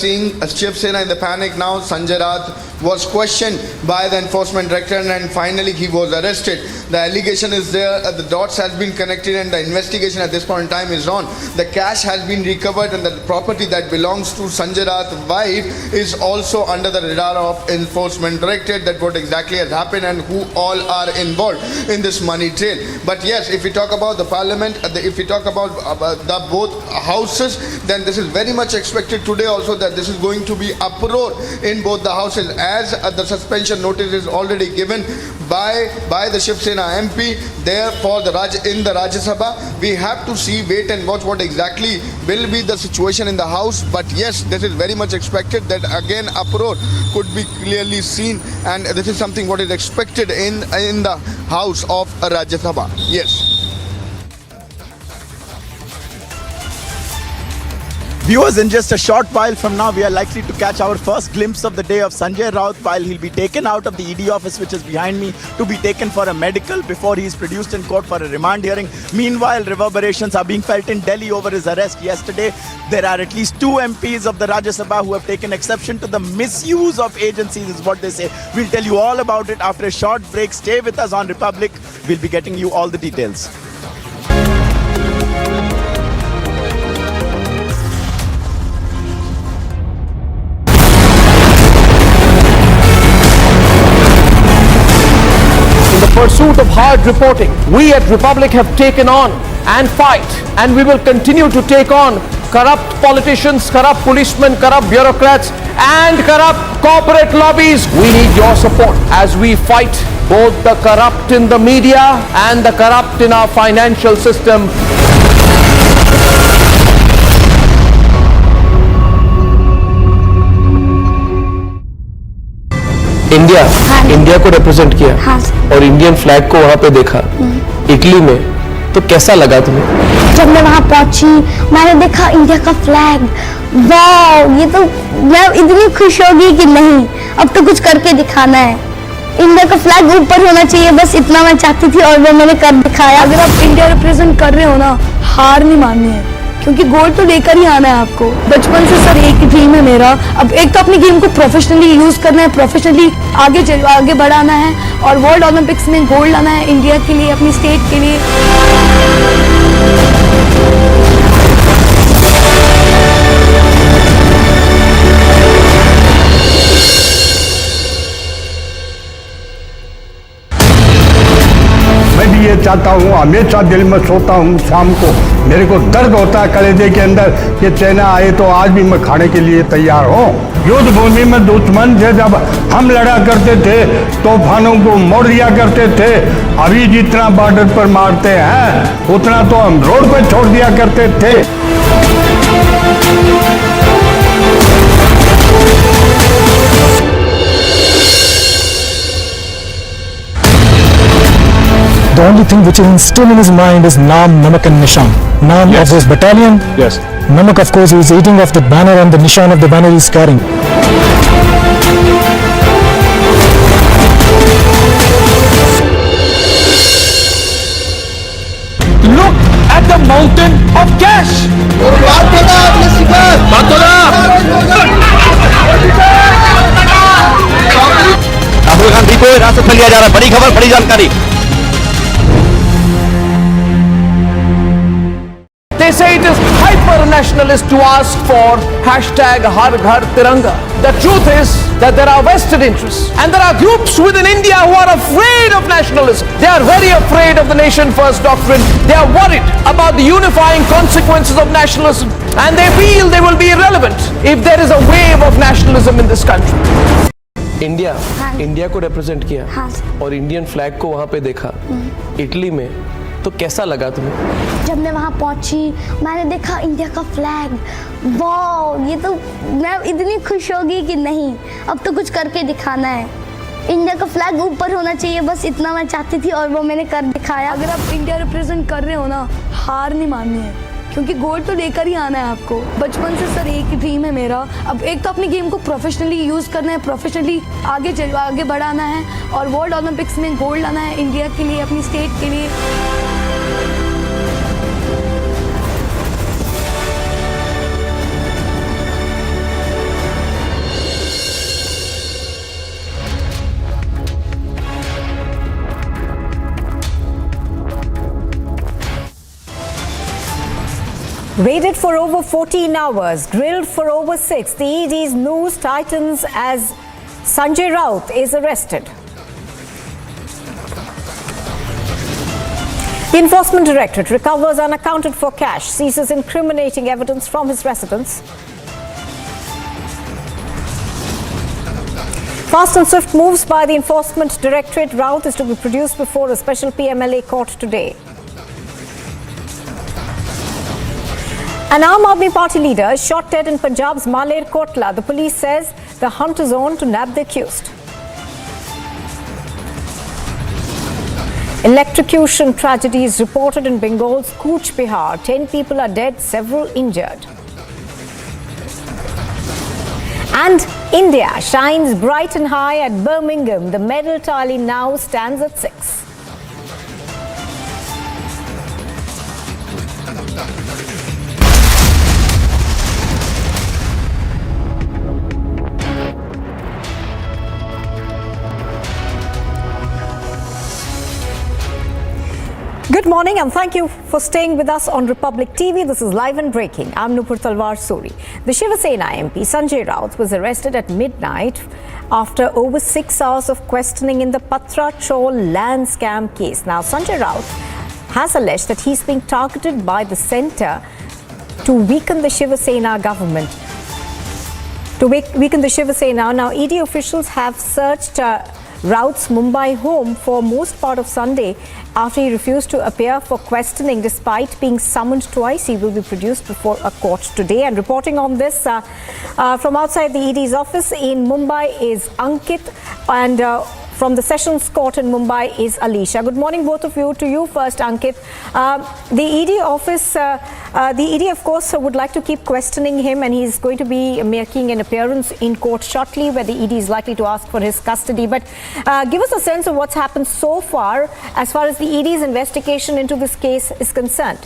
Seeing Shiv Sena in the panic now, Sanjay Rath was questioned by the enforcement director and finally he was arrested. The allegation is there, the dots has been connected and the investigation at this point in time is on. The cash has been recovered and the property that belongs to Sanjay Rath's wife is also under the radar of enforcement directorate, that what exactly has happened and who all are involved in this money trail. But yes, if we talk about the parliament, if we talk about the both houses, then this is very much expected today also that this is going to be uproar in both the houses, as the suspension notice is already given by the Shiv Sena MP there for the in the Rajya Sabha. We have to see, wait and watch what exactly will be the situation in the house. But yes, this is very much expected that again uproar could be clearly seen, and this is something what is expected in the house of Rajya Sabha. Yes. Viewers, in just a short while from now, we are likely to catch our first glimpse of the day of Sanjay Raut while he'll be taken out of the ED office, which is behind me, to be taken for a medical before he is produced in court for a remand hearing. Meanwhile, reverberations are being felt in Delhi over his arrest yesterday. There are at least 2 MPs of the Rajya Sabha who have taken exception to the misuse of agencies, is what they say. We'll tell you all about it after a short break. Stay with us on Republic. We'll be getting you all the details. Pursuit of hard reporting, we at Republic have taken on and fight, and we will continue to take on corrupt politicians, corrupt policemen, corrupt bureaucrats and corrupt corporate lobbies. We need your support as we fight both the corrupt in the media and the corrupt in our financial system. India को represent किया। हाँ। और Indian flag को वहाँ पे देखा Italy में, तो कैसा लगा तुम्हें? जब मैं वहाँ पहुंची, मैंने देखा इंडिया का फ्लैग, वाव, ये तो मैं इतनी खुश हो गई कि नहीं, अब तो कुछ करके दिखाना है। इंडिया का फ्लैग ऊपर होना चाहिए, बस इतना मैं चाहती थी और वो मैंने कर दिखाया। अगर आप इंडिया रिप्रेजेंट कर रहे हो ना, हार नहीं माननी है, क्योंकि गोल्ड तो लेकर ही आना है आपको। बचपन से सर एक ही ड्रीम है मेरा, अब एक तो अपनी गेम को प्रोफेशनली यूज करना है, प्रोफेशनली आगे बढ़ाना है और वर्ल्ड ओलंपिक्स में गोल्ड लाना है इंडिया के लिए, अपनी स्टेट के लिए। मैं भी ये चाहता हूँ, हमेशा दिल में सोता हूँ शाम को, मेरे को दर्द होता है कलेजे के अंदर कि चाइना आए तो आज भी मैं खाने के लिए तैयार हूँ। युद्ध भूमि में दुश्मन से जब हम लड़ा करते थे, तूफानों को मोड़ दिया करते थे। अभी जितना बॉर्डर पर मारते हैं उतना तो हम रोड पर छोड़ दिया करते थे। The only thing which is still in his mind is Naam, Namak and Nishan. Naam of his battalion. Yes. Namak, of course, he is eating off the banner, and the Nishan of the banner he is carrying. Look at the mountain of cash. Rahul Gandhi को हिरासत में लिया जा रहा है। बड़ी खबर, बड़ी जानकारी। They say it is hyper-nationalist to ask for hashtag Har Ghar Tiranga. The truth is that there are vested interests and there are groups within India who are afraid of nationalism. They are very afraid of the nation first doctrine. They are worried about the unifying consequences of nationalism, and they feel they will be irrelevant if there is a wave of nationalism in this country. India को represent किया। हाँ। और Indian flag को वहाँ पे देखा Italy में, तो कैसा लगा तुम्हें? जब मैं वहाँ पहुंची, मैंने देखा इंडिया का फ्लैग, वाव, ये तो मैं इतनी खुश हो गई कि नहीं, अब तो कुछ करके दिखाना है। इंडिया का फ्लैग ऊपर होना चाहिए, बस इतना मैं चाहती थी और वो मैंने कर दिखाया। अगर आप इंडिया रिप्रेजेंट कर रहे हो ना, हार नहीं माननी है, क्योंकि गोल्ड तो लेकर ही आना है आपको। बचपन से सर एक ही ड्रीम है मेरा, अब एक तो अपनी गेम को प्रोफेशनली यूज करना है, प्रोफेशनली आगे बढ़ाना है और वर्ल्ड ओलंपिक्स में गोल्ड लाना है इंडिया के लिए, अपनी स्टेट के लिए। Raided for over 14 hours, grilled for over 6, the ED's news tightens as Sanjay Raut is arrested. The Enforcement Directorate recovers unaccounted for cash, seizes incriminating evidence from his residence. Fast and swift moves by the Enforcement Directorate. Raut is to be produced before a special PMLA court today. An Aam Aadmi Party leader shot dead in Punjab's Maler Kotla. The police says the hunt is on to nab the accused. Electrocution tragedies reported in Bengal's Cooch Bihar. 10 people are dead, several injured. And India shines bright and high at Birmingham. The medal tally now stands at 6. Good morning and thank you for staying with us on Republic TV. This is Live and Breaking. I'm Nupur Talwar Suri. The Shiva Sena MP Sanjay Raut was arrested at midnight after over 6 hours of questioning in the Patra Chol land scam case. Now, Sanjay Raut has alleged that he's being targeted by the centre to weaken the Shiva Sena government. To weaken the Shiva Sena. Now, ED officials have searched Raut's Mumbai home for most part of Sunday after he refused to appear for questioning despite being summoned twice. He will be produced before a court today. And reporting on this from outside the ED's office in Mumbai is Ankit, and from the Sessions Court in Mumbai is Alisha. Good morning, both of you. To you first, Ankit. The ED office, the ED, of course, would like to keep questioning him, and he's going to be making an appearance in court shortly, where the ED is likely to ask for his custody. But give us a sense of what's happened so far as the ED's investigation into this case is concerned.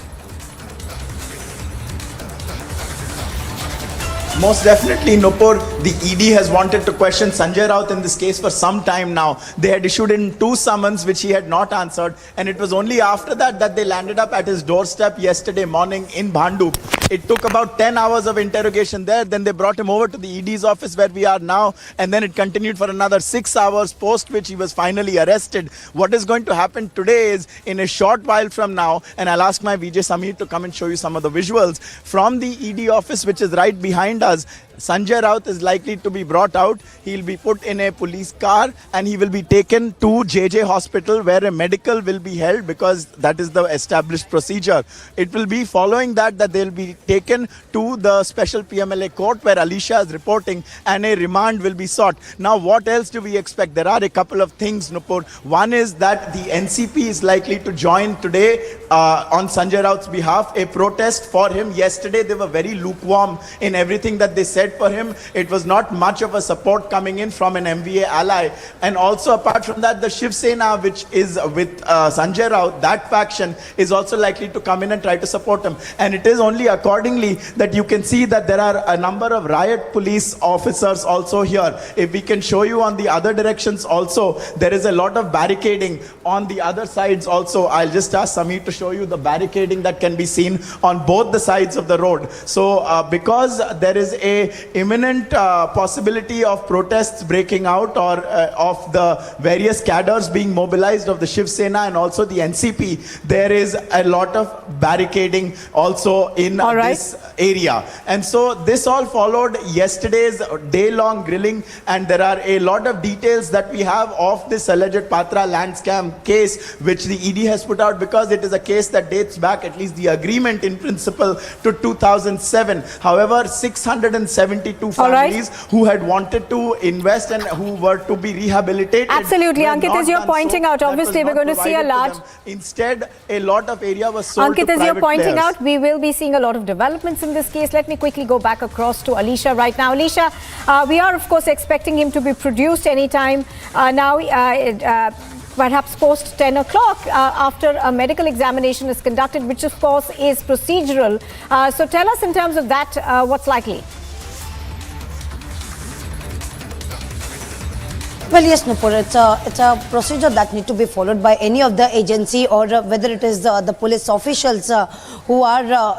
Most definitely, Nupur, the ED has wanted to question Sanjay Raut in this case for some time now. They had issued in 2 summons which he had not answered, and it was only after that that they landed up at his doorstep yesterday morning in Bhandup. It took about 10 hours of interrogation there. Then they brought him over to the ED's office where we are now, and then it continued for another 6 hours, post which he was finally arrested. What is going to happen today is, in a short while from now, and I'll ask my VJ Samir to come and show you some of the visuals from the ED office, which is right behind us. Sanjay Raut is likely to be brought out. He'll be put in a police car and he will be taken to JJ Hospital, where a medical will be held, because that is the established procedure. It will be following that they'll be taken to the special PMLA court where Alisha is reporting, and a remand will be sought. Now, what else do we expect? There are a couple of things, Nupur. One is that the NCP is likely to join today on Sanjay Raut's behalf a protest for him. Yesterday, they were very lukewarm in everything that they said for him. It was not much of a support coming in from an MVA ally. And also, apart from that, the Shiv Sena, which is with Sanjay Raut, that faction is also likely to come in and try to support him. And it is only accordingly that you can see that there are a number of riot police officers also here. If we can show you on the other directions also, there is a lot of barricading on the other sides also. I'll just ask Samir to show you the barricading that can be seen on both the sides of the road. So because there is a imminent possibility of protests breaking out, or of the various cadres being mobilized of the Shiv Sena and also the NCP, there is a lot of barricading also in this area. And so this all followed yesterday's day-long grilling, and there are a lot of details that we have of this alleged Patra land scam case, which the ED has put out, because it is a case that dates back, at least the agreement in principle, to 2007. However, 672 families who had wanted to invest and who were to be rehabilitated. Absolutely, Ankit, as you're pointing out, obviously we're going to see a large... Instead, a lot of area was sold to Ankit, as you're pointing players. out, we will be seeing a lot of developments in this case. Let me quickly go back across to Alisha right now. Alisha, we are of course expecting him to be produced anytime now. Perhaps post 10 o'clock after a medical examination is conducted, which of course is procedural. So tell us in terms of that, what's likely? Well, yes, Nupur, it's a procedure that need to be followed by any of the agency, or whether it is the police officials who are,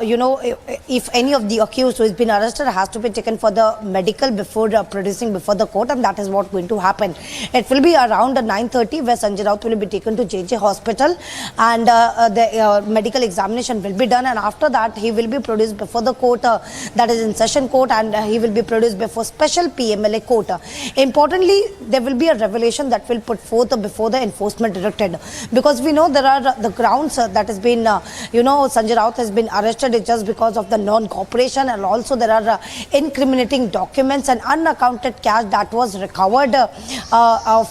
if any of the accused who has been arrested has to be taken for the medical before producing before the court, and that is what going to happen. It will be around 9:30 where Sanjay Raut will be taken to JJ hospital, and the medical examination will be done, and after that he will be produced before the court, that is in session court, and he will be produced before special PMLA court. Importantly, there will be a revelation that will put forth before the enforcement directorate, because we know there are the grounds that has been, Sanjay Raut has been arrested just because of the non-cooperation, and also there are incriminating documents and unaccounted cash that was recovered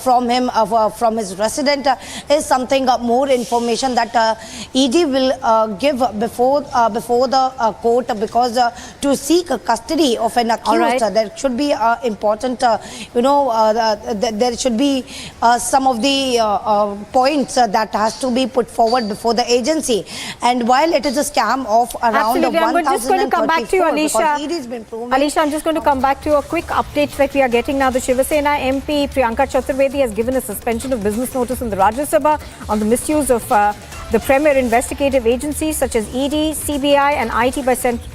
from him, from his resident, is something more information that ED will give before the court, because to seek custody of an accused, there should be important, there should be some of the points that has to be put forward before the agency. And while it is a scam of around 1,034, I'm just going to come back to you, Alisha. Alisha, I'm just going to come back to a quick update that we are getting now. The Shiva Sena MP Priyanka Chaturvedi has given a suspension of business notice in the Rajya Sabha on the misuse of the premier investigative agencies such as ED, CBI and IT by central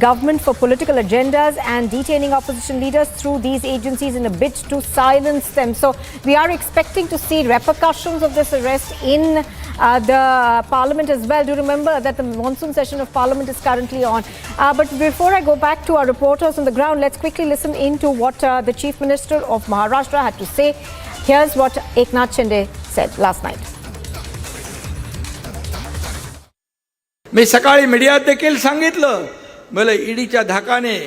government for political agendas, and detaining opposition leaders through these agencies in a bid to silence them. So we are expecting to see repercussions of this arrest in the Parliament as well. Do remember that the monsoon session of Parliament is currently on. But before I go back to our reporters on the ground, let's quickly listen into what the Chief Minister of Maharashtra had to say. Here's what Eknath Shinde said last night. मी सकाळी मीडियात देखील सांगितलं, मला ईडीच्या धाकाने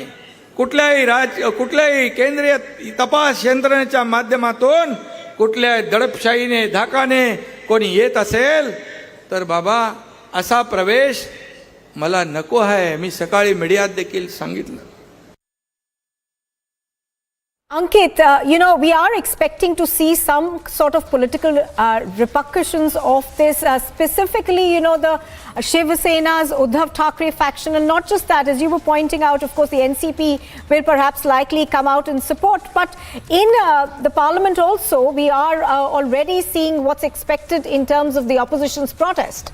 कुठल्याही केंद्रीय तपास यंत्रणेच्या माध्यमातून कुठल्याही दडपशाहीने धाकाने कोणी येत असेल तर बाबा असा प्रवेश मला नको आहे. मी सकाळी मीडियात देखील सांगितलं. Ankit, we are expecting to see some sort of political repercussions of this, specifically, the Shiva Sena's Uddhav Thackeray faction, and not just that, as you were pointing out, of course, the NCP will perhaps likely come out in support, but in the Parliament also, we are already seeing what's expected in terms of the opposition's protest.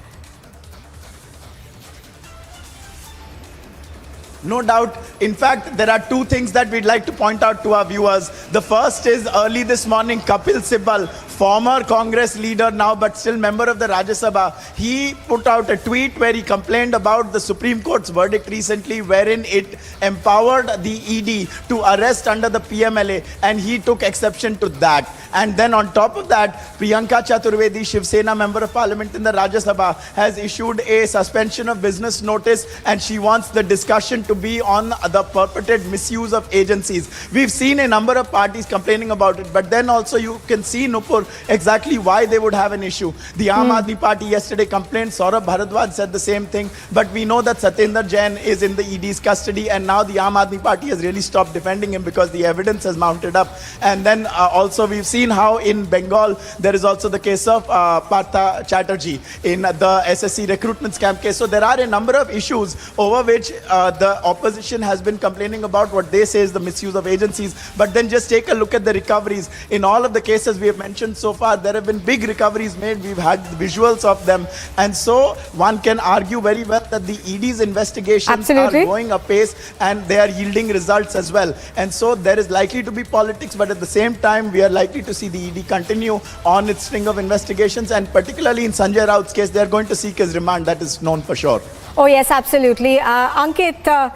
No doubt. In fact, there are two things that we'd like to point out to our viewers. The first is early this morning, Kapil Sibal, former Congress leader now but still member of the Rajya Sabha, he put out a tweet where he complained about the Supreme Court's verdict recently wherein it empowered the ED to arrest under the PMLA, and he took exception to that. And then on top of that, Priyanka Chaturvedi, Shiv Sena member of Parliament in the Rajya Sabha, has issued a suspension of business notice, and she wants the discussion to be on the purported misuse of agencies. We've seen a number of parties complaining about it, but then also you can see, Nupur, exactly why they would have an issue. The Aam Aadmi Party yesterday complained, Saurabh Bharadwaj said the same thing, but we know that Satyendra Jain is in the ED's custody, and now the Aam Aadmi Party has really stopped defending him because the evidence has mounted up. And then also we've seen how in Bengal there is also the case of Partha Chatterjee in the SSC recruitment scam case. So there are a number of issues over which the opposition has been complaining about what they say is the misuse of agencies. But then just take a look at the recoveries. In all of the cases we have mentioned so far, there have been big recoveries made. We've had visuals of them. And so one can argue very well that the ED's investigations are going apace and they are yielding results as well. And so there is likely to be politics, but at the same time we are likely to see the ED continue on its string of investigations, and particularly in Sanjay Raut's case, they are going to seek his remand. That is known for sure. Oh yes, absolutely. Ankit,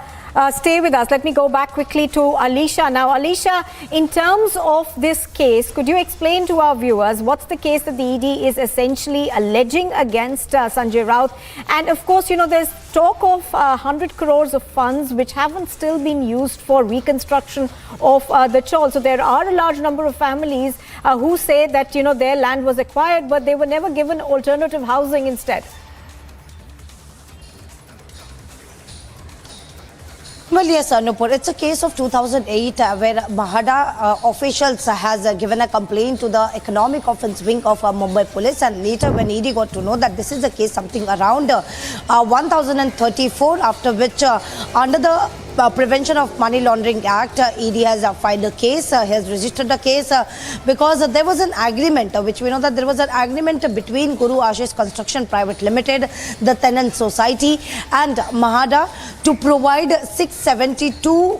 stay with us. Let me go back quickly to Alisha. Now, Alisha, in terms of this case, could you explain to our viewers what's the case that the ED is essentially alleging against Sanjay Raut? And of course, there's talk of 100 crores of funds which haven't still been used for reconstruction of the chawl. So there are a large number of families who say that, their land was acquired, but they were never given alternative housing instead. Well, yes, Nupur, it's a case of 2008 where Mahada officials has given a complaint to the economic offence wing of Mumbai police, and later when ED got to know that this is the case something around 1034, after which under the Prevention of Money Laundering Act, ED has filed a case, has registered a case because there was an agreement, which we know that there was an agreement between Guru Ashish Construction Private Limited, the tenant society, and Mahada to provide 672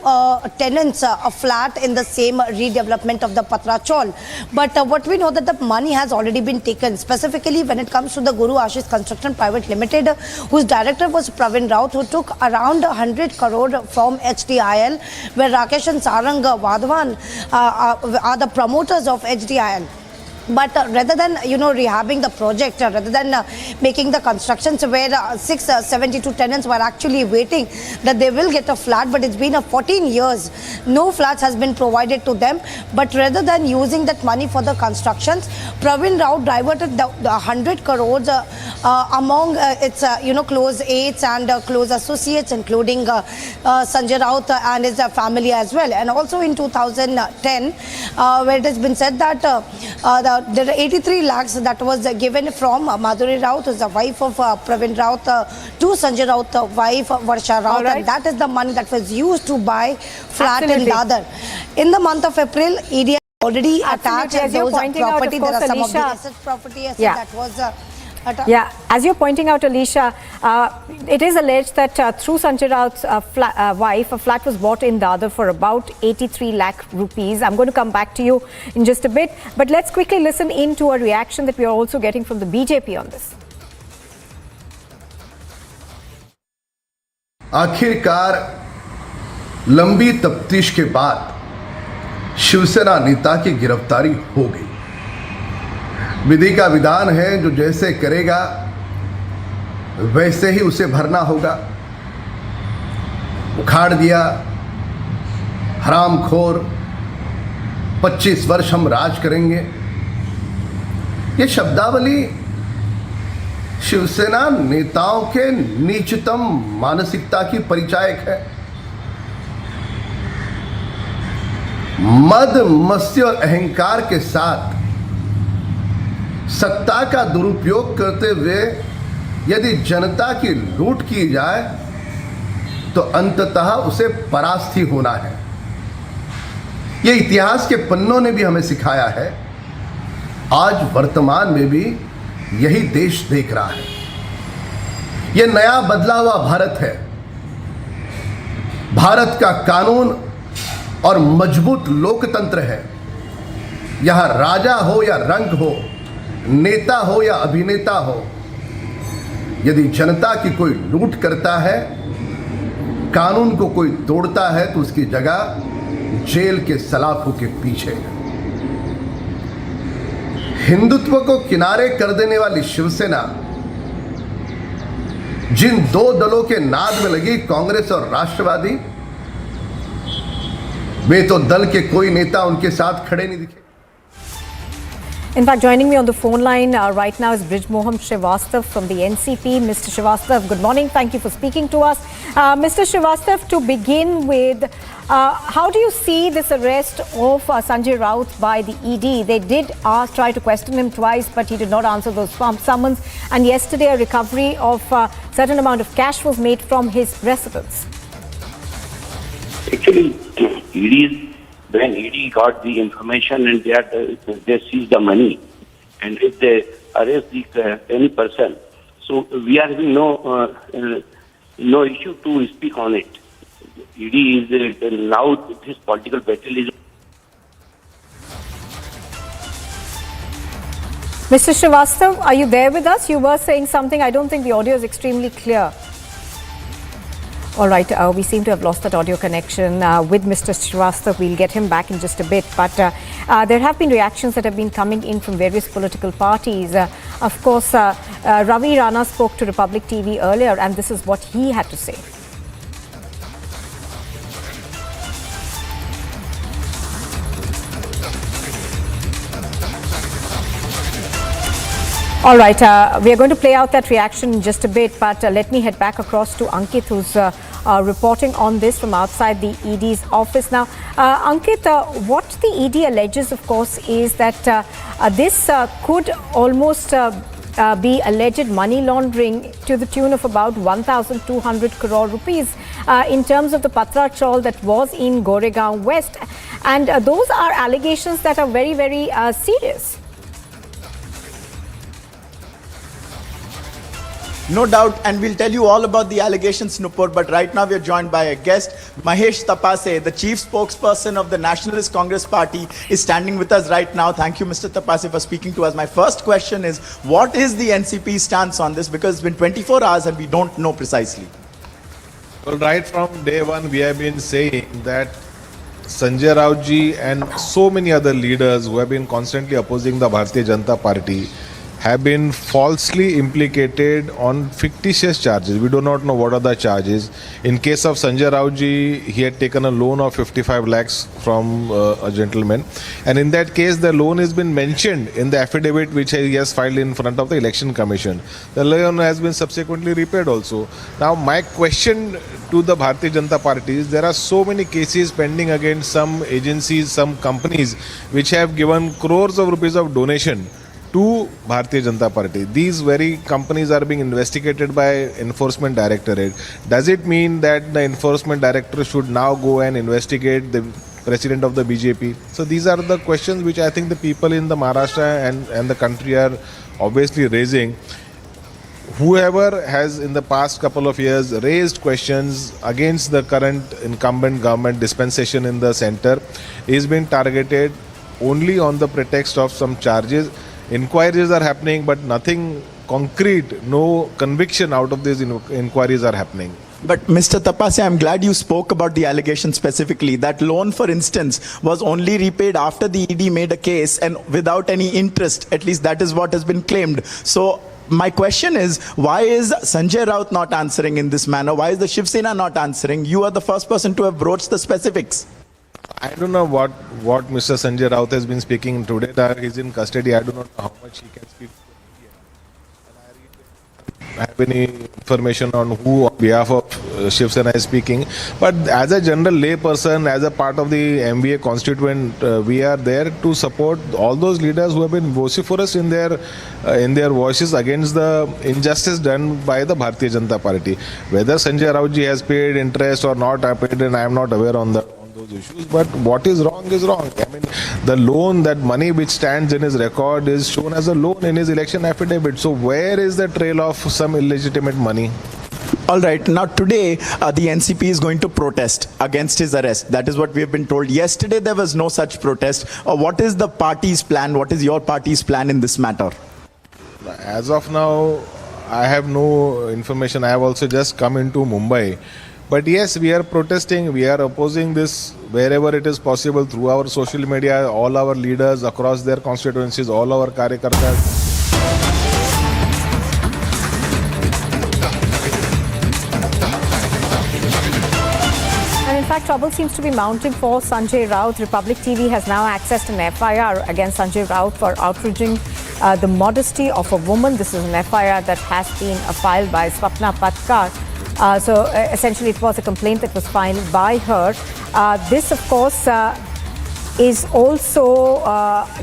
tenants a flat in the same redevelopment of the Patra Chaul. But what we know that the money has already been taken, specifically when it comes to the Guru Ashish Construction Private Limited, whose director was Pravin Raut, who took around 100 crore from HDIL, where Rakesh and Sarang Vadhavan are the promoters of HDIL. But rather than rehabbing the project, rather than making the constructions where 672 tenants were actually waiting that they will get a flat, but it's been 14 years, no flats has been provided to them. But rather than using that money for the constructions, Pravin Rao diverted the 100 crores among its close aides and close associates, including Sanjay Raut and his family as well. And also in 2010, where it has been said that there are 83 lakhs that was given from Madhuri Raut, who is the wife of Pravin Raut, to Sanjay Raut, wife Varsha Raut, and that is the money that was used to buy flat in Dadar. In the month of April, ED already attached those property. There are some of the asset property that was as you're pointing out, Alicia, it is alleged that through Sanjay Raut's wife, a flat was bought in Dadar for about 83 lakh rupees. I'm going to come back to you in just a bit, but let's quickly listen in to a reaction that we are also getting from the BJP on this. आखिरकार लंबी तफ्तीश के बाद शिवसेना नेता की गिरफ्तारी हो गई। विधि का विधान है, जो जैसे करेगा वैसे ही उसे भरना होगा। उखाड़ दिया, हरामखोर, 25 वर्ष हम राज करेंगे, ये शब्दावली शिवसेना नेताओं के नीचतम मानसिकता की परिचायक है। मद मस्ती और अहंकार के साथ सत्ता का दुरुपयोग करते हुए यदि जनता की लूट की जाए तो अंततः उसे परास्त ही होना है। ये इतिहास के पन्नों ने भी हमें सिखाया है, आज वर्तमान में भी यही देश देख रहा है। ये नया बदला हुआ भारत है। भारत का कानून और मजबूत लोकतंत्र है। यहां राजा हो या रंक हो, नेता हो या अभिनेता हो, यदि जनता की कोई लूट करता है, कानून को कोई तोड़ता है, तो उसकी जगह जेल के सलाखों के पीछे है। हिंदुत्व को किनारे कर देने वाली शिवसेना जिन दो दलों के नाद में लगी, कांग्रेस और राष्ट्रवादी, वे तो दल के कोई नेता उनके साथ खड़े नहीं दिखे। In fact, joining me on the phone line right now is Brijmohan Srivastav from the NCP. Mr. Srivastav, good morning. Thank you for speaking to us. Mr. Srivastav, to begin with, how do you see this arrest of Sanjay Raut by the ED? They did try to question him twice, but he did not answer those summons. And yesterday, a recovery of a certain amount of cash was made from his residence. Actually, when ED got the information and they seized the money, and if they arrest any person, so we are having no issue to speak on it. ED is now this political battle is. Mr. Srivastav, are you there with us? You were saying something. I don't think the audio is extremely clear. All right, we seem to have lost that audio connection with Mr. Srivastav. We'll get him back in just a bit. But there have been reactions that have been coming in from various political parties. Of course, Ravi Rana spoke to Republic TV earlier, and this is what he had to say. All right, we are going to play out that reaction in just a bit, but let me head back across to Ankit, who's reporting on this from outside the ED's office. Now, Ankit, what the ED alleges, of course, is that this could almost be alleged money laundering to the tune of about 1,200 crore rupees in terms of the Patra Chawl that was in Goregaon West. And those are allegations that are very, very serious. No doubt, and we'll tell you all about the allegations, Nupur, but right now we are joined by a guest. Mahesh Tapase, the chief spokesperson of the Nationalist Congress Party, is standing with us right now. Thank you, Mr. Tapase, for speaking to us. My first question is, what is the NCP stance on this? Because it's been 24 hours and we don't know precisely. Well, right from day one, we have been saying that Sanjay Raut ji and so many other leaders who have been constantly opposing the Bharatiya Janata Party have been falsely implicated on fictitious charges. We do not know what are the charges. In case of Sanjay Raut ji, he had taken a loan of 55 lakhs from a gentleman. And in that case, the loan has been mentioned in the affidavit which he has filed in front of the Election Commission. The loan has been subsequently repaid also. Now, my question to the Bharatiya Janata Party is, there are so many cases pending against some agencies, some companies which have given crores of rupees of donation to Bharatiya Janata Party. These very companies are being investigated by Enforcement Directorate. Does it mean that the Enforcement Directorate should now go and investigate the President of the BJP? So these are the questions which I think the people in the Maharashtra and the country are obviously raising. Whoever has in the past couple of years raised questions against the current incumbent government dispensation in the center is being targeted only on the pretext of some charges. Inquiries are happening, but nothing concrete, no conviction out of these inquiries are happening. But Mr. Tapase, I'm glad you spoke about the allegation specifically. That loan, for instance, was only repaid after the ED made a case and without any interest. At least that is what has been claimed. So my question is, why is Sanjay Raut not answering in this manner? Why is the Shiv Sena not answering? You are the first person to have broached the specifics. I don't know what Mr. Sanjay Raut has been speaking today. That he's in custody. I do not know how much he can speak to the media. And I really don't have any information on who on behalf of Shiv Sena is speaking. But as a general lay person, as a part of the MVA constituent, we are there to support all those leaders who have been vociferous in their voices against the injustice done by the Bharatiya Janata Party. Whether Sanjay Raut ji has paid interest or not paid, and I am not aware on those issues, but what is wrong is wrong. I mean, the loan, that money which stands in his record is shown as a loan in his election affidavit. So where is the trail of some illegitimate money? All right. Now today, the NCP is going to protest against his arrest. That is what we have been told. Yesterday, there was no such protest. What is the party's plan? What is your party's plan in this matter? As of now, I have no information. I have also just come into Mumbai. But yes, we are protesting, we are opposing this wherever it is possible through our social media, all our leaders across their constituencies, all our karyakartas. And in fact, trouble seems to be mounting for Sanjay Raut. Republic TV has now accessed an FIR against Sanjay Raut for outraging the modesty of a woman. This is an FIR that has been filed by Swapna Patkar. So essentially it was a complaint that was filed by her. This of course is also,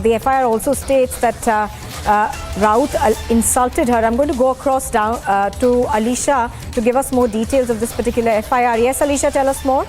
the FIR also states that Raut insulted her. I'm going to go across down to Alisha to give us more details of this particular FIR. Yes, Alisha, tell us more.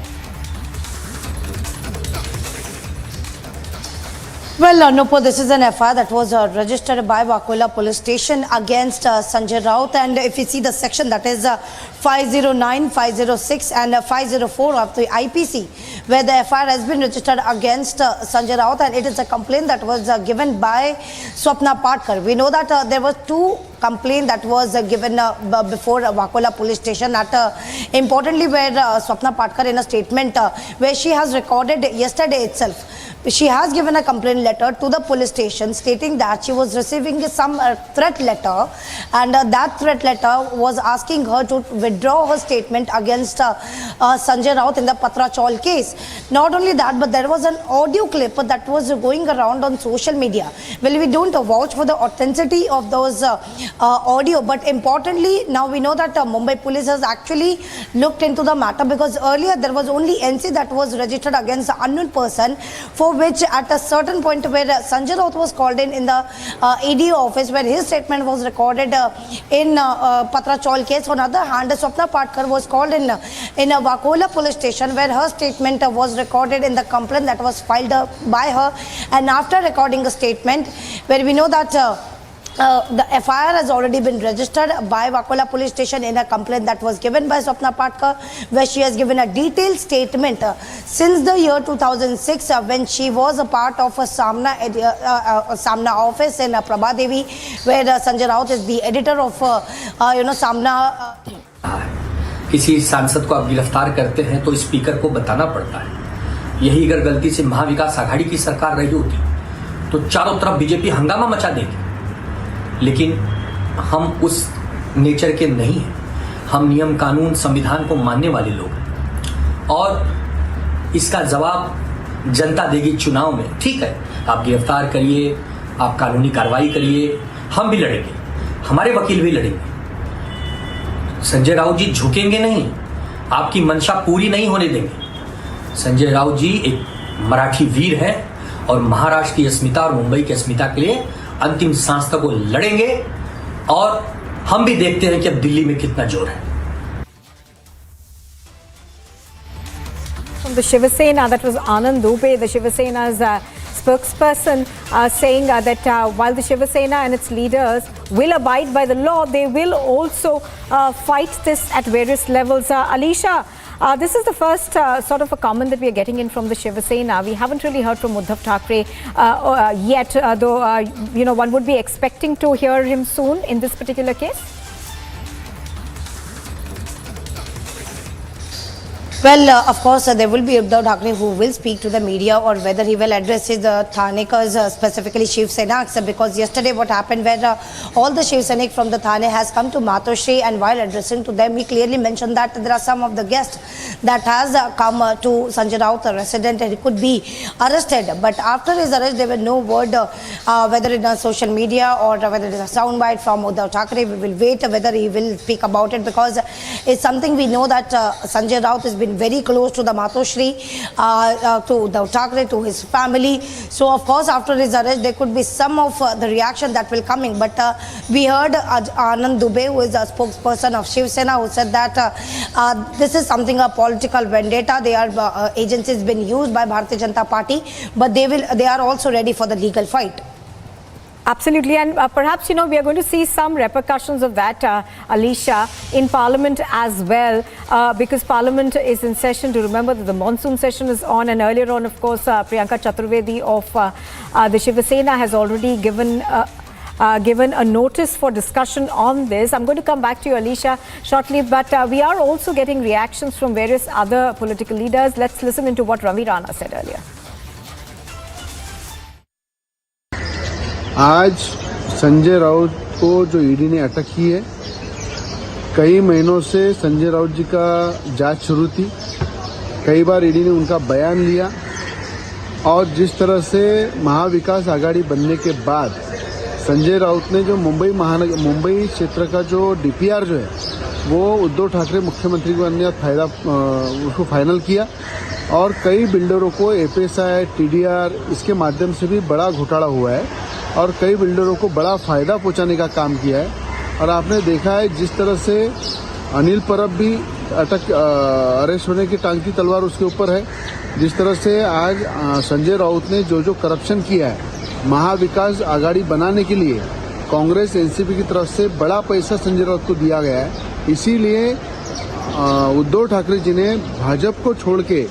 Well, Nupur, this is an FIR that was registered by Wakola police station against Sanjay Raut, and if you see the section, that is 509, 506 and 504 of the IPC, where the FIR has been registered against Sanjay Raut, and it is a complaint that was given by Swapna Patkar. We know that there were two complaints that was given before Wakola police station, that importantly where Swapna Patkar in a statement where she has recorded yesterday itself, she has given a complaint letter to the police station stating that she was receiving some threat letter, and that threat letter was asking her to withdraw her statement against Sanjay Raut in the Patra Chawl case. Not only that, but there was an audio clip that was going around on social media. Well, we don't vouch for the authenticity of those audio, but importantly, now we know that Mumbai police has actually looked into the matter, because earlier there was only NC that was registered against the unknown person for for which at a certain point where Sanjay Raut was called in the ED office, where his statement was recorded in Patra Chaul case. On the other hand, Swapna Patkar was called in a Vakola police station, where her statement was recorded in the complaint that was filed by her. And after recording a statement, where we know that the FIR has already been registered by Vakola police station in a complaint that was given by Swapna Patkar, where she has given a detailed statement since the year 2006 when she was a part of a Samna office in Prabha Devi, where Sanjay Raut is the editor of Samna. किसी सांसद को आप गिरफ्तार करते हैं तो speaker को बताना पड़ता है। यही अगर गलती से महाविकास आघाड़ी की सरकार रही होती तो चारों तरफ बीजेपी हंगामा मचा देगी। लेकिन हम उस नेचर के नहीं हैं। हम नियम कानून संविधान को मानने वाले लोग हैं और इसका जवाब जनता देगी चुनाव में। ठीक है, आप गिरफ्तार करिए, आप कानूनी कार्रवाई करिए, हम भी लड़ेंगे, हमारे वकील भी लड़ेंगे। संजय राउत जी झुकेंगे नहीं, आपकी मंशा पूरी नहीं होने देंगे। संजय राउत जी एक मराठी वीर है और महाराष्ट्र की अस्मिता और मुंबई की अस्मिता के लिए अंतिम सांस तक वो लड़ेंगे और हम भी देखते हैं कि अब दिल्ली में कितना जोर है। From the Shiva Sena, that was Anand Dubey, the Shiva Sena's spokesperson, saying that while the Shiva Sena and its leaders will abide by the law, they will also fight this at various levels. Alisha, this is the first sort of a comment that we are getting in from the Shiva Sena. We haven't really heard from Uddhav Thackeray yet, though one would be expecting to hear him soon in this particular case. Well, of course, there will be Uddhav Thackeray who will speak to the media, or whether he will address his Thanekars, specifically Shiv Senaks, because yesterday what happened where all the Shiv Sainik from the Thane has come to Matoshri, and while addressing to them, he clearly mentioned that there are some of the guests that has come to Sanjay Raut, a resident, and he could be arrested. But after his arrest, there were no word whether in social media or whether it is a soundbite from Uddhav Thackeray. We will wait whether he will speak about it, because it's something we know that Sanjay Raut has been very close to the Matoshri, to Uddhav Thackeray, to his family. So of course after his arrest there could be some of the reaction that will coming. But we heard Anand Dubey, who is a spokesperson of Shiv Sena, who said that this is something a political vendetta. They are agencies been used by Bharatiya Janata Party, but they are also ready for the legal fight. Absolutely, and perhaps, we are going to see some repercussions of that, Alisha, in Parliament as well, because Parliament is in session. To remember that the monsoon session is on, and earlier on, of course, Priyanka Chaturvedi of the Shiva Sena has already given a notice for discussion on this. I'm going to come back to you, Alisha, shortly, but we are also getting reactions from various other political leaders. Let's listen into what Ravi Rana said earlier. आज संजय राउत को जो ED ने अटक की है, कई महीनों से संजय राउत जी का जांच शुरू थी। कई बार ईडी ने उनका बयान लिया, और जिस तरह से महाविकास आघाड़ी बनने के बाद संजय राउत ने जो मुंबई क्षेत्र का जो डीपीआर जो है वो उद्धव ठाकरे मुख्यमंत्री को बनने का उसको फाइनल किया, और कई बिल्डरों को एपीएसआई, टीडीआर इसके माध्यम से भी बड़ा घोटाला हुआ है, और कई बिल्डरों को बड़ा फायदा पहुंचाने का काम किया है। और आपने देखा है जिस तरह से अनिल परब भी अरेस्ट होने की टांग की तलवार उसके ऊपर है, जिस तरह से आज संजय राउत ने जो करप्शन किया है महाविकास आघाड़ी बनाने के लिए, कांग्रेस एनसीपी की तरफ से बड़ा पैसा संजय राउत को दिया गया है। इसीलिए उद्धव ठाकरे जी ने भाजपा को छोड़ के,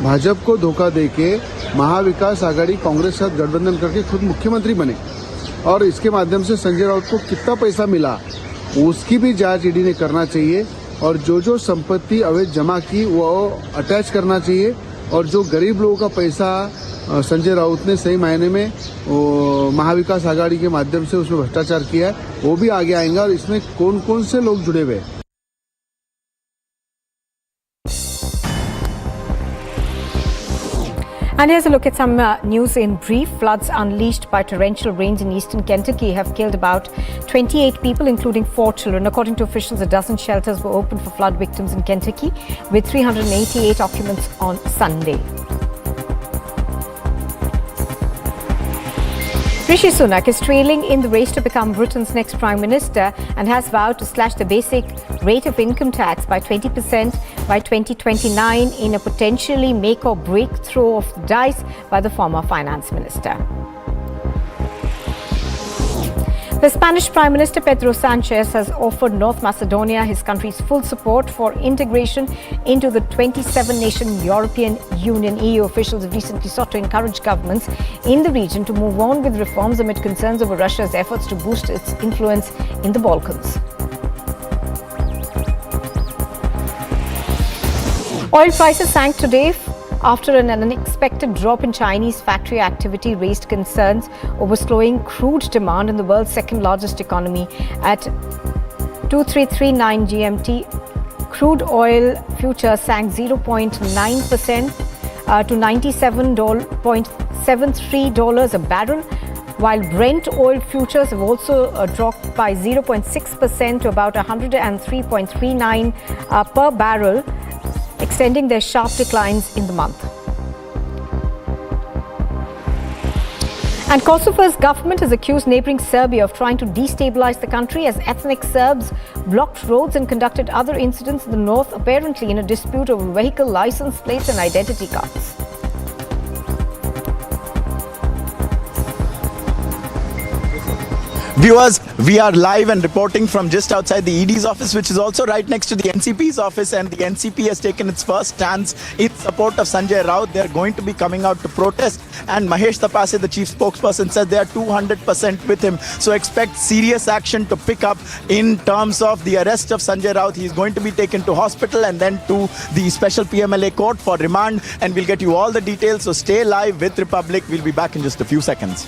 भाजपा को धोखा देके महाविकास आघाड़ी कांग्रेस के साथ गठबंधन करके खुद मुख्यमंत्री बने, और इसके माध्यम से संजय राउत को कितना पैसा मिला उसकी भी जांच ईडी ने करना चाहिए, और जो संपत्ति अवैध जमा की वो अटैच करना चाहिए, और जो गरीब लोगों का पैसा संजय राउत ने सही मायने में महाविकास आघाड़ी के माध्यम से उसमें भ्रष्टाचार किया है वो भी आगे आएंगे, और इसमें कौन कौन से लोग जुड़े हुए हैं। And here's a look at some news in brief. Floods unleashed by torrential rains in eastern Kentucky have killed about 28 people, including 4 children. According to officials, a dozen shelters were opened for flood victims in Kentucky, with 388 occupants on Sunday. Rishi Sunak is trailing in the race to become Britain's next Prime Minister and has vowed to slash the basic rate of income tax by 20% by 2029 in a potentially make or break throw of the dice by the former Finance Minister. The Spanish Prime Minister Pedro Sanchez has offered North Macedonia his country's full support for integration into the 27-nation European Union. EU officials have recently sought to encourage governments in the region to move on with reforms amid concerns over Russia's efforts to boost its influence in the Balkans. Oil prices sank today after an unexpected drop in Chinese factory activity raised concerns over slowing crude demand in the world's second largest economy. At 2339 GMT, crude oil futures sank 0.9% to $97.73 a barrel, while Brent oil futures have also dropped by 0.6% to about 103.39 per barrel, extending their sharp declines in the month. And Kosovo's government has accused neighbouring Serbia of trying to destabilize the country as ethnic Serbs blocked roads and conducted other incidents in the north, apparently in a dispute over vehicle license plates and identity cards. Viewers, we are live and reporting from just outside the ED's office, which is also right next to the NCP's office, and the NCP has taken its first stance in support of Sanjay Raut. They are going to be coming out to protest, and Mahesh Tapase, the chief spokesperson, said they are 200% with him. So expect serious action to pick up in terms of the arrest of Sanjay Raut. He is going to be taken to hospital and then to the special PMLA court for remand, and we'll get you all the details. So stay live with Republic. We'll be back in just a few seconds.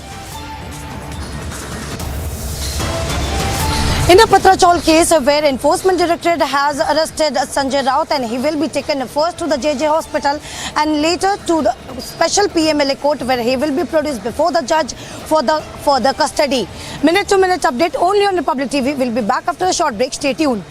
In a Patrachal case where Enforcement Directorate has arrested Sanjay Raut, and he will be taken first to the JJ hospital and later to the special PMLA court where he will be produced before the judge for the custody. Minute-to-minute update only on Republic TV. We'll be back after a short break. Stay tuned.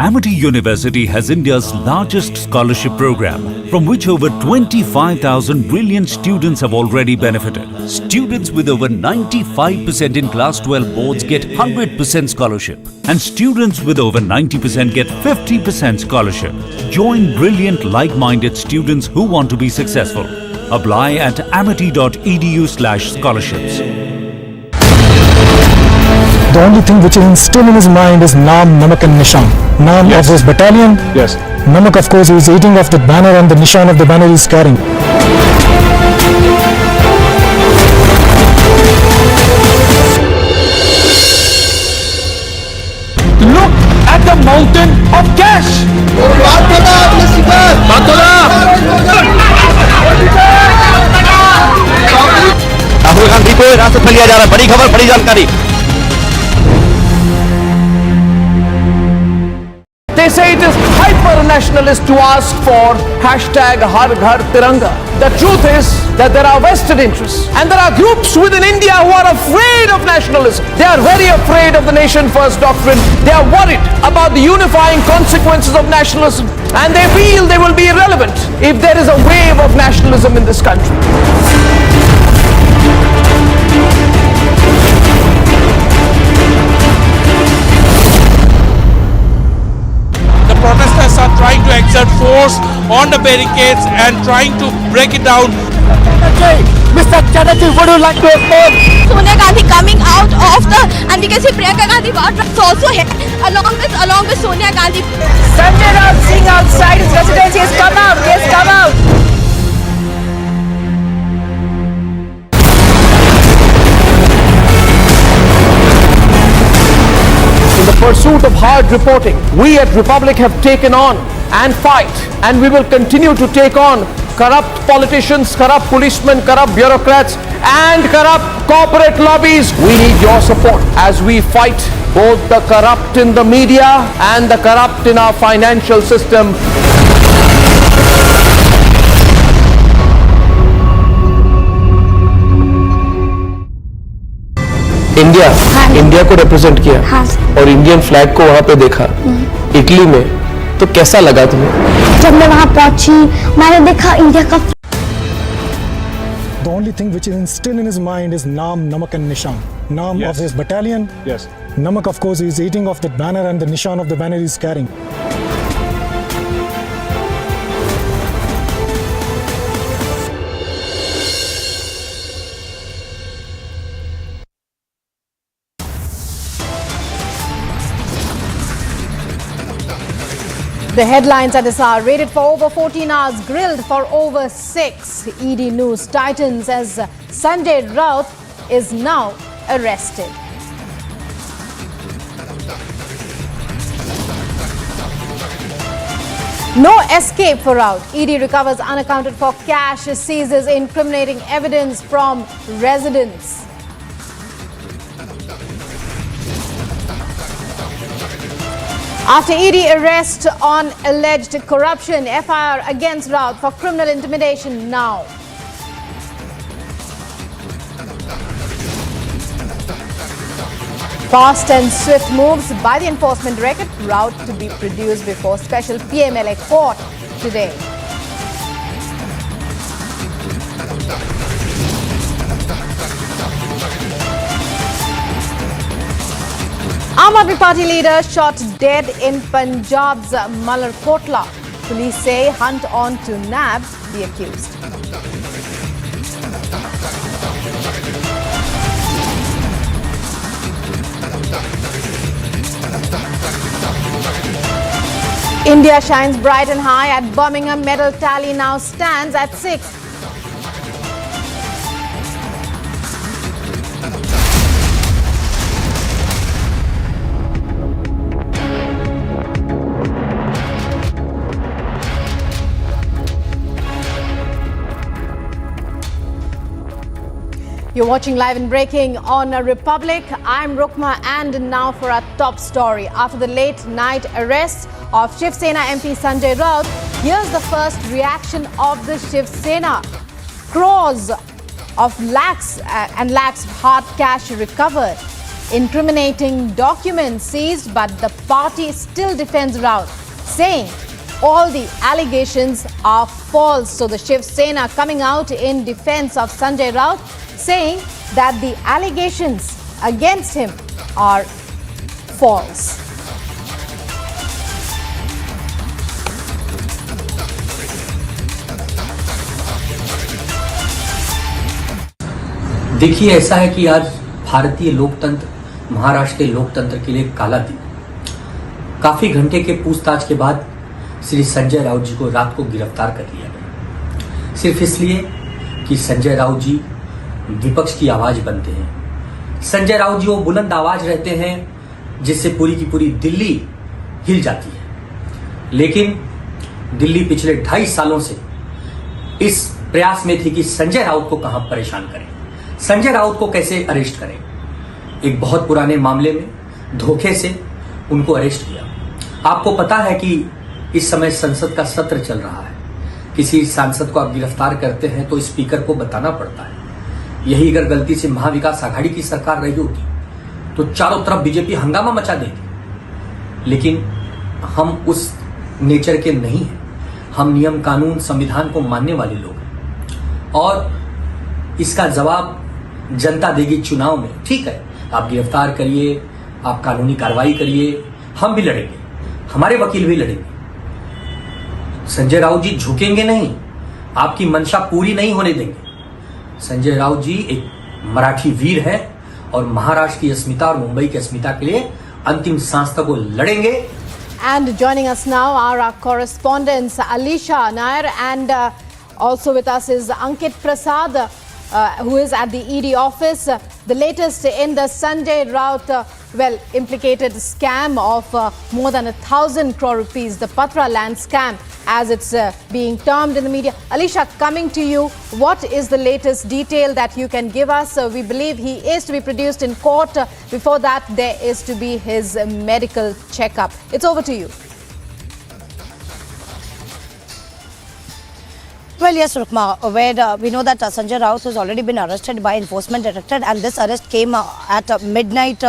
Amity University has India's largest scholarship program, from which over 25,000 brilliant students have already benefited. Students with over 95% in Class 12 boards get 100% scholarship, and students with over 90% get 50% scholarship. Join brilliant, like-minded students who want to be successful. Apply at amity.edu/scholarships. The only thing which is still in his mind is Naam, Namak and Nishan. Naam of his battalion. Yes. Namak, of course, he is eating off the banner, and the Nishan of the banner he is carrying. Look at the mountain of cash. Rahul Gandhi को हिरासत में लिया जा रहा है। बड़ी खबर, बड़ी जानकारी। They say it is hyper-nationalist to ask for #Har Ghar Tiranga. The truth is that there are vested interests, and there are groups within India who are afraid of nationalism. They are very afraid of the nation-first doctrine. They are worried about the unifying consequences of nationalism, and they feel they will be irrelevant if there is a wave of nationalism in this country. Protesters are trying to exert force on the barricades and trying to break it down. Mr. Chatterjee, would you like to explain? Sonia Gandhi coming out of the, and we can see Priyanka Gandhi also here along with Sonia Gandhi. Sanjay Raut sitting outside his residence. He has come out. He has come out. In the pursuit of hard reporting, we at Republic have taken on and fight, and we will continue to take on corrupt politicians, corrupt policemen, corrupt bureaucrats, and corrupt corporate lobbies. We need your support as we fight both the corrupt in the media and the corrupt in our financial system. India को represent किया और Indian flag को वहां पे देखा Italy में, तो कैसा लगा तुम्हें? जब मैं वहाँ पहुँची मैंने देखा इंडिया का The only thing which is still in his mind is Naam, Namak and Nishan. Naam of his battalion. Yes. Namak, of course, he is eating off that banner, and the Nishan of the banner he is carrying. The headlines at this hour: raided for over 14 hours, grilled for over 6. ED News tightens as Sanjay Raut is now arrested. No escape for Raut. ED recovers unaccounted for cash, seizes incriminating evidence from residents. After ED arrest on alleged corruption, FIR against Raut for criminal intimidation now. Fast and swift moves by the enforcement directorate. Raut to be produced before special PMLA court today. Aam Aadmi Party leader shot dead in Punjab's Malarkotla. Police say hunt on to nab the accused. India shines bright and high at Birmingham. Medal tally now stands at 6. You're watching Live and Breaking on Republic. I'm Rukma, and now for our top story. After the late night arrest of Shiv Sena MP Sanjay Raut, here's the first reaction of the Shiv Sena. Crores of lakhs and lakhs of hard cash recovered. Incriminating documents seized, but the party still defends Raut, saying all the allegations are false. So the Shiv Sena coming out in defense of Sanjay Raut, saying that the allegations against him are false. देखिए, ऐसा है कि आज भारतीय लोकतंत्र, महाराष्ट्र के लोकतंत्र के लिए काला दिन। काफी घंटे के पूछताछ के बाद श्री संजय राउत जी को रात को गिरफ्तार कर लिया गया, सिर्फ इसलिए कि संजय राउत जी विपक्ष की आवाज बनते हैं। संजय राउत जी वो बुलंद आवाज रहते हैं जिससे पूरी की पूरी दिल्ली हिल जाती है। लेकिन दिल्ली पिछले 2.5 सालों से इस प्रयास में थी कि संजय राउत को कहां परेशान करें, संजय राउत को कैसे अरेस्ट करें। एक बहुत पुराने मामले में धोखे से उनको अरेस्ट किया। आपको पता है कि इस समय संसद का सत्र चल रहा है। किसी सांसद को आप गिरफ्तार करते हैं तो स्पीकर को बताना पड़ता है। यही अगर गलती से महाविकास आघाड़ी की सरकार रही होती तो चारों तरफ बीजेपी हंगामा मचा देती। लेकिन हम उस नेचर के नहीं हैं। हम नियम कानून संविधान को मानने वाले लोग हैं और इसका जवाब जनता देगी चुनाव में। ठीक है, आप गिरफ्तार करिए, आप कानूनी कार्रवाई करिए, हम भी लड़ेंगे, हमारे वकील भी लड़ेंगे। संजय राउत जी झुकेंगे नहीं, आपकी मंशा पूरी नहीं होने देंगे। संजय राउत जी एक मराठी वीर है और महाराष्ट्र की अस्मिता और मुंबई की अस्मिता के लिए अंतिम सांस तक वो लड़ेंगे। And joining us now are our correspondents Alisha Nair and also with us is Ankit Prasad, who is at the ED office. The latest in the Sanjay Raut implicated scam of more than 1,000 crore rupees, the Patra land scam as it's being termed in the media. Alisha, coming to you, what is the latest detail that you can give us? We believe he is to be produced in court. Before that, there is to be his medical checkup. It's over to you. Well, yes, Rukma, where we know that Sanjay Raut has already been arrested by Enforcement Directorate, and this arrest came at midnight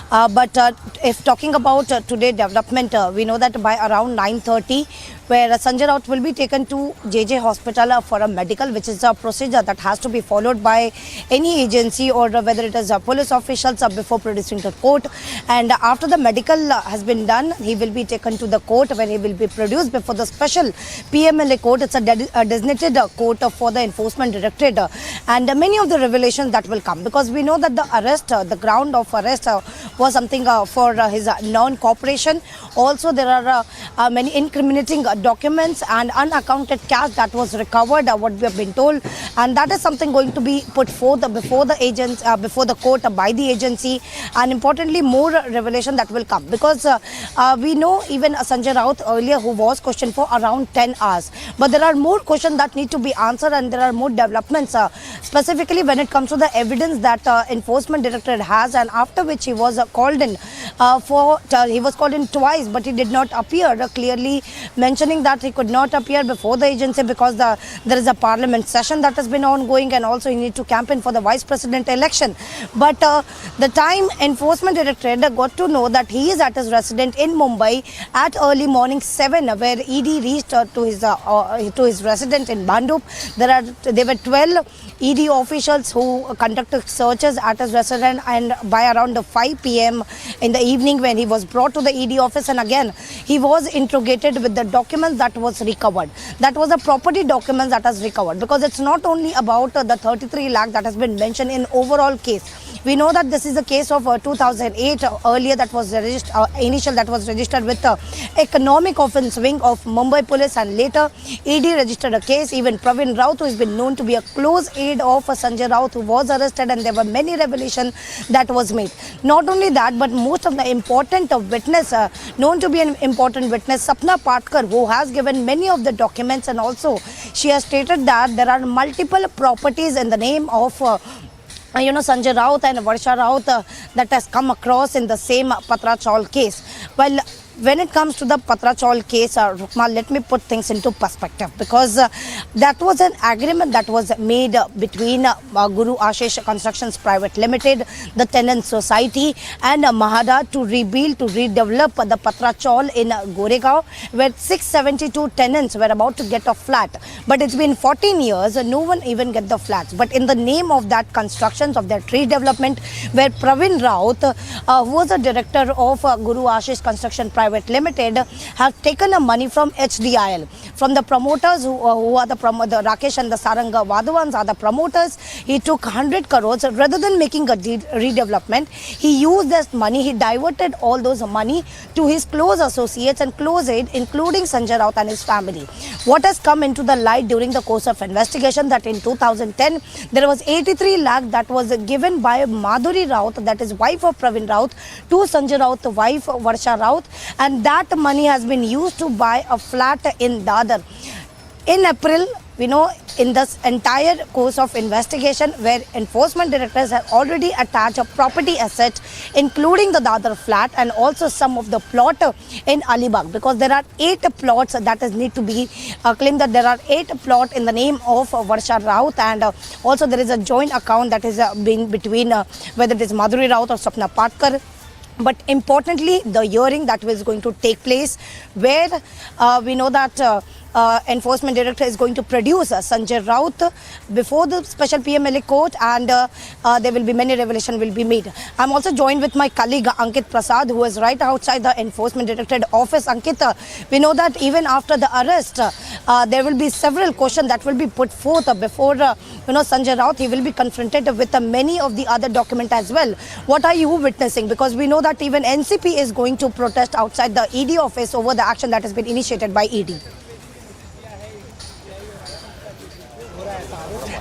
But if talking about today development, we know that by around 9:30, where Sanjay Raut will be taken to JJ Hospital for a medical, which is a procedure that has to be followed by any agency or whether it is police officials before producing to court. And after the medical has been done, he will be taken to the court where he will be produced before the special PMLA court. It's a designated court for the enforcement directorate, and many of the revelations that will come, because we know that the arrest, the ground of arrest was something for his non-cooperation. Also, there are many incriminating documents and unaccounted cash that was recovered, what we have been told, and that is something going to be put forth before the agents, before the court by the agency, and importantly more revelation that will come, because we know even Sanjay Raut earlier, who was questioned for around 10 hours, but there are more questions that need to be answered, and there are more developments specifically when it comes to the evidence that enforcement directorate has, and after which he was called in he was called in twice, but he did not appear, clearly mentioning that he could not appear before the agency because there is a parliament session that has been ongoing, and also he need to campaign for the vice president election. But the time enforcement directorate got to know that he is at his residence in Mumbai at early morning 7, where ED reached to his residence in Bandup. There were 12 ED officials who conducted searches at his residence, and by around 5 p.m. in the evening, when he was brought to the ED office, and again he was interrogated with the documents that was recovered. That was a property documents that has recovered, because it's not only about the 33 lakh that has been mentioned in overall case. We know that this is a case of 2008 earlier that was initial that was registered with the economic offence wing of Mumbai police, and later ED registered a case. Even Pravin Raut, who has been known to be a close aide of Sanjay Raut, who was arrested, and there were many revelations that was made. Not only that, but most of the important witness, known to be an important witness, Sapna Patkar, who has given many of the documents, and also she has stated that there are multiple properties in the name of Sanjay Raut and Varsha Raut that has come across in the same Patra Chaul case. Well, when it comes to the Patra Chaul case, Rukma, let me put things into perspective, because that was an agreement that was made between Guru Ashish Constructions Private Limited, the tenant society, and Mahada to rebuild, to redevelop the Patra Chaul in Goregaon, where 672 tenants were about to get a flat. But it's been 14 years, no one even get the flats. But in the name of that constructions, of that redevelopment, where Pravin Raut, who was a director of Guru Ashish Construction Private Limited, have taken a money from HDIL, from the promoters who are the Rakesh and the Saranga Vadavans are the promoters. He took 100 crores. Rather than making a redevelopment, he used this money, he diverted all those money to his close associates and close aid, including Sanjay Raut and his family. What has come into the light during the course of investigation, that in 2010 there was 83 lakh that was given by Madhuri Raut, that is wife of Pravin Raut, to Sanjay Raut, wife Varsha Raut, and that money has been used to buy a flat in Dadar. In April, we know in this entire course of investigation, where enforcement directors have already attached a property asset, including the Dadar flat and also some of the plot in Alibag, because there are 8 plots that is need to be claimed, that there are 8 plots in the name of Varsha Raut, and also there is a joint account that is being between whether it is Madhuri Raut or Sapna Patkar. But importantly, the hearing that was going to take place, where we know that enforcement director is going to produce Sanjay Raut before the special PMLA court, and there will be many revelations will be made. I'm also joined with my colleague Ankit Prasad, who is right outside the enforcement directorate office. Ankit, we know that even after the arrest, there will be several questions that will be put forth before Sanjay Raut. He will be confronted with many of the other documents as well. What are you witnessing? Because we know that even NCP is going to protest outside the ED office over the action that has been initiated by ED.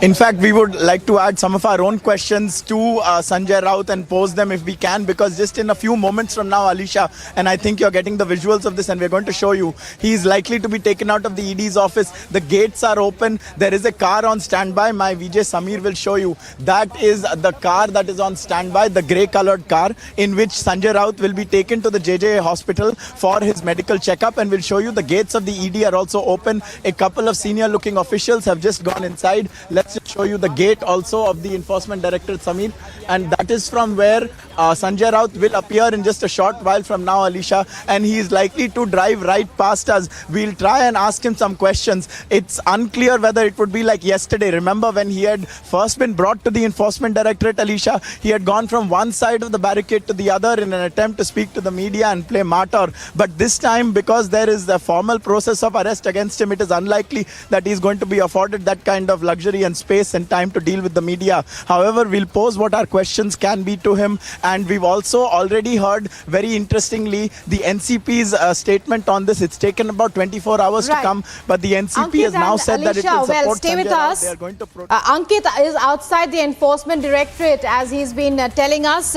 In fact, we would like to add some of our own questions to Sanjay Raut and pose them if we can, because just in a few moments from now, Alisha, and I think you're getting the visuals of this and we're going to show you, he is likely to be taken out of the ED's office. The gates are open. There is a car on standby. My VJ Samir will show you. That is the car that is on standby, the grey colored car, in which Sanjay Raut will be taken to the JJ hospital for his medical checkup, and we'll show you the gates of the ED are also open. A couple of senior looking officials have just gone inside. Let's let's just show you the gate also of the Enforcement Directorate, Samir. And that is from where Sanjay Raut will appear in just a short while from now, Alisha. And he is likely to drive right past us. We'll try and ask him some questions. It's unclear whether it would be like yesterday. Remember when he had first been brought to the Enforcement Directorate, Alisha? He had gone from one side of the barricade to the other in an attempt to speak to the media and play martyr. But this time, because there is the formal process of arrest against him, it is unlikely that he's going to be afforded that kind of luxury and space and time to deal with the media. However, we'll pose what our questions can be to him. And we've also already heard, very interestingly, the NCP's statement on this. It's taken about 24 hours to come, but the NCP has now said that it will support stay with Sanjay Raut. us. They are going to Ankit is outside the Enforcement Directorate, as he's been telling us.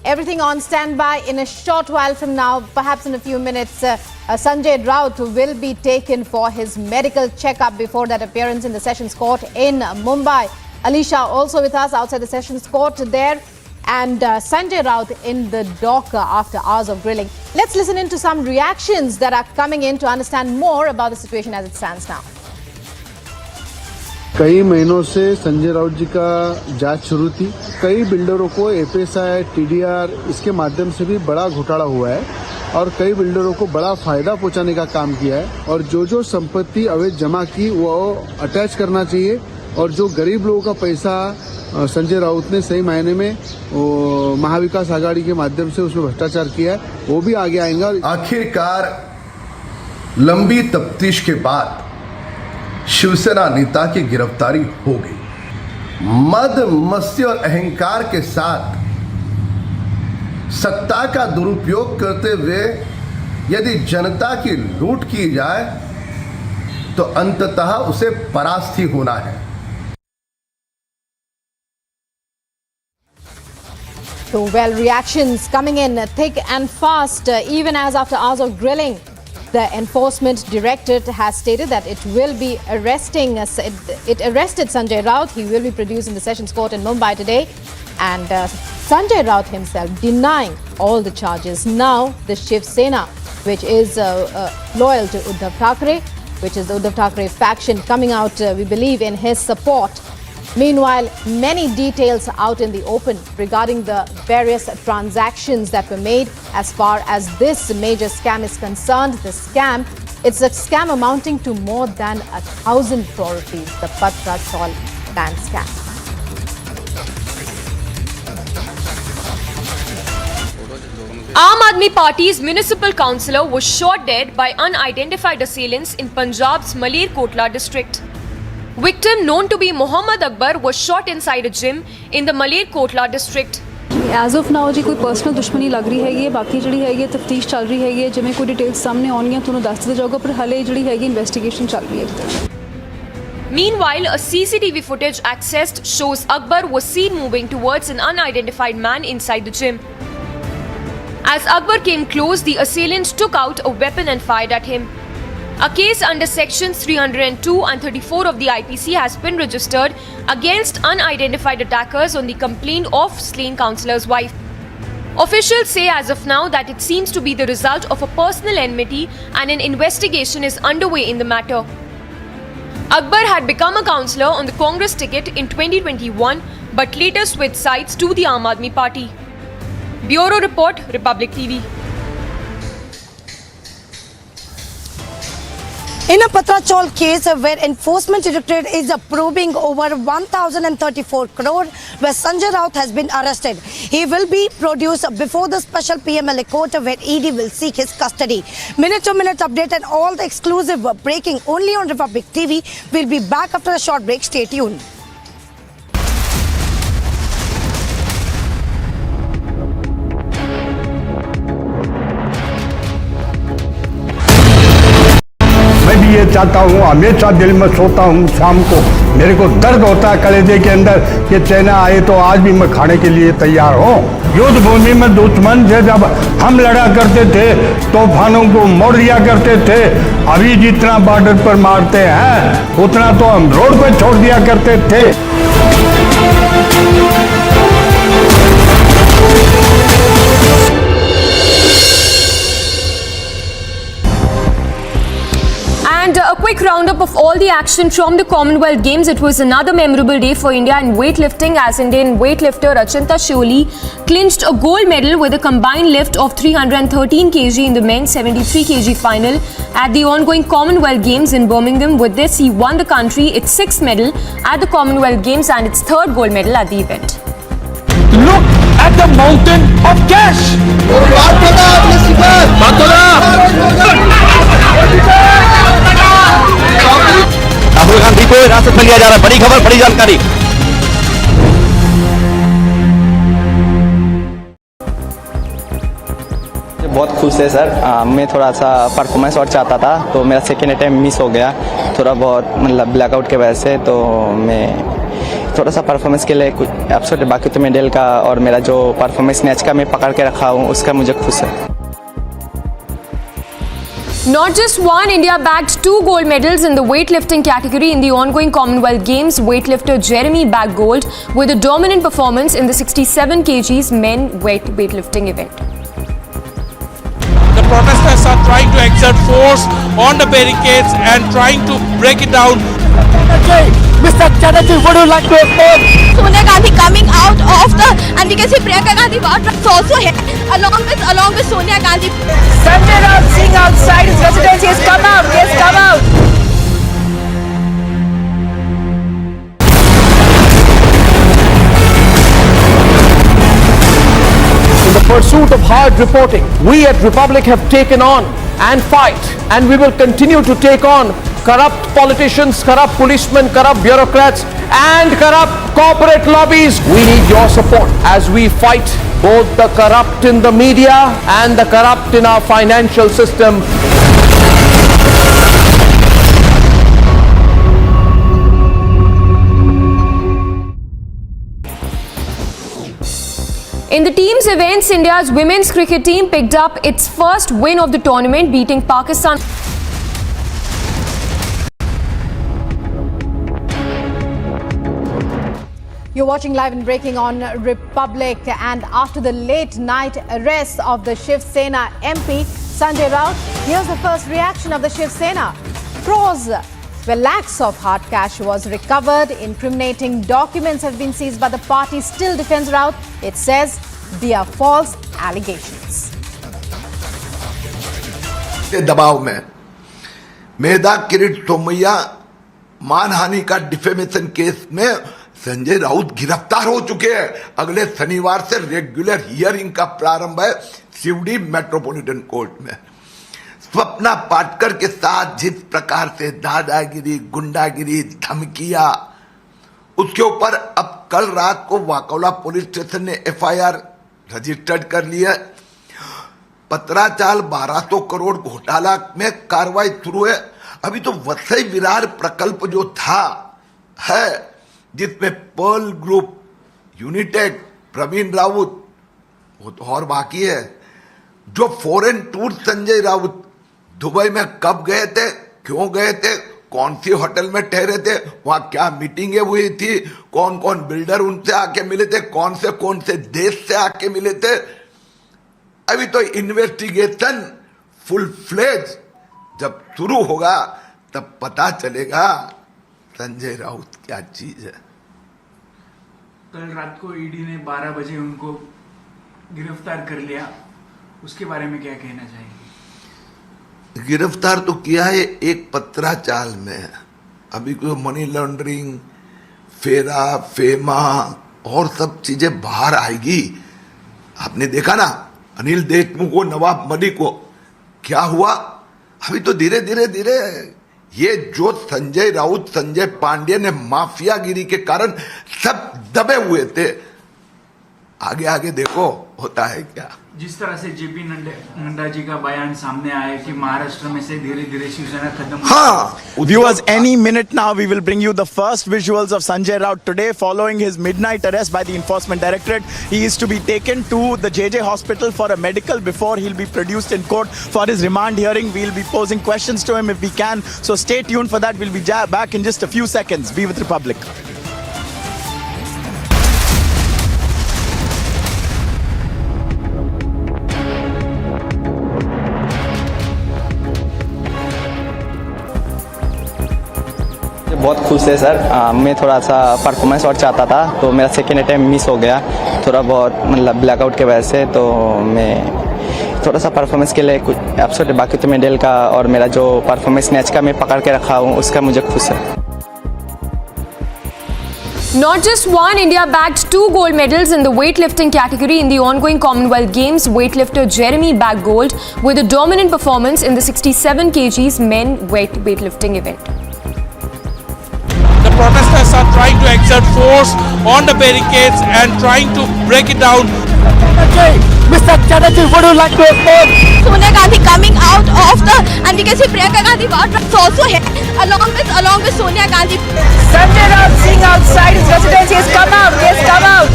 Everything on standby. In a short while from now, perhaps in a few minutes, Sanjay Raut will be taken for his medical checkup before that appearance in the Sessions Court in Mumbai. Alisha also with us outside the Sessions Court there, and Sanjay Raut in the dock after hours of grilling. Let's listen into some reactions that are coming in to understand more about the situation as it stands now. कई महीनों से संजय राउत जी का जांच शुरू थी। कई बिल्डरों को एफएसआई, टीडीआर इसके माध्यम से भी बड़ा घोटाला हुआ है और कई बिल्डरों को बड़ा फायदा पहुंचाने का काम किया है। और जो संपत्ति अवैध जमा की वो अटैच करना चाहिए, और जो गरीब लोगों का पैसा संजय राउत ने सही मायने में महाविकास आघाड़ी के माध्यम से उसमें भ्रष्टाचार किया है, वो भी आगे आएगा। आखिरकार लंबी तफ्तीश के बाद शिवसेना नेता की गिरफ्तारी हो गई। मद मस्ती और अहंकार के साथ सत्ता का दुरुपयोग करते हुए यदि जनता की लूट की जाए तो अंततः उसे परास्त ही होना है। So, well, reactions coming in thick and fast, even as after hours of grilling. The Enforcement Directorate has stated that it will be arresting, it arrested Sanjay Raut. He will be produced in the Sessions Court in Mumbai today. And Sanjay Raut himself denying all the charges. Now, the Shiv Sena, which is loyal to Uddhav Thackeray, which is the Uddhav Thackeray faction, coming out, we believe, in his support. Meanwhile, many details out in the open regarding the various transactions that were made as far as this major scam is concerned. The scam, it's a scam amounting to more than 1,000 crore rupees, the Patra Chaul land scam. Aam Aadmi Party's municipal councillor was shot dead by unidentified assailants in Punjab's Malerkotla district. Victim, known to be Mohammad Akbar, was shot inside a gym in the Malerkotla district. As of now जी कोई personal दुश्मनी लग रही है, बाकी जी है तफ्तीश चल रही है, जिमें कोई डिटेल्स सामने आउणगियां तुहानूं दस दित्ता जाऊगा, पर हाले जी है इन्वेस्टिगेशन चल रही है। Meanwhile, a CCTV footage accessed shows Akbar was seen moving towards an unidentified man inside the gym. As Akbar came close, the assailants took out a weapon and fired at him. A case under sections 302 and 34 of the IPC has been registered against unidentified attackers on the complaint of slain councillor's wife. Officials say as of now that it seems to be the result of a personal enmity and an investigation is underway in the matter. Akbar had become a councillor on the Congress ticket in 2021 but later switched sides to the Aam Aadmi Party. Bureau Report, Republic TV. In a Patra Chaul case where Enforcement Directorate is probing over 1,034 crore, where Sanjay Raut has been arrested. He will be produced before the special PMLA court where ED will seek his custody. Minute-to-minute update and all the exclusive breaking only on Republic TV. We'll be back after a short break. Stay tuned. मैं भी ये चाहता हूँ, हमेशा दिल में सोता हूँ शाम को, मेरे को दर्द होता है कलेजे के अंदर कि चाइना आए तो आज भी मैं खाने के लिए तैयार हूँ। युद्ध भूमि में दुश्मन से जब हम लड़ा करते थे, तूफानों को मोड़ दिया करते थे। अभी जितना बॉर्डर पर मारते हैं उतना तो हम रोड पे छोड़ दिया करते थे। And a quick roundup of all the action from the Commonwealth Games. It was another memorable day for India in weightlifting, as Indian weightlifter Achinta Sheuli clinched a gold medal with a combined lift of 313 kg in the men's 73 kg final at the ongoing Commonwealth Games in Birmingham. With this, he won the country its 6th medal at the Commonwealth Games and its 3rd gold medal at the event. Look at the mountain of cash. Rahul Gandhi को हिरासत में लिया जा रहा है। बड़ी खबर, बड़ी जानकारी। बहुत खुश है सर। मैं थोड़ा सा परफॉर्मेंस और चाहता था, तो मेरा सेकेंड अटैम्प्ट मिस हो गया थोड़ा बहुत, मतलब ब्लैकआउट के वजह से। तो मैं थोड़ा सा परफॉर्मेंस के लिए कुछ अपसेट है। बाकी तो मेडल का और मेरा जो परफॉर्मेंस मैच का मैं पकड़ के रखा हूँ, उसका मुझे खुश है। Not just one, India bagged 2 gold medals in the weightlifting category in the ongoing Commonwealth Games. Weightlifter Jeremy bagged gold with a dominant performance in the 67 kgs men weightlifting event. The protesters are trying to exert force on the barricades and trying to break it down. Mr. Chatterjee, would you like to report? Sonia Gandhi coming out of the, and we can see Priyanka Gandhi also here along with Sonia Gandhi. Sanjay Raut seeing outside his residence. He has come out. He has come out. In the pursuit of hard reporting, we at Republic have taken on and fight, and we will continue to take on corrupt politicians, corrupt policemen, corrupt bureaucrats, and corrupt corporate lobbies. We need your support as we fight both the corrupt in the media and the corrupt in our financial system. In the team's events, India's women's cricket team picked up its first win of the tournament, beating Pakistan. You're watching Live and Breaking on Republic, and after the late night arrest of the Shiv Sena MP Sanjay Raut, here's the first reaction of the Shiv Sena. Crores where lakhs of hard cash was recovered. Incriminating documents have been seized, but the party still defends Raut. It says they are false allegations. दबाव में मेधा किरीट सोमैया मानहानि का defamation case में संजय राउत गिरफ्तार हो चुके हैं। अगले शनिवार से रेगुलर हियरिंग का प्रारंभ है शिवड़ी मेट्रोपॉलिटन कोर्ट में। स्वप्ना पाटकर के साथ जिस प्रकार से दादागिरी, गुंडागिरी, धमकियां, उसके ऊपर अब कल रात को वाकौला पुलिस स्टेशन ने एफआईआर रजिस्टर्ड कर ली है। पत्राचाल 1200 करोड़ घोटाला में कार्रवाई शुरू है। अभी तो वसई विरार प्रकल्प जो था है, जिसमें पर्ल ग्रुप, यूनिटेक, प्रवीण राउत, वो तो और बाकी है। जो foreign tour Sanjay Raut Dubai में कब गए थे, क्यों गए थे, कौन सी होटल में ठहरे थे, वहां क्या मीटिंगें हुई थी, कौन कौन बिल्डर उनसे आके मिले थे, कौन से देश से आके मिले थे। अभी तो इन्वेस्टिगेशन फुल फ्लेज जब शुरू होगा तब पता चलेगा संजय राउत क्या चीज है। कल रात को ईडी ने 12 बजे उनको गिरफ्तार कर लिया, उसके बारे में क्या कहना चाहेंगे? गिरफ्तार तो किया है एक पत्राचाल में। अभी कोई मनी लॉन्ड्रिंग, फेरा, फेमा और सब चीजें बाहर आएगी। आपने देखा ना अनिल देशमुख को, नवाब मलिक को क्या हुआ। अभी तो धीरे धीरे ये जो संजय राउत, संजय पांडे ने माफियागिरी के कारण सब दबे हुए थे, आगे आगे देखो होता है क्या। जिस तरह से जेपी नड्डा जी का बयान सामने आया कि महाराष्ट्र में से धीरे धीरे शिवसेना खत्म। हाँ, viewers, any minute now we will bring you the first visuals of Sanjay Raut today following his midnight arrest by the Enforcement Directorate. He is to be taken to the JJ hospital for a medical before he'll be produced in court for his remand hearing. We'll be posing questions to him if we can, so stay tuned for that. We'll be back in just a few seconds. Be with Republic. बहुत खुश है sir. मैं थोड़ा सा performance और चाहता था, तो मेरा सेकेंड अटैम्प्ट मिस हो गया थोड़ा बहुत, मतलब ब्लैकआउट के वजह से। तो मैं थोड़ा सा परफॉर्मेंस के लिए कुछ एपिसोड बाकी, तो मेडल का और मेरा जो परफॉर्मेंस मैच का मैं पकड़ के रखा हूँ, उसका मुझे खुश है। Not just one, India bagged 2 gold medals in the weightlifting category in the ongoing Commonwealth Games. Weightlifter Jeremy bagged gold with a dominant performance in the 67 kgs men weightlifting event. The protesters are trying to exert force on the barricades and trying to break it down. Mr. Chatterjee, would you like to respond? Sonia Gandhi coming out of the, and we can see Priyanka Gandhi is also here along with Sonia Gandhi. Sanjay Raut sitting outside his residence. He has come out. He has come out.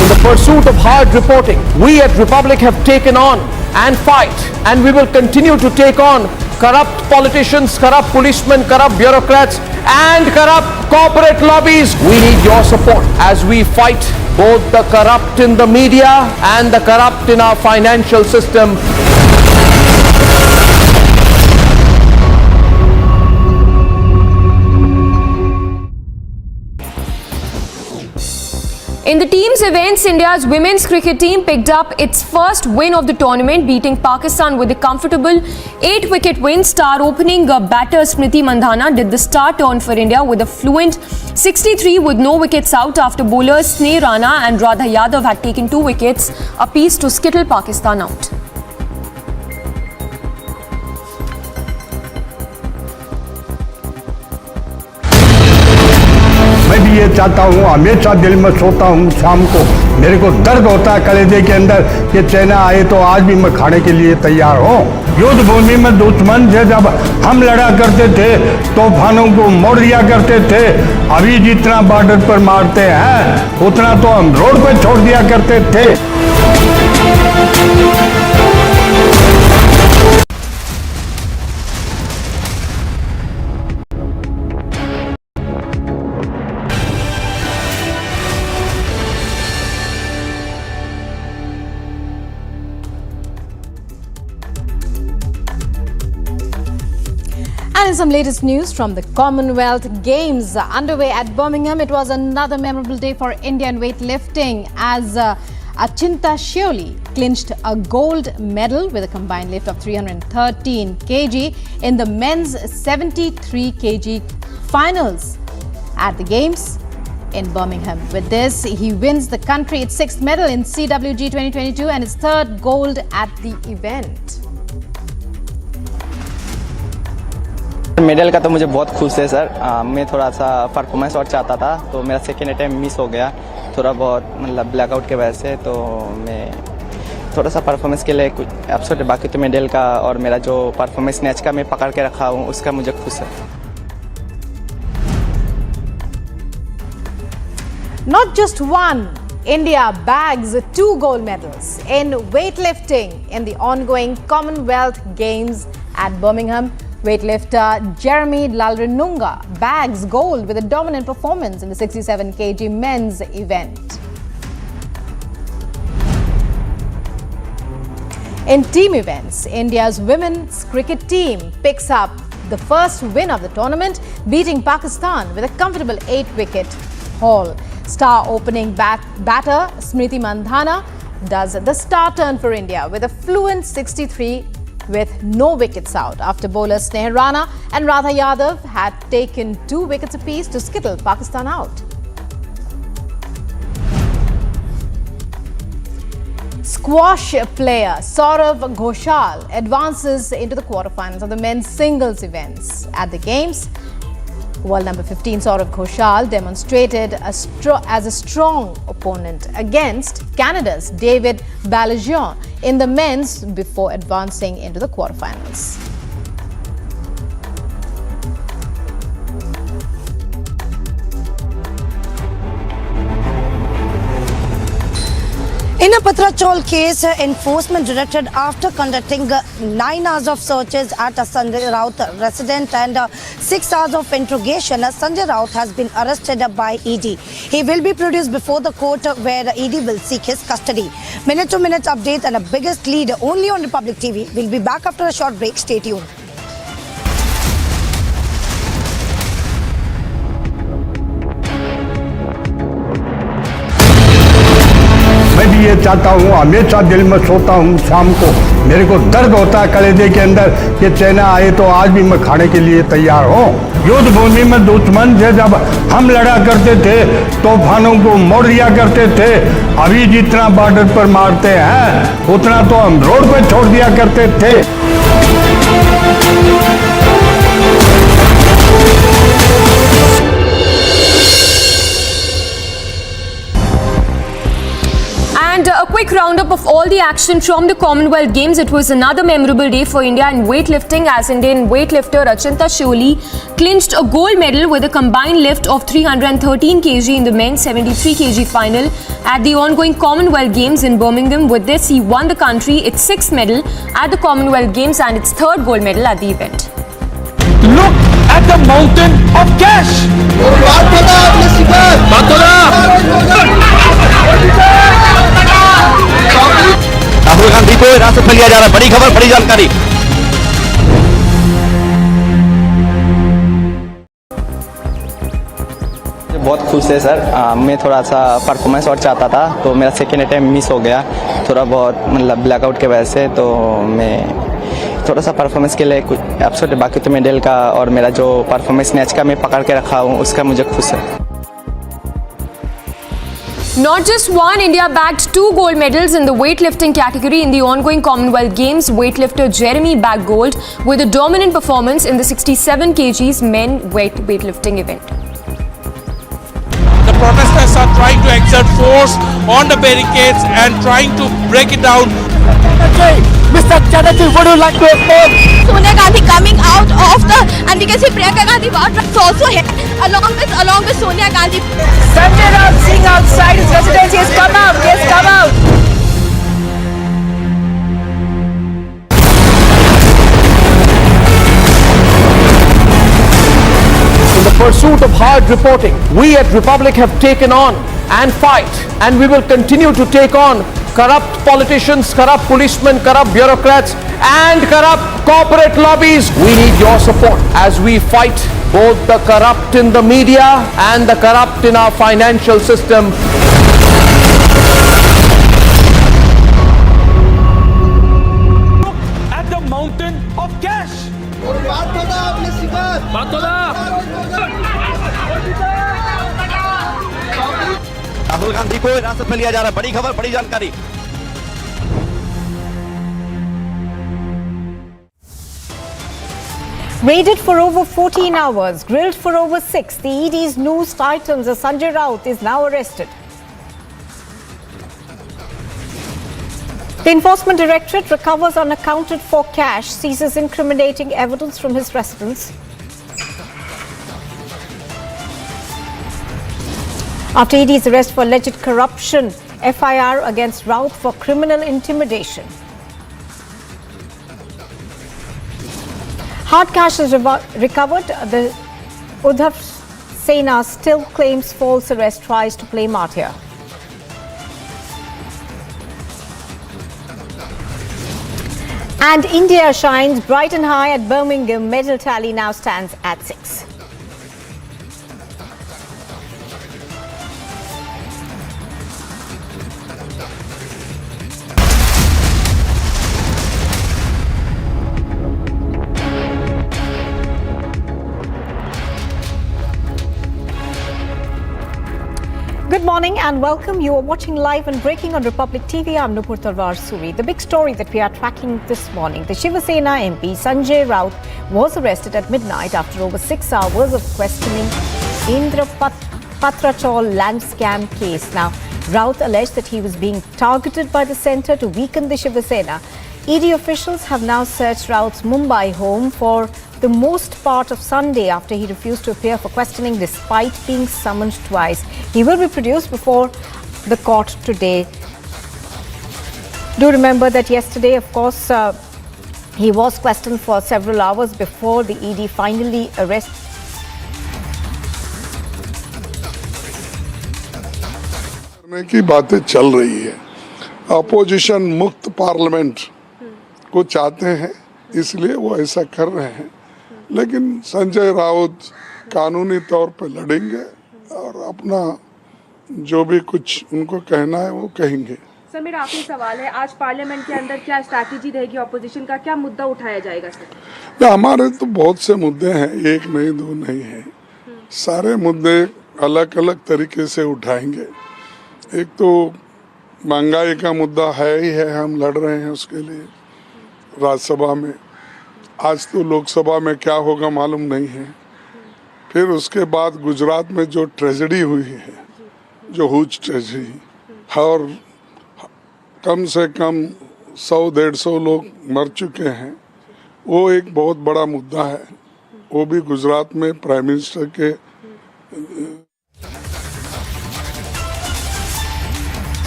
In the pursuit of hard reporting, we at Republic have taken on and fight, and we will continue to take on corrupt politicians, corrupt policemen, corrupt bureaucrats, and corrupt corporate lobbies. We need your support as we fight both the corrupt in the media and the corrupt in our financial system. In the team's events, India's women's cricket team picked up its first win of the tournament, beating Pakistan with a comfortable 8-wicket win. Star opening batter Smriti Mandhana did the star turn for India with a fluent 63 with no wickets out after bowlers Sneh Rana and Radha Yadav had taken 2 wickets apiece to skittle Pakistan out. मैं भी ये चाहता हूँ, हमेशा दिल में सोता हूँ शाम को, मेरे को दर्द होता है कलेजे के अंदर कि चाइना आए तो आज भी मैं खाने के लिए तैयार हूँ। युद्ध भूमि में दुश्मन से जब हम लड़ा करते थे, तूफानों को मोड़ दिया करते थे। अभी जितना बॉर्डर पर मारते हैं उतना तो हम रोड पर छोड़ दिया करते थे। And some latest news from the Commonwealth Games underway at Birmingham. It was another memorable day for India in weightlifting as Achinta Sheuli clinched a gold medal with a combined lift of 313 kg in the men's 73 kg finals at the Games in Birmingham. With this, he wins the country its 6th medal in CWG 2022 and its 3rd gold at the event. Medal का तो मुझे बहुत खुश है sir. मैं थोड़ा सा performance और चाहता था, तो मेरा सेकेंड अटैम्प्ट मिस हो गया थोड़ा बहुत, मतलब ब्लैकआउट के वजह से। तो मैं थोड़ा सा परफॉर्मेंस के लिए कुछ एपिसोड बाकी, तो मेडल का और मेरा जो परफॉर्मेंस मैच का मैं पकड़ के रखा हूँ, उसका मुझे खुश है। Not just one, India bags 2 gold medals in weightlifting in the ongoing Commonwealth Games at Birmingham. Weightlifter Jeremy Lalrinunga bags gold with a dominant performance in the 67 kg men's event. In team events, India's women's cricket team picks up the first win of the tournament, beating Pakistan with a comfortable 8-wicket haul. Star opening batter Smriti Mandhana does the star turn for India with a fluent 63 with no wickets out after bowlers Sneh Rana and Radha Yadav had taken 2 wickets apiece to skittle Pakistan out. Squash player Saurav Ghoshal advances into the quarterfinals of the men's singles events at the Games. World number 15 Saurav Ghoshal demonstrated as a strong opponent against Canada's David Balajian in the men's before advancing into the quarterfinals. In a Patrachol case, enforcement directed after conducting 9 hours of searches at a Sanjay Raut resident and 6 hours of interrogation, Sanjay Raut has been arrested by ED. He will be produced before the court where ED will seek his custody. Minute-to-minute update and a biggest lead only on Republic TV. We'll be back after a short break. Stay tuned. मैं भी ये चाहता हूँ, हमेशा दिल में सोता हूँ शाम को, मेरे को दर्द होता है कलेजे के अंदर कि चाइना आए तो आज भी मैं खाने के लिए तैयार हूँ। युद्ध भूमि में दुश्मन से जब हम लड़ा करते थे तूफानों को मोड़ दिया करते थे, अभी जितना बॉर्डर पर मारते हैं उतना तो हम रोड पे छोड़ दिया करते थे। And a quick roundup of all the action from the Commonwealth Games. It was another memorable day for India in weightlifting, as Indian weightlifter Achinta Sheuli clinched a gold medal with a combined lift of 313 kg in the men's 73 kg final at the ongoing Commonwealth Games in Birmingham. With this, he won the country its 6th medal at the Commonwealth Games and its 3rd gold medal at the event. Look at the mountain of cash. Rahul Gandhi को हिरासत में लिया जा रहा है। बड़ी खबर, बड़ी जानकारी। बहुत खुश है सर। मैं थोड़ा सा परफॉर्मेंस और चाहता था तो मेरा सेकेंड अटेम्प्ट मिस हो गया, थोड़ा बहुत मतलब ब्लैकआउट के वजह से। तो मैं थोड़ा सा परफॉर्मेंस के लिए कुछ एब्सोल्युटली, बाकी तो मेडल का और मेरा जो परफॉर्मेंस मैच का मैं पकड़ के रखा हूँ उसका मुझे खुश है। Not just one, India bagged 2 gold medals in the weightlifting category in the ongoing Commonwealth Games. Weightlifter Jeremy bagged gold with a dominant performance in the 67 kgs men weightlifting event. The protesters are trying to exert force on the barricades and trying to break it down. Mr. Chatterjee, would you like to explain? Sonia Gandhi coming out of the, and we can see Priyanka Gandhi is also here along with Sonia Gandhi. Sanjay Raut sitting outside his residence. He has come out. He has come out. In the pursuit of hard reporting, we at Republic have taken on and fight, and we will continue to take on corrupt politicians, corrupt policemen, corrupt bureaucrats, and corrupt corporate lobbies. We need your support as we fight both the corrupt in the media and the corrupt in our financial system. Look at the mountain of cash. Rahul Gandhi को हिरासत में लिया जा रहा है। बड़ी खबर, बड़ी जानकारी। Raided for over 14 hours, grilled for over 6, the ED's news titans as Sanjay Raut is now arrested. The Enforcement Directorate recovers unaccounted for cash, seizes incriminating evidence from his residence. After ED's arrest for alleged corruption, FIR against Raut for criminal intimidation. Hard cash is recovered. The Uddhav Sena still claims false arrest, tries to play martyr. And India shines bright and high at Birmingham. Medal tally now stands at 6. Good morning and welcome. You are watching live and breaking on Republic TV. I'm Nupur Talwar Suri. The big story that we are tracking this morning: the Shiva Sena MP Sanjay Raut was arrested at midnight after over 6 hours of questioning in the Patrachol land scam case. Now, Raut alleged that he was being targeted by the centre to weaken the Shiva Sena. ED officials have now searched Raut's Mumbai home for the most part of Sunday after he refused to appear for questioning despite being summoned twice. He will be produced before the court today. Do remember that yesterday, of course, he was questioned for several hours before the ED finally arrested. करने की बातें चल रही है। Opposition मुक्त parliament को चाहते हैं, इसलिए वो ऐसा कर रहे हैं। लेकिन संजय राउत कानूनी तौर पर लड़ेंगे और अपना जो भी कुछ उनको कहना है वो कहेंगे। सर, मेरा आखिरी सवाल है, आज पार्लियामेंट के अंदर क्या स्ट्रैटेजी रहेगी ऑपोजिशन का, क्या मुद्दा उठाया जाएगा सर? हमारे तो बहुत से मुद्दे हैं, एक नहीं दो नहीं है, सारे मुद्दे अलग अलग तरीके से उठाएंगे। एक तो महंगाई का मुद्दा है ही है, हम लड़ रहे हैं उसके लिए राज्यसभा में। आज तो लोकसभा में क्या होगा मालूम नहीं है। फिर उसके बाद गुजरात में जो ट्रेजेडी हुई है, जो हुज ट्रेजेडी, और कम से कम 100-150 लोग मर चुके हैं, वो एक बहुत बड़ा मुद्दा है। वो भी गुजरात में प्राइम मिनिस्टर के।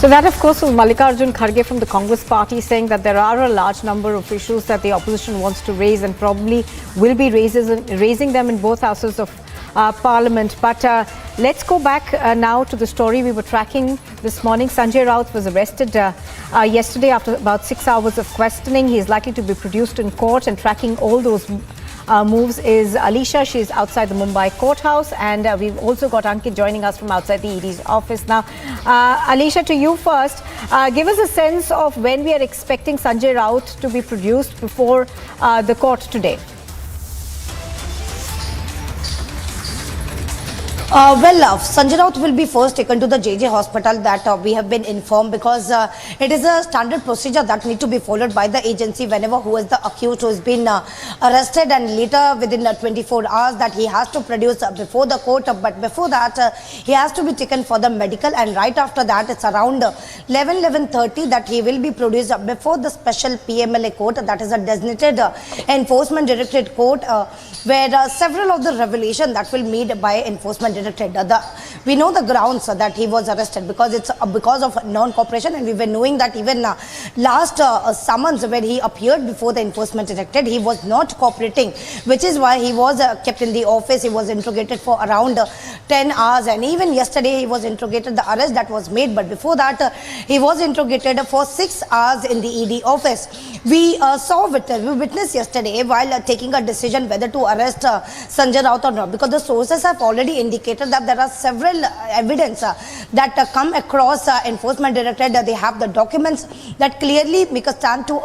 So that, of course, was Mallikarjun Kharge from the Congress party saying that there are a large number of issues that the opposition wants to raise and probably will be raising them in both houses of Parliament. But let's go back now to the story we were tracking this morning. Sanjay Raut was arrested yesterday after about 6 hours of questioning. He is likely to be produced in court, and tracking all those moves is Alisha. She is outside the Mumbai courthouse, and we've also got Ankit joining us from outside the ED's office. Now, Alisha, to you first, give us a sense of when we are expecting Sanjay Raut to be produced before the court today. Sanjay Raut will be first taken to the JJ hospital, that we have been informed, because it is a standard procedure that need to be followed by the agency whenever who is the accused who has been arrested, and later within 24 hours that he has to produce before the court. But before that, he has to be taken for the medical, and right after that it's around 11:30 that he will be produced before the special PMLA court, that is a designated enforcement directorate court, where several of the revelation that will made by enforcement directorate. We know the grounds that he was arrested, because it's because of non-cooperation, and we were knowing that even last summons where he appeared before the enforcement directorate, he was not cooperating, which is why he was kept in the office. He was interrogated for around 10 hours, and even yesterday he was interrogated, the arrest that was made, but before that he was interrogated for 6 hours in the ED office. We witnessed yesterday while taking a decision whether to arrest Sanjay Raut or not, because the sources have already indicated that there are several evidence that come across enforcement directorate. They have the documents that clearly make a stand to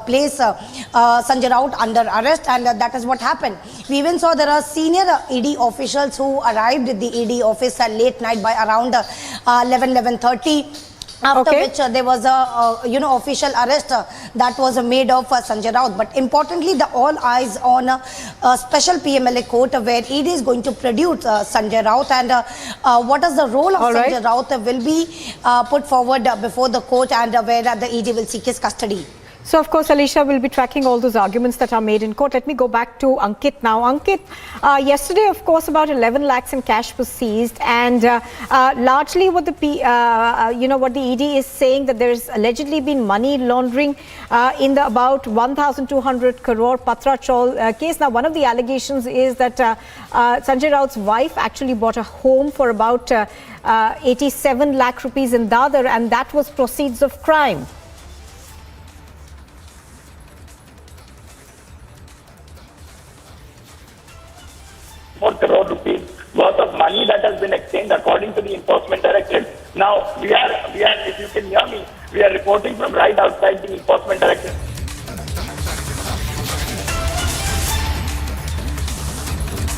place Sanjay Raut under arrest, and that is what happened. We even saw there are senior ED officials who arrived at the ED office at late night by around 11:30. After which there was a official arrest that was made of Sanjay Raut. But importantly, the all eyes on a special PMLA court where ED is going to produce Sanjay Raut, and what is the role of Sanjay Raut will be put forward before the court, and where the ED will seek his custody. So, of course, Alisha will be tracking all those arguments that are made in court. Let me go back to Ankit now. Ankit, yesterday, of course, about 11 lakhs in cash was seized, and largely what what the ED is saying, that there has allegedly been money laundering in the about 1,200 crore Patra Chaul case. Now, one of the allegations is that Sanjay Raut's wife actually bought a home for about 87 lakh rupees in Dadar, and that was proceeds of crime. Crore rupees worth of money that has been exchanged according to the enforcement directorate. Now we are, if you can hear me, we are reporting from right outside the enforcement directorate.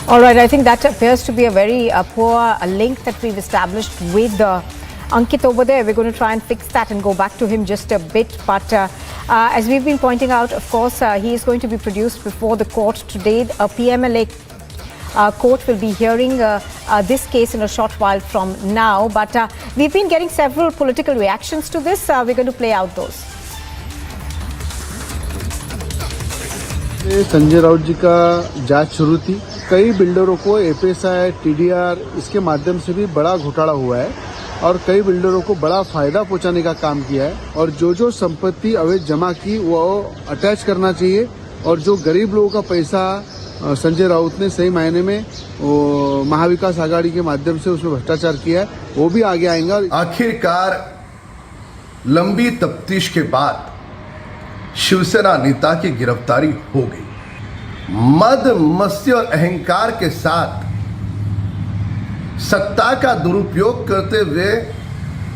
All right, I think that appears to be a very poor link that we've established with Ankit over there. We're going to try and fix that and go back to him just a bit. But as we've been pointing out, of course, he is going to be produced before the court today. A PMLA court will be hearing this case in a short while from now. But we've been getting several political reactions to this. We're going to play out those. Sanjay Raut ji का जांच शुरू थी। कई बिल्डरों को एपीएसआई, TDR इसके माध्यम से भी बड़ा घोटाला हुआ है। और कई बिल्डरों को बड़ा फायदा पहुंचाने का काम किया है। और जो संपत्ति अवैध जमा की वो अटैच करना चाहिए, और जो गरीब लोगों का पैसा संजय राउत ने सही मायने में महाविकास आघाड़ी के माध्यम से उसमें भ्रष्टाचार किया है, वो भी आगे आएंगे। आखिरकार लंबी तफ्तीश के बाद शिवसेना नेता की गिरफ्तारी हो गई। मद मस्ती और अहंकार के साथ सत्ता का दुरुपयोग करते हुए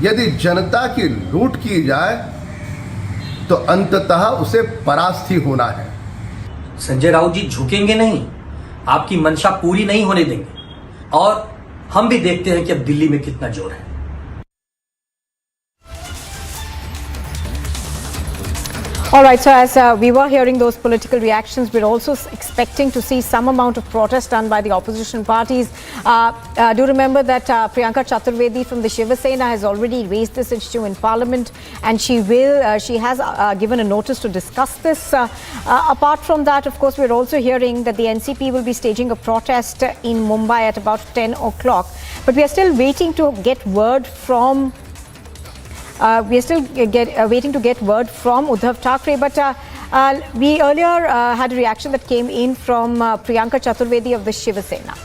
यदि जनता की लूट की जाए तो अंततः उसे परास्त ही होना है। संजय राउत जी झुकेंगे नहीं, आपकी मंशा पूरी नहीं होने देंगे, और हम भी देखते हैं कि अब दिल्ली में कितना जोर है। All right, so as we were hearing those political reactions, we're also expecting to see some amount of protest done by the opposition parties. Do remember that Priyanka Chaturvedi from the Shiva Sena has already raised this issue in Parliament, and she has given a notice to discuss this. Apart from that, of course, we're also hearing that the NCP will be staging a protest in Mumbai at about 10 o'clock. But we are still waiting to get word from waiting to get word from Uddhav Thackeray, but we earlier had a reaction that came in from Priyanka Chaturvedi of the Shiva Sena.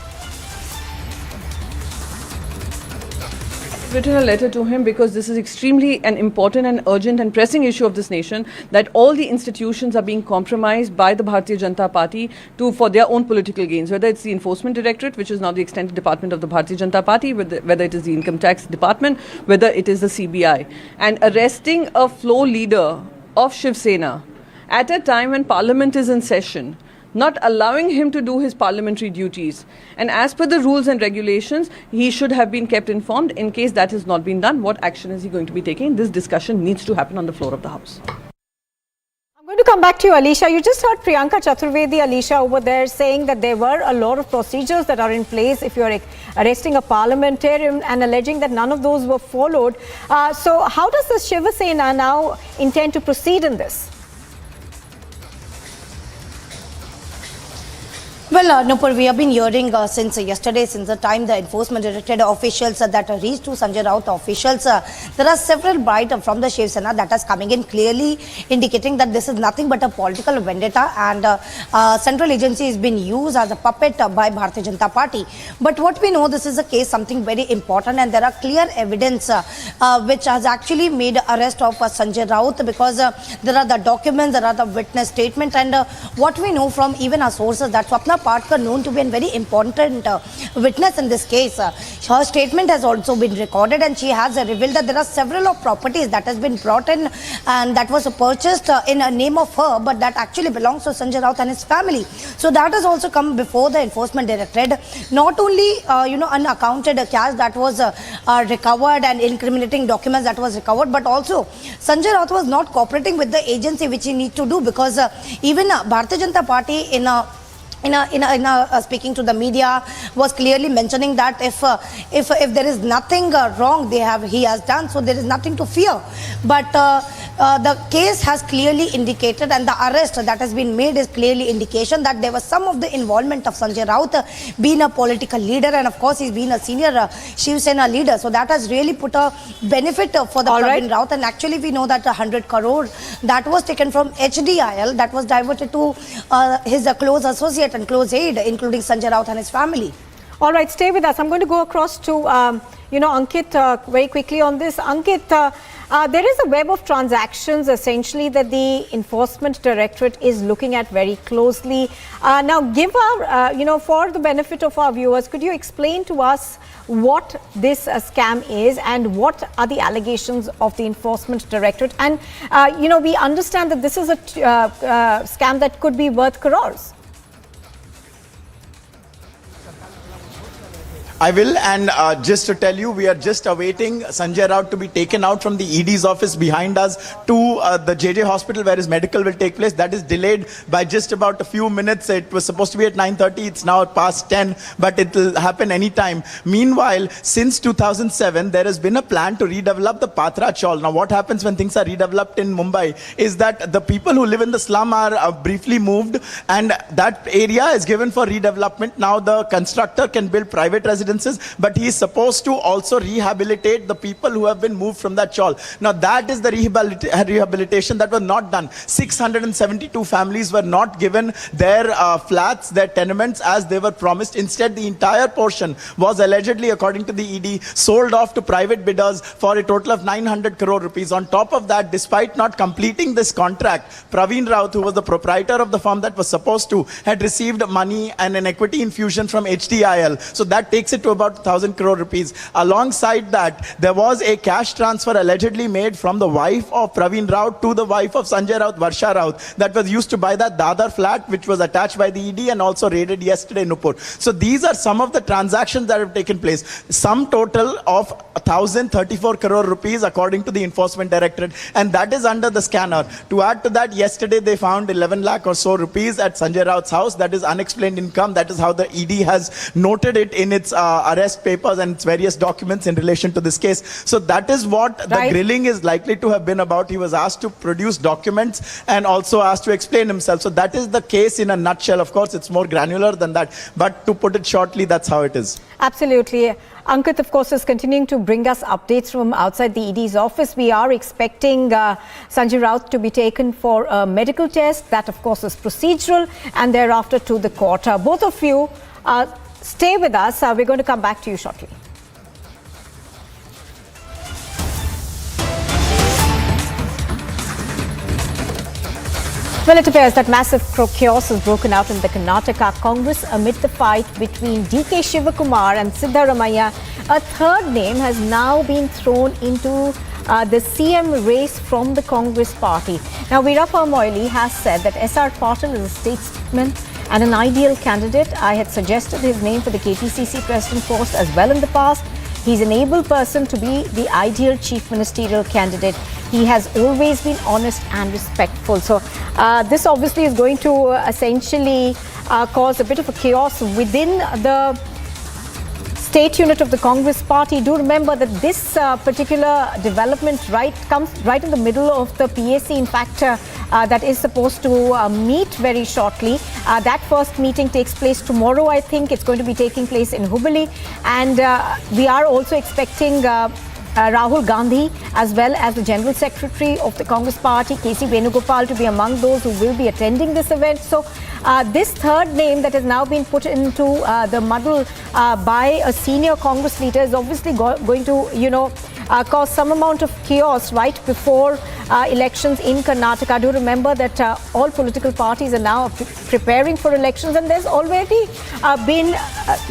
Written a letter to him because this is extremely an important and urgent and pressing issue of this nation, that all the institutions are being compromised by the Bharatiya Janata Party for their own political gains, whether it's the Enforcement Directorate, which is now the extended department of the Bharatiya Janata Party, whether it is the Income Tax Department, whether it is the CBI. And arresting a floor leader of Shiv Sena at a time when Parliament is in session, not allowing him to do his parliamentary duties. And as per the rules and regulations, he should have been kept informed. In case that has not been done, what action is he going to be taking? This discussion needs to happen on the floor of the House. I'm going to come back to you, Alisha. You just heard Priyanka Chaturvedi, Alisha, over there saying that there were a lot of procedures that are in place if you're arresting a parliamentarian, and alleging that none of those were followed. So how does the Shiva Sena now intend to proceed in this? Well, Nupur, we have been hearing since yesterday, since the time the enforcement directorate officials that reached to Sanjay Raut officials, there are several bites from the Shiv Sena that is coming in, clearly indicating that this is nothing but a political vendetta, and central agency has been used as a puppet by Bharatiya Janata Party. But what we know, this is a case, something very important, and there are clear evidence which has actually made arrest of Sanjay Raut, because there are the documents, there are the witness statement, and what we know from even our sources, that Swapna Patkar, known to be a very important witness in this case, her statement has also been recorded, and she has revealed that there are several of properties that has been brought in and that was purchased in a name of her, but that actually belongs to Sanjay Raut and his family. So that has also come before the enforcement directorate. Not only unaccounted cash that was recovered and incriminating documents that was recovered, but also Sanjay Raut was not cooperating with the agency, which he need to do, because even Bharatiya Janata Party in speaking to the media was clearly mentioning that if there is nothing wrong he has done, so there is nothing to fear. But the case has clearly indicated, and the arrest that has been made is clearly indication that there was some of the involvement of Sanjay Raut, being a political leader, and of course he's been a senior Shiv Sena leader, so that has really put a benefit for the Pravin Raut. And actually we know that 100 crore that was taken from HDIL, that was diverted to his close associate and close aide, including Sanjay Raut and his family. All right, stay with us. I'm going to go across to Ankit very quickly on this. Ankit, there is a web of transactions essentially that the Enforcement Directorate is looking at very closely. Now, give our, for the benefit of our viewers, could you explain to us what this scam is and what are the allegations of the Enforcement Directorate? And, we understand that this is a scam that could be worth crores. I will, and just to tell you, we are just awaiting Sanjay Raut to be taken out from the ED's office behind us to the JJ hospital where his medical will take place. That is delayed by just about a few minutes. It was supposed to be at 9:30. It's now past 10, but it will happen anytime. Meanwhile, since 2007, there has been a plan to redevelop the Patra Chawl. Now, what happens when things are redeveloped in Mumbai is that the people who live in the slum are briefly moved, and that area is given for redevelopment. Now, the constructor can build private residences residences, but he is supposed to also rehabilitate the people who have been moved from that chawl. Now that is the rehabilitation that was not done. 672 families were not given their flats, their tenements as they were promised. Instead, the entire portion was allegedly, according to the ED, sold off to private bidders for a total of 900 crore rupees. On top of that, despite not completing this contract, Praveen Raut, who was the proprietor of the firm that was supposed to, had received money and an equity infusion from HDIL. So that takes it to about 1,000 crore rupees. Alongside that, there was a cash transfer allegedly made from the wife of Praveen Raut to the wife of Sanjay Raut, Varsha Raut, that was used to buy that Dadar flat, which was attached by the ED and also raided yesterday in Nupur. So these are some of the transactions that have taken place. Sum total of 1,034 crore rupees according to the Enforcement Directorate, and that is under the scanner. To add to that, yesterday they found 11 lakh or so rupees at Sanjay Raut's house. That is unexplained income. That is how the ED has noted it in its arrest papers and its various documents in relation to this case. So that is what the grilling is likely to have been about. He was asked to produce documents and also asked to explain himself. So that is the case in a nutshell. Of course, it's more granular than that. But to put it shortly, that's how it is. Absolutely. Ankit, of course, is continuing to bring us updates from outside the ED's office. We are expecting Sanjay Raut to be taken for a medical test. That, of course, is procedural, and thereafter to the court. Both of you, stay with us. We're going to come back to you shortly. Well, it appears that massive chaos has broken out in the Karnataka Congress amid the fight between DK Shivakumar and Siddaramaiah. A third name has now been thrown into the CM race from the Congress party. Now, Veerappa Moily has said that SR Patil is a statesman and an ideal candidate. I had suggested his name for the KPCC president post as well in the past. He's an able person to be the ideal chief ministerial candidate. He has always been honest and respectful. So this obviously is going to essentially cause a bit of a chaos within the state unit of the Congress party. Do remember that this particular development comes right in the middle of the PAC. In fact, that is supposed to meet very shortly. That first meeting takes place tomorrow, I think. It's going to be taking place in Hubballi. And we are also expecting Rahul Gandhi, as well as the General Secretary of the Congress Party, K.C. Venugopal, to be among those who will be attending this event. So this third name that has now been put into the muddle by a senior Congress leader is obviously going to, cause some amount of chaos right before elections in Karnataka. Do remember that all political parties are now preparing for elections, and there's already been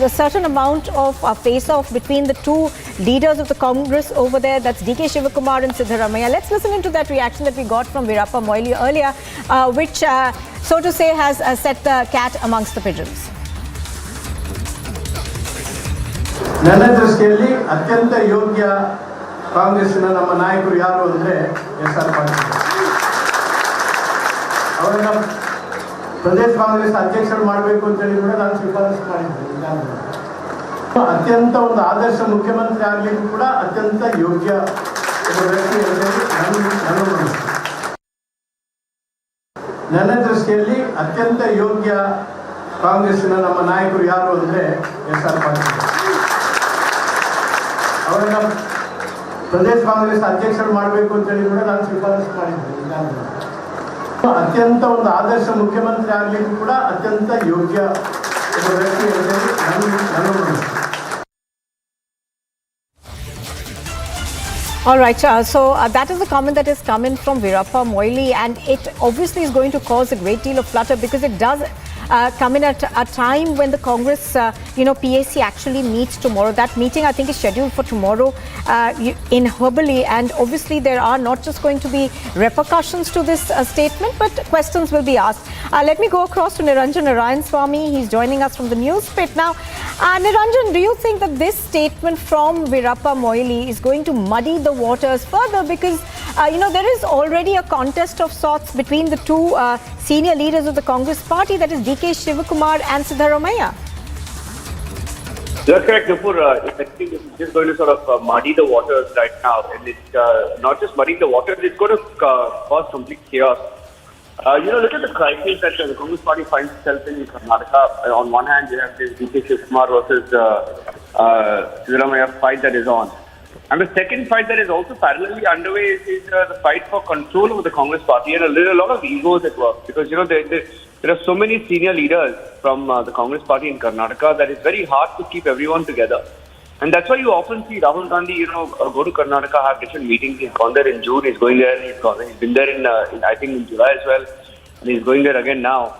a certain amount of face-off between the two leaders of the Congress over there. That's DK Shivakumar and Siddaramaiah. Let's listen into that reaction that we got from Veerappa Moily earlier, which, so to say, has set the cat amongst the pigeons. ನನ್ನ ದೃಷ್ಟಿಯಲ್ಲಿ ಅತ್ಯಂತ ಯೋಗ್ಯ ಕಾಂಗ್ರೆಸ್ನ ನಮ್ಮ ನಾಯಕರು ಯಾರು ಅಂದರೆ SR Patil. ಅವರನ್ನ ಪ್ರದೇಶ ಕಾಂಗ್ರೆಸ್ ಅಧ್ಯಕ್ಷರು ಮಾಡಬೇಕು ಅಂತ ಹೇಳಿ ಕೂಡ ನಾನು ಶಿಫಾರಸು ಮಾಡಿದ್ದೆ. ಅತ್ಯಂತ ಒಂದು ಆದರ್ಶ ಮುಖ್ಯಮಂತ್ರಿ ಆಗಲಿಕ್ಕೂ ಕೂಡ ಅತ್ಯಂತ ಯೋಗ್ಯ ಒಬ್ಬ ವ್ಯಕ್ತಿ ಅಂತ ನನ್ನ ದೃಷ್ಟಿಯಲ್ಲಿ ಅತ್ಯಂತ ಯೋಗ್ಯ ಕಾಂಗ್ರೆಸ್ನ ನಮ್ಮ ನಾಯಕರು ಯಾರು ಅಂದರೆ SR ಪಾಟೀಲ್. ಅವರನ್ನ ಪ್ರದೇಶ ಕಾಂಗ್ರೆಸ್ ಅಧ್ಯಕ್ಷರು ಮಾಡಬೇಕು ಅಂತ ಹೇಳಿ ಕೂಡ ನಾನು ಶಿಫಾರಸು ಮಾಡಿದ್ದೆ. ಅತ್ಯಂತ ಒಂದು ಆದರ್ಶ ಮುಖ್ಯಮಂತ್ರಿ ಆಗಲಿಕ್ಕೂ ಕೂಡ ಅತ್ಯಂತ ಯೋಗ್ಯ ಒಬ್ಬ ವ್ಯಕ್ತಿ ಅಂತ All right, so that is the comment that has come in from Veerappa Moily, and it obviously is going to cause a great deal of flutter because it does come in at a time when the Congress, PAC actually meets tomorrow. That meeting, I think, is scheduled for tomorrow in Hubballi, and obviously there are not just going to be repercussions to this statement, but questions will be asked. Let me go across to Niranjan Narayan Swamy. He's joining us from the news pit now. Niranjan, do you think that this statement from Veerappa Moily is going to muddy the waters further? Because, there is already a contest of sorts between the two senior leaders of the Congress party, that is DK Shivakumar and Siddaramaiah. That's correct, Nupur. I think this is just going to sort of muddy the waters right now. And it's not just muddying the waters, it's going to cause complete chaos. Look at the crisis that the Congress Party finds itself in Karnataka. On one hand, you have this DK Shivkumar versus Siddaramaiah fight that is on. And the second fight that is also parallelly underway is the fight for control of the Congress Party. And there are a lot of egos at work because, there are so many senior leaders from the Congress Party in Karnataka that it's very hard to keep everyone together. And that's why you often see Rahul Gandhi, go to Karnataka, have different meetings. He's gone there in June, he's going there, he's been there in I think in July as well, and he's going there again now.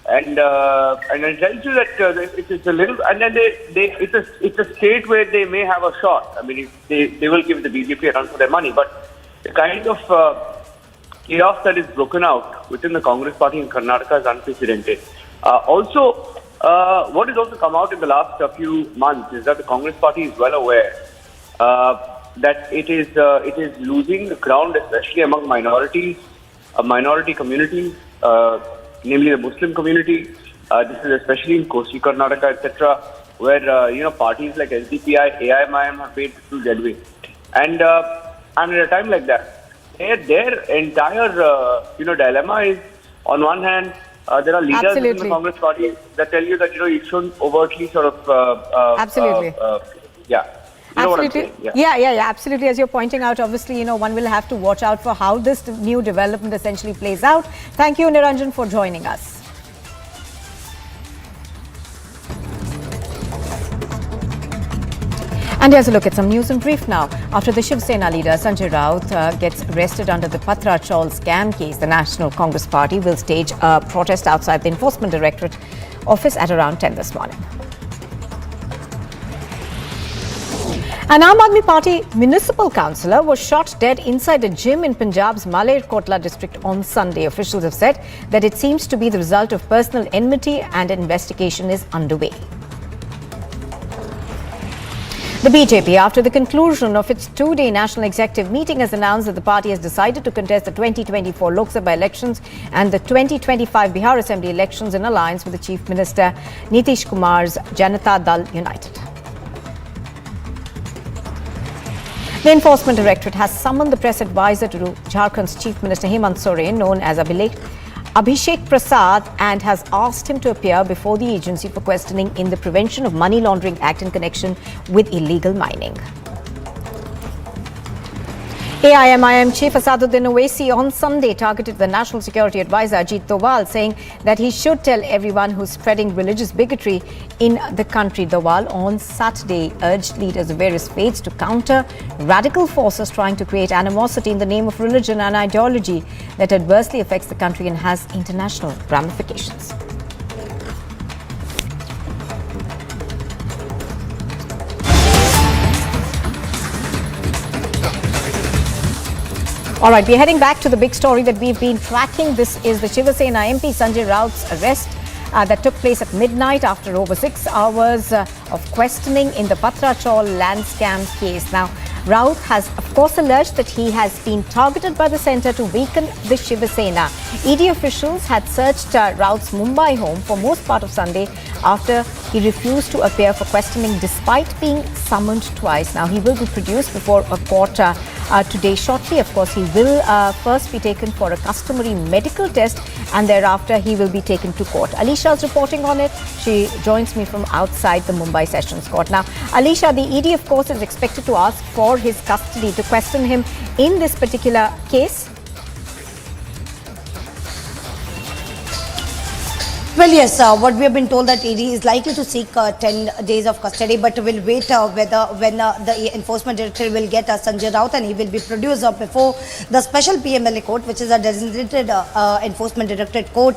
And it tells you that it's a little, and then it's a state where they may have a shot. I mean, they will give the BJP a run for their money, but the kind of chaos that is broken out within the Congress Party in Karnataka is unprecedented. What has also come out in the last few months is that the Congress Party is well aware that it is losing the ground, especially among minorities, minority communities, namely the Muslim community. This is especially in Kosi, Karnataka, etc., where parties like SDPI, AIMIM have made to Delhi, and at a time like that, their entire dilemma is, on one hand, there are leaders in the Congress Party that tell you that you shouldn't overtly sort of absolutely. Absolutely. Yeah, absolutely. As you're pointing out, obviously, one will have to watch out for how this new development essentially plays out. Thank you, Niranjan, for joining us. And here's a look at some news in brief now. After the Shiv Sena leader Sanjay Raut gets arrested under the Patra Chaul scam case, the National Congress Party will stage a protest outside the Enforcement Directorate office at around 10 this morning. An Aam Aadmi Party municipal councillor was shot dead inside a gym in Punjab's Malerkotla district on Sunday. Officials have said that it seems to be the result of personal enmity and an investigation is underway. The BJP, after the conclusion of its two-day national executive meeting, has announced that the party has decided to contest the 2024 Lok Sabha elections and the 2025 Bihar Assembly elections in alliance with the Chief Minister Nitish Kumar's Janata Dal United. The Enforcement Directorate has summoned the press advisor to Jharkhand's Chief Minister Hemant Soren, known as Abhishek Prasad, and has asked him to appear before the agency for questioning in the Prevention of Money Laundering Act in connection with illegal mining. AIMIM Chief Asaduddin Owaisi on Sunday targeted the National Security Advisor Ajit Doval, saying that he should tell everyone who's spreading religious bigotry in the country. Doval on Saturday urged leaders of various faiths to counter radical forces trying to create animosity in the name of religion and ideology that adversely affects the country and has international ramifications. All right, we're heading back to the big story that we've been tracking. This is the Shiv Sena MP Sanjay Raut's arrest that took place at midnight after over 6 hours of questioning in the Patra Chaul land scam case. Now, Raut has, of course, alleged that he has been targeted by the centre to weaken the Shiv Sena. ED officials had searched Raut's Mumbai home for most part of Sunday after he refused to appear for questioning despite being summoned twice. Now, he will be produced before a court today shortly. Of course, he will first be taken for a customary medical test and thereafter he will be taken to court. Alisha is reporting on it. She joins me from outside the Mumbai Sessions Court. Now, Alisha, the ED, of course, is expected to ask for his custody to question him in this particular case. Well, yes, what we have been told that ED is likely to seek 10 days of custody, but will wait when the Enforcement Director will get Sanjay Raut and he will be produced before the special PMLA court, which is a designated Enforcement Directorate court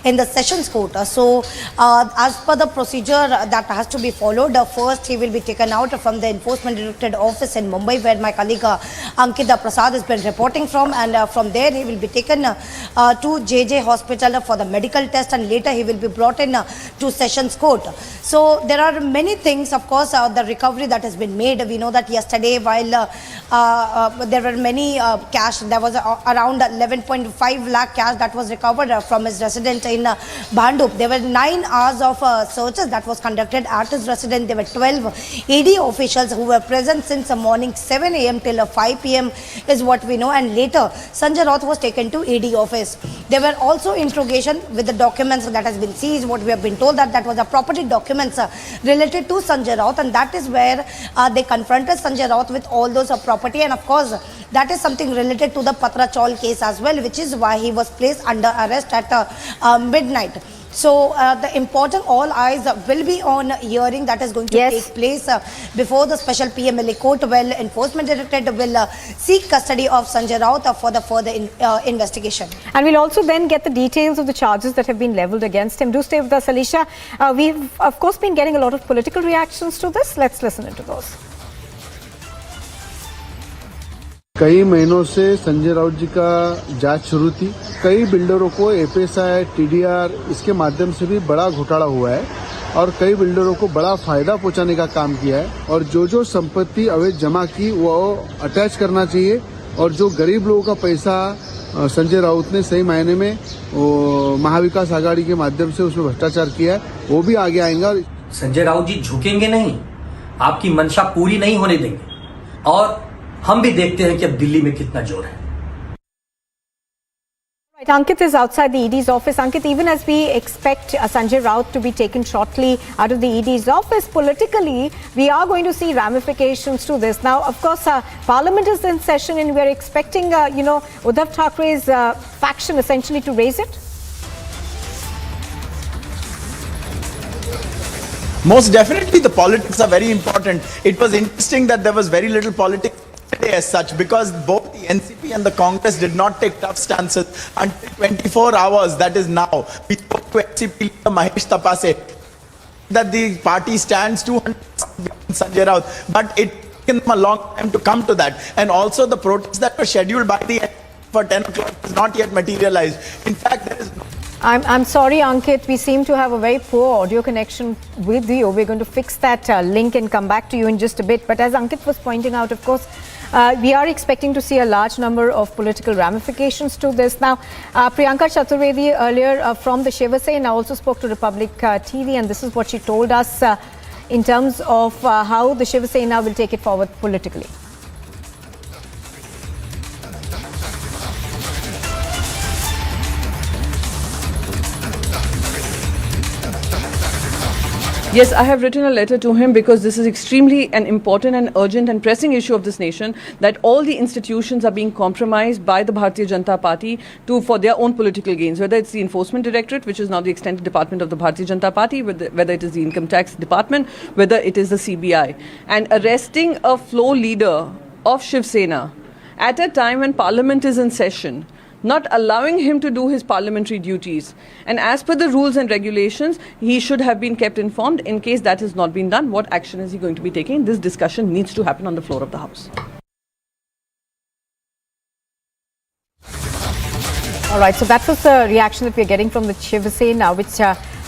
in the Sessions Court. So, as per the procedure that has to be followed, first he will be taken out from the Enforcement Directorate office in Mumbai, where my colleague Ankita Prasad has been reporting from, and from there he will be taken to JJ Hospital for the medical test, and later he he will be brought in to Sessions Court. So there are many things, of course, the recovery that has been made. We know that yesterday, while there were many cash, there was around 11.5 lakh cash that was recovered from his residence in Bhandup. There were 9 hours of searches that was conducted at his residence. There were 12 ED officials who were present since the morning 7 a.m. till 5 p.m. is what we know. And later, Sanjay Raut was taken to ED office. There were also interrogation with the documents that has been seized. What we have been told that was a property documents related to Sanjay Raut, and that is where they confronted Sanjay Raut with all those property. And of course, that is something related to the Patra Chaul case as well, which is why he was placed under arrest at midnight. So the important all eyes will be on hearing that is going to take place before the special PMLA court. Well, Enforcement Directorate will seek custody of Sanjay Raut for the further investigation. And we'll also then get the details of the charges that have been leveled against him. Do stay with us, Alicia. We've of course been getting a lot of political reactions to this. Let's listen into those. कई महीनों से संजय राउत जी का जांच शुरू थी। कई बिल्डरों को एफएसआई, टीडीआर इसके माध्यम से भी बड़ा घोटाला हुआ है और कई बिल्डरों को बड़ा फायदा पहुंचाने का काम किया है। और जो संपत्ति अवैध जमा की वो अटैच करना चाहिए और जो गरीब लोगों का पैसा संजय राउत ने सही मायने में महाविकास आघाड़ी के माध्यम से उसमें भ्रष्टाचार किया है, वो भी आगे आएंगे। संजय राउत जी झुकेंगे नहीं, आपकी मंशा पूरी नहीं होने देंगे और हम भी देखते हैं कि अब दिल्ली में कितना जोर है। Right, Ankit is outside the ED's office. Ankit, even as we expect Sanjay Raut to be taken shortly out of the ED's office, politically, we are going to see ramifications to this. Now, of course, Parliament is in session and we are expecting, Uddhav Thackeray's faction essentially to raise it. Most definitely, the politics are very important. It was interesting that there was very little politics as such, because both the NCP and the Congress did not take tough stances until 24 hours, that is now. We spoke to NCP leader Mahesh Tapase that the party stands 200% behind Sanjay Raut, but it took them a long time to come to that. And also the protests that were scheduled by the NCP for 10 o'clock is not yet materialized. In fact, there is I'm sorry, Ankit, we seem to have a very poor audio connection with you. We're going to fix that link and come back to you in just a bit. But as Ankit was pointing out, of course, we are expecting to see a large number of political ramifications to this. Now, Priyanka Chaturvedi earlier from the Shiva Sena also spoke to Republic TV, and this is what she told us in terms of how the Shiva Sena will take it forward politically. Yes, I have written a letter to him because this is extremely an important and urgent and pressing issue of this nation, that all the institutions are being compromised by the Bharatiya Janata Party for their own political gains, whether it's the Enforcement Directorate, which is now the extended department of the Bharatiya Janata Party, whether it is the Income Tax Department, whether it is the CBI. And arresting a floor leader of Shiv Sena at a time when Parliament is in session, not allowing him to do his parliamentary duties. And as per the rules and regulations, he should have been kept informed. In case that has not been done, what action is he going to be taking? This discussion needs to happen on the floor of the House. All right, so that was the reaction that we're getting from the Shiva Sena, which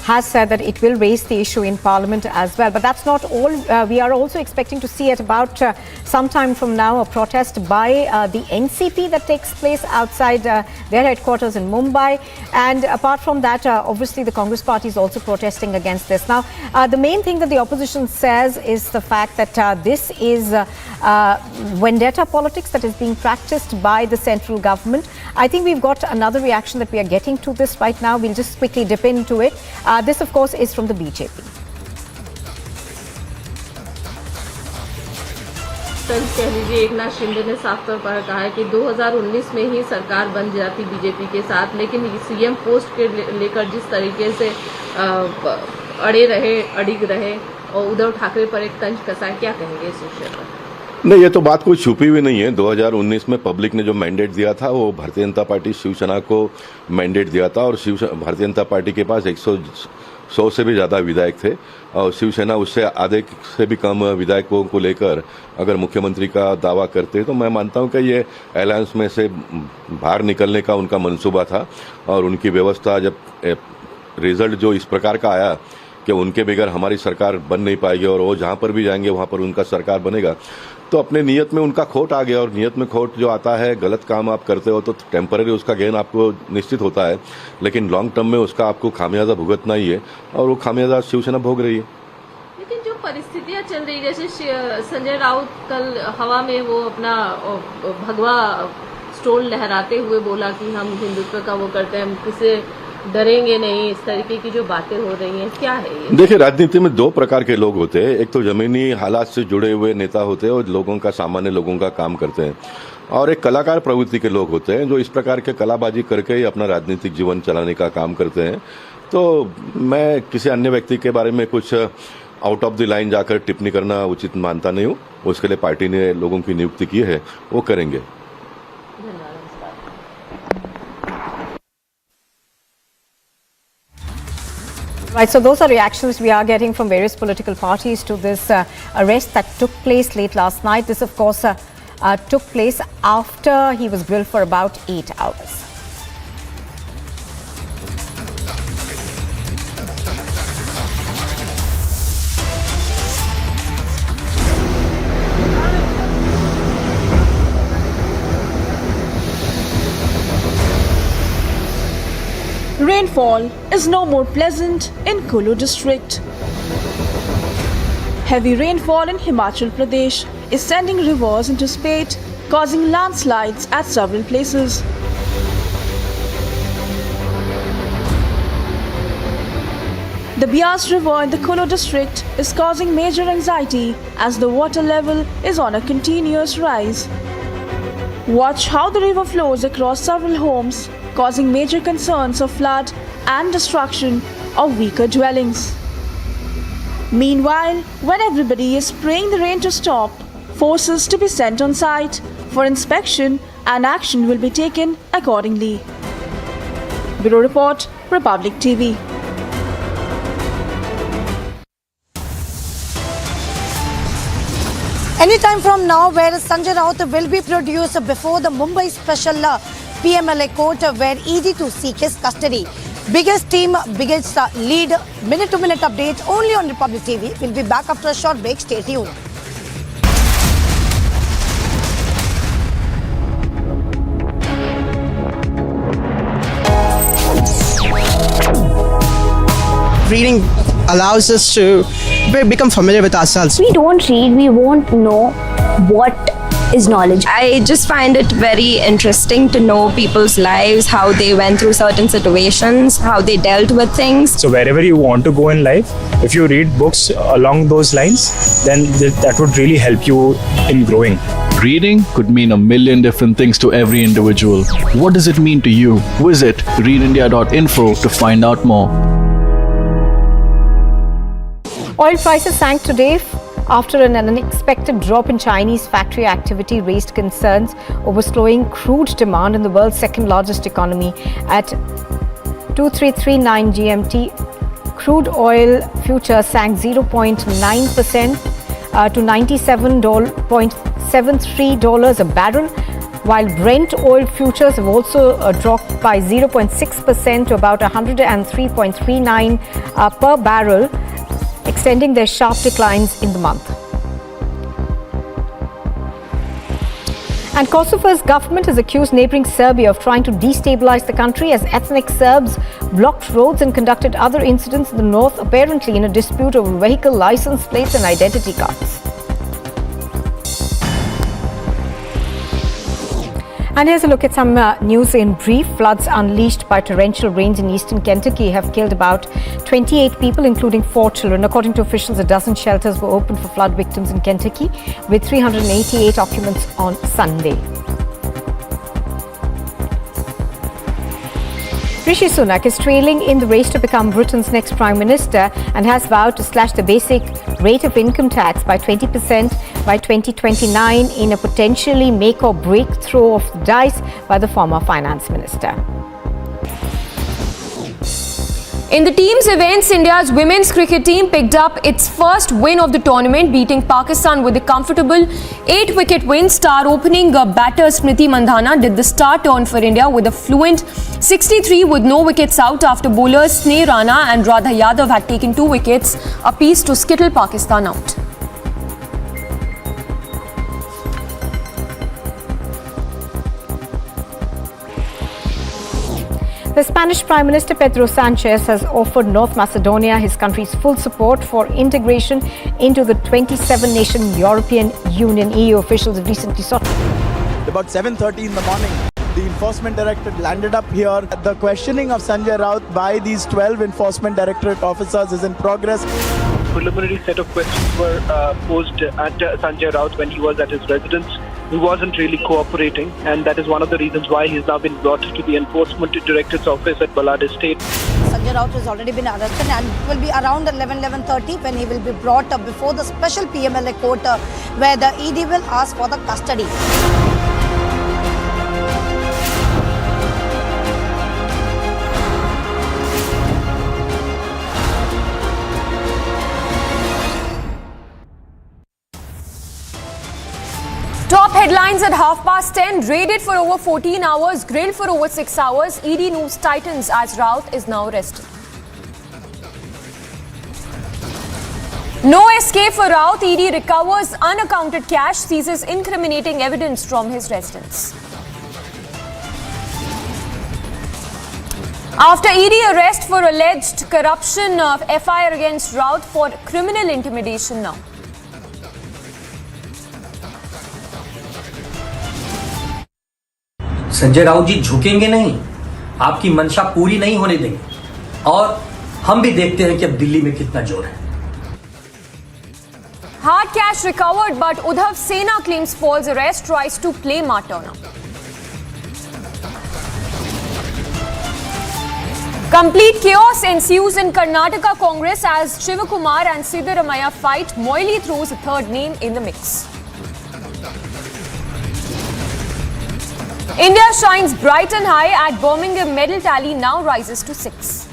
has said that it will raise the issue in Parliament as well. But that's not all. We are also expecting to see at about some time from now a protest by the NCP that takes place outside their headquarters in Mumbai. And apart from that, obviously the Congress party is also protesting against this. Now, the main thing that the opposition says is the fact that this is vendetta politics that is being practiced by the central government. I think we've got another reaction that we are getting to this right now. We'll just quickly dip into it. This, of course, is from the BJP. कह लीजिए एकनाथ शिंदे ने साफ तौर पर कहा है कि 2019 में ही सरकार बन जाती बीजेपी के साथ, लेकिन सीएम पोस्ट के लेकर जिस तरीके से अड़िग रहे और उद्धव ठाकरे पर एक तंज कसा है, क्या कहेंगे इस विषय पर? नहीं, ये तो बात कोई छुपी हुई नहीं है। 2019 में पब्लिक ने जो मैंडेट दिया था वो भारतीय जनता पार्टी शिवसेना को मैंडेट दिया था और भारतीय जनता पार्टी के पास 100 से भी ज़्यादा विधायक थे और शिवसेना उससे आधे से भी कम विधायकों को लेकर अगर मुख्यमंत्री का दावा करते तो मैं मानता हूं कि ये अलायंस में से बाहर निकलने का उनका मंसूबा था और उनकी व्यवस्था जब रिजल्ट जो इस प्रकार का आया कि उनके बगैर हमारी सरकार बन नहीं पाएगी और वो जहां पर भी जाएंगे वहां पर उनका सरकार बनेगा, तो अपने नियत में उनका खोट आ गया। और नियत में खोट जो आता है, गलत काम आप करते हो तो टेम्पररी उसका गेन आपको निश्चित होता है, लेकिन लॉन्ग टर्म में उसका आपको खामियाजा भुगतना ही है और वो खामियाजा शिवसेना भोग रही है। लेकिन जो परिस्थितियां चल रही, जैसे संजय राउत कल हवा में वो अपना भगवा स्टोन लहराते हुए बोला कि हम हिंदुत्व का वो करते हैं, हम किसे डरेंगे नहीं, इस तरीके की जो बातें हो रही हैं, क्या है ये? देखिए, राजनीति में दो प्रकार के लोग होते हैं। एक तो जमीनी हालात से जुड़े हुए नेता होते हैं और लोगों का, सामान्य लोगों का काम करते हैं, और एक कलाकार प्रवृत्ति के लोग होते हैं जो इस प्रकार के कलाबाजी करके ही अपना राजनीतिक जीवन चलाने का काम करते हैं। तो मैं किसी अन्य व्यक्ति के बारे में कुछ आउट ऑफ द लाइन जाकर टिप्पणी करना उचित मानता नहीं हूँ। उसके लिए पार्टी ने लोगों की नियुक्ति की है, वो करेंगे। Right, so those are reactions we are getting from various political parties to this arrest that took place late last night. This, of course, took place after he was grilled for about 8 hours. Rainfall is no more pleasant in Crude district. Heavy rainfall in Himachal Pradesh is sending rivers into spate, causing landslides at several places. The Bias River in the Crude district is causing major anxiety as the water level is on a continuous rise. Watch how the river flows across several homes, causing major concerns of flood and destruction of weaker dwellings. Meanwhile, when everybody is praying the rain to stop, forces to be sent on site for inspection and action will be taken accordingly. Bureau Report, Republic TV. Anytime from now, where Sanjay Raut will be produced before the Mumbai Special PMLA court, where ED to seek his custody. Biggest team, biggest lead, minute-to-minute update only on Republic TV. We'll be back after a short break. Stay tuned. Reading allows us to become familiar with ourselves. We don't read, we won't know what is knowledge. I just find it very interesting to know people's lives, how they went through certain situations, how they dealt with things. So wherever you want to go in life, if you read books along those lines, then that would really help you in growing. Reading could mean a million different things to every individual. What does it mean to you? Visit readindia.info to find out more. Oil prices sank today after an unexpected drop in Chinese factory activity raised concerns over slowing crude demand in the world's second largest economy. At 2339 GMT, crude oil futures sank 0.9% to $97.73 a barrel, while Brent oil futures have also dropped by 0.6% to about 103.39 per barrel, extending their sharp declines in the month. And Kosovo's government has accused neighbouring Serbia of trying to destabilize the country as ethnic Serbs blocked roads and conducted other incidents in the north, apparently in a dispute over vehicle license plates and identity cards. And here's a look at some news in brief. Floods unleashed by torrential rains in eastern Kentucky have killed about 28 people, including 4 children. According to officials, a dozen shelters were opened for flood victims in Kentucky, with 388 occupants on Sunday. Rishi Sunak is trailing in the race to become Britain's next Prime Minister and has vowed to slash the basic rate of income tax by 20% by 2029 in a potentially make or break throw of the dice by the former finance minister. In the team's events, India's women's cricket team picked up its first win of the tournament, beating Pakistan with a comfortable 8-wicket win. Star opening batter Smriti Mandhana did the star turn for India with a fluent 63 with no wickets out after bowlers Sneh Rana and Radha Yadav had taken 2 wickets apiece to skittle Pakistan out. The Spanish Prime Minister Pedro Sanchez has offered North Macedonia his country's full support for integration into the 27-nation European Union. EU officials have recently sought. About 7:30 in the morning, the Enforcement Directorate landed up here. The questioning of Sanjay Raut by these 12 Enforcement Directorate officers is in progress. Preliminary set of questions were posed at Sanjay Raut when he was at his residence. He wasn't really cooperating, and that is one of the reasons why he's now been brought to the Enforcement Directorate's office at Balad Estate. Sanjay Raut has already been arrested and will be around 11:30 when he will be brought before the special PMLA court where the ED will ask for the custody. Top headlines at 10:30. Raided for over 14 hours, grilled for over 6 hours. ED news tightens as Raut is now arrested. No escape for Raut. ED recovers unaccounted cash, seizes incriminating evidence from his residence. After ED arrest for alleged corruption of FIR against Raut for criminal intimidation now. Sanjay Raut जी झुकेंगे नहीं, आपकी मंशा पूरी नहीं होने देंगे, और हम भी देखते हैं कि अब दिल्ली में कितना जोर है. Hard cash recovered, but Uddhav Sena claims false arrest, tries to play martyr now. Complete chaos ensues in Karnataka Congress as Shivakumar and Siddaramaiah fight. Moily throws a third name in the mix. India shines bright and high at Birmingham. Medal tally now rises to 6.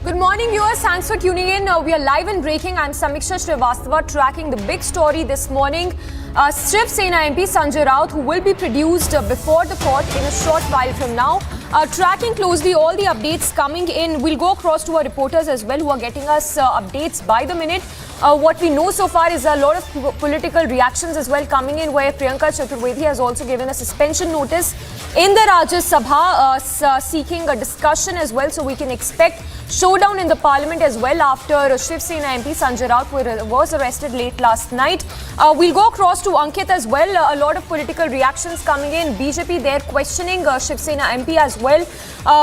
Good morning, viewers. Thanks for tuning in. We are live and breaking. I'm Samiksha Srivastava, tracking the big story this morning. Shiv Sena MP Sanjay Raut, who will be produced before the court in a short while from now. Tracking closely all the updates coming in. We'll go across to our reporters as well who are getting us updates by the minute. What we know so far is a lot of political reactions as well coming in, where Priyanka Chaturvedi has also given a suspension notice in the Rajya Sabha, seeking a discussion as well. So we can expect showdown in the parliament as well after Shiv Sena MP Sanjay Raut was arrested late last night. We'll go across to Ankit as well. A lot of political reactions coming in. BJP there questioning Shiv Sena MP as well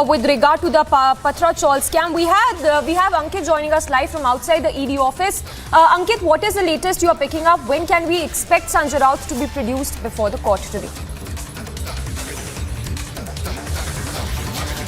with regard to the Patra Chaul scam. We have Ankit joining us live from outside the ED office. Ankit, what is the latest you are picking up? When can we expect Sanjay Raut to be produced before the court today?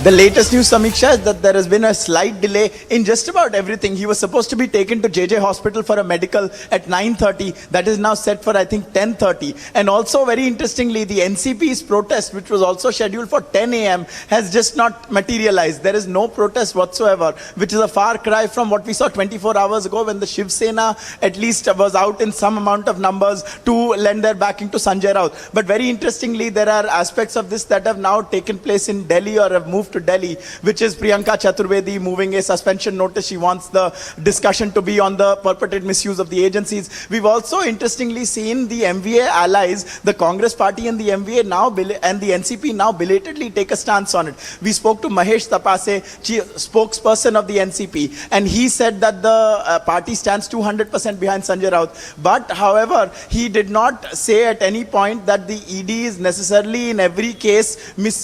The latest news, Samiksha, is that there has been a slight delay in just about everything. He was supposed to be taken to JJ Hospital for a medical at 9:30. That is now set for, I think, 10:30. And also, very interestingly, the NCP's protest, which was also scheduled for 10 a.m., has just not materialized. There is no protest whatsoever, which is a far cry from what we saw 24 hours ago when the Shiv Sena at least was out in some amount of numbers to lend their backing to Sanjay Raut. But very interestingly, there are aspects of this that have now taken place in Delhi or have moved to Delhi, which is Priyanka Chaturvedi moving a suspension notice. She wants the discussion to be on the purported misuse of the agencies. We've also interestingly seen the MVA allies, the Congress party and the MVA now and the NCP now belatedly take a stance on it. We spoke to Mahesh Tapase, spokesperson of the NCP, and he said that the party stands 200% behind Sanjay Raut. But however, he did not say at any point that the ED is necessarily in every case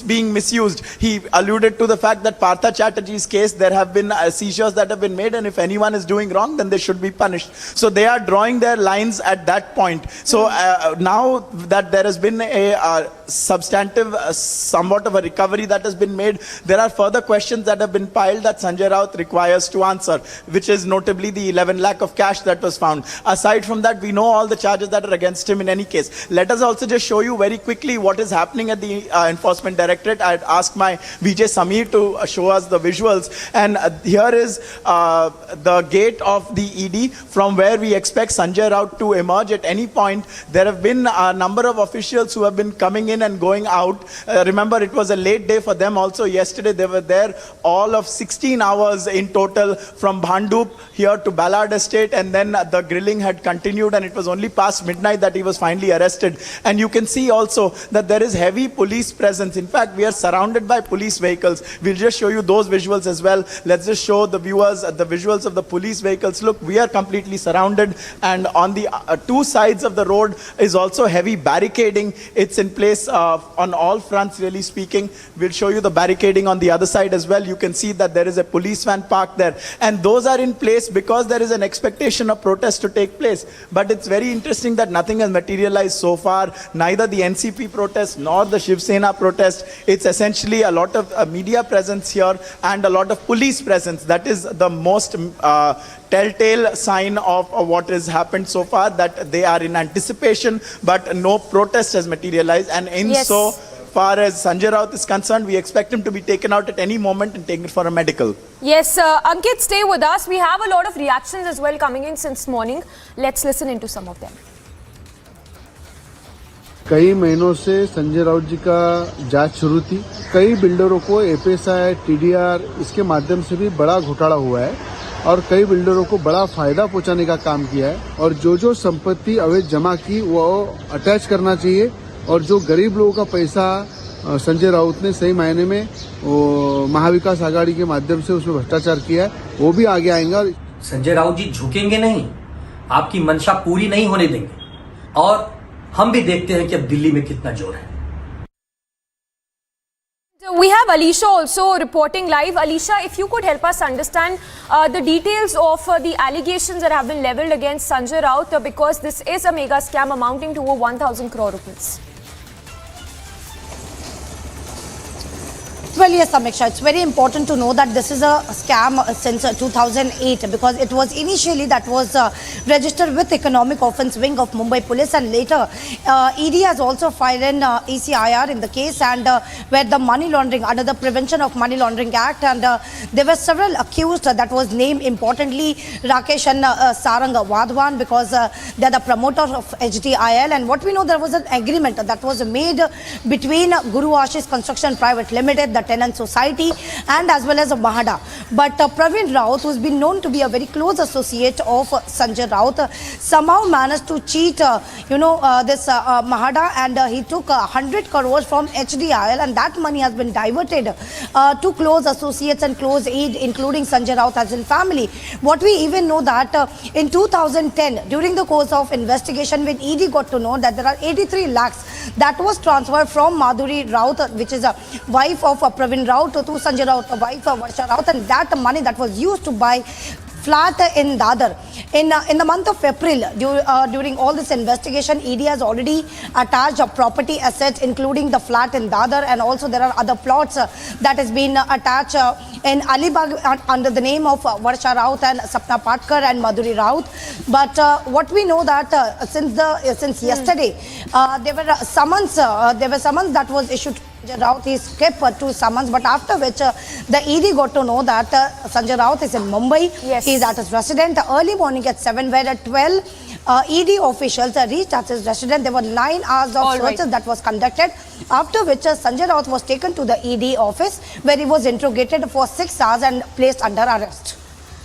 being misused. He alluded to the fact that Partha Chatterjee's case, there have been seizures that have been made, and if anyone is doing wrong, then they should be punished. So they are drawing their lines at that point. So now that there has been a substantive, somewhat of a recovery that has been made. There are further questions that have been piled that Sanjay Raut requires to answer, which is notably the 11 lakh of cash that was found. Aside from that, we know all the charges that are against him in any case. Let us also just show you very quickly what is happening at the Enforcement Directorate. I'd ask my VJ Sameer to show us the visuals. And here is the gate of the ED from where we expect Sanjay Raut to emerge at any point. There have been a number of officials who have been coming in and going out. Remember, it was a late day for them also. Yesterday, they were there all of 16 hours in total from Bhandup here to Ballard Estate, and then the grilling had continued, and it was only past midnight that he was finally arrested. And you can see also that there is heavy police presence. In fact, we are surrounded by police vehicles. We'll just show you those visuals as well. Let's just show the viewers the visuals of the police vehicles. Look, we are completely surrounded, and on the two sides of the road is also heavy barricading. It's in place on all fronts, really speaking. We'll show you the barricading on the other side as well. You can see that there is a police van parked there, and those are in place because there is an expectation of protest to take place. But it's very interesting that nothing has materialized so far, neither the NCP protest nor the Shiv Sena protest. It's essentially a lot of media presence here and a lot of police presence. That is the most telltale sign of what has happened so far, that they are in anticipation, but no protest has materialized. And in so far as Sanjay Raut is concerned, we expect him to be taken out at any moment and taken for a medical. Yes, Ankit, stay with us. We have a lot of reactions as well coming in since morning. Let's listen into some of them. कई महीनों से संजय राउत जी का जांच शुरू थी. कई बिल्डरों को एपीएसआई, टीडीआर इसके माध्यम से भी बड़ा घोटाला हुआ है और कई बिल्डरों को बड़ा फायदा पहुंचाने का काम किया है. और जो संपत्ति अवैध जमा की वो अटैच करना चाहिए, और जो गरीब लोगों का पैसा संजय राउत ने सही मायने में महाविकास आघाड़ी के माध्यम से उसमें भ्रष्टाचार किया है, वो भी आगे आएंगे. संजय राउत जी झुकेंगे नहीं, आपकी मंशा पूरी नहीं होने देंगे, और हम भी देखते हैं कि अब दिल्ली में कितना जोर है. We have Alisha also reporting live. Alisha, if you could help us understand the details of the allegations that have been leveled against Sanjay Raut, because this is a mega scam amounting to over 1,000 crore rupees. Well, yes, Samiksha, it's very important to know that this is a scam since 2008, because it was initially that was registered with Economic Offence Wing of Mumbai Police, and later ED has also filed an ECIR in the case, and where the money laundering, under the Prevention of Money Laundering Act, and there were several accused that was named importantly Rakesh and Sarang Wadhwan, because they are the promoters of HDIL. And what we know, there was an agreement that was made between Guru Ashish Construction Private Limited, the tenant society, and as well as Mahada. But Praveen Raut, who's been known to be a very close associate of Sanjay Raut, somehow managed to cheat, this Mahada, and he took 100 crores from HDIL, and that money has been diverted to close associates and close aid, including Sanjay Raut as in family. What we even know that in 2010, during the course of investigation, when ED got to know that there are 83 lakhs that was transferred from Madhuri Raut, which is a wife of Praveen Raut, to Sanjay Raut, a wife of Varsha Raut, and that money that was used to buy flat in Dadar. In the month of April, during all this investigation, ED has already attached property assets, including the flat in Dadar, and also there are other plots that has been attached in Alibag under the name of Varsha Raut and Sapna Patkar and Madhuri Raut. But what we know that since yesterday, there were summons that was issued. Raut is kept to summons, but after which the ED got to know that Sanjay Raut is in Mumbai. Yes. He is at his residence. Early morning at 7, where at 12 ED officials reached at his residence. There were 9 hours of searches that was conducted, after which Sanjay Raut was taken to the ED office, where he was interrogated for 6 hours and placed under arrest.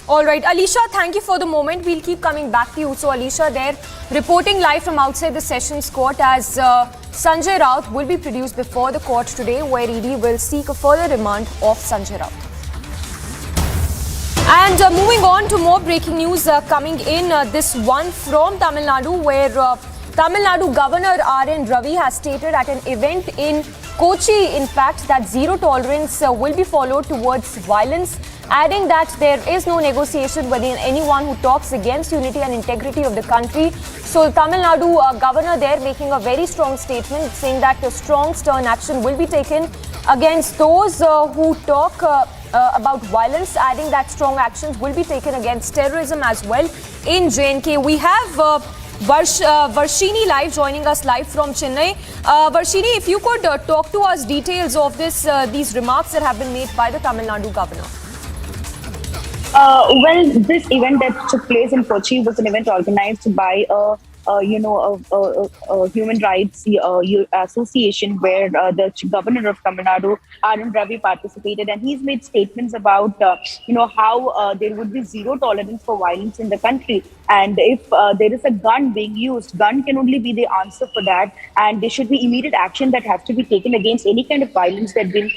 All right, Alisha, thank you for the moment. We'll keep coming back to you. So, Alisha, there reporting live from outside the Sessions Court, as Sanjay Raut will be produced before the court today, where ED will seek a further remand of Sanjay Raut. And moving on to more breaking news coming in, this one from Tamil Nadu, where Tamil Nadu Governor R.N. Ravi has stated at an event in Kochi, in fact, that zero tolerance will be followed towards violence adding that there is no negotiation with anyone who talks against unity and integrity of the country. So Tamil Nadu governor there making a very strong statement saying that a strong stern action will be taken against those who talk about violence, adding that strong actions will be taken against terrorism as well in J&K. We have Varshini live, joining us live from Chennai. Varshini, if you could talk to us details of these remarks that have been made by the Tamil Nadu governor. Well, this event that took place in Kochi was an event organized by a human rights association where the governor of Tamil Nadu, Arun Ravi, participated, and he's made statements about how there would be zero tolerance for violence in the country, and if there is a gun being used, gun can only be the answer for that, and there should be immediate action that has to be taken against any kind of violence that been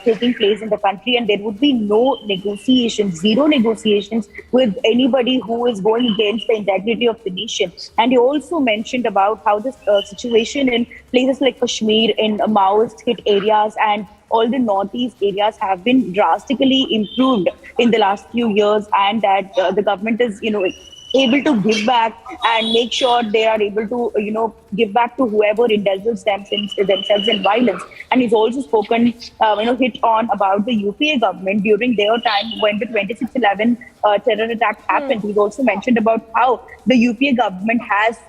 taking place in the country, and there would be no negotiations, zero negotiations with anybody who is going against the integrity of the nation. And he also mentioned about how this situation in places like Kashmir, in Maoist hit areas and all the northeast areas have been drastically improved in the last few years, and that the government is able to give back and make sure they are able to give back to whoever indulges themselves in violence. And he's also spoken hit on about the UPA government during their time when the 26/11 terror attack happened. He's also mentioned about how the UPA government has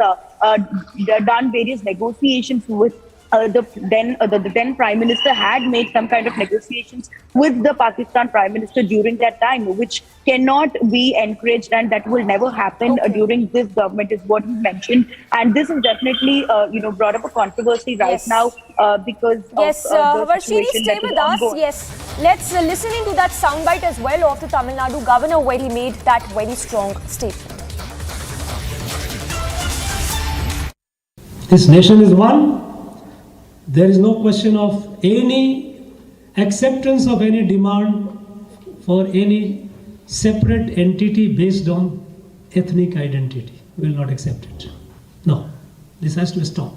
done various negotiations with the then Prime Minister had made some kind of negotiations with the Pakistan Prime Minister during that time, which cannot be encouraged, and that will never happen during this government, is what he mentioned. And this is definitely brought up a controversy right now because of the Varshini, situation stay that is with us. ongoing. Yes, let's listen into that soundbite as well of the Tamil Nadu governor where he made that very strong statement. This nation is one. There is no question of any acceptance of any demand for any separate entity based on ethnic identity. We will not accept it. No, this has to stop.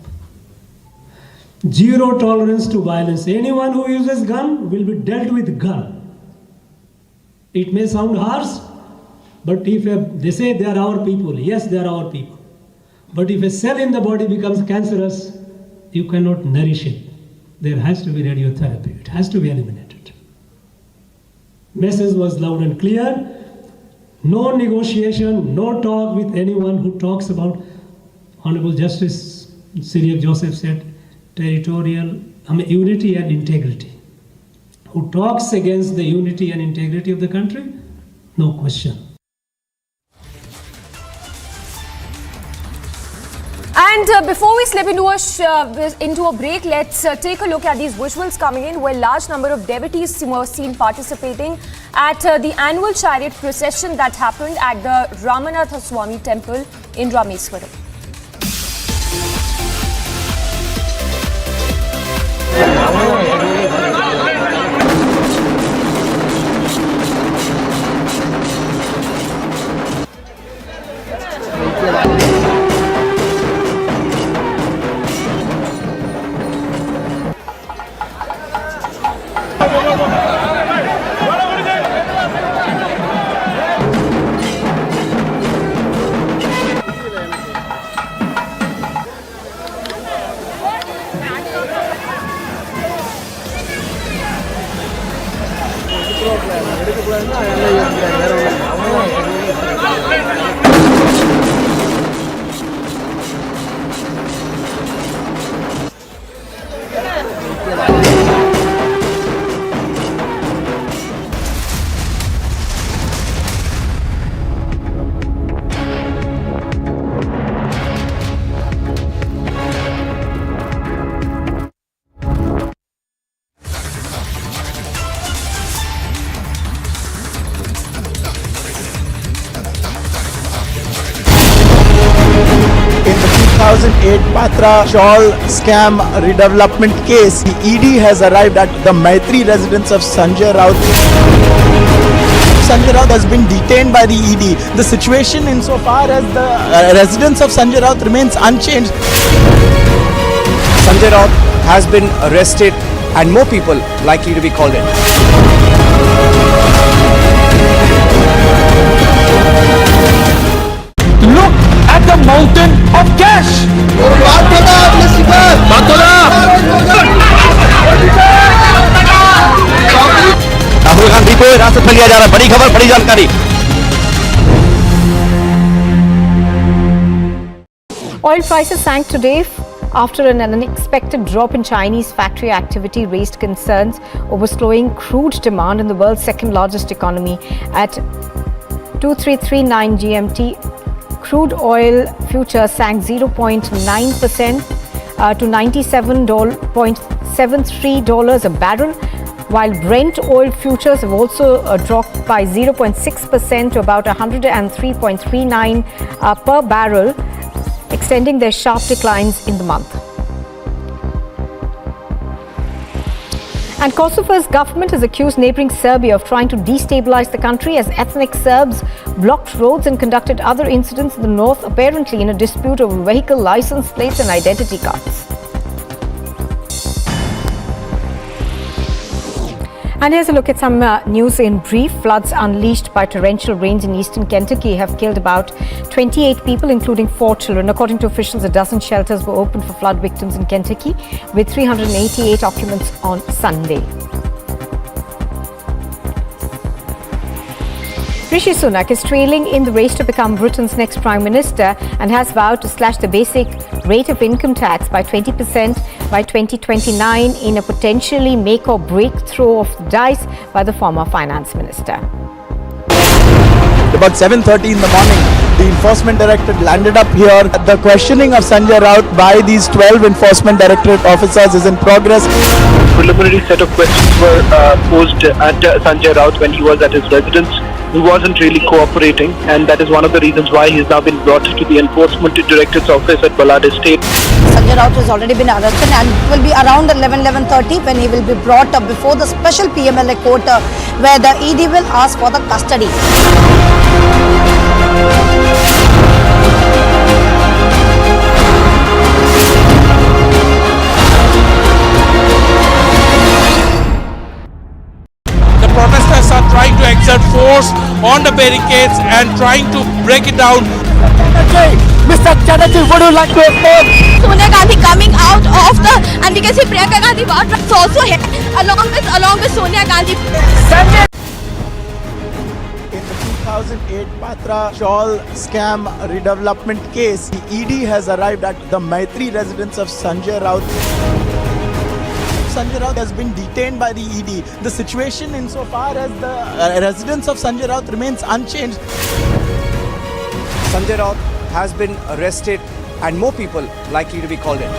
Zero tolerance to violence. Anyone who uses gun will be dealt with gun. It may sound harsh, but if they say they are our people, yes, they are our people. But if a cell in the body becomes cancerous, you cannot nourish it. There has to be radiotherapy. It has to be eliminated. Message was loud and clear. No negotiation, no talk with anyone who talks about, Honorable Justice Syriac Joseph said, territorial unity and integrity. Who talks against the unity and integrity of the country? No question. And before we slip into a break, let's take a look at these visuals coming in where large number of devotees were seen participating at the annual chariot procession that happened at the Ramanatha Swami temple in Rameswaram. In the 2008 Patra shawl scam redevelopment case, the ED has arrived at the Maitri residence of Sanjay Raut. Sanjay Raut has been detained by the ED. The situation insofar as the residence of Sanjay Raut remains unchanged. Sanjay Raut has been arrested and more people likely to be called in. Look at the mountain of cash. Rahul Gandhi को हिरासत में लिया जा रहा है। बड़ी खबर, बड़ी जानकारी। Oil prices sank today after an unexpected drop in Chinese factory activity raised concerns over slowing crude demand in the world's second largest economy. At 2339 GMT, crude oil futures sank 0.9% to $97.73 a barrel, while Brent oil futures have also dropped by 0.6% to about 103.39 per barrel, extending their sharp declines in the month. And Kosovo's government has accused neighbouring Serbia of trying to destabilize the country as ethnic Serbs blocked roads and conducted other incidents in the north, apparently in a dispute over vehicle license plates and identity cards. And here's a look at some news in brief. Floods unleashed by torrential rains in eastern Kentucky have killed about 28 people, including 4 children. According to officials, a dozen shelters were opened for flood victims in Kentucky, with 388 occupants on Sunday. Rishi Sunak is trailing in the race to become Britain's next Prime Minister and has vowed to slash the basic rate of income tax by 20% by 2029 in a potentially make or break throw of the dice by the former finance minister. About 7:30 in the morning, the enforcement directorate landed up here. The questioning of Sanjay Raut by these 12 enforcement directorate officers is in progress. Preliminary set of questions were posed at Sanjay Raut when he was at his residence. He wasn't really cooperating, and that is one of the reasons why he's now been brought to the Enforcement Directorate's office at Balad Estate. Sanjay Raut has already been arrested and it will be around 11:30 when he will be brought before the special PMLA court where the ED will ask for the custody. Protesters are trying to exert force on the barricades and trying to break it down. Mr. Chatterjee, would you like to explain? Sonia Gandhi coming out of the, and we can see Priyanka Gandhi is also here along with Sonia Gandhi. In the 2008 Patra shawl scam redevelopment case, the ED has arrived at the Maitri residence of Sanjay Raut. Sanjay Raut has been detained by the ED. The situation insofar as the residence of Sanjay Raut remains unchanged. Sanjay Raut has been arrested and more people likely to be called in.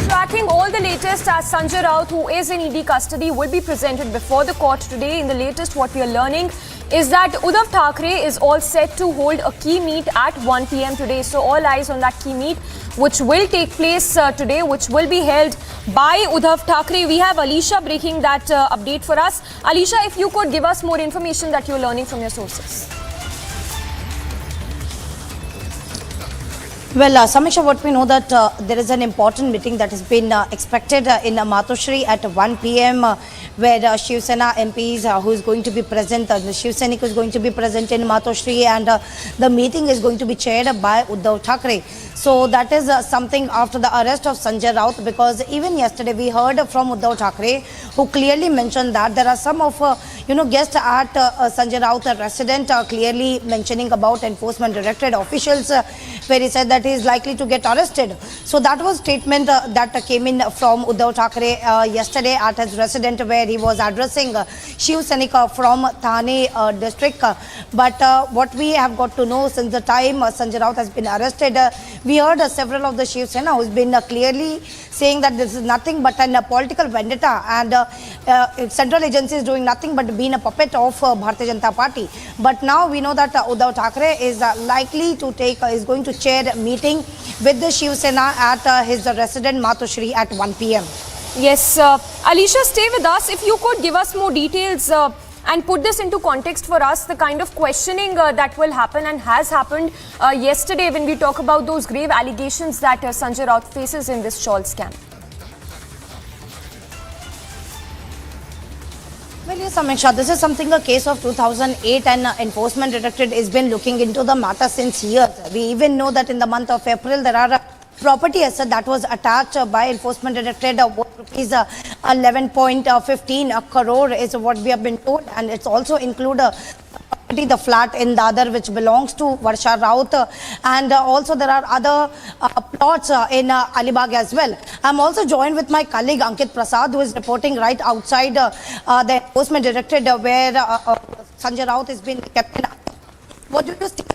Tracking all the latest as Sanjay Raut, who is in ED custody, will be presented before the court today. In the latest, what we are learning is that Uddhav Thackeray is all set to hold a key meet at 1 p.m. today. So all eyes on that key meet, which will take place today, which will be held by Uddhav Thackeray. We have Alisha breaking that update for us. Alisha, if you could give us more information that you're learning from your sources. Well, Samiksha, what we know that there is an important meeting that has been expected in Matoshri at 1 p.m. Where Shiv Sena MPs who is going to be present, the Shiv Sainik is going to be present in Matoshri, and the meeting is going to be chaired by Uddhav Thackeray. So that is something after the arrest of Sanjay Raut, because even yesterday we heard from Uddhav Thackeray, who clearly mentioned that there are some of guests at Sanjay Raut resident clearly mentioning about enforcement directorate officials, where he said that he is likely to get arrested. So that was statement that came in from Uddhav Thackeray yesterday at his residence, where he was addressing Shiv Sainik from Thane district. But what we have got to know since the time Sanjay Raut has been arrested, we heard several of the Shiv Sena who has been clearly saying that this is nothing but a political vendetta, and central agency is doing nothing but being a puppet of Bharatiya Janata Party. But now we know that Uddhav Thackeray is likely to is going to chair a meeting with the Shiv Sena at his residence Matoshri at 1 p.m. Yes, Alisha, stay with us. If you could give us more details and put this into context for us, the kind of questioning that will happen and has happened yesterday when we talk about those grave allegations that Sanjay Raut faces in this shawl scam. Familiar, Samiksha, this is something a case of 2008 and Enforcement Directorate has been looking into the matter since years. We even know that in the month of April there are property asset that was attached by Enforcement Directorate worth rupees 11.15 crore is what we have been told, and it's also include the flat in Dadar which belongs to Varsha Raut, and also there are other plots in Alibag as well. I'm also joined with my colleague Ankit Prasad, who is reporting right outside the Enforcement Directorate where Sanjay Raut has been kept in. What do you think?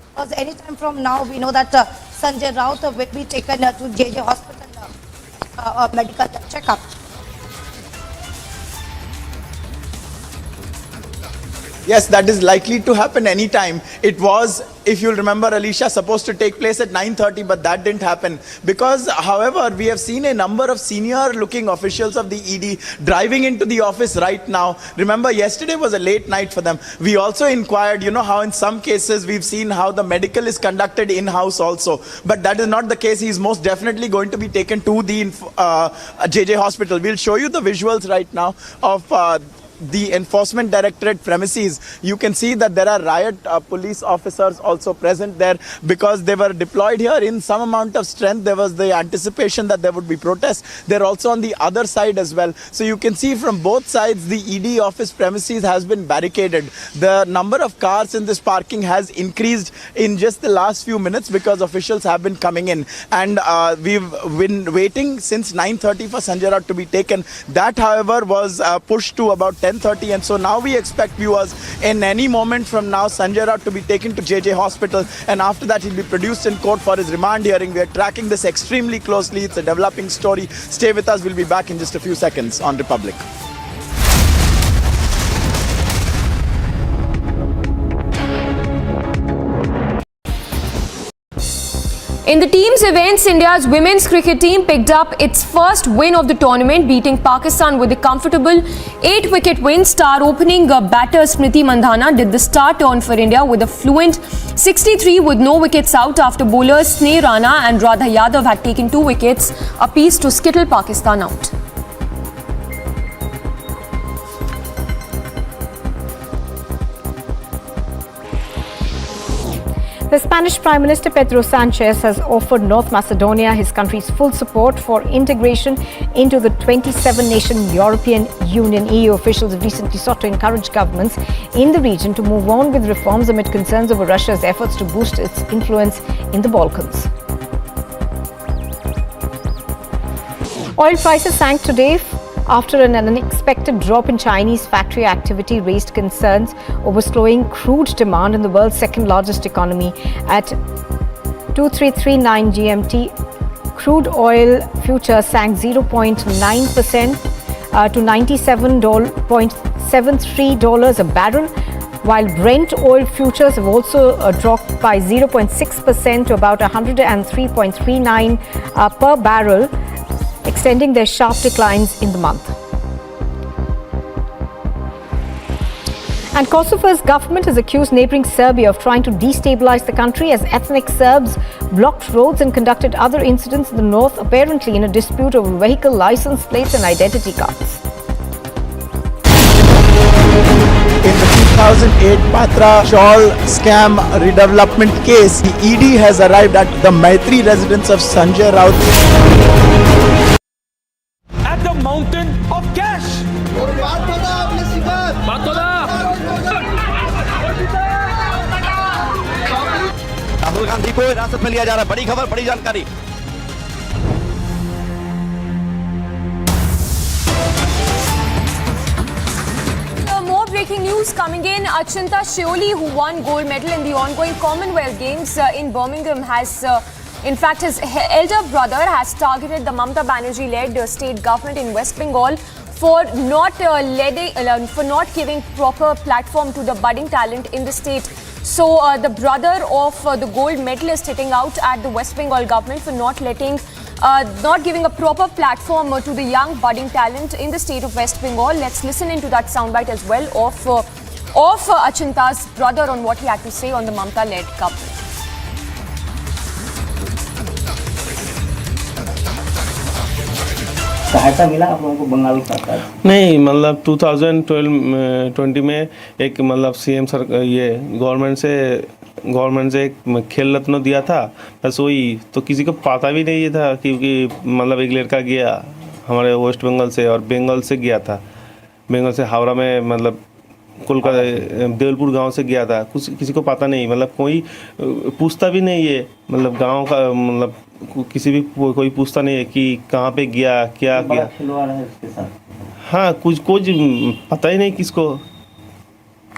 Because anytime from now we know that Sanjay Raut will be taken to JJ hospital medical checkup. Yes, that is likely to happen anytime. It was, if you'll remember, Alicia, supposed to take place at 9:30, but that didn't happen. Because, however, we have seen a number of senior-looking officials of the ED driving into the office right now. Remember, yesterday was a late night for them. We also inquired, you know, how in some cases we've seen how the medical is conducted in-house also. But that is not the case. He's most definitely going to be taken to the JJ hospital. We'll show you the visuals right now of the Enforcement Directorate premises. You can see that there are riot police officers also present there because they were deployed here in some amount of strength. There was the anticipation that there would be protests. They're also on the other side as well. So you can see from both sides the ED office premises has been barricaded. The number of cars in this parking has increased in just the last few minutes because officials have been coming in. And we've been waiting since 9:30 for Sanjay Raut to be taken. That, however, was pushed to about 10:30, and so now we expect viewers in any moment from now Sanjay Raut to be taken to JJ hospital, and after that he'll be produced in court for his remand hearing. We are tracking this extremely closely. It's a developing story. Stay with us. We'll be back in just a few seconds on Republic. In the team's events, India's women's cricket team picked up its first win of the tournament, beating Pakistan with a comfortable 8-wicket win. Star opening batter Smriti Mandhana did the star turn for India with a fluent 63 with no wickets out after bowlers Sneh Rana and Radha Yadav had taken 2 wickets apiece to skittle Pakistan out. The Spanish Prime Minister Pedro Sanchez has offered North Macedonia his country's full support for integration into the 27-nation European Union. EU officials have recently sought to encourage governments in the region to move on with reforms amid concerns over Russia's efforts to boost its influence in the Balkans. Oil prices sank today after an unexpected drop in Chinese factory activity raised concerns over slowing crude demand in the world's second largest economy. At 2339 GMT, crude oil futures sank 0.9% to $97.73 a barrel, while Brent oil futures have also dropped by 0.6% to about 103.39 per barrel, extending their sharp declines in the month. And Kosovo's government has accused neighbouring Serbia of trying to destabilize the country as ethnic Serbs blocked roads and conducted other incidents in the north, apparently in a dispute over vehicle license plates and identity cards. In the 2008 Patra Shawl scam redevelopment case, the ED has arrived at the Maitri residence of Sanjay Raut. At the mountain of cash. Rahul Gandhi को हिरासत में लिया जा रहा है। बड़ी खबर, बड़ी जानकारी। More breaking news coming in. Achinta Sheuli, who won gold medal in the ongoing Commonwealth Games in Birmingham, has in fact, his elder brother has targeted the Mamata Banerjee-led state government in West Bengal for not giving proper platform to the budding talent in the state. So the brother of the gold medalist hitting out at the West Bengal government for not giving a proper platform to the young budding talent in the state of West Bengal. Let's listen into that soundbite as well of Achinta's brother on what he had to say on the Mamata-led government. सहायता मिला आप लोगों को बंगाल सरकार? नहीं, मतलब 2020 में एक मतलब सीएम सर ये गवर्नमेंट से एक खेल रत्न दिया था, बस वही। तो किसी को पता भी नहीं था क्योंकि मतलब एक लड़का गया हमारे वेस्ट बंगाल से और बंगाल से गया था, बंगाल से हावड़ा में मतलब कोलकाता देवलपुर गांव से गया था। कुछ किसी को पता नहीं, मतलब कोई पूछता भी नहीं है, मतलब गांव का मतलब किसी भी कोई पूछता नहीं है कि कहाँ पे गया क्या किया। खिलवाड़ है उसके साथ? हाँ, कुछ पता ही नहीं किसको।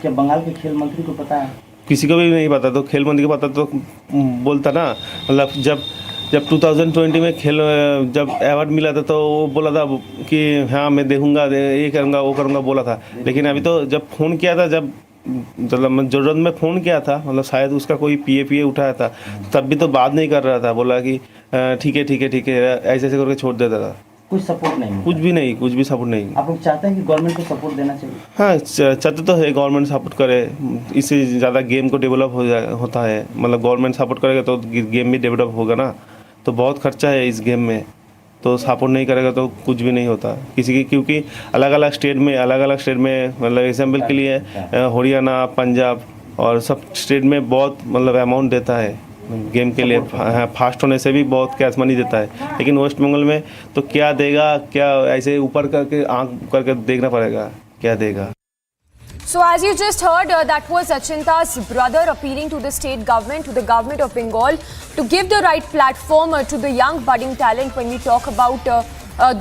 क्या बंगाल के खेल मंत्री को पता है? किसी को भी नहीं पता, तो खेल मंत्री को पता तो बोलता ना। मतलब जब 2020 में जब अवार्ड मिला था तो वो बोला था कि हाँ मैं देखूंगा, ये करूँगा वो करूँगा बोला था। लेकिन अभी तो जब फ़ोन किया था, जब मतलब ज़रूरत में फ़ोन किया था, मतलब शायद उसका कोई पीए उठाया था, तब भी तो बात नहीं कर रहा था। बोला कि ठीक है ऐसे करके छोड़ देता था। कुछ सपोर्ट नहीं? कुछ भी सपोर्ट नहीं। आप लोग चाहते हैं कि गवर्नमेंट को सपोर्ट देना चाहिए? हाँ, चाहते तो है गवर्नमेंट सपोर्ट करे, इससे ज़्यादा गेम को डेवलप होता है। मतलब गवर्नमेंट सपोर्ट करेगा तो गेम भी डेवलप होगा ना। तो बहुत खर्चा है इस गेम में, तो सपोर्ट नहीं करेगा तो कुछ भी नहीं होता किसी की। क्योंकि अलग अलग स्टेट में मतलब एग्जाम्पल के लिए हरियाणा, पंजाब और सब स्टेट में बहुत मतलब अमाउंट देता है गेम के लिए। फास्ट होने से भी बहुत कैश मनी देता है। लेकिन वेस्ट बंगाल में तो क्या देगा, क्या ऐसे ऊपर करके आँख करके देखना पड़ेगा क्या देगा। So as you just heard, that was Achinta's brother appealing to the state government, to the government of Bengal, to give the right platform to the young budding talent when we talk about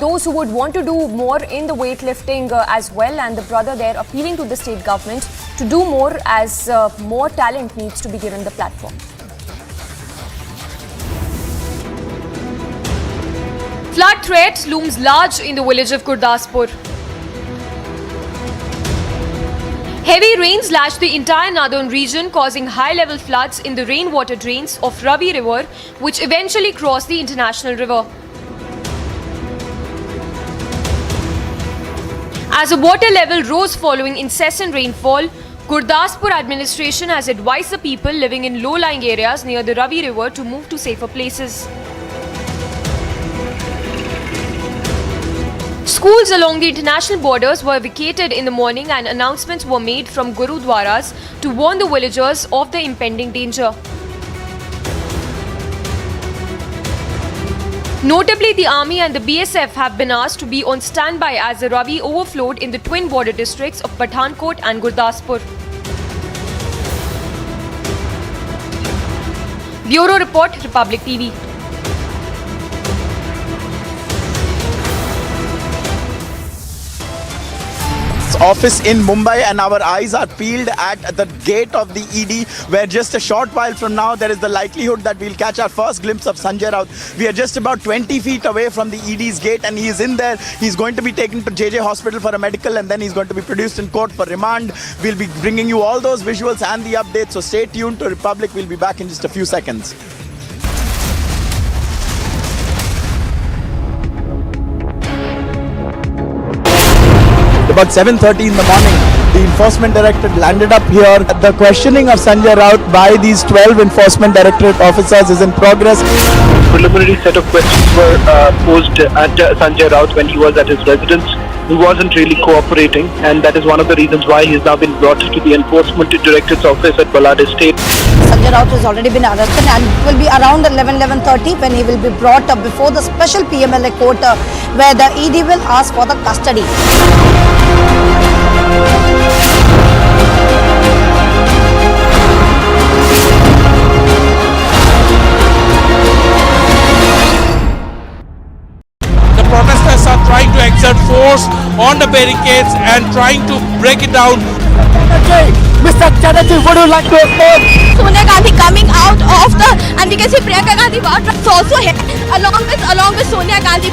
those who would want to do more in the weightlifting as well. And the brother there appealing to the state government to do more as more talent needs to be given the platform. Flood threat looms large in the village of Gurdaspur. Heavy rains lashed the entire northern region, causing high-level floods in the rainwater drains of Ravi River, which eventually crossed the international river. As the water level rose following incessant rainfall, Gurdaspur administration has advised the people living in low-lying areas near the Ravi River to move to safer places. Schools along the international borders were vacated in the morning and announcements were made from Gurudwaras to warn the villagers of the impending danger. Notably, the army and the BSF have been asked to be on standby as the Ravi overflowed in the twin border districts of Pathankot and Gurdaspur. Bureau Report, Republic TV. Office in Mumbai, and our eyes are peeled at the gate of the ED, where just a short while from now there is the likelihood that we'll catch our first glimpse of Sanjay Raut. We are just about 20 feet away from the ED's gate, and he is in there. He's going to be taken to JJ Hospital for a medical, and then he's going to be produced in court for remand. We'll be bringing you all those visuals and the updates, so stay tuned to Republic. We'll be back in just a few seconds. About 7:30 in the morning, the enforcement directorate landed up here. The questioning of Sanjay Raut by these 12 enforcement directorate officers is in progress. Preliminary set of questions were posed at Sanjay Raut when he was at his residence. He wasn't really cooperating, and that is one of the reasons why he's now been brought to the enforcement directorate's office at Balad Estate. Sanjay Raut has already been arrested, and it will be around 11:30 when he will be brought up before the special PMLA court, where the ED will ask for the custody. The protesters are trying to exert force on the barricades and trying to break it down. Mr. Chatterjee, would you like to report? Sonia Gandhi coming out of the, and we can see Priyanka Gandhi is also here along with Sonia Gandhi.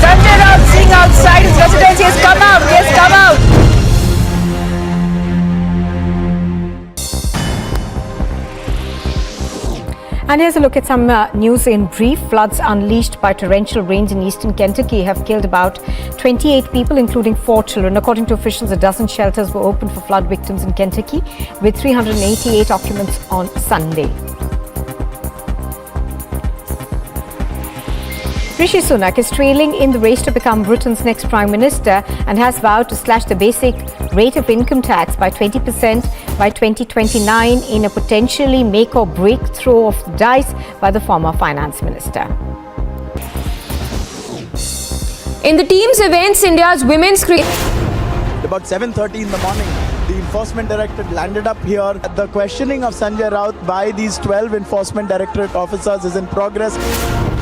Sanjay Raut sitting outside his residence. He has come out. He has come out. And here's a look at some news in brief. Floods unleashed by torrential rains in eastern Kentucky have killed about 28 people, including 4 children. According to officials, a dozen shelters were opened for flood victims in Kentucky, with 388 occupants on Sunday. Rishi Sunak is trailing in the race to become Britain's next Prime Minister and has vowed to slash the basic rate of income tax by 20% by 2029 in a potentially make or break throw of the dice by the former Finance Minister. In the team's events, India's women's cricket. About 7:30 in the morning, the Enforcement Directorate landed up here. The questioning of Sanjay Raut by these 12 Enforcement Directorate officers is in progress.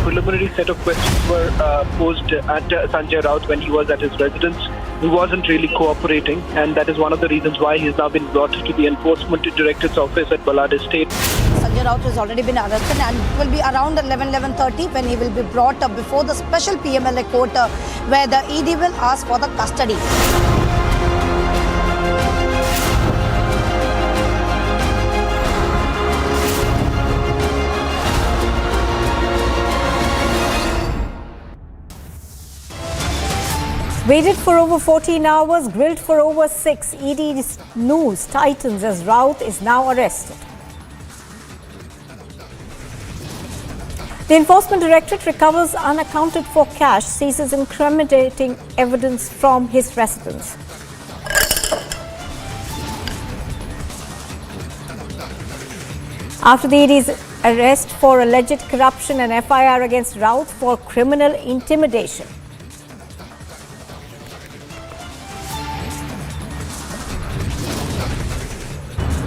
Preliminary set of questions were posed at Sanjay Raut when he was at his residence. He wasn't really cooperating, and that is one of the reasons why he's now been brought to the Enforcement Directorate's office at Balad Estate. Sanjay Raut has already been arrested, and it will be around 11:30 when he will be brought up before the special PMLA court where the ED will ask for the custody. Waited for over 14 hours, grilled for over 6. ED's news tightens as Raut is now arrested. The Enforcement Directorate recovers unaccounted for cash, seizes incriminating evidence from his residence. After the ED's arrest for alleged corruption and FIR against Raut for criminal intimidation.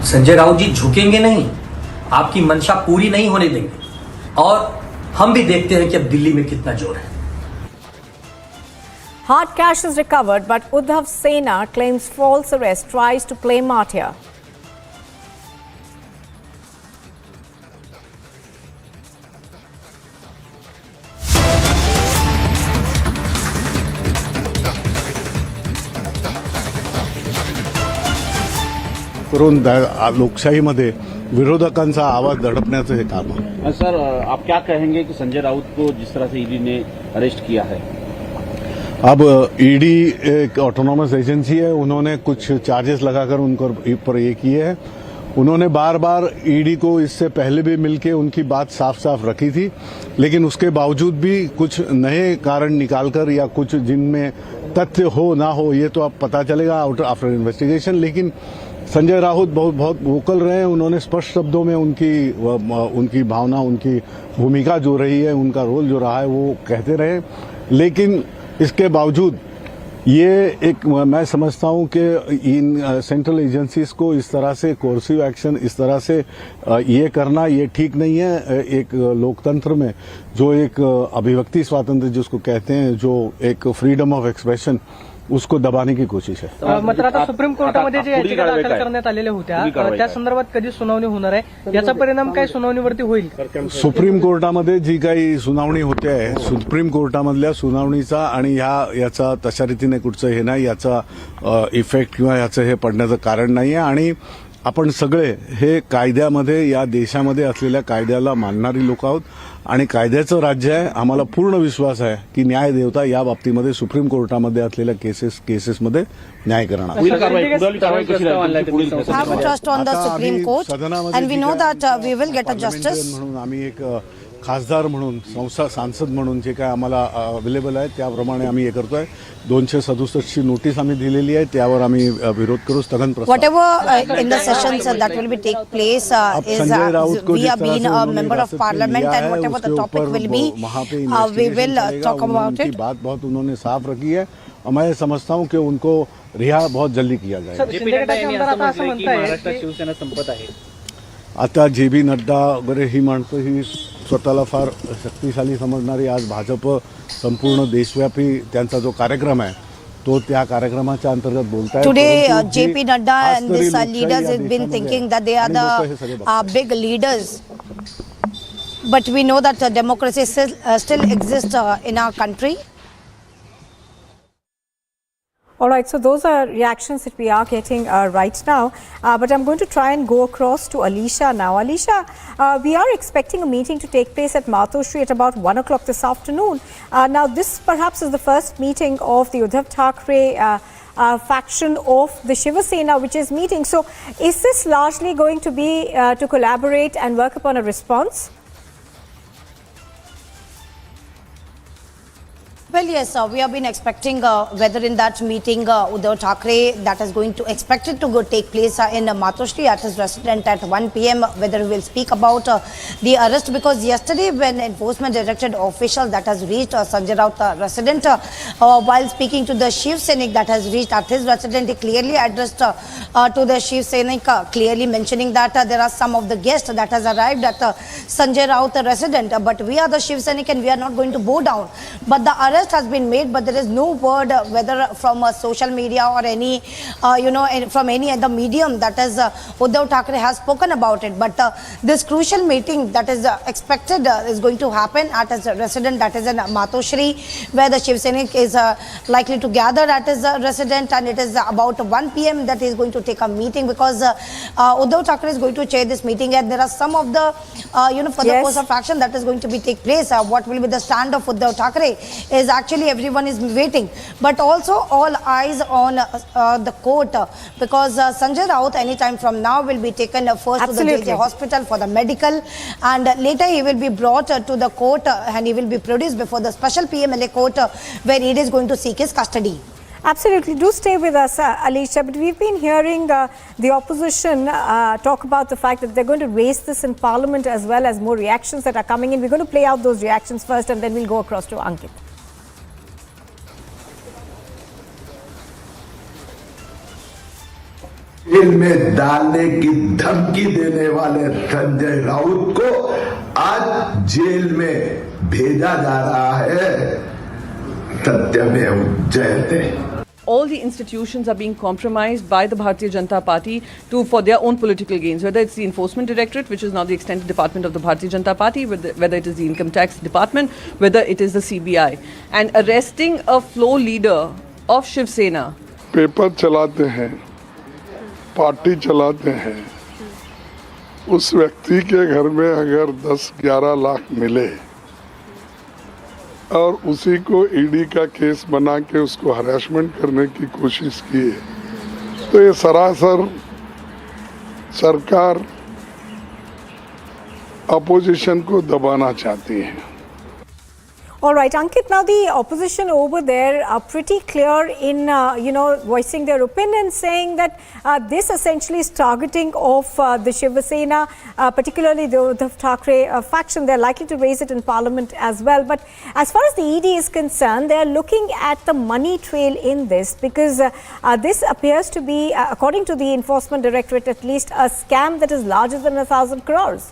Sanjay Raut जी झुकेंगे नहीं, आपकी मंशा पूरी नहीं होने देंगे, और हम भी देखते हैं कि अब दिल्ली में कितना जोर है. Hard cash is recovered, but Uddhav Sena claims false arrest, tries to play martyr. करून लोकशाहीमध्ये विरोधकांचा आवाज दडपण्याचं हे काम आहे. सर, आप क्या कहेंगे कि संजय राउत को जिस तरह से ईडी ने अरेस्ट किया है? अब ईडी एक ऑटोनॉमस एजेंसी है, उन्होंने कुछ चार्जेस लगाकर उनको पर ये किए हैं. उन्होंने बार बार ईडी को इससे पहले भी मिलके उनकी बात साफ साफ रखी थी, लेकिन उसके बावजूद भी कुछ नए कारण निकालकर या कुछ जिनमें तथ्य हो ना हो ये तो अब पता चलेगा आफ्टर इन्वेस्टिगेशन. लेकिन संजय राउत बहुत वोकल रहे हैं. उन्होंने स्पष्ट शब्दों में उनकी भावना, उनकी भूमिका जो रही है, उनका रोल जो रहा है वो कहते रहे. लेकिन इसके बावजूद ये एक मैं समझता हूं कि इन सेंट्रल एजेंसीज को इस तरह से कोर्सिव एक्शन, इस तरह से ये करना ये ठीक नहीं है. एक लोकतंत्र में जो एक अभिव्यक्ति स्वातंत्र्य जिसको कहते हैं, जो एक फ्रीडम ऑफ एक्सप्रेशन, उसको दबाने की कोशिश है. मात्र आता सुप्रीम कोर्टामध्ये जे याचिका दाखल करण्यात आलेल्या होत्या त्या संदर्भात कधी सुनावणी होणार आहे, याचा परिणाम काय सुनावणीवरती होईल? सुप्रीम कोर्टामध्ये जी काही सुनावणी होते आहे, सुप्रीम कोर्टामधल्या सुनावणीचा आणि याचा तशा रीतीने कुठचं हे नाही, याचा इफेक्ट किंवा याचं हे पडण्याचं कारण नाही आहे. आणि आपण सगळे हे कायद्यामध्ये, या देशामध्ये असलेल्या कायद्याला मानणारी लोक आहोत आणि कायद्याचं राज्य आहे. आम्हाला पूर्ण विश्वास आहे की न्याय देवता या बाबतीमध्ये सुप्रीम कोर्टामध्ये असलेल्या केसेसमध्ये न्याय करणार. म्हणून आम्ही एक खासदार म्हणून, सांसद म्हणून जे काय आम्हाला अवेलेबल आहे त्याप्रमाणे आम्ही हे करतोय. 267 ची नोटीस आम्ही दिलेली आहे, त्यावर आम्ही विरोध करू स्थगन प्रस्ताव. Whatever in the sessions that will be take place is we have been a member of parliament and whatever the topic will be we will talk about it. बात बहुत उन्होंने साफ रखी है और मैं समझता हूं कि उनको रिहा बहुत जल्दी किया जाएगा. महाराष्ट्रात शिवसेना संपत आहे. आता जे.बी. नड्डा वगैरे ही माणसं ही स्वतःला फार शक्तिशाली समजणारी, आज भाजप संपूर्ण देशव्यापी त्यांचा जो कार्यक्रम आहे तो त्या कार्यक्रमाच्या अंतर्गत बोलतायत. Today J.P. Nadda and these leaders have been thinking that they are the big leaders, but we know that democracy still exists in our country. All right, so those are reactions that we are getting right now. But I'm going to try and go across to Alisha now. Alisha, we are expecting a meeting to take place at Matoshri at about 1 o'clock this afternoon. Now, this perhaps is the first meeting of the Uddhav Thackeray faction of the Shiva Sena, which is meeting. So, is this largely going to be to collaborate and work upon a response? Well, yes, we have been expecting whether in that meeting Uddhav Thackeray that is going to expected to go take place in Matoshri at his residence at 1 p.m. whether he will speak about the arrest, because yesterday when enforcement directorate official that has reached Sanjay Raut resident while speaking to the Shiv Sainik that has reached at his residence, he clearly addressed to the Shiv Sainik clearly mentioning that there are some of the guests that has arrived at Sanjay Raut resident, but we are the Shiv Sainik and we are not going to bow down. But the arrest has been made, but there is no word whether from social media or any from any other medium that is Uddhav Thackeray has spoken about it. But this crucial meeting that is expected is going to happen at his residence that is in Matoshri, where the Shiv Sainik is likely to gather at his residence, and it is about 1 p.m. that he is going to take a meeting, because Uddhav Thackeray is going to chair this meeting, and there are some of the further course of action that is going to be take place. What will be the stand of Uddhav Thackeray is actually everyone is waiting, but also all eyes on the court, because Sanjay Raut anytime from now will be taken first to the JJ hospital for the medical, and later he will be brought to the court and he will be produced before the special PMLA court where he is going to seek his custody. Absolutely. Do stay with us, Alicia. But we've been hearing the opposition talk about the fact that they're going to raise this in Parliament, as well as more reactions that are coming in. We're going to play out those reactions first, and then we'll go across to Ankit. Jail में डालने की धमकी देने वाले संजय राउत को आज jail में भेजा जा रहा है। सत्यमेव जयते। All the institutions are being compromised by the Bharatiya Janata Party for their own political gains, whether it's the Enforcement Directorate, which is now the extended department of the Bharatiya Janata Party, whether it is the Income Tax Department, whether it is the CBI. And arresting a floor leader of Shiv Sena. Paper चलाते हैं, party चलाते हैं, उस व्यक्ति के घर में अगर 10-11 लाख मिले और उसी को ईडी का केस बना के उसको हरासमेंट करने की कोशिश की है, तो ये सरासर सरकार अपोजिशन को दबाना चाहती है। All right, Ankit, now the opposition over there are pretty clear in, voicing their opinion, saying that this essentially is targeting of the Shiv Sena, particularly the Uddhav Thackeray faction. They're likely to raise it in Parliament as well. But as far as the ED is concerned, they're looking at the money trail in this, because this appears to be, according to the Enforcement Directorate at least, a scam that is larger than 1,000 crores.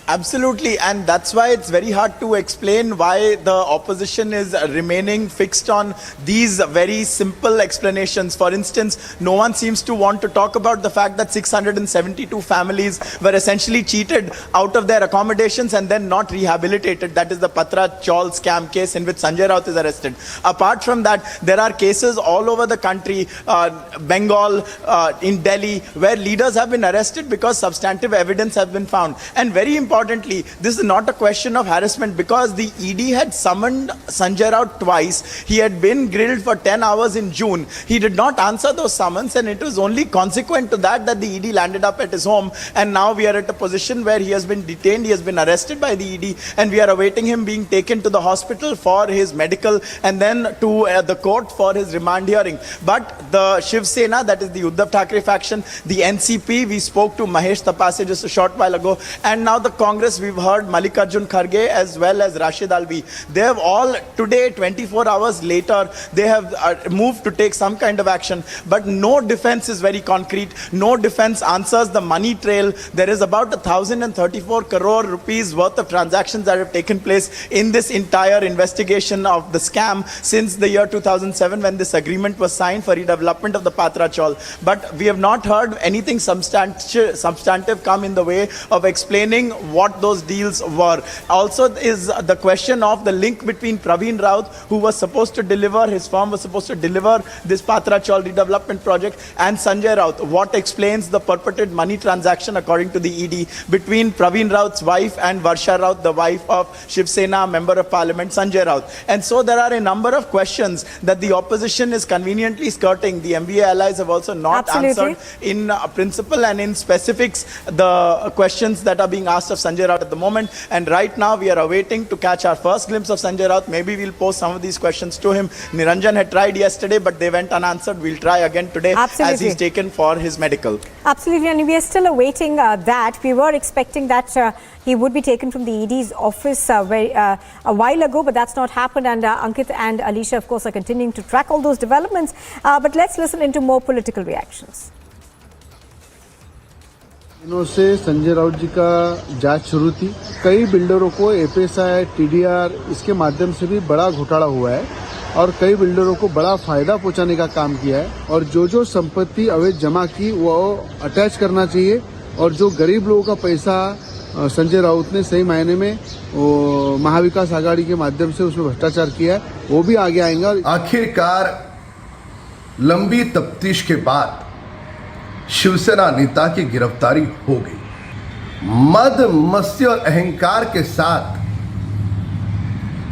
Absolutely, and that's why it's very hard to explain why the opposition is remaining fixed on these very simple explanations. For instance, no one seems to want to talk about the fact that 672 families were essentially cheated out of their accommodations and then not rehabilitated. That is the Patra Chaul scam case in which Sanjay Raut is arrested. Apart from that, there are cases all over the country, Bengal, in Delhi, where leaders have been arrested because substantive evidence has been found. And very importantly, this is not a question of harassment, because the ED had summoned Sanjay Raut twice. He had been grilled for 10 hours in June. He did not answer those summons, and it was only consequent to that that the ED landed up at his home. And now we are at a position where he has been detained, he has been arrested by the ED, and we are awaiting him being taken to the hospital for his medical and then to the court for his remand hearing. But the Shiv Sena, that is the Uddhav Thackeray faction, the NCP, we spoke to Mahesh Tapase just a short while ago, and now the Congress, we've heard Mallikarjun Kharge as well as Rashid Alvi. They have all today, 24 hours later, they have moved to take some kind of action, but no defense is very concrete. No defense answers the money trail. There is about 1,034 crore rupees worth of transactions that have taken place in this entire investigation of the scam since the year 2007, when this agreement was signed for redevelopment of the Patra Chaul. But we have not heard anything substantive come in the way of explaining what those deals were. Also is the question of the link between Praveen Raut, who was supposed to deliver, his firm was supposed to deliver this Patra Chaul redevelopment project, and Sanjay Raut. What explains the purported money transaction according to the ED between Praveen Raut's wife and Varsha Raut, the wife of Shiv Sena Member of Parliament Sanjay Raut. And so there are a number of questions that the opposition is conveniently skirting. The MBA allies have also not answered in principle and in specifics the questions that are being asked of Sanjay Raut at the moment. And right now we are awaiting to catch our first glimpse of Sanjay Raut. Maybe we'll pose some of these questions to him. Niranjan had tried yesterday, but they went unanswered. We'll try again today as he's taken for his medical. Absolutely, and we are still awaiting that. We were expecting that he would be taken from the ED's office a while ago, but that's not happened. And Ankit and Alicia, of course, are continuing to track all those developments. But let's listen into more political reactions. दिनों से संजय राउत जी का जांच शुरू थी। कई बिल्डरों को FSI, TDR इसके माध्यम से भी बड़ा घोटाला हुआ है और कई बिल्डरों को बड़ा फायदा पहुंचाने का काम किया है। और जो संपत्ति अवैध जमा की वो अटैच करना चाहिए और जो गरीब लोगों का पैसा संजय राउत ने सही मायने में महाविकास आघाड़ी के माध्यम से उसमें भ्रष्टाचार किया है, वो भी आगे आएंगे। आखिरकार लंबी तफ्तीश के बाद शिवसेना नेता की गिरफ्तारी हो गई। मद मस्ती और अहंकार के साथ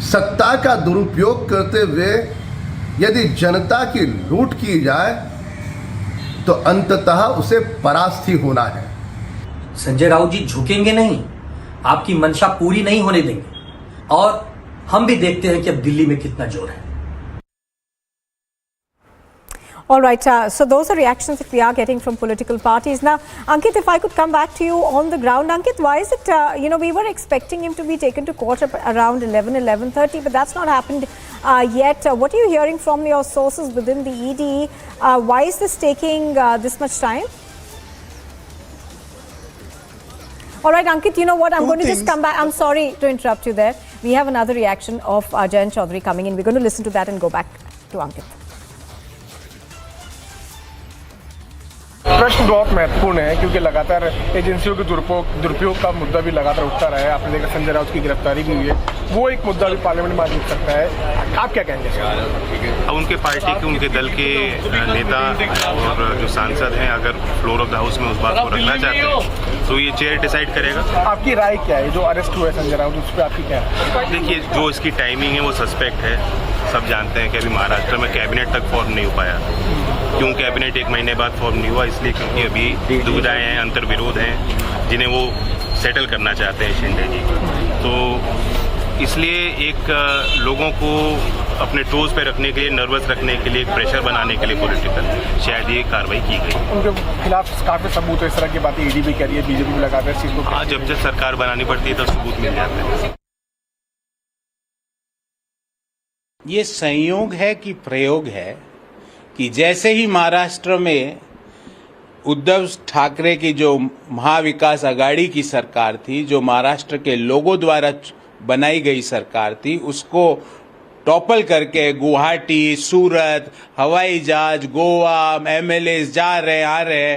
सत्ता का दुरुपयोग करते हुए यदि जनता की लूट की जाए तो अंततः उसे परास्त ही होना है। संजय राउत जी झुकेंगे नहीं, आपकी मंशा पूरी नहीं होने देंगे और हम भी देखते हैं कि अब दिल्ली में कितना जोर है। All right, so those are reactions that we are getting from political parties. Now, Ankit, if I could come back to you on the ground. Ankit, why is it, we were expecting him to be taken to court around 11:30, but that's not happened yet. What are you hearing from your sources within the ED? Why is this taking this much time? All right, Ankit, you know what? I'm going to just come back. I'm sorry to interrupt you there. We have another reaction of Jayant Chaudhary coming in. We're going to listen to that and go back to Ankit. प्रश्न बहुत महत्वपूर्ण है क्योंकि लगातार एजेंसियों के दुरुपयोग का मुद्दा भी लगातार उठता रहा है। आपने देखा संजय राउत की गिरफ्तारी भी हुई है, वो एक मुद्दा भी पार्लियामेंट में आज उठ सकता है। आप क्या कहेंगे? अब उनके पार्टी के उनके दल के नेता और जो सांसद हैं अगर फ्लोर ऑफ द हाउस में उस बात को रखना चाहते हैं तो ये चेयर डिसाइड करेगा। आपकी राय क्या है? जो अरेस्ट हुआ है संजय राउत, उस पर आपकी क्या है? देखिए, जो इसकी टाइमिंग है वो सस्पेक्ट है। सब जानते हैं कि अभी महाराष्ट्र में कैबिनेट तक फॉर्म नहीं हो पाया। क्यों कैबिनेट 1 महीने बाद फॉर्म नहीं हुआ? इसलिए क्योंकि अभी दुविधाएं हैं, अंतर्विरोध हैं जिन्हें वो सेटल करना चाहते हैं शिंदे जी। तो इसलिए एक लोगों को अपने टोज पे रखने के लिए, नर्वस रखने के लिए, एक प्रेशर बनाने के लिए पॉलिटिकल शायद ये कार्रवाई की गई। उनके खिलाफ काफी सबूत है, इस तरह की बातें ईडी भी कह रही है, बीजेपी भी लगातार इस चीज को। हाँ, जब सरकार बनानी पड़ती है तो सबूत मिल जाते हैं। ये संयोग है कि प्रयोग है कि जैसे ही महाराष्ट्र में उद्धव ठाकरे की जो महाविकास आघाड़ी की सरकार थी, जो महाराष्ट्र के लोगों द्वारा बनाई गई सरकार थी, उसको टॉपल करके गुवाहाटी, सूरत, हवाई जहाज, गोवा, एमएलए जा रहे आ रहे,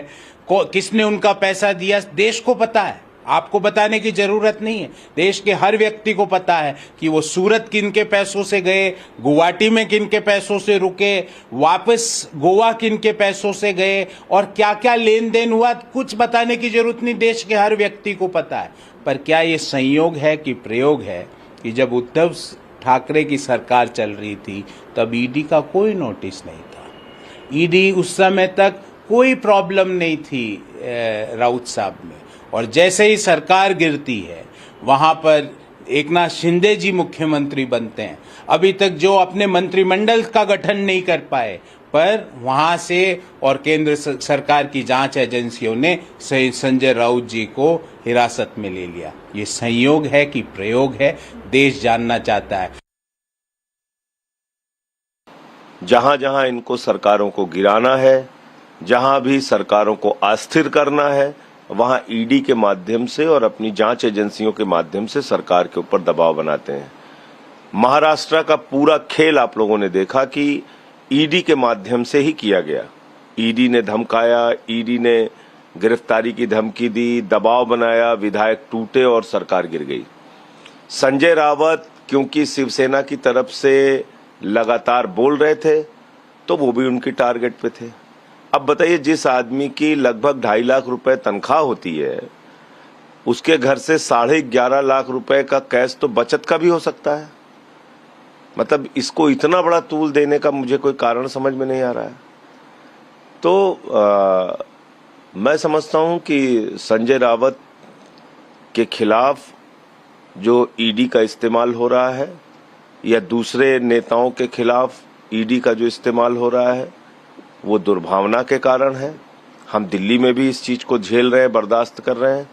किसने उनका पैसा दिया देश को पता है। आपको बताने की जरूरत नहीं है। देश के हर व्यक्ति को पता है कि वो सूरत किन के पैसों से गए, गुवाहाटी में किन के पैसों से रुके, वापस गोवा किन के पैसों से गए और क्या क्या लेन देन हुआ, कुछ बताने की जरूरत नहीं। देश के हर व्यक्ति को पता है। पर क्या ये संयोग है कि प्रयोग है कि जब उद्धव ठाकरे की सरकार चल रही थी तब ईडी का कोई नोटिस नहीं था। ईडी उस समय तक कोई प्रॉब्लम नहीं थी राउत साहब में, और जैसे ही सरकार गिरती है वहां पर एकनाथ शिंदे जी मुख्यमंत्री बनते हैं। अभी तक जो अपने मंत्रिमंडल का गठन नहीं कर पाए, पर वहां से और केंद्र सरकार की जांच एजेंसियों ने संजय राउत जी को हिरासत में ले लिया। ये संयोग है कि प्रयोग है, देश जानना चाहता है। जहां जहां इनको सरकारों को गिराना है, जहां भी सरकारों को अस्थिर करना है, वहां ईडी के माध्यम से और अपनी जांच एजेंसियों के माध्यम से सरकार के ऊपर दबाव बनाते हैं। महाराष्ट्र का पूरा खेल आप लोगों ने देखा कि ईडी के माध्यम से ही किया गया। ईडी ने धमकाया, ईडी ने गिरफ्तारी की धमकी दी, दबाव बनाया, विधायक टूटे और सरकार गिर गई। संजय रावत क्योंकि शिवसेना की तरफ से लगातार बोल रहे थे तो वो भी उनकी टारगेट पे थे। अब बताइए, जिस आदमी की लगभग 2.5 लाख रुपए तनख्वाह होती है, उसके घर से 11.5 लाख रुपए का कैश तो बचत का भी हो सकता है। मतलब इसको इतना बड़ा तूल देने का मुझे कोई कारण समझ में नहीं आ रहा है। तो मैं समझता हूं कि संजय रावत के खिलाफ जो ईडी का इस्तेमाल हो रहा है या दूसरे नेताओं के खिलाफ ईडी का जो इस्तेमाल हो रहा है वो दुर्भावना के कारण है। हम दिल्ली में भी इस चीज को झेल रहे हैं, बर्दाश्त कर रहे हैं।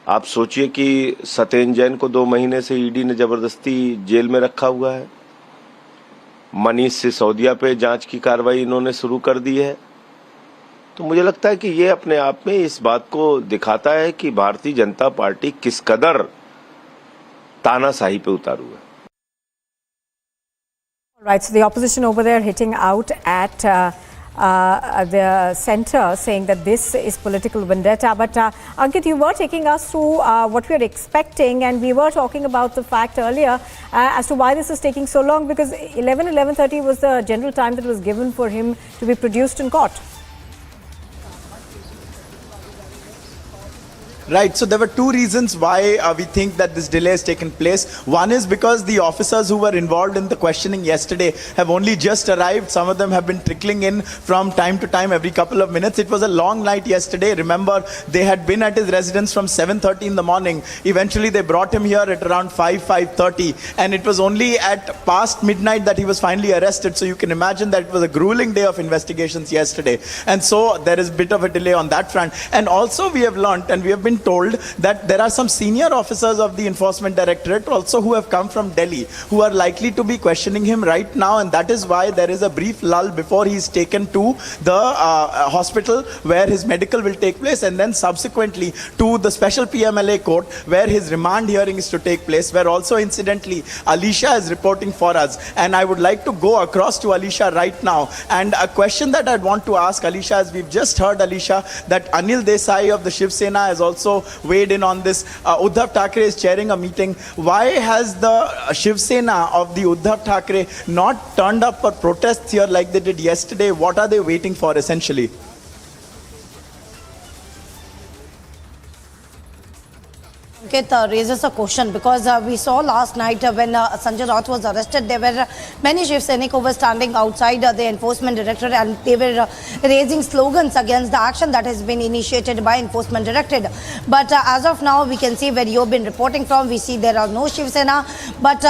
आप सोचिए कि सत्येंद्र जैन को 2 महीने से ईडी ने जबरदस्ती जेल में रखा हुआ है। मनीष सिसोदिया पे जांच की कार्रवाई इन्होंने शुरू कर दी है। तो मुझे लगता है कि ये अपने आप में इस बात को दिखाता है कि भारतीय जनता पार्टी किस कदर तानाशाही पे उतारू है। Right, so the opposition over there hitting out at the centre, saying that this is political vendetta. But Ankit, you were taking us through what we are expecting, and we were talking about the fact earlier as to why this is taking so long, because 11:30 was the general time that was given for him to be produced in court. Right, so there were 2 reasons why we think that this delay has taken place. One is because the officers who were involved in the questioning yesterday have only just arrived. Some of them have been trickling in from time to time, every couple of minutes. It was a long night yesterday. Remember, they had been at his residence from 7:30 in the morning. Eventually, they brought him here at around 5:30. And it was only at past midnight that he was finally arrested. So you can imagine that it was a grueling day of investigations yesterday. And so there is a bit of a delay on that front. And also we have learnt, and we have been told that there are some senior officers of the Enforcement Directorate also who have come from Delhi, who are likely to be questioning him right now, and that is why there is a brief lull before he is taken to the hospital where his medical will take place, and then subsequently to the special PMLA court where his remand hearing is to take place, where also incidentally Alisha is reporting for us. And I would like to go across to Alisha right now, and a question that I'd want to ask Alisha, as we've just heard, Alisha, that Anil Desai of the Shiv Sena has also weighed in on this. Uddhav Thackeray is chairing a meeting. Why has the Shiv Sena of the Uddhav Thackeray not turned up for protests here like they did yesterday? What are they waiting for essentially? Ankit raises a question, because we saw last night when Sanjay Raut was arrested, there were many Shiv Sainik who were standing outside the Enforcement Directorate, and they were raising slogans against the action that has been initiated by Enforcement Directorate. But as of now, we can see where you've been reporting from, we see there are no Shiv Sena. But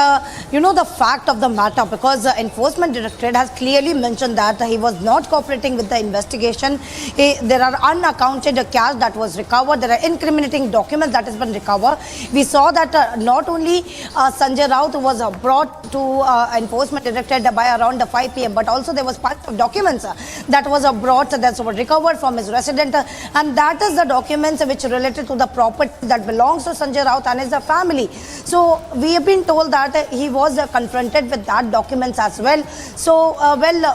you know the fact of the matter, because the Enforcement Directorate has clearly mentioned that he was not cooperating with the investigation. There are unaccounted cash that was recovered. There are incriminating documents that has been recovered. We saw that not only Sanjay Raut was brought to Enforcement Directorate by around 5 p.m. but also there was part of documents that was brought, that were recovered from his residence, and that is the documents which related to the property that belongs to Sanjay Raut and his family. So we have been told that he was confronted with that documents as well. So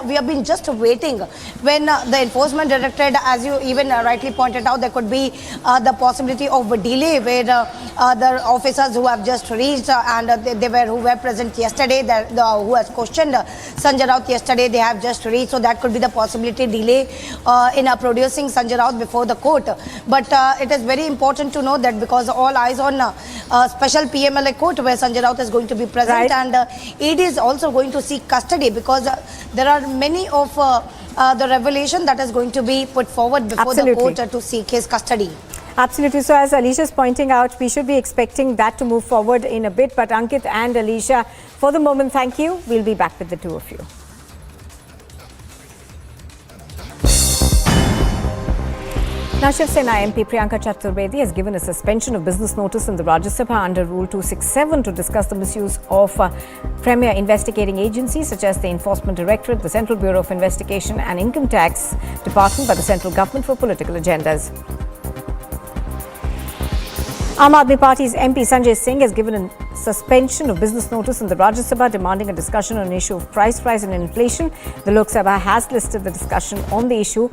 we have been just waiting when the Enforcement Directorate, as you even rightly pointed out, there could be the possibility of a delay where the officers who have just reached and who were present yesterday, who has questioned Sanjay Raut yesterday, they have just reached, so that could be the possibility delay in producing Sanjay Raut before the court. But it is very important to know that, because all eyes on special PMLA court where Sanjay Raut is going to be present, right, and it is also going to seek custody, because there are many of the revelation that is going to be put forward before the court to seek his custody. Absolutely. So as Alisha is pointing out, we should be expecting that to move forward in a bit. But Ankit and Alisha, for the moment, thank you. We'll be back with the two of you. Now, Shiv Sena MP Priyanka Chaturvedi has given a suspension of business notice in the Rajya Sabha under Rule 267 to discuss the misuse of premier investigating agencies such as the Enforcement Directorate, the Central Bureau of Investigation and Income Tax Department by the central government for political agendas. Aam Aadmi Party's MP Sanjay Singh has given a suspension of business notice in the Rajya Sabha demanding a discussion on an issue of price rise and inflation. The Lok Sabha has listed the discussion on the issue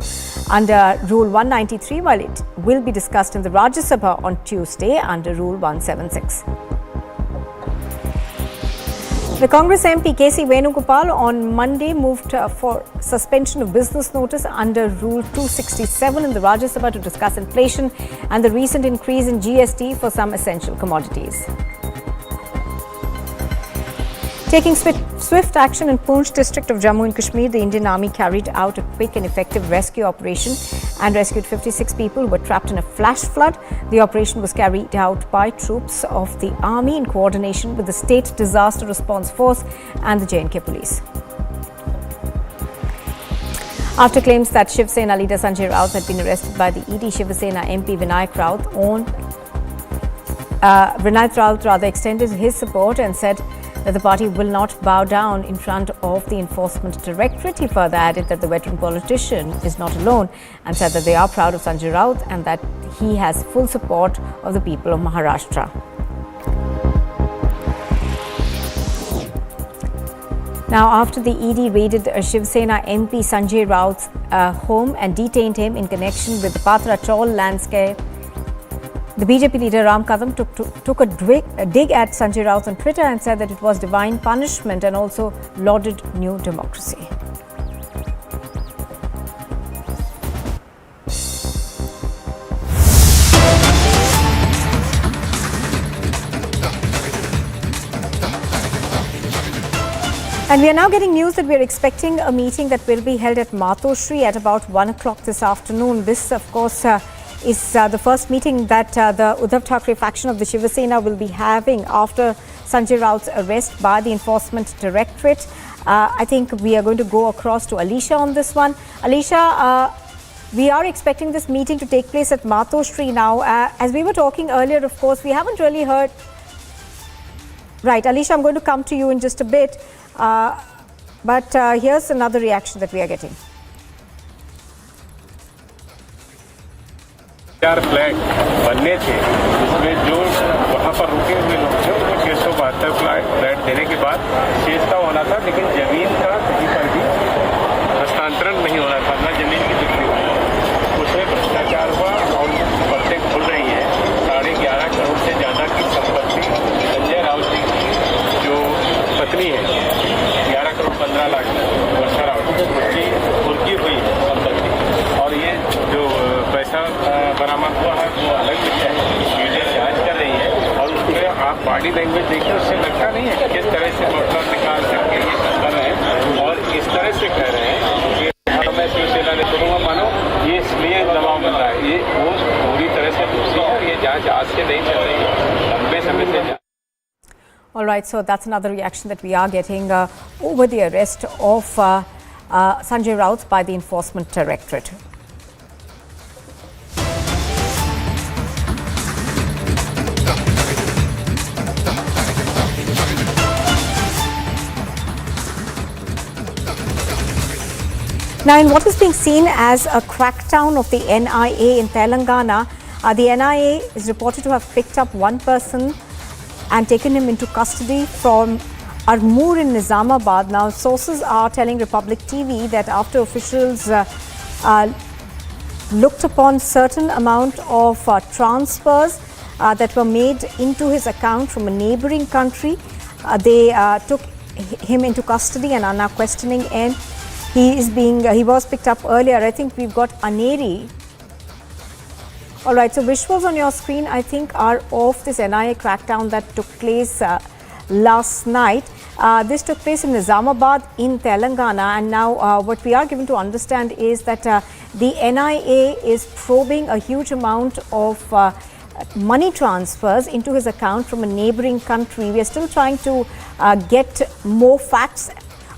under Rule 193, while it will be discussed in the Rajya Sabha on Tuesday under Rule 176. The Congress MP KC Venugopal on Monday moved for suspension of business notice under Rule 267 in the Rajya Sabha to discuss inflation and the recent increase in GST for some essential commodities. Taking swift action in Poonch district of Jammu and Kashmir, the Indian Army carried out a quick and effective rescue operation and rescued 56 people who were trapped in a flash flood. The operation was carried out by troops of the Army in coordination with the State Disaster Response Force and the J&K Police. After claims that Shiv Sena leader Sanjay Raut had been arrested by the ED, Shiv Sena MP Vinayak Raut extended his support and said that the party will not bow down in front of the Enforcement Directorate. He further added that the veteran politician is not alone and said that they are proud of Sanjay Raut and that he has full support of the people of Maharashtra. Now, after the ED raided Shiv Sena MP Sanjay Raut's home and detained him in connection with the Patra Chaul landscape, the BJP leader Ram Kadam took a dig at Sanjay Raut on Twitter and said that it was divine punishment and also lauded new democracy. And we are now getting news that we are expecting a meeting that will be held at Matoshri at about 1 o'clock this afternoon. This, of course, is the first meeting that the Uddhav Thackeray faction of the Shiv Sena will be having after Sanjay Raut's arrest by the Enforcement Directorate. I think we are going to go across to Alisha on this one. Alisha, we are expecting this meeting to take place at Matoshri now. As we were talking earlier, of course, we haven't really heard. Right, Alisha, I'm going to come to you in just a bit. But here's another reaction that we are getting. चार flat बनने थे उसमें जो वहाँ पर रुके हुए लोग थे उनको 672 फ्लैट देने के बाद शेषता होना था, लेकिन जमीन का कहीं पर भी हस्तांतरण नहीं होना था, न जमीन की बिक्री हुई, उसमें भ्रष्टाचार हुआ और परतें खुल रही हैं। 11.5 करोड़ से ज़्यादा की संपत्ति संजय राउत जी की जो पत्नी है, 11 करोड़ 15 लाख वर्षा राउत उसकी कुर्की हुई संपत्ति, और ये जो पैसा बरामद हुआ है वो अलग विषय है, मीडिया जांच कर रही है। और उसमें आप बॉडी लैंग्वेज देखिए, उससे लगता नहीं है कि किस तरह से मतलब निकाल करके ये कर रहे हैं और इस तरह से कह रहे हैं कि मैं शिवसेना ने करूँगा, मानो ये इसलिए दबाव बन रहा है। ये वो पूरी तरह से दोषी है और ये जांच आज से नहीं चल रही है, लंबे समय से। All right, so that's another reaction that we are getting over the arrest of Sanjay Raut by the Enforcement Directorate. Now, in what is being seen as a crackdown of the NIA in Telangana, the NIA is reported to have picked up one person and taken him into custody from Armoor in Nizamabad. Now, sources are telling Republic TV that after officials looked upon certain amount of transfers that were made into his account from a neighboring country, they took him into custody and are now questioning him. He was picked up earlier. I think we've got Aneri. All right, so visuals on your screen, I think, are of this NIA crackdown that took place last night. This took place in Nizamabad in Telangana, and now what we are given to understand is that the NIA is probing a huge amount of money transfers into his account from a neighboring country. We are still trying to get more facts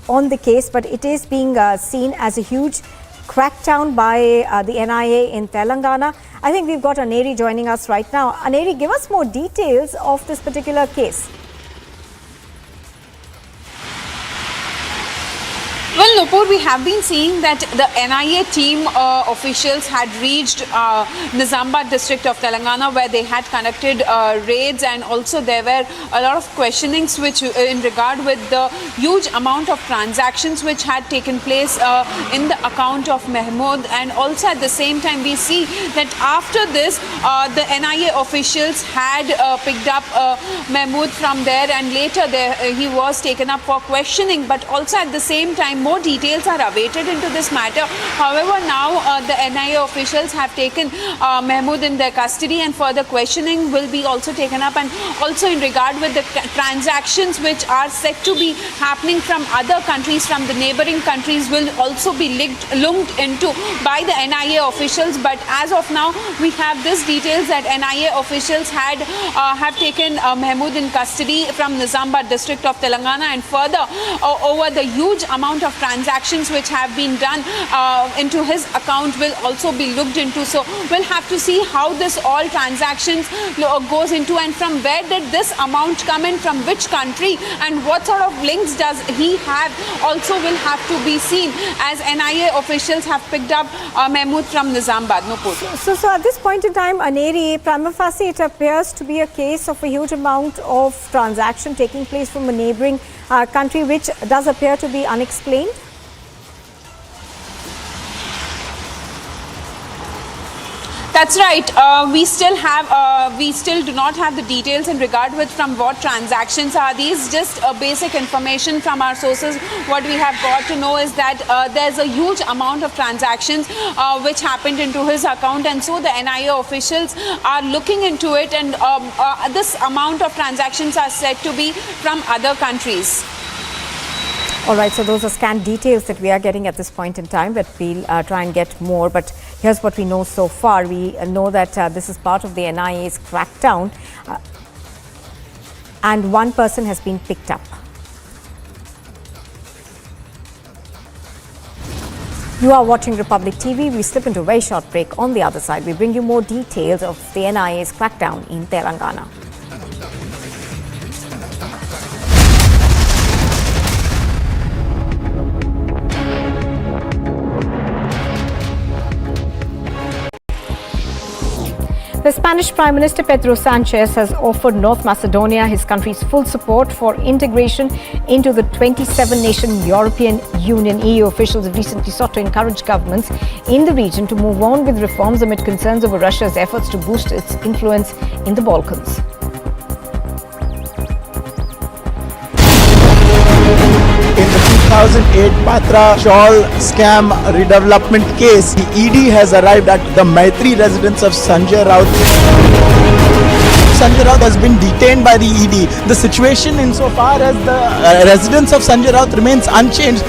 on the case, but it is being seen as a huge crackdown by the NIA in Telangana. I think we've got Aneri joining us right now. Aneri, give us more details of this particular case. Well, Nupur, we have been seeing that the NIA team officials had reached Nizamabad district of Telangana, where they had conducted raids, and also there were a lot of questionings which in regard with the huge amount of transactions which had taken place in the account of Mahmood. And also at the same time we see that after this the NIA officials had picked up Mahmood from there, and later he was taken up for questioning. But also at the same time more details are awaited into this matter. However, now the NIA officials have taken Mahmood in their custody, and further questioning will be also taken up, and also in regard with the transactions which are said to be happening from other countries, from the neighboring countries, will also be looked into by the NIA officials. But as of now, we have this details that NIA officials have taken Mahmood in custody from Nizamabad district of Telangana, and further over the huge amount of transactions which have been done into his account will also be looked into. So we'll have to see how this all transactions goes into, and from where did this amount come in, from which country, and what sort of links does he have, also will have to be seen, as NIA officials have picked up Mahmood from Nizamabad. Nupur. So at this point in time, Aneri, prima facie, it appears to be a case of a huge amount of transaction taking place from a neighboring country, which does appear to be unexplained. That's right. We still do not have the details in regard with from what transactions are these. Just basic information from our sources. What we have got to know is that there's a huge amount of transactions which happened into his account, and so the NIA officials are looking into it, and this amount of transactions are said to be from other countries. All right, so those are scant details that we are getting at this point in time, but we'll try and get more. But here's what we know so far. We know that this is part of the NIA's crackdown, and one person has been picked up. You are watching Republic TV. We slip into a very short break. On the other side, we bring you more details of the NIA's crackdown in Telangana. The Spanish Prime Minister Pedro Sanchez has offered North Macedonia his country's full support for integration into the 27-nation European Union. EU officials have recently sought to encourage governments in the region to move on with reforms amid concerns over Russia's efforts to boost its influence in the Balkans. In the 2008 Patra Shawl scam redevelopment case, the ED has arrived at the Maitri residence of Sanjay Raut. Sanjay Raut has been detained by the ED. The situation insofar as the residence of Sanjay Raut remains unchanged.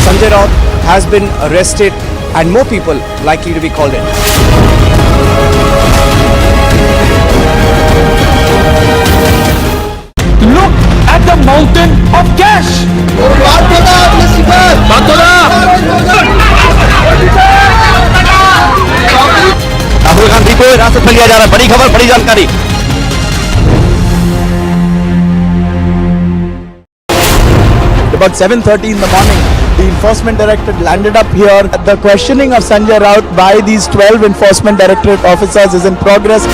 Sanjay Raut has been arrested and more people likely to be called in. Look at the mountain of cash. Rahul Gandhi को हिरासत में लिया जा रहा है। बड़ी खबर, बड़ी जानकारी। About 7:30 in the morning, the enforcement directorate landed up here. The questioning of Sanjay Raut by these 12 enforcement directorate officers is in progress.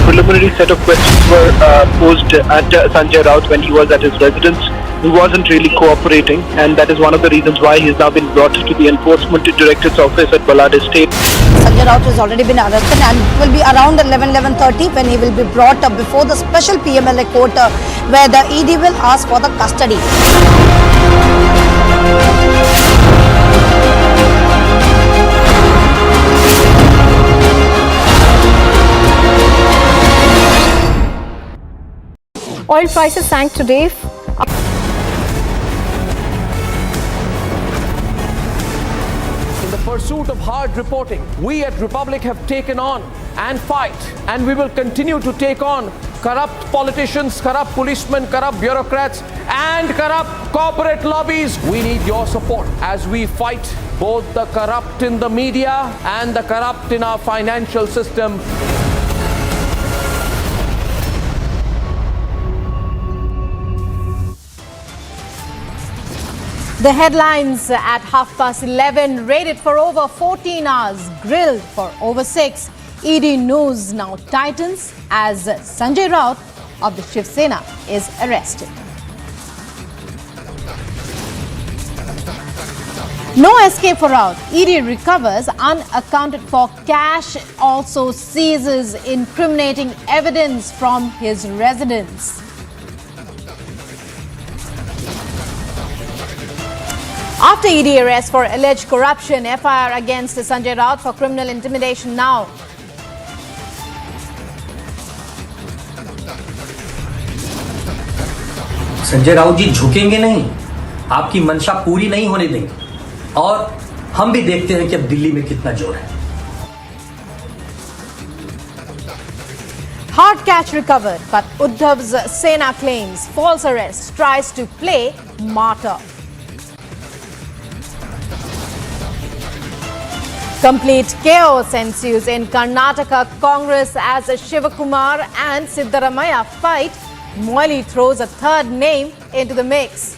Preliminary set of questions were posed at Sanjay Raut when he was at his residence. He wasn't really cooperating, and that is one of the reasons why he's now been brought to the enforcement directorate's office at Balad Estate. Sanjay Raut has already been arrested and will be around 11:30 when he will be brought up before the special PMLA court where the ED will ask for the custody. Oil prices sank today. In the pursuit of hard reporting, we at Republic have taken on and fight, and we will continue to take on corrupt politicians, corrupt policemen, corrupt bureaucrats, and corrupt corporate lobbies. We need your support as we fight both the corrupt in the media and the corrupt in our financial system. The headlines at 11:30, raided for over 14 hours, grilled for over 6. ED news now tightens as Sanjay Raut of the Shiv Sena is arrested. No escape for Raut. ED recovers unaccounted for cash, also seizes incriminating evidence from his residence. After ED arrest for alleged corruption, FIR against Sanjay Raut for criminal intimidation now. Sanjay Raut जी झुकेंगे नहीं, आपकी मंशा पूरी नहीं होने देंगे और हम भी देखते हैं कि अब दिल्ली में कितना जोर है. Hard catch recovered, but Uddhav's Sena claims false arrest, tries to play martyr. Complete chaos ensues in Karnataka Congress as Shivakumar and Siddaramaiah fight. Moily throws a third name into the mix.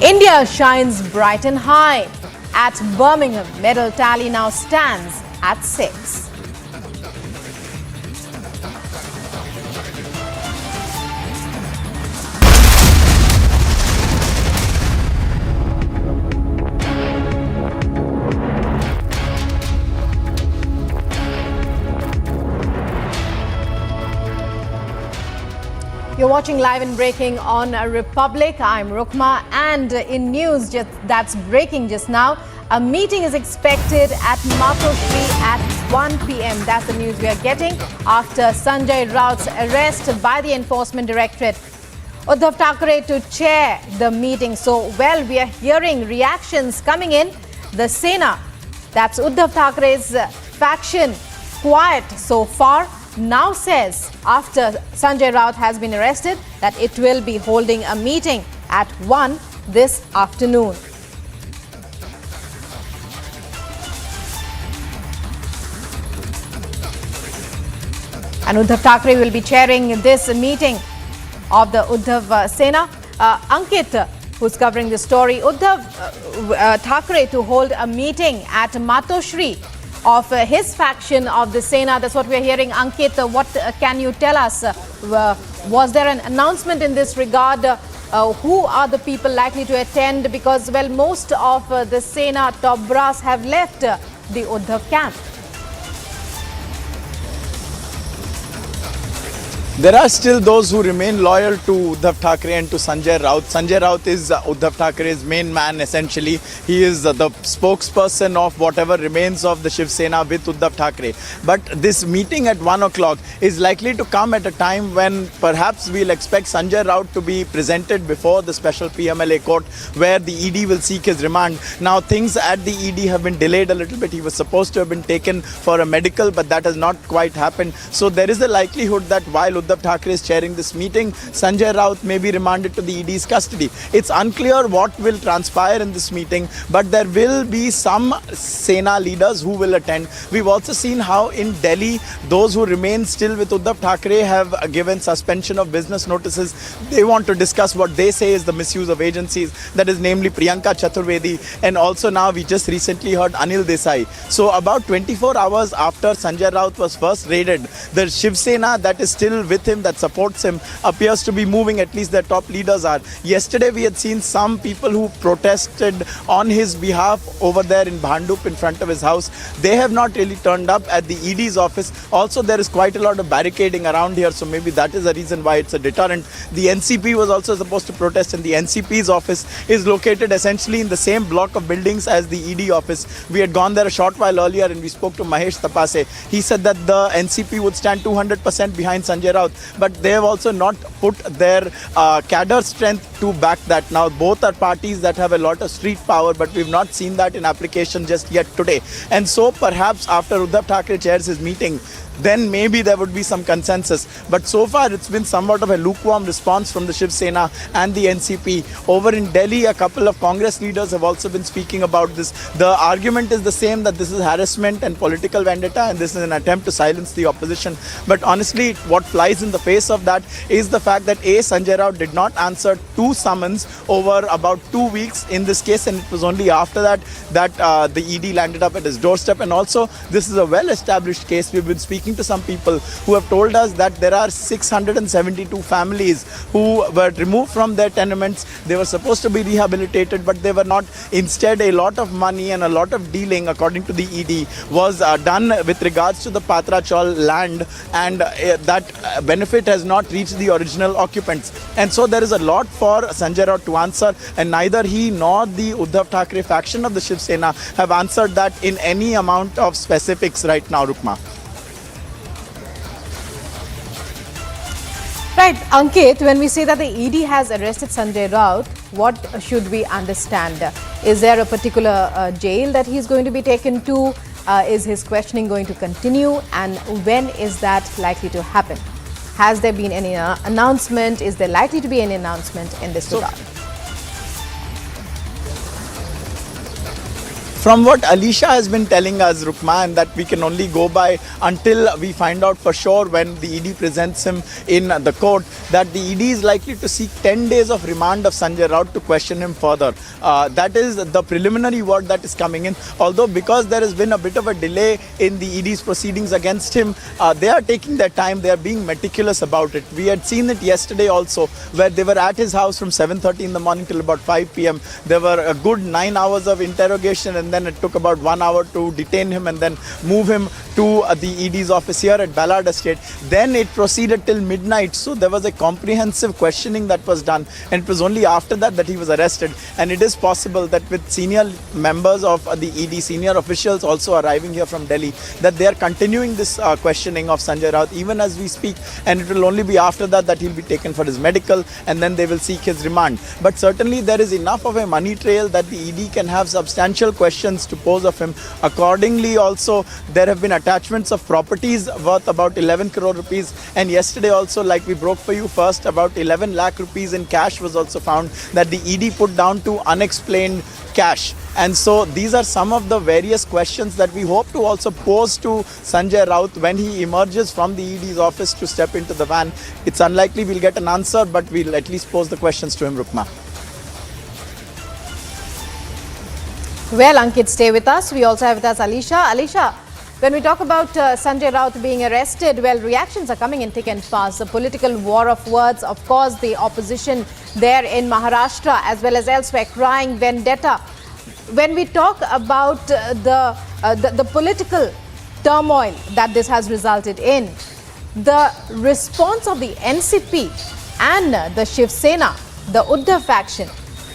India shines bright and high. At Birmingham, medal tally now stands at 6. You're watching Live and Breaking on Republic. I'm Rukma, and in news that's breaking just now, a meeting is expected at Matoshri at 1 p.m. That's the news we are getting after Sanjay Raut's arrest by the Enforcement Directorate. Uddhav Thackeray to chair the meeting. So, well, we are hearing reactions coming in. The Sena, that's Uddhav Thackeray's faction, quiet so far, now says after Sanjay Raut has been arrested that it will be holding a meeting at 1 this afternoon. And Uddhav Thackeray will be chairing this meeting of the Uddhav Sena. Ankit, who's covering the story, Uddhav Thackeray to hold a meeting at Matoshri of his faction of the Sena. That's what we're hearing. Ankit, what can you tell us? Was there an announcement in this regard? Who are the people likely to attend? Because, well, most of the Sena top brass have left the Uddhav camp. There are still those who remain loyal to Uddhav Thackeray and to Sanjay Raut. Sanjay Raut is Uddhav Thackeray's main man, essentially. He is the spokesperson of whatever remains of the Shiv Sena with Uddhav Thackeray. But this meeting at 1 o'clock is likely to come at a time when perhaps we'll expect Sanjay Raut to be presented before the special PMLA court, where the ED will seek his remand. Now, things at the ED have been delayed a little bit. He was supposed to have been taken for a medical, but that has not quite happened. So there is a likelihood that while Uddhav Thackeray is chairing this meeting, Sanjay Raut may be remanded to the ED's custody. It's unclear what will transpire in this meeting, but there will be some Sena leaders who will attend. We've also seen how in Delhi, those who remain still with Uddhav Thackeray have given suspension of business notices. They want to discuss what they say is the misuse of agencies, that is namely Priyanka Chaturvedi, and also now we just recently heard Anil Desai. So about 24 hours after Sanjay Raut was first raided, the Shiv Sena that is still with him, that supports him, appears to be moving, at least their top leaders are. Yesterday we had seen some people who protested on his behalf over there in Bhandup in front of his house. They have not really turned up at the ED's office. Also, there is quite a lot of barricading around here, so maybe that is the reason why it's a deterrent. The NCP was also supposed to protest, and the NCP's office is located essentially in the same block of buildings as the ED office. We had gone there a short while earlier and we spoke to Mahesh Tapase. He said that the NCP would stand 200% behind Sanjay Raut, but they have also not put their cadre strength to back that. Now, both are parties that have a lot of street power, but we've not seen that in application just yet today. And so perhaps after Uddhav Thackeray chairs his meeting, then maybe there would be some consensus. But so far, it's been somewhat of a lukewarm response from the Shiv Sena and the NCP. Over in Delhi, a couple of Congress leaders have also been speaking about this. The argument is the same, that this is harassment and political vendetta, and this is an attempt to silence the opposition. But honestly, what flies in the face of that is the fact that Sanjay Raut did not answer 2 summons over about 2 weeks in this case, and it was only after that that the ED landed up at his doorstep. And also, this is a well-established case. We've been speaking speaking to some people who have told us that there are 672 families who were removed from their tenements. They were supposed to be rehabilitated, but they were not. Instead, a lot of money and a lot of dealing, according to the ED, was done with regards to the Patrachal land, and that benefit has not reached the original occupants. And so there is a lot for Sanjay Raut to answer, and neither he nor the Uddhav Thackeray faction of the Shiv Sena have answered that in any amount of specifics right now, Rukma. Right, Ankit, when we say that the ED has arrested Sanjay Raut, what should we understand? Is there a particular jail that he's going to be taken to? Is his questioning going to continue? And when is that likely to happen? Has there been any announcement? Is there likely to be any announcement in this regard? From what Alisha has been telling us, Rukma, and that we can only go by until we find out for sure when the ED presents him in the court, that the ED is likely to seek 10 days of remand of Sanjay Raut to question him further. That is the preliminary word that is coming in. Although because there has been a bit of a delay in the ED's proceedings against him, they are taking their time, they are being meticulous about it. We had seen it yesterday also, where they were at his house from 7:30 in the morning till about 5 p.m. There were a good 9 hours of interrogation, and then it took about 1 hour to detain him and then move him to the ED's office here at Ballard Estate. Then it proceeded till midnight. So there was a comprehensive questioning that was done, and it was only after that that he was arrested. And it is possible that with senior members of the ED, senior officials also arriving here from Delhi, that they are continuing this questioning of Sanjay Raut even as we speak, and it will only be after that that he'll be taken for his medical, and then they will seek his remand. But certainly there is enough of a money trail that the ED can have substantial questions to pose of him. Accordingly also, there have been attachments of properties worth about 11 crore rupees, and yesterday also, like we broke for you first, about 11 lakh rupees in cash was also found that the ED put down to unexplained cash. And so these are some of the various questions that we hope to also pose to Sanjay Raut when he emerges from the ED's office to step into the van. It's unlikely we'll get an answer, but we'll at least pose the questions to him, Rukma. Well, Ankit, stay with us. We also have with us Alisha. Alisha, when we talk about Sanjay Raut being arrested, well, reactions are coming in thick and fast. The political war of words, of course, the opposition there in Maharashtra as well as elsewhere crying vendetta. When we talk about the political turmoil that this has resulted in, the response of the NCP and the Shiv Sena, the Uddhav faction,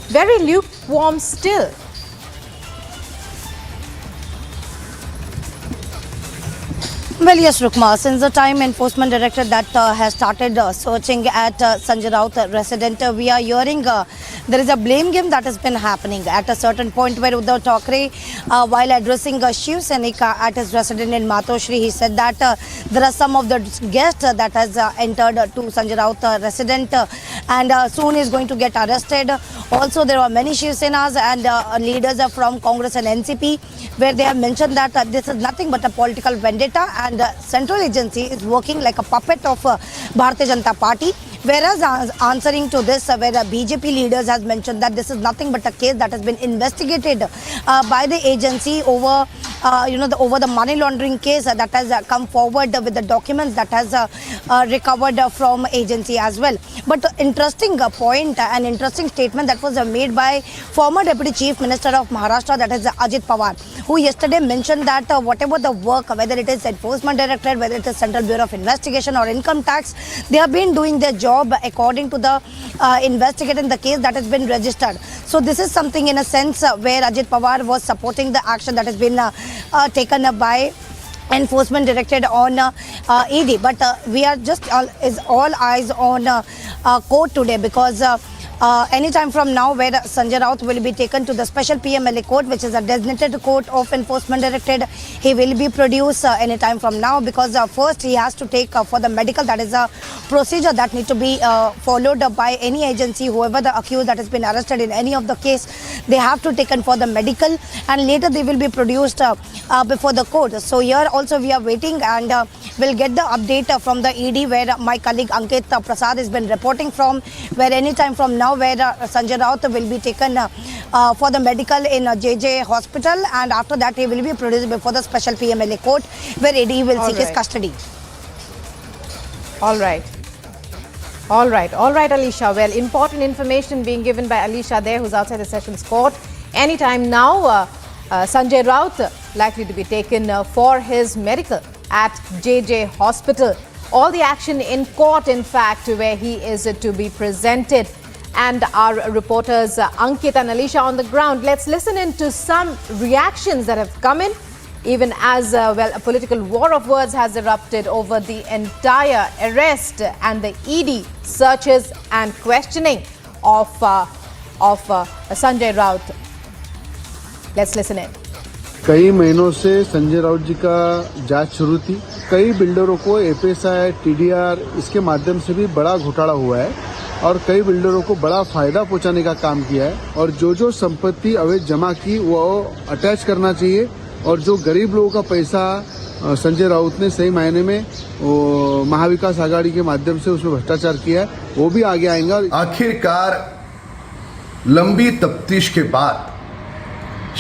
very lukewarm still. Well, yes, Rukma, since the time Enforcement Directorate that has started searching at Sanjay Raut resident, we are hearing there is a blame game that has been happening at a certain point where Uddhav Thackeray, while addressing Shiv Senika at his residence in Matoshri, he said that there are some of the guests that has entered to Sanjay Raut resident and soon is going to get arrested. Also, there are many Shiv Senas and leaders from Congress and NCP where they have mentioned that this is nothing but a political vendetta and central agency is working like a puppet of Bharatiya Janata Party. Whereas answering to this, where the BJP leaders has mentioned that this is nothing but a case that has been investigated by the agency over over the money laundering case that has come forward with the documents that has recovered from agency as well. But interesting point and interesting statement that was made by former Deputy Chief Minister of Maharashtra, that is Ajit Pawar, who yesterday mentioned that whatever the work, whether it is Enforcement Directorate, whether it is Central Bureau of Investigation or Income Tax, they have been doing their job according to the investigating the case that has been registered. So this is something in a sense where Ajit Pawar was supporting the action that has been taken by Enforcement Directorate on ED. But we are just all eyes on court today, because anytime from now, where Sanjay Raut will be taken to the special PMLA court, which is a designated court of Enforcement Directorate. He will be produced anytime from now, because first he has to take for the medical. That is a procedure that need to be followed by any agency. Whoever the accused that has been arrested in any of the case, they have to taken for the medical, and later they will be produced before the court. So here also we are waiting, and we'll get the update from the ED, where my colleague Ankit Prasad has been reporting from, where anytime from now now, where Sanjay Raut will be taken for the medical in JJ hospital, and after that he will be produced before the special PMLA court, where AD will seek his custody. All right. All right, Alisha. Well, important information being given by Alisha there, who's outside the Sessions Court. Anytime now, Sanjay Raut likely to be taken for his medical at JJ Hospital. All the action in court, in fact, where he is to be presented. And our reporters Ankit and Alisha on the ground. Let's listen in to some reactions that have come in, even as a political war of words has erupted over the entire arrest and the ED searches and questioning of Sanjay Raut. Let's listen in. कई महीनों से संजय राउत जी का जांच शुरू थी। कई बिल्डरों को एपीएसआई, टीडीआर इसके माध्यम से भी बड़ा घोटाला हुआ है और कई बिल्डरों को बड़ा फायदा पहुंचाने का काम किया है और जो संपत्ति अवैध जमा की वो अटैच करना चाहिए और जो गरीब लोगों का पैसा संजय राउत ने सही मायने में महाविकास आघाड़ी के माध्यम से उसमें भ्रष्टाचार किया है वो भी आगे आएंगे। आखिरकार लंबी तफ्तीश के बाद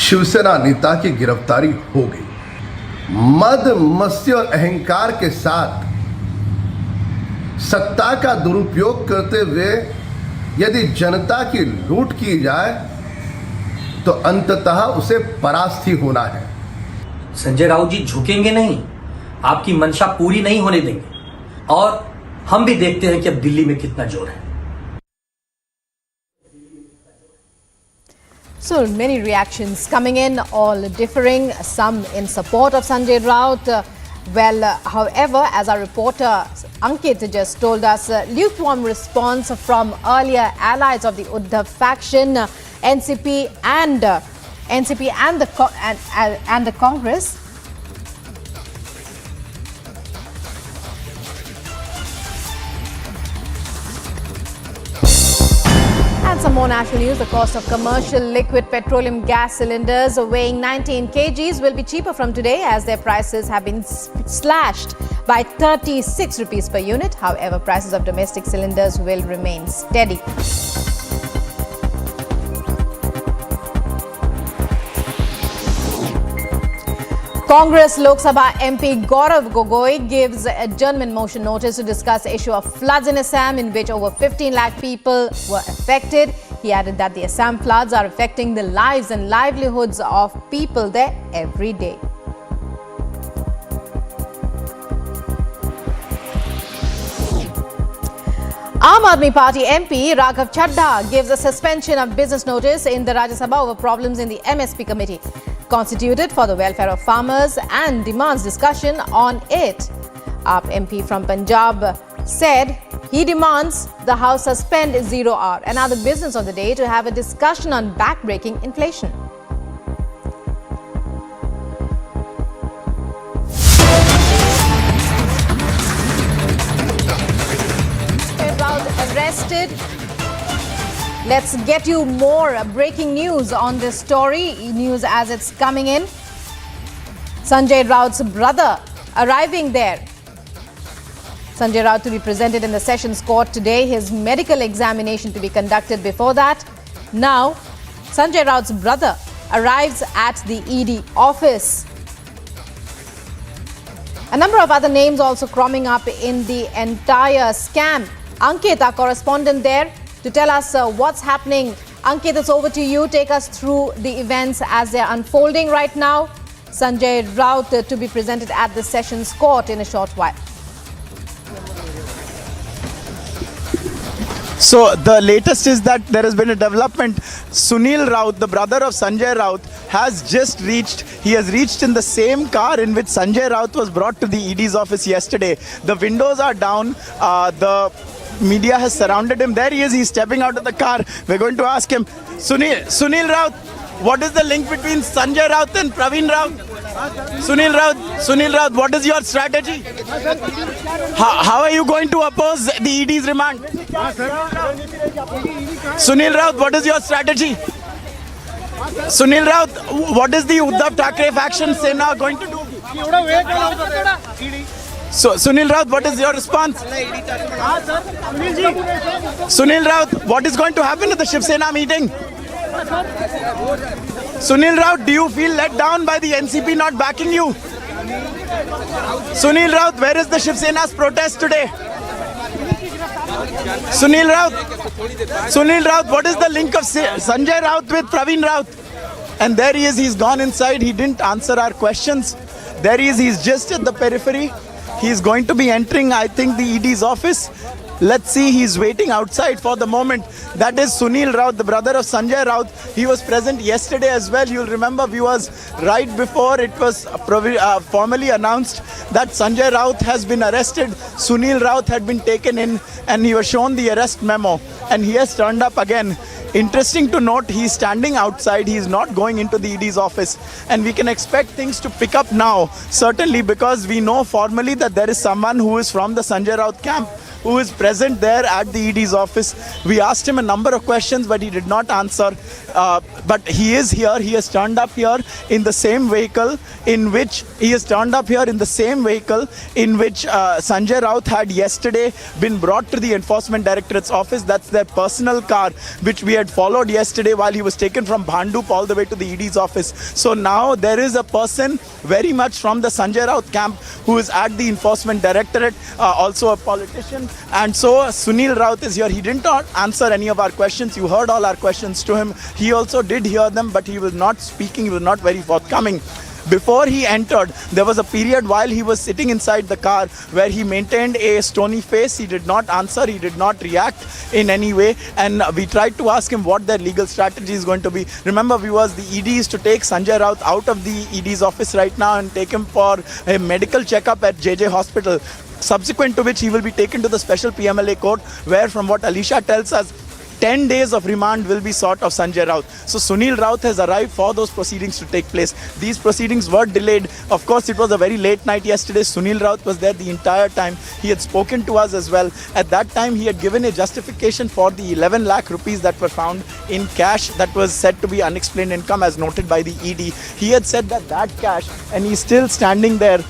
शिवसेना नेता की गिरफ्तारी हो गई। मद मस्ती और अहंकार के साथ सत्ता का दुरुपयोग करते हुए यदि जनता की लूट की जाए तो अंततः उसे परास्त ही होना है। संजय राउत जी झुकेंगे नहीं, आपकी मंशा पूरी नहीं होने देंगे और हम भी देखते हैं कि अब दिल्ली में कितना जोर है। So many reactions coming in, all differing, some in support of Sanjay Raut. However, as our reporter Ankit just told us, lukewarm response from earlier allies of the Uddhav faction, NCP and the Congress. And some more national news. The cost of commercial liquid petroleum gas cylinders weighing 19 kgs will be cheaper from today as their prices have been slashed by 36 rupees per unit. However, prices of domestic cylinders will remain steady. Congress Lok Sabha MP Gaurav Gogoi gives adjournment motion notice to discuss the issue of floods in Assam, in which over 15 lakh people were affected. He added that the Assam floods are affecting the lives and livelihoods of people there every day. Aam Aadmi Party MP Raghav Chadha gives a suspension of business notice in the Rajya Sabha over problems in the MSP committee, constituted for the welfare of farmers, and demands discussion on it. AAP MP from Punjab said he demands the House suspend 0 hour, another business of the day, to have a discussion on backbreaking inflation. Arrested. Let's get you more breaking news on this story, news as it's coming in. Sanjay Raut's brother arriving there. Sanjay Raut to be presented in the Sessions Court today, his medical examination to be conducted before that. Now, Sanjay Raut's brother arrives at the ED office. A number of other names also cropping up in the entire scam. Ankit, our correspondent there, to tell us what's happening. Ankit, it's over to you. Take us through the events as they're unfolding right now. Sanjay Raut to be presented at the Sessions Court in a short while. So the latest is that there has been a development. Sunil Raut, the brother of Sanjay Raut, has just reached. He has reached in the same car in which Sanjay Raut was brought to the ED's office yesterday. The windows are down. The media has surrounded him. There he is. He's stepping out of the car. We're going to ask him, Sunil Raut, what is the link between Sanjay Raut and Praveen Raut? Sunil Raut, what is your strategy? How are you going to oppose the ED's remand? Sunil Raut, what is your strategy? Sunil Raut, what is the Uddhav Thackeray faction Sena going to do? So, Sunil Raut, what is your response? Sunil Raut, what is going to happen at the Shiv Sena meeting? Sunil Raut, do you feel let down by the NCP not backing you? Sunil Raut, where is the Shiv Sena's protest today? Sunil Raut, what is the link of Sanjay Raut with Praveen Raut? And there he is, he's gone inside, he didn't answer our questions. There he is, he's just at the periphery. He's going to be entering, I think, the ED's office. Let's see, he's waiting outside for the moment. That is Sunil Raut, the brother of Sanjay Raut. He was present yesterday as well. You'll remember, viewers, right before it was formally announced that Sanjay Raut has been arrested. Sunil Raut had been taken in and he was shown the arrest memo. And he has turned up again. Interesting to note, he's standing outside, he's not going into the ED's office, and we can expect things to pick up now, certainly because we know formally that there is someone who is from the Sanjay Raut camp who is present there at the ED's office. We asked him a number of questions, but he did not answer. But he is here. He has turned up here in the same vehicle in which Sanjay Raut had yesterday been brought to the Enforcement Directorate's office. That's their personal car, which we had followed yesterday while he was taken from Bhandup all the way to the ED's office. So now there is a person very much from the Sanjay Raut camp who is at the Enforcement Directorate, also a politician. And so Sunil Raut is here. He did not answer any of our questions. You heard all our questions to him. He also did hear them, but he was not speaking. He was not very forthcoming. Before he entered, there was a period while he was sitting inside the car where he maintained a stony face. He did not answer. He did not react in any way. And we tried to ask him what their legal strategy is going to be. Remember, viewers, the ED is to take Sanjay Raut out of the ED's office right now and take him for a medical checkup at JJ Hospital. Subsequent to which he will be taken to the special PMLA court, where, from what Alisha tells us, 10 days of remand will be sought of Sanjay Raut. So Sunil Raut has arrived for those proceedings to take place. These proceedings were delayed. Of course, it was a very late night yesterday. Sunil Raut was there the entire time. He had spoken to us as well. At that time, he had given a justification for the 11 lakh rupees that were found in cash that was said to be unexplained income, as noted by the ED. He had said that cash, and he's still standing there,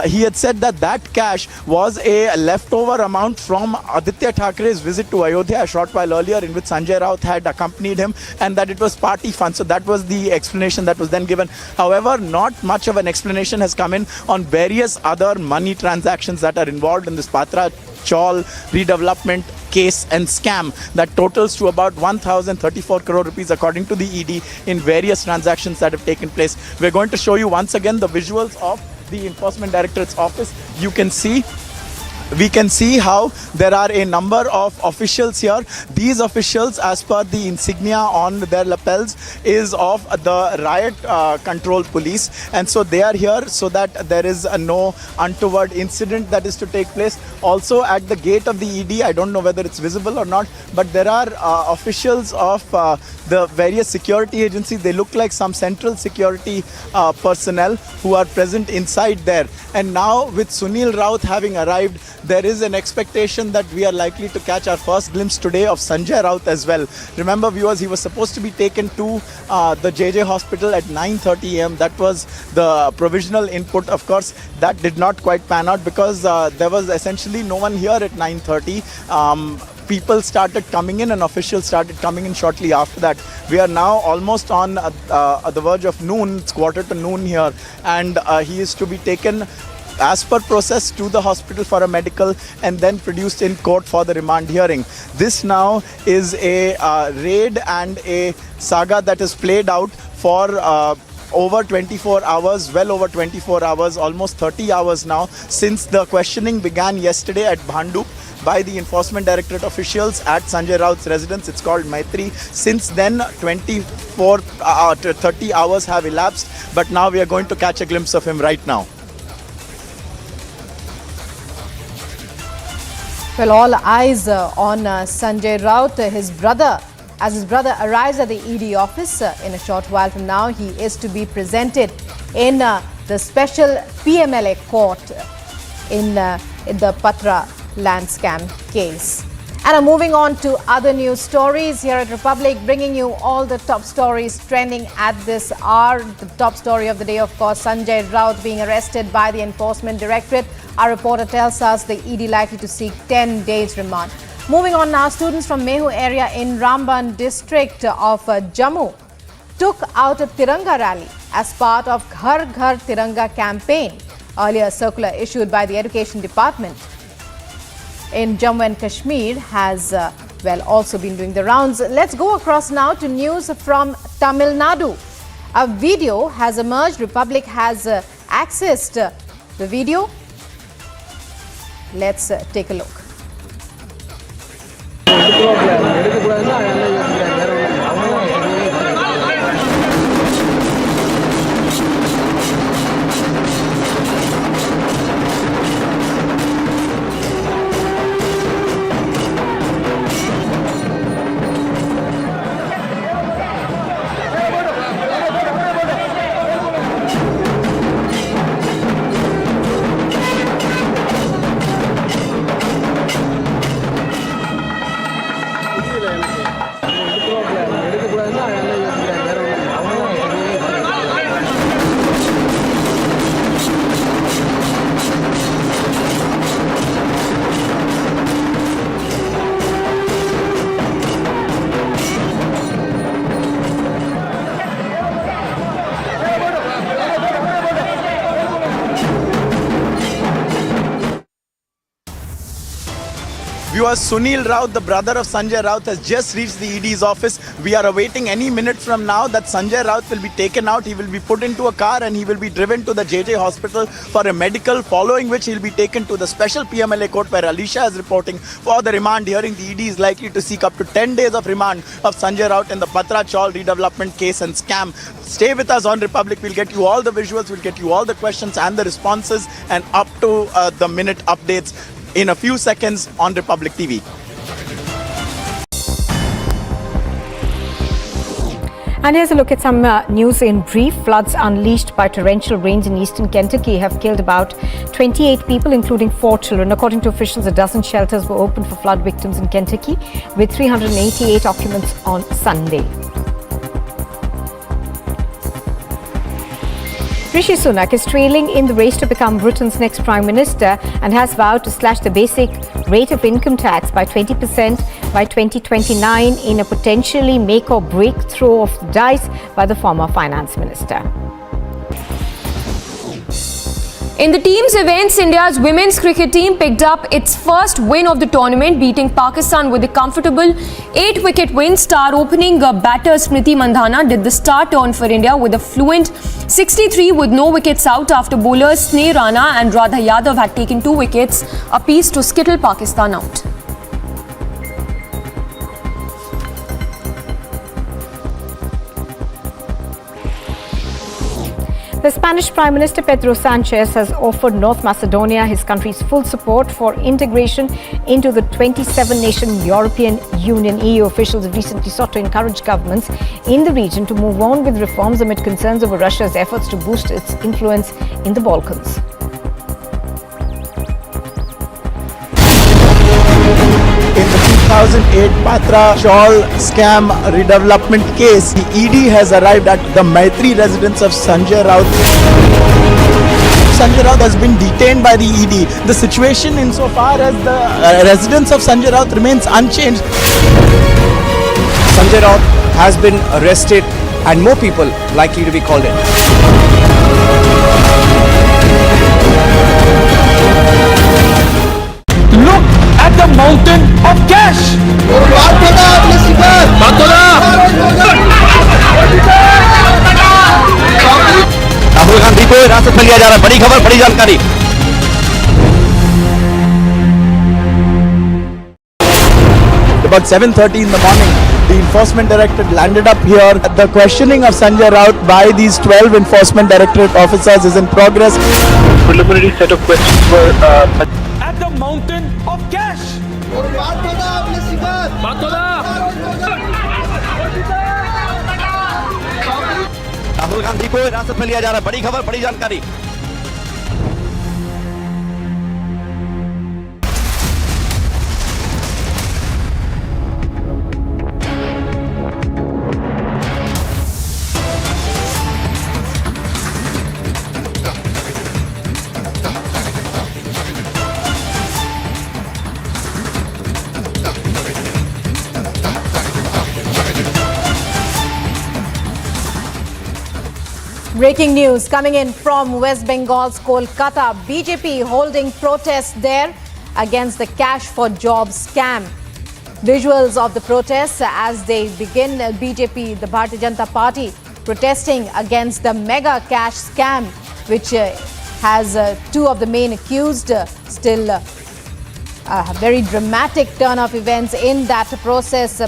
he had said that cash was a leftover amount from Aditya Thackeray's visit to Ayodhya a short while earlier, in which Sanjay Raut had accompanied him, and that it was party funds. So that was the explanation that was then given. However, not much of an explanation has come in on various other money transactions that are involved in this Patra Chawl redevelopment case and scam that totals to about 1,034 crore rupees according to the ED in various transactions that have taken place. We're going to show you once again the visuals of the Enforcement Directorate's office. We can see how there are a number of officials here. These officials, as per the insignia on their lapels, is of the riot control police, and so they are here so that there is no untoward incident that is to take place. Also at the gate of the ED, I don't know whether it's visible or not, but there are officials of the various security agencies. They look like some central security personnel who are present inside there. And now, with Sunil Raut having arrived, there is an expectation that we are likely to catch our first glimpse today of Sanjay Raut as well. Remember, viewers, he was supposed to be taken to the JJ Hospital at 9:30 a.m. That was the provisional input. Of course, that did not quite pan out because there was essentially no one here at 9:30. People started coming in and officials started coming in shortly after that. We are now almost on the verge of noon. It's quarter to noon here, and he is to be taken as per process to the hospital for a medical and then produced in court for the remand hearing. This now is a raid and a saga that is played out for over 24 hours, well over 24 hours, almost 30 hours now, since the questioning began yesterday at Bhandup by the Enforcement Directorate officials at Sanjay Raut's residence. It's called Maitri. Since then, 24 to 30 hours have elapsed, but now we are going to catch a glimpse of him right now. Well, all eyes on Sanjay Raut. As his brother arrives at the ED office in a short while from now, he is to be presented in the special PMLA court in the Patra land scam case. And moving on to other news stories here at Republic, bringing you all the top stories trending at this hour. The top story of the day, of course, Sanjay Raut being arrested by the Enforcement Directorate. Our reporter tells us the ED likely to seek 10 days remand. Moving on now, students from Mehu area in Ramban district of Jammu took out a Tiranga rally as part of Ghar Ghar Tiranga campaign, earlier circular issued by the Education Department in Jammu and Kashmir has also been doing the rounds. Let's go across now to news from Tamil Nadu. A video has emerged. Republic has accessed the video. Let's take a look. Viewers, Sunil Raut, the brother of Sanjay Raut, has just reached the ED's office. We are awaiting any minute from now that Sanjay Raut will be taken out. He will be put into a car and he will be driven to the JJ hospital for a medical, following which he will be taken to the special PMLA court where Alisha is reporting for the remand hearing. The ED is likely to seek up to 10 days of remand of Sanjay Raut in the Patra Chaul redevelopment case and scam. Stay with us on Republic. We'll get you all the visuals, we'll get you all the questions and the responses and up to the minute updates in a few seconds on Republic TV. And here's a look at some news in brief. Floods unleashed by torrential rains in eastern Kentucky have killed about 28 people, including 4 children. According to officials, a dozen shelters were opened for flood victims in Kentucky, with 388 occupants on Sunday. Rishi Sunak is trailing in the race to become Britain's next Prime Minister and has vowed to slash the basic rate of income tax by 20% by 2029 in a potentially make or break throw of the dice by the former Finance Minister. In the team's events, India's women's cricket team picked up its first win of the tournament, beating Pakistan with a comfortable 8-wicket win. Star opening batter Smriti Mandhana did the star turn for India with a fluent 63 with no wickets out after bowlers Sneh Rana and Radha Yadav had taken 2 wickets apiece to skittle Pakistan out. The Spanish Prime Minister Pedro Sanchez has offered North Macedonia his country's full support for integration into the 27-nation European Union. EU officials have recently sought to encourage governments in the region to move on with reforms amid concerns over Russia's efforts to boost its influence in the Balkans. In the 2008 Patra Chaul scam redevelopment case, the ED has arrived at the Maitri residence of Sanjay Raut. Sanjay Raut has been detained by the ED. The situation insofar as the residence of Sanjay Raut remains unchanged. Sanjay Raut has been arrested and more people likely to be called in. Look at the mountain of cash. Rahul Gandhi को हिरासत में लिया जा रहा है। बड़ी खबर, बड़ी जानकारी। About 7:30 in the morning, the Enforcement Directorate landed up here. The questioning of Sanjay Raut by these 12 Enforcement Directorate officers is in progress. Preliminary set of questions were At the mountain of cash. Rahul Gandhi को हिरासत में लिया जा रहा है। बड़ी खबर, बड़ी जानकारी। Breaking news coming in from West Bengal's Kolkata. BJP holding protests there against the cash for jobs scam. Visuals of the protests as they begin. BJP, the Bharatiya Janata Party, protesting against the mega cash scam, which has two of the main accused. Still a very dramatic turn of events in that process.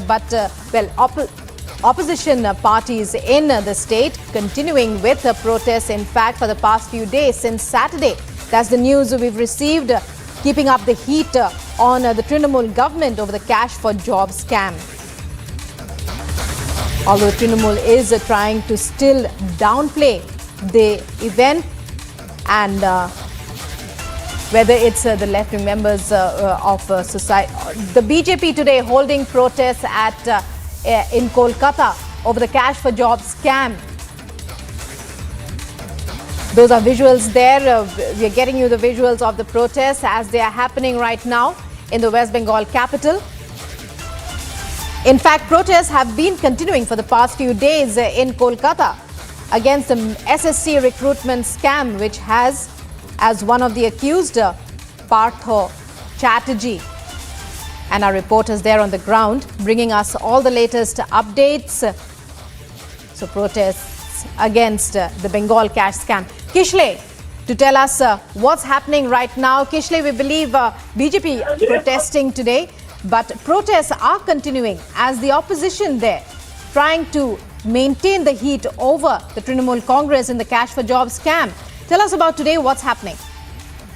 Opposition parties in the state continuing with the protests, in fact, for the past few days since Saturday. That's the news we've received, keeping up the heat on the Trinamool government over the cash for jobs scam. Although Trinamool is trying to still downplay the event, and whether it's the left-wing members of society. The BJP today holding protests at in Kolkata over the cash for jobs scam. Those are visuals there. We are getting you the visuals of the protests as they are happening right now in the West Bengal capital. In fact, protests have been continuing for the past few days in Kolkata against the SSC recruitment scam, which has as one of the accused Partho Chatterjee. And our reporters there on the ground bringing us all the latest updates. So protests against the Bengal cash scam. Kishle, to tell us what's happening right now. Kishle, we believe BJP protesting today, but protests are continuing as the opposition there trying to maintain the heat over the Trinamool Congress in the cash for jobs scam. Tell us about today, what's happening.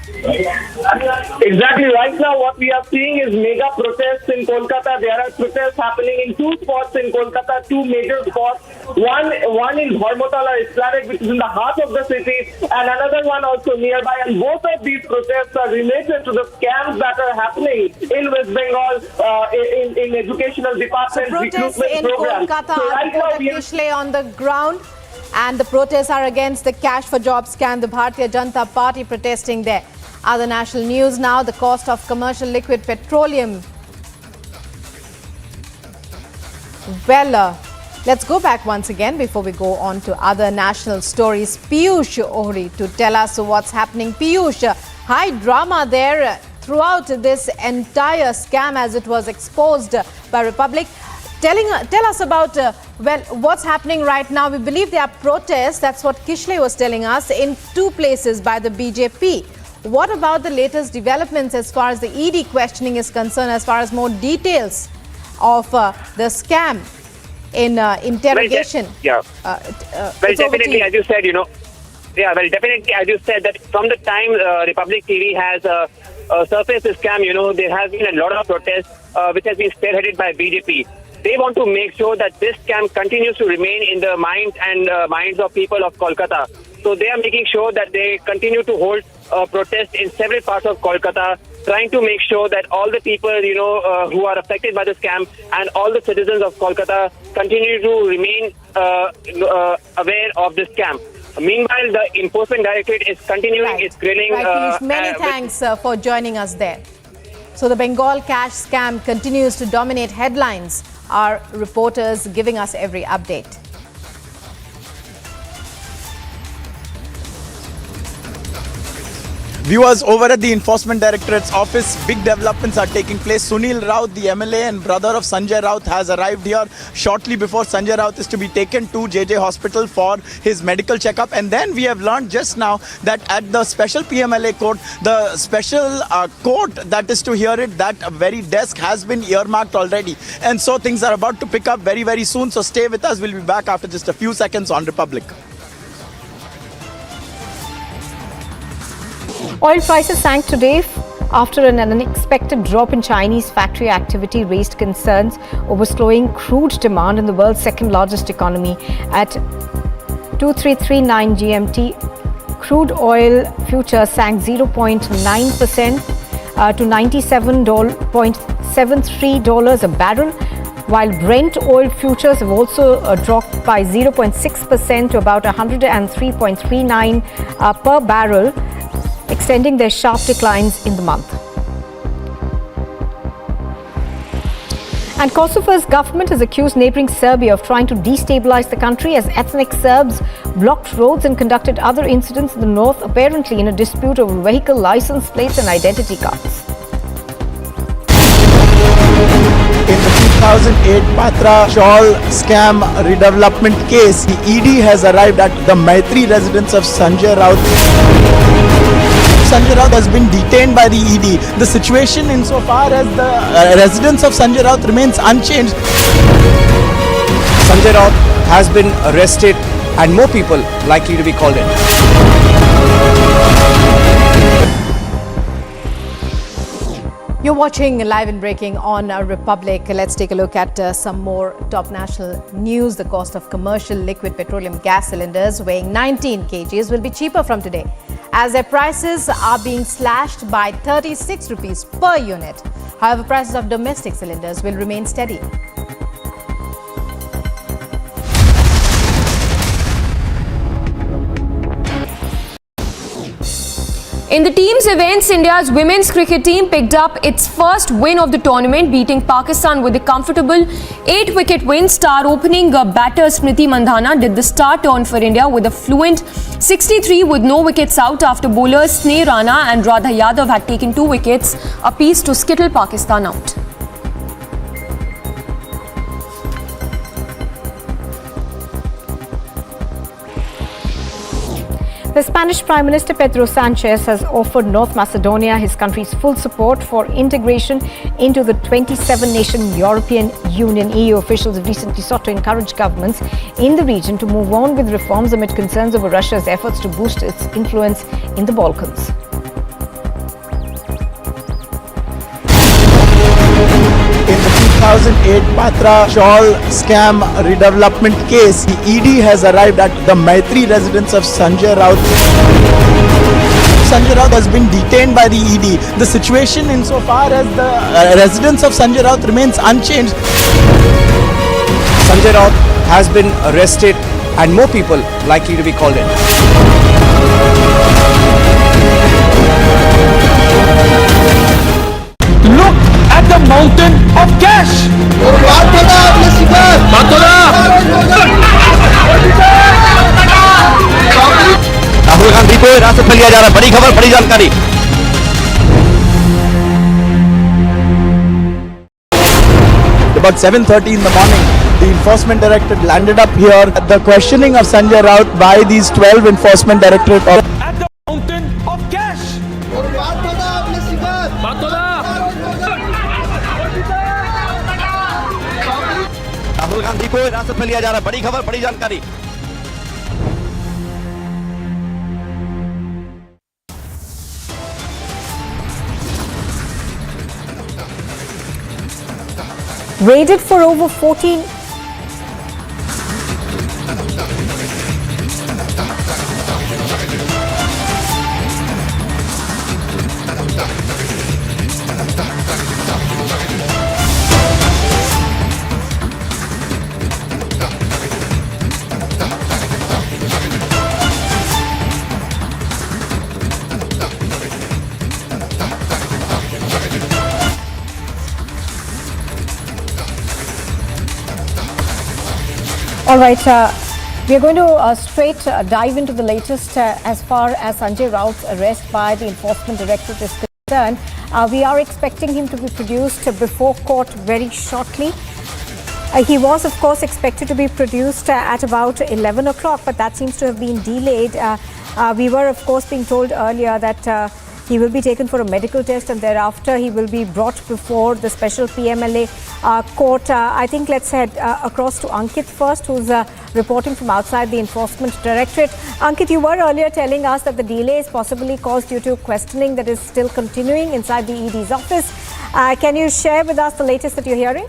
Exactly. Right now, what we are seeing is mega protests in Kolkata. There are protests happening in two spots in Kolkata, two major spots. One in Dharmotala, Islamic, which is in the heart of the city, and another one also nearby. And both of these protests are related to the scams that are happening in West Bengal in educational departments, Protests in programs. Kolkata, So right now we Kishle on the ground, and the protests are against the cash for jobs scam. The Bharatiya Janata Party protesting there. Other national news now, the cost of commercial liquid petroleum. Well, let's go back once again before we go on to other national stories. Piyush Ohri to tell us what's happening. Piyush, high drama there throughout this entire scam as it was exposed by Republic. Tell us about, what's happening right now. We believe there are protests, that's what Kishle was telling us, in two places by the BJP. What about the latest developments as far as the ED questioning is concerned, as far as more details of the scam in interrogation? Definitely, as you said, definitely, as you said, that from the time Republic TV has surfaced the scam, there has been a lot of protests which has been spearheaded by BJP. They want to make sure that this scam continues to remain in the minds of people of Kolkata. So they are making sure that they continue to hold protests in several parts of Kolkata, trying to make sure that all the people, who are affected by the scam and all the citizens of Kolkata continue to remain aware of the scam. Meanwhile, the Enforcement Directorate is continuing its grilling. Many thanks for joining us there. So the Bengal cash scam continues to dominate headlines. Our reporters giving us every update. Viewers, over at the Enforcement Directorate's office, big developments are taking place. Sunil Raut, the MLA and brother of Sanjay Raut, has arrived here shortly before Sanjay Raut is to be taken to JJ Hospital for his medical checkup. And then we have learned just now that at the special PMLA court, the special court that is to hear it, that very desk has been earmarked already. And so things are about to pick up very, very soon. So stay with us. We'll be back after just a few seconds on Republic. Oil prices sank today after an unexpected drop in Chinese factory activity raised concerns over slowing crude demand in the world's second largest economy. At 2339 GMT, crude oil futures sank 0.9% to $97.73 a barrel, while Brent oil futures have also dropped by 0.6% to about 103.39 per barrel, extending their sharp declines in the month. And Kosovo's government has accused neighbouring Serbia of trying to destabilize the country as ethnic Serbs blocked roads and conducted other incidents in the north, apparently in a dispute over vehicle license plates and identity cards. In the 2008 Patra Shawl scam redevelopment case, the ED has arrived at the Maitri residence of Sanjay Raut. Sanjay Raut has been detained by the ED. The situation insofar as the residence of Sanjay Raut remains unchanged. Sanjay Raut has been arrested and more people likely to be called in. You're watching Live and Breaking on Republic. Let's take a look at some more top national news. The cost of commercial liquid petroleum gas cylinders weighing 19 kgs will be cheaper from today, as their prices are being slashed by 36 rupees per unit. However, prices of domestic cylinders will remain steady. In the team's events, India's women's cricket team picked up its first win of the tournament, beating Pakistan with a comfortable 8-wicket win. Star opening batter Smriti Mandhana did the star turn for India with a fluent 63 with no wickets out after bowlers Sneh Rana and Radha Yadav had taken 2 wickets apiece to skittle Pakistan out. The Spanish Prime Minister Pedro Sanchez has offered North Macedonia his country's full support for integration into the 27-nation European Union. EU officials have recently sought to encourage governments in the region to move on with reforms amid concerns over Russia's efforts to boost its influence in the Balkans. In the 2008 Patra Shawl scam redevelopment case, the ED has arrived at the Maitri residence of Sanjay Raut. Sanjay Raut has been detained by the ED. The situation insofar as the residence of Sanjay Raut remains unchanged. Sanjay Raut has been arrested and more people likely to be called in. Look at the mountain of cash. Rahul Gandhi को हिरासत में लिया जा रहा है। बड़ी खबर, बड़ी जानकारी। About 7:30 in the morning, the enforcement directorate landed up here. The questioning of Sanjay Raut by these 12 enforcement directorate At the mountain of cash. Rahul Gandhi को हिरासत में लिया जा रहा है। बड़ी खबर, बड़ी जानकारी। Raided for over 14. All right, we are going to straight dive into the latest as far as Sanjay Raut's arrest by the Enforcement Directorate is concerned. We are expecting him to be produced before court very shortly. He was, of course, expected to be produced at about 11 o'clock, but that seems to have been delayed. We were, of course, being told earlier that he will be taken for a medical test and thereafter he will be brought before the special PMLA court. I think let's head across to Ankit first, who's reporting from outside the Enforcement Directorate. Ankit, you were earlier telling us that the delay is possibly caused due to questioning that is still continuing inside the ED's office. Can you share with us the latest that you're hearing?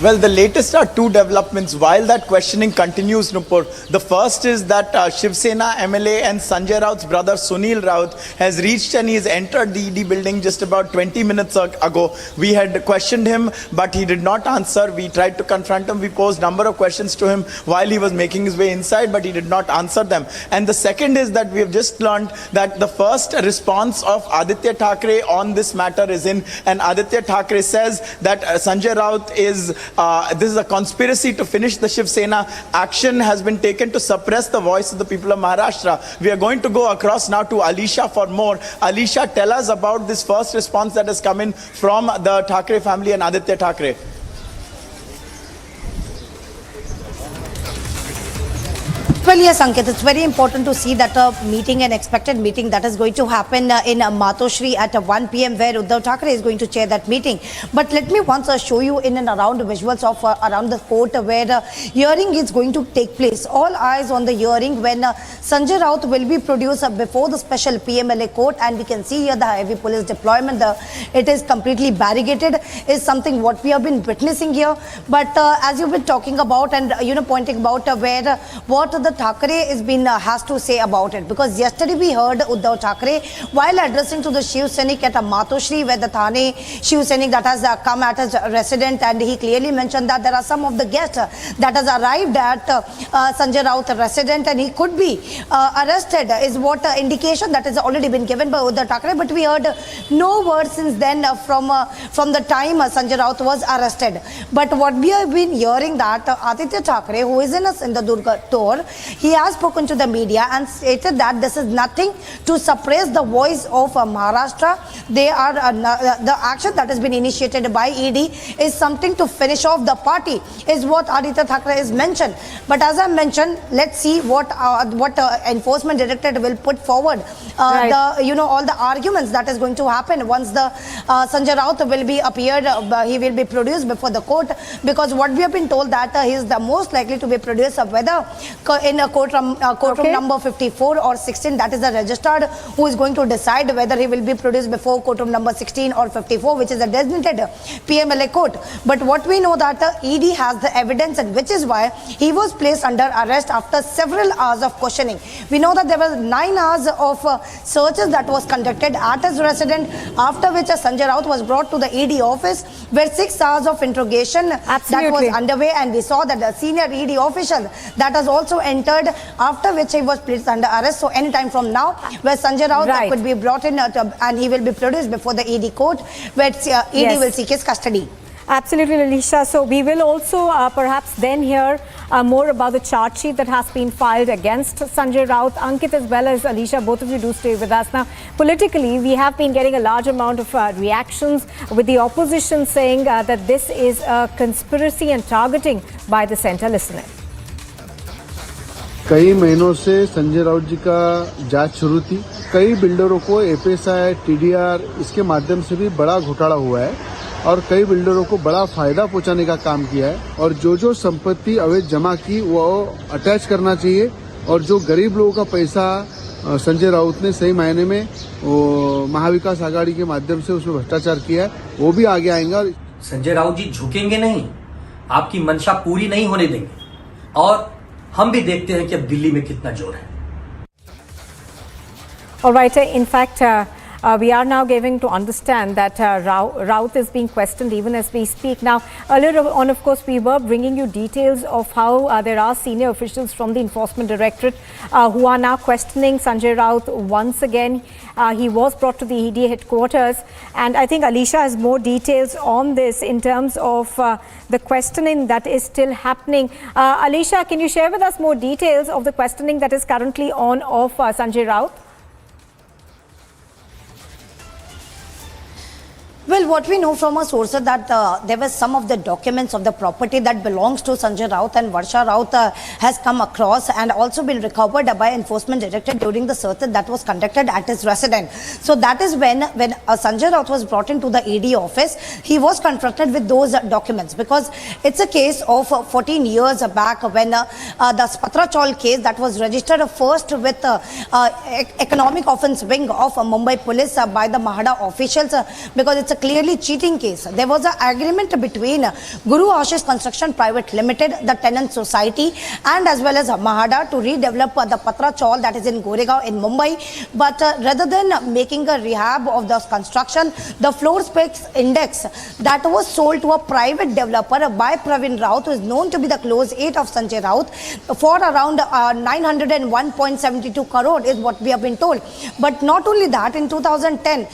Well, the latest are two developments. While that questioning continues, Nupur, the first is that Shiv Sena MLA and Sanjay Raut's brother Sunil Raut has reached and he's entered the ED building just about 20 minutes ago. We had questioned him, but he did not answer. We tried to confront him. We posed a number of questions to him while he was making his way inside, but he did not answer them. And the second is that we have just learned that the first response of Aditya Thackeray on this matter is in, and Aditya Thackeray says that Sanjay Raut is this is a conspiracy to finish the Shiv Sena. Action has been taken to suppress the voice of the people of Maharashtra. We are going to go across now to Alisha for more. Alisha, tell us about this first response that has come in from the Thackeray family and Aditya Thackeray. Well, yes, Ankit, it's very important to see that meeting, an expected meeting that is going to happen in Matoshri at 1 p.m. where Uddhav Thackeray is going to chair that meeting. But let me once show you in and around visuals of around the court where hearing is going to take place. All eyes on the hearing when Sanjay Raut will be produced before the special PMLA court, and we can see here the heavy police deployment. It is completely barricaded, is something what we have been witnessing here. But as you've been talking about and pointing about where what the Thackeray has to say about it, because yesterday we heard Uddhav Thackeray while addressing to the Shiv Sainik at Matoshri, where the Thane Shiv Sainik that has come at his resident, and he clearly mentioned that there are some of the guests that has arrived at Sanjay Raut resident and he could be arrested, is what indication that has already been given by Uddhav Thackeray. But we heard no word since then from the time Sanjay Raut was arrested. But what we have been hearing that Aditya Thackeray, who is in a Sindhudurga tour, he has spoken to the media and stated that this is nothing to suppress the voice of Maharashtra. They are the action that has been initiated by ED is something to finish off the party, is what Aditya Thackeray has mentioned. But as I mentioned, let's see what enforcement directorate will put forward. Right. All the arguments that is going to happen once the Sanjay Raut will be appeared. He will be produced before the court, because what we have been told that he is the most likely to be produced whether in a courtroom number 54 or 16, that is the registrar who is going to decide whether he will be produced before courtroom number 16 or 54, which is a designated PMLA court. But what we know that ED has the evidence, and which is why he was placed under arrest after several hours of questioning. We know that there were 9 hours of searches that was conducted at his residence, after which Sanjay Raut was brought to the ED office, where 6 hours of interrogation that was underway, and we saw that the senior ED official that has also entered, after which he was placed under arrest. So anytime from now, where Sanjay Raut could be brought in and he will be produced before the ED court, where ED will seek his custody. Absolutely, Alisha. So we will also perhaps then hear more about the charge sheet that has been filed against Sanjay Raut. Ankit as well as Alisha, both of you do stay with us. Now, politically, we have been getting a large amount of reactions with the opposition saying that this is a conspiracy and targeting by the centre. Listen in. कई महीनों से संजय राउत जी का जांच शुरू थी। कई बिल्डरों को एफएसआई, टीडीआर इसके माध्यम से भी बड़ा घोटाला हुआ है और कई बिल्डरों को बड़ा फायदा पहुंचाने का काम किया है। और जो संपत्ति अवैध जमा की वो अटैच करना चाहिए, और जो गरीब लोगों का पैसा संजय राउत ने सही मायने में महाविकास आघाड़ी के माध्यम से उसमें भ्रष्टाचार किया है, वो भी आगे आएंगे। संजय राउत जी झुकेंगे नहीं, आपकी मंशा पूरी नहीं होने देंगे, और हम भी देखते हैं कि अब दिल्ली में कितना जोर है। All right. In fact, we are now giving to understand that Raut is being questioned even as we speak. Now, earlier on, of course, we were bringing you details of how there are senior officials from the Enforcement Directorate who are now questioning Sanjay Raut once again. He was brought to the ED headquarters, and I think Alisha has more details on this in terms of the questioning that is still happening. Alisha, can you share with us more details of the questioning that is currently on of Sanjay Raut? Well, what we know from our sources that there were some of the documents of the property that belongs to Sanjay Raut and Varsha Raut has come across and also been recovered by Enforcement Directorate during the search that was conducted at his residence. So that is when Sanjay Raut was brought into the ED office, he was confronted with those documents, because it's a case of 14 years back when the Spatra Chaul case that was registered first with economic offence wing of Mumbai police by the Mahada officials, because it's a clearly cheating case. There was an agreement between Guru Ashish Construction Private Limited, the tenant society, and as well as Mahada to redevelop the Patra Chawl that is in Goregaon in Mumbai. But rather than making a rehab of the construction, the floor specs index that was sold to a private developer by Pravin Raut, who is known to be the close aide of Sanjay Raut, for around 901.72 crore is what we have been told. But not only that, in 2010,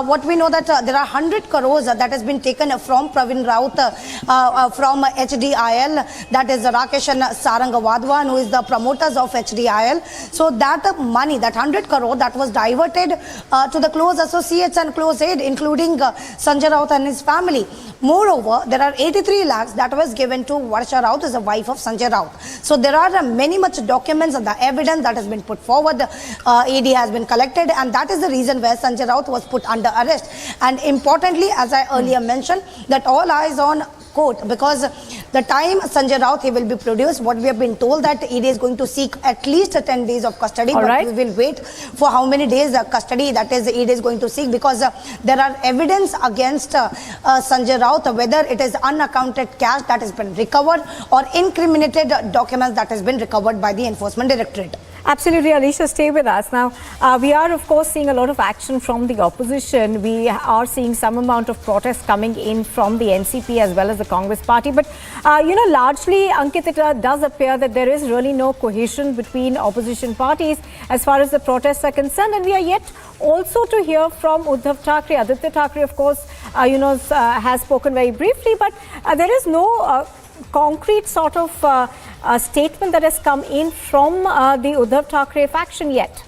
what we know that there are 100 crores that has been taken from Pravin Raut from HDIL, that is Rakesh and Sarang Wadwan, who is the promoters of HDIL. So that money, that 100 crore, that was diverted to the close associates and close aid, including Sanjay Raut and his family. Moreover, there are 83 lakhs that was given to Varsha Raut, as a wife of Sanjay Raut. So there are many much documents and the evidence that has been put forward. ED has been collected, and that is the reason where Sanjay Raut was put under arrest. And importantly, as I earlier mentioned, that all eyes on court, because the time Sanjay Raut he will be produced, what we have been told that ED is going to seek at least 10 days of custody. All but right. we will wait for how many days custody that is ED is going to seek, because there are evidence against Sanjay Raut, whether it is unaccounted cash that has been recovered or incriminated documents that has been recovered by the Enforcement Directorate. Absolutely, Alicia, stay with us. Now, we are, of course, seeing a lot of action from the opposition. We are seeing some amount of protest coming in from the NCP as well as the Congress party. But, largely, Ankit, it does appear that there is really no cohesion between opposition parties as far as the protests are concerned. And we are yet also to hear from Uddhav Thackeray. Aditya Thackeray, of course, has spoken very briefly, but there is no concrete sort of statement that has come in from the Uddhav Thackeray faction yet.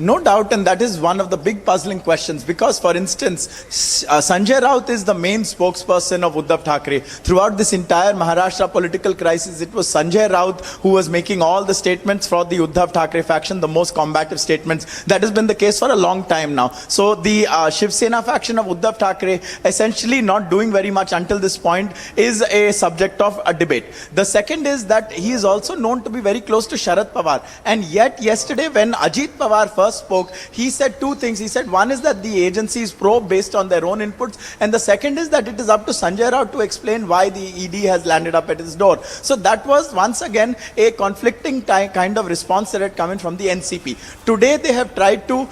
No doubt, and that is one of the big puzzling questions, because, for instance, Sanjay Raut is the main spokesperson of Uddhav Thackeray. Throughout this entire Maharashtra political crisis, it was Sanjay Raut who was making all the statements for the Uddhav Thackeray faction, the most combative statements. That has been the case for a long time now. So the Shiv Sena faction of Uddhav Thackeray essentially not doing very much until this point is a subject of a debate. The second is that he is also known to be very close to Sharad Pawar. And yet yesterday when Ajit Pawar first spoke, he said two things. He said one is that the agencies probe based on their own inputs, and the second is that it is up to Sanjay Raut to explain why the ED has landed up at his door. So that was once again a conflicting kind of response that had come in from the NCP. Today they have tried to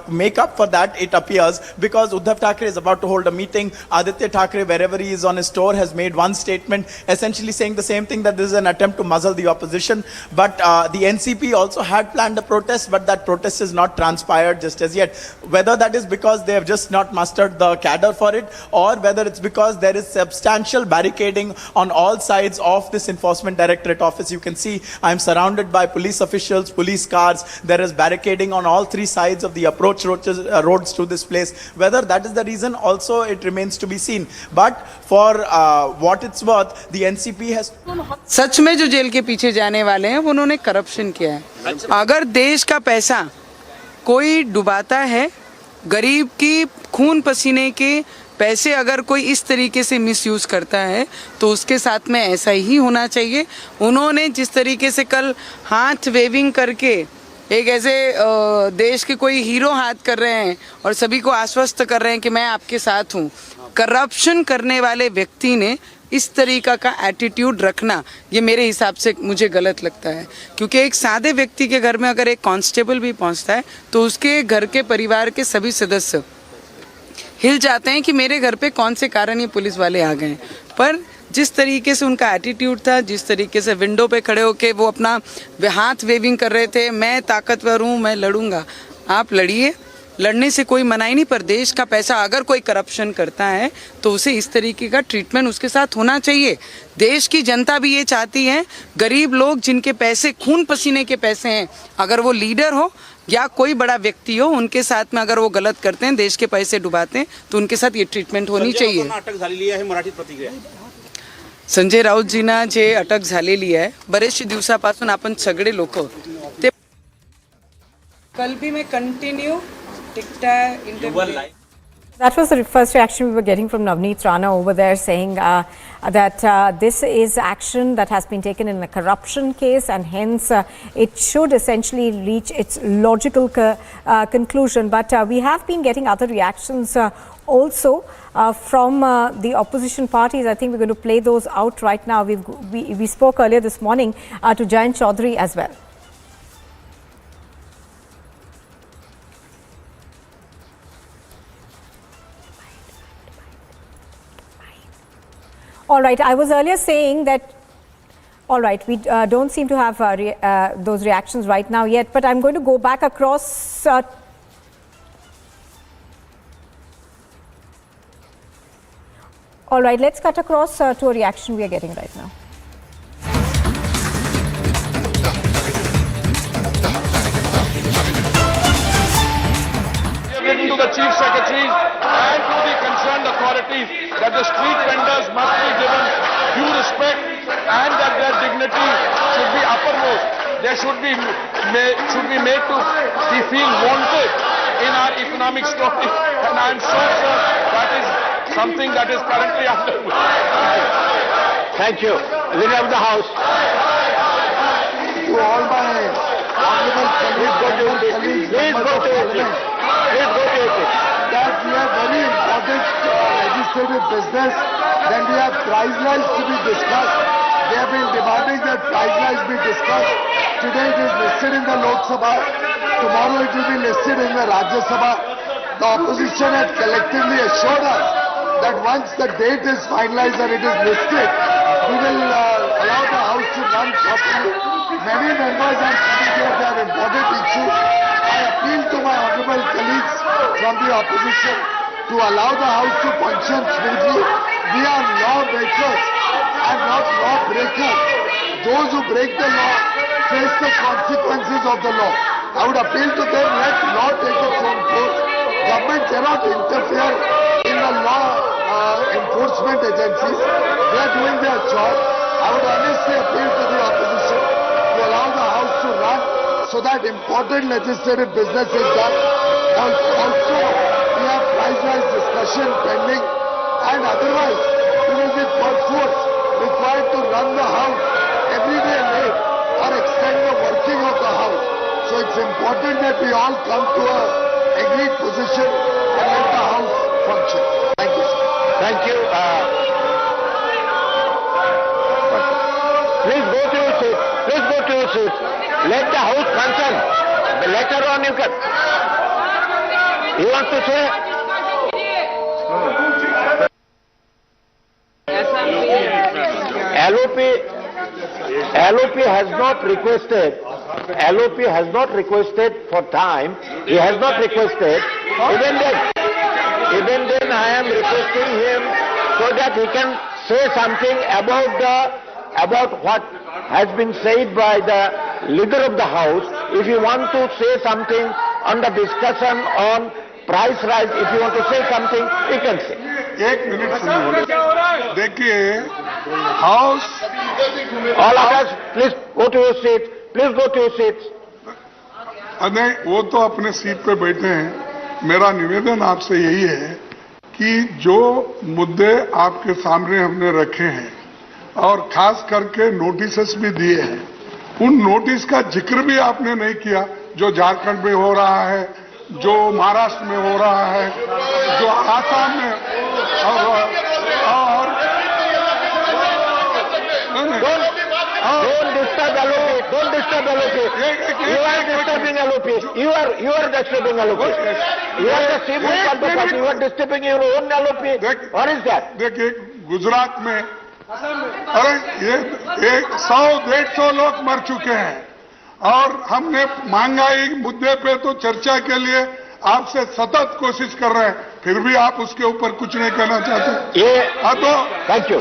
make up for that, it appears, because Uddhav Thackeray is about to hold a meeting. Aditya Thackeray, wherever he is on his tour, has made one statement essentially saying the same thing, that this is an attempt to muzzle the opposition. But the NCP also had planned a protest, but that protest is not transpired just as yet. Whether that is because they have just not mustered the cadre for it, or whether it's because there is substantial barricading on all sides of this Enforcement Directorate office. You can see I'm surrounded by police officials, police cars. There is barricading on all three sides of the approach roads to this place. Whether that is the reason, also it remains to be seen. But for what it's worth, the NCP has... सच में जो jail के पीछे जाने वाले हैं उन्होंने corruption किया है. अगर देश का पैसा कोई डुबाता है, गरीब की खून पसीने के पैसे अगर कोई इस तरीके से मिसयूज करता है, तो उसके साथ में ऐसा ही होना चाहिए. उन्होंने जिस तरीके से कल हाथ वेविंग करके एक ऐसे देश के कोई हीरो हाथ कर रहे हैं और सभी को आश्वस्त कर रहे हैं कि मैं आपके साथ हूँ. करप्शन करने वाले व्यक्ति ने इस तरीका का एटीट्यूड रखना, ये मेरे हिसाब से मुझे गलत लगता है. क्योंकि एक सादे व्यक्ति के घर में अगर एक कांस्टेबल भी पहुंचता है, तो उसके घर के परिवार के सभी सदस्य हिल जाते हैं कि मेरे घर पे कौन से कारण ये पुलिस वाले आ गए. पर जिस तरीके से उनका एटीट्यूड था, जिस तरीके से विंडो पे खड़े होके वो अपना हाथ वेविंग कर रहे थे, मैं ताकतवर हूँ, मैं लड़ूंगा. आप लड़िए, लड़ने से कोई मनाही नहीं, पर देश का पैसा अगर कोई करप्शन करता है तो उसे इस तरीके का ट्रीटमेंट उसके साथ होना चाहिए. देश की जनता भी ये चाहती है, गरीब लोग जिनके पैसे खून पसीने के पैसे हैं, अगर वो लीडर हो या कोई बड़ा व्यक्ति हो, उनके साथ में अगर वो गलत करते हैं, देश के पैसे डुबाते हैं, तो उनके साथ ये ट्रीटमेंट होनी चाहिए. संजय राऊत जीना जे अटक झालेली आहे, बरेचशे दिवसापासून आपण सगळे लोक ते कल भी मैं कंटिन्यू टिकटा interview That was the first reaction we were getting from Navneet Rana over there, saying that this is action that has been taken in a corruption case, and hence it should essentially reach its logical conclusion. But we have been getting other reactions also from the opposition parties. I think we're going to play those out right now. We spoke earlier this morning to Jayant Chaudhary as well. All right, I was earlier saying that, all right, we don't seem to have those reactions right now yet, but I'm going to go back across. All right, let's cut across to a reaction we are getting right now. We have written to the Chief Secretary and to the concerned authorities that the street vendors must be given due respect and that their dignity should be uppermost. They should be made to feel wanted in our economic story, and I am sure, sir, that is something that is currently underway. Thank you. Leader of the House. To all my honorable colleagues, Please go to your seat. Please go to your seat. That we have very important legislative business. Then we have price rise to be discussed. They have been demanding that price rise be discussed. Today it is listed in the Lok Sabha. Tomorrow it will be listed in the Rajya Sabha. The opposition had collectively assured us that once the date is finalized and it is listed, we will allow the House to run properly. Many members are coming here, they have important issues. I appeal to my honorable colleagues from the opposition to allow the House to function smoothly. We are lawmakers and not lawbreakers. Those who break the law face the consequences of the law. I would appeal to them, let law take its own course. Government cannot interfere in the law enforcement agencies. They are doing their job. I would honestly appeal to the opposition to allow the House to run so that important legislative business is done. Also, we have price rise discussion pending, and otherwise we will be perforce required to run the House every day late or extend the working of the House. So it's important that we all come to a agreed position and let the House function. Thank you, sir. Thank you. Please go to your seat. Please go to your seat. Let the House function. Later on you can. You want to say? LOP has not requested. LOP has not requested for time. He has not requested. Even then I am requesting him so that he can say something about what has been said by the leader of the House. If you want to say something on the discussion on price rise, if you want to say something, you can say. एक minute सुनिए. देखिए, House. All of us, please go to your seats. Please go to your seats. नहीं, वो तो अपने seat पे बैठे हैं. मेरा निवेदन आपसे यही है कि जो मुद्दे आपके सामने हमने रखे हैं और खास करके नोटिसेस भी दिए हैं, उन नोटिस का जिक्र भी आपने नहीं किया. जो झारखंड में हो रहा है, जो महाराष्ट्र में हो रहा है, जो आसाम में और Don't disturb LOP. Don't disturb LOP. You are disturbing LOP. You are disturbing LOP. You are the chief of the party. You are disturbing your own LOP. What is that? देखिए, गुजरात में अरे ये 100-150 लोग मर चुके हैं और हमने महंगाई मुद्दे पे तो चर्चा के लिए आपसे सतत कोशिश कर रहे हैं, फिर भी आप उसके ऊपर कुछ नहीं कहना चाहते. ये तो थैंक यू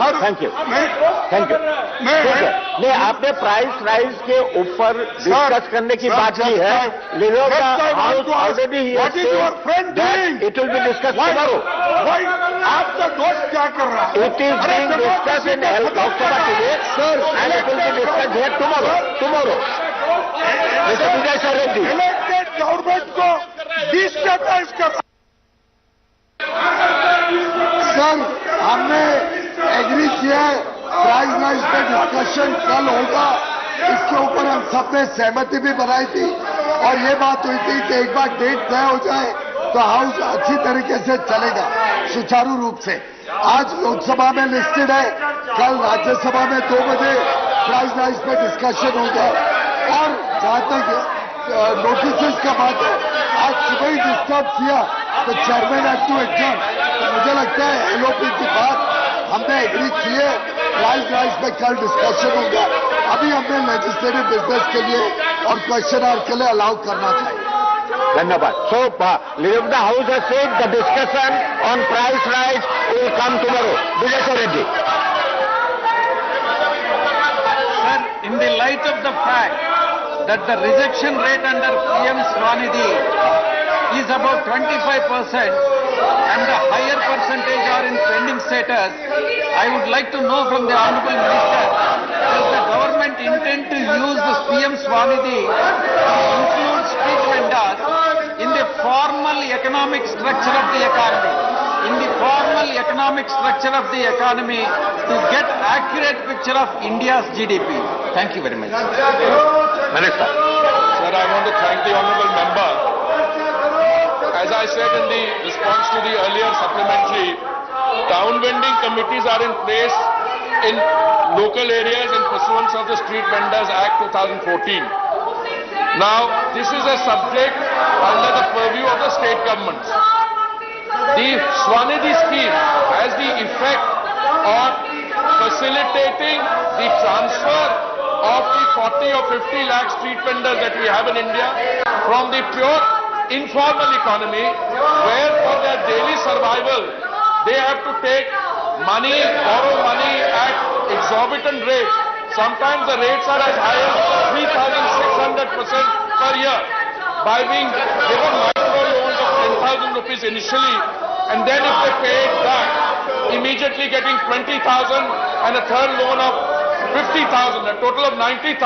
नहीं, आपने प्राइस राइज के ऊपर डिस्कस करने की बात की है. Already it will be discuss tomorrow. आपका दोस्त क्या कर रहा है? It is being discuss in Lok Sabha today and it will be discuss here tomorrow. Mister Vijay Reddy elected government को डिस्टर्बाइज कर सर, हमने एग्री किया है, प्राइस राइज पे डिस्कशन कल होगा, इसके ऊपर हम सब ने सहमति भी बनाई थी और ये बात हुई थी कि एक बार डेट तय हो जाए तो हाउस अच्छी तरीके से चलेगा, सुचारू रूप से। आज लोकसभा में लिस्टेड है, कल राज्यसभा में 2 बजे प्राइस राइज पे डिस्कशन होगा। और जहां तक नोटिस का बात है, आज सुबह ही डिस्टर्ब किया तो चेयरमैन हैड टू एडजर्न। तो मुझे लगता है एलओपी की बात हमने एग्री की है, प्राइस राइज पे कल डिस्कशन होगा। अभी हमने लेजिस्लेटिव बिजनेस के लिए और क्वेश्चन आवर के लिए अलाउ करना चाहिए। धन्यवाद। So, leader of the House has said the discussion on price rise will come tomorrow. Vijay Reddy. Sir, in the light of the fact that the rejection rate under PM Swanidhi is about 25% and the higher percentage are in pending status, I would like to know from the Honorable Minister, does the government intend to use this PM Swanidhi to include street vendors in the formal economic structure of the economy? In the formal economic structure of the economy to get accurate picture of India's GDP. Thank you very much. Minister. Sir, I want to thank the honourable member. As I said in the response to the earlier supplementary, town vending committees are in place in local areas in pursuance of the Street Vendors Act 2014. Now, this is a subject under the purview of the state governments. The Swanidhi scheme has the effect on facilitating the transfer of the 40 or 50 lakh street vendors that we have in India from the pure informal economy, where for their daily survival they have to take money, borrow money at exorbitant rates. Sometimes the rates are as high as 3,600% per year by being given micro loans of 10,000 rupees initially, and then if they pay it back, immediately getting 20,000 and a third loan of 50,000, a total of 90,000.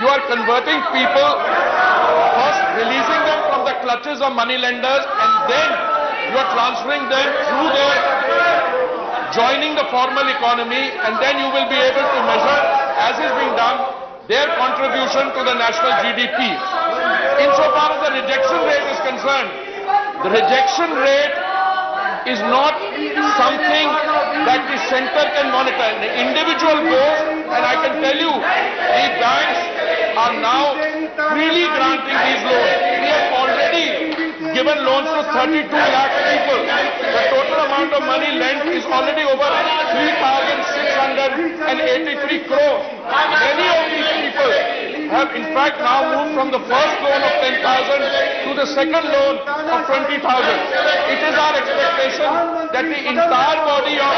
You are converting people, first releasing them from the clutches of money lenders, and then you are transferring them through their joining the formal economy, and then you will be able to measure, as is being done, their contribution to the national GDP. Insofar as the rejection rate is concerned, the rejection rate is not something that the center can monitor. The individual goes, and I can tell you, the banks are now freely granting these loans. We have already given loans to 32 lakh people. The total amount of money lent is already over 3,683 crores. Many of these people have in fact now moved from the first loan of 10,000 to the second loan of 20,000. It is our expectation that the entire body of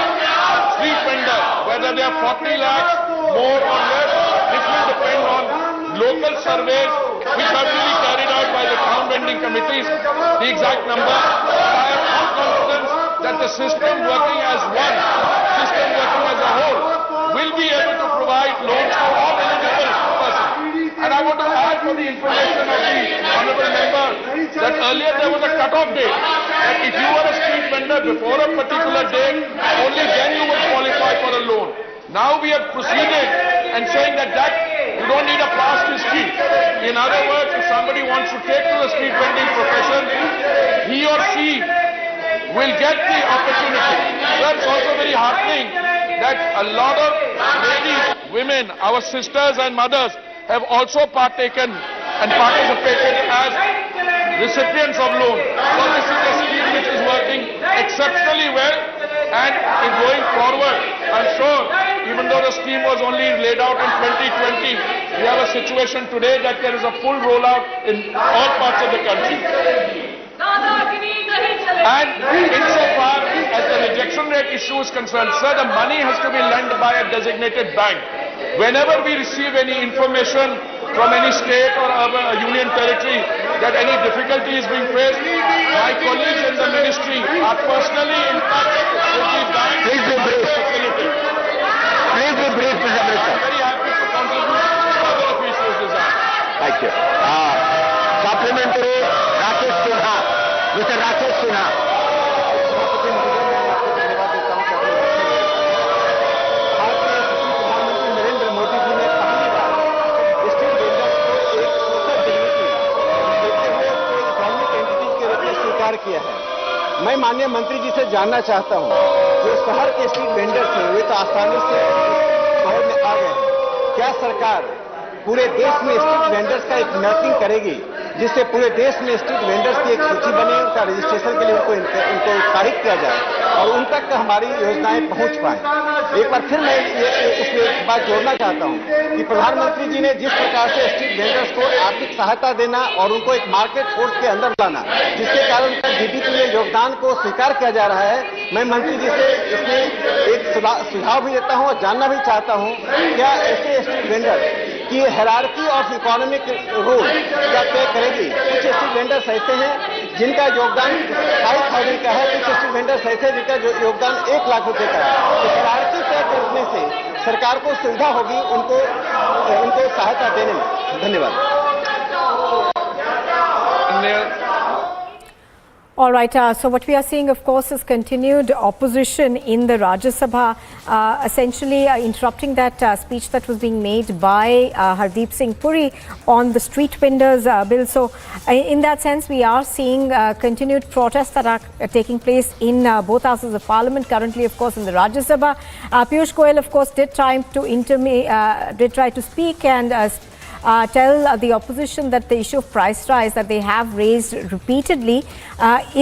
street vendors, whether they are 40 lakhs, more or less, this will depend on local surveys which have to be carried out by the town vending committees, the exact number. I have full confidence that the system working as one, system working as a whole, will be able to provide loans to all eligible persons. And I want to add for the information of the honourable member that earlier there was a cut-off date. That if you were a street vendor before a particular date, only then you would qualify for a loan. Now we have proceeded and saying that you don't need a past history. In other words, if somebody wants to take to the street vending profession, he or she will get the opportunity. That's also very heartening that a lot of ladies, women, our sisters and mothers have also partaken and participated as recipients of loan. So this is a scheme which is working exceptionally well, and in going forward, I'm sure, even though the scheme was only laid out in 2020, we have a situation today that there is a full rollout in all parts of the country. And insofar as the rejection rate issue is concerned, sir, the money has to be lent by a designated bank. Whenever we receive any information from any state or union territory that any difficulty is being faced, my colleagues in the ministry are personally in touch with the bank. Please be brief. Please be brief, Mr. Minister. I'm very happy to contribute to further officials' design. Thank you. Supplementary, Rakesh Sinha. Mr. Rakesh Sinha. माननीय मंत्री जी से जानना चाहता हूँ, जो शहर के street vendors हैं वे तो आसानी से शहर में आ गए हैं। क्या सरकार पूरे देश में स्ट्रीट वेंडर्स का एक मैपिंग करेगी, जिससे पूरे देश में स्ट्रीट वेंडर्स की एक सूची बने, उनका रजिस्ट्रेशन के लिए उनको उत्साहित किया जाए और उन तक हमारी योजनाएं पहुंच पाए। एक बार फिर मैं इसमें एक बात जोड़ना चाहता हूं कि प्रधानमंत्री जी ने जिस प्रकार से स्ट्रीट वेंडर्स को आर्थिक सहायता देना और उनको एक मार्केट फोर्स के अंदर लाना, जिसके कारण उनका जीडीपी में योगदान को स्वीकार किया जा रहा है, मैं मंत्री जी से इसमें एक सुझाव भी देता हूं और जानना भी चाहता हूं, क्या ऐसे स्ट्रीट वेंडर की हायरार्की ऑफ इकोनॉमिक रूल क्या तय करेगी? कुछ स्ट्रीट वेंडर्स ऐसे हैं जिनका योगदान 5,000 का है, कुछ स्ट्रीट वेंडर्स ऐसे हैं जिनका योगदान 1 लाख रुपए का है। तो हायरार्की तय करने से सरकार को सुविधा होगी उनको सहायता देने में। धन्यवाद। All right, so what we are seeing, of course, is continued opposition in the Rajya Sabha, essentially interrupting that speech that was being made by Hardeep Singh Puri on the street vendors bill. So, in that sense, we are seeing continued protests that are taking place in both houses of Parliament. Currently, of course, in the Rajya Sabha, Piyush Goyal, of course, did try to speak and tell the opposition that the issue of price rise that they have raised repeatedly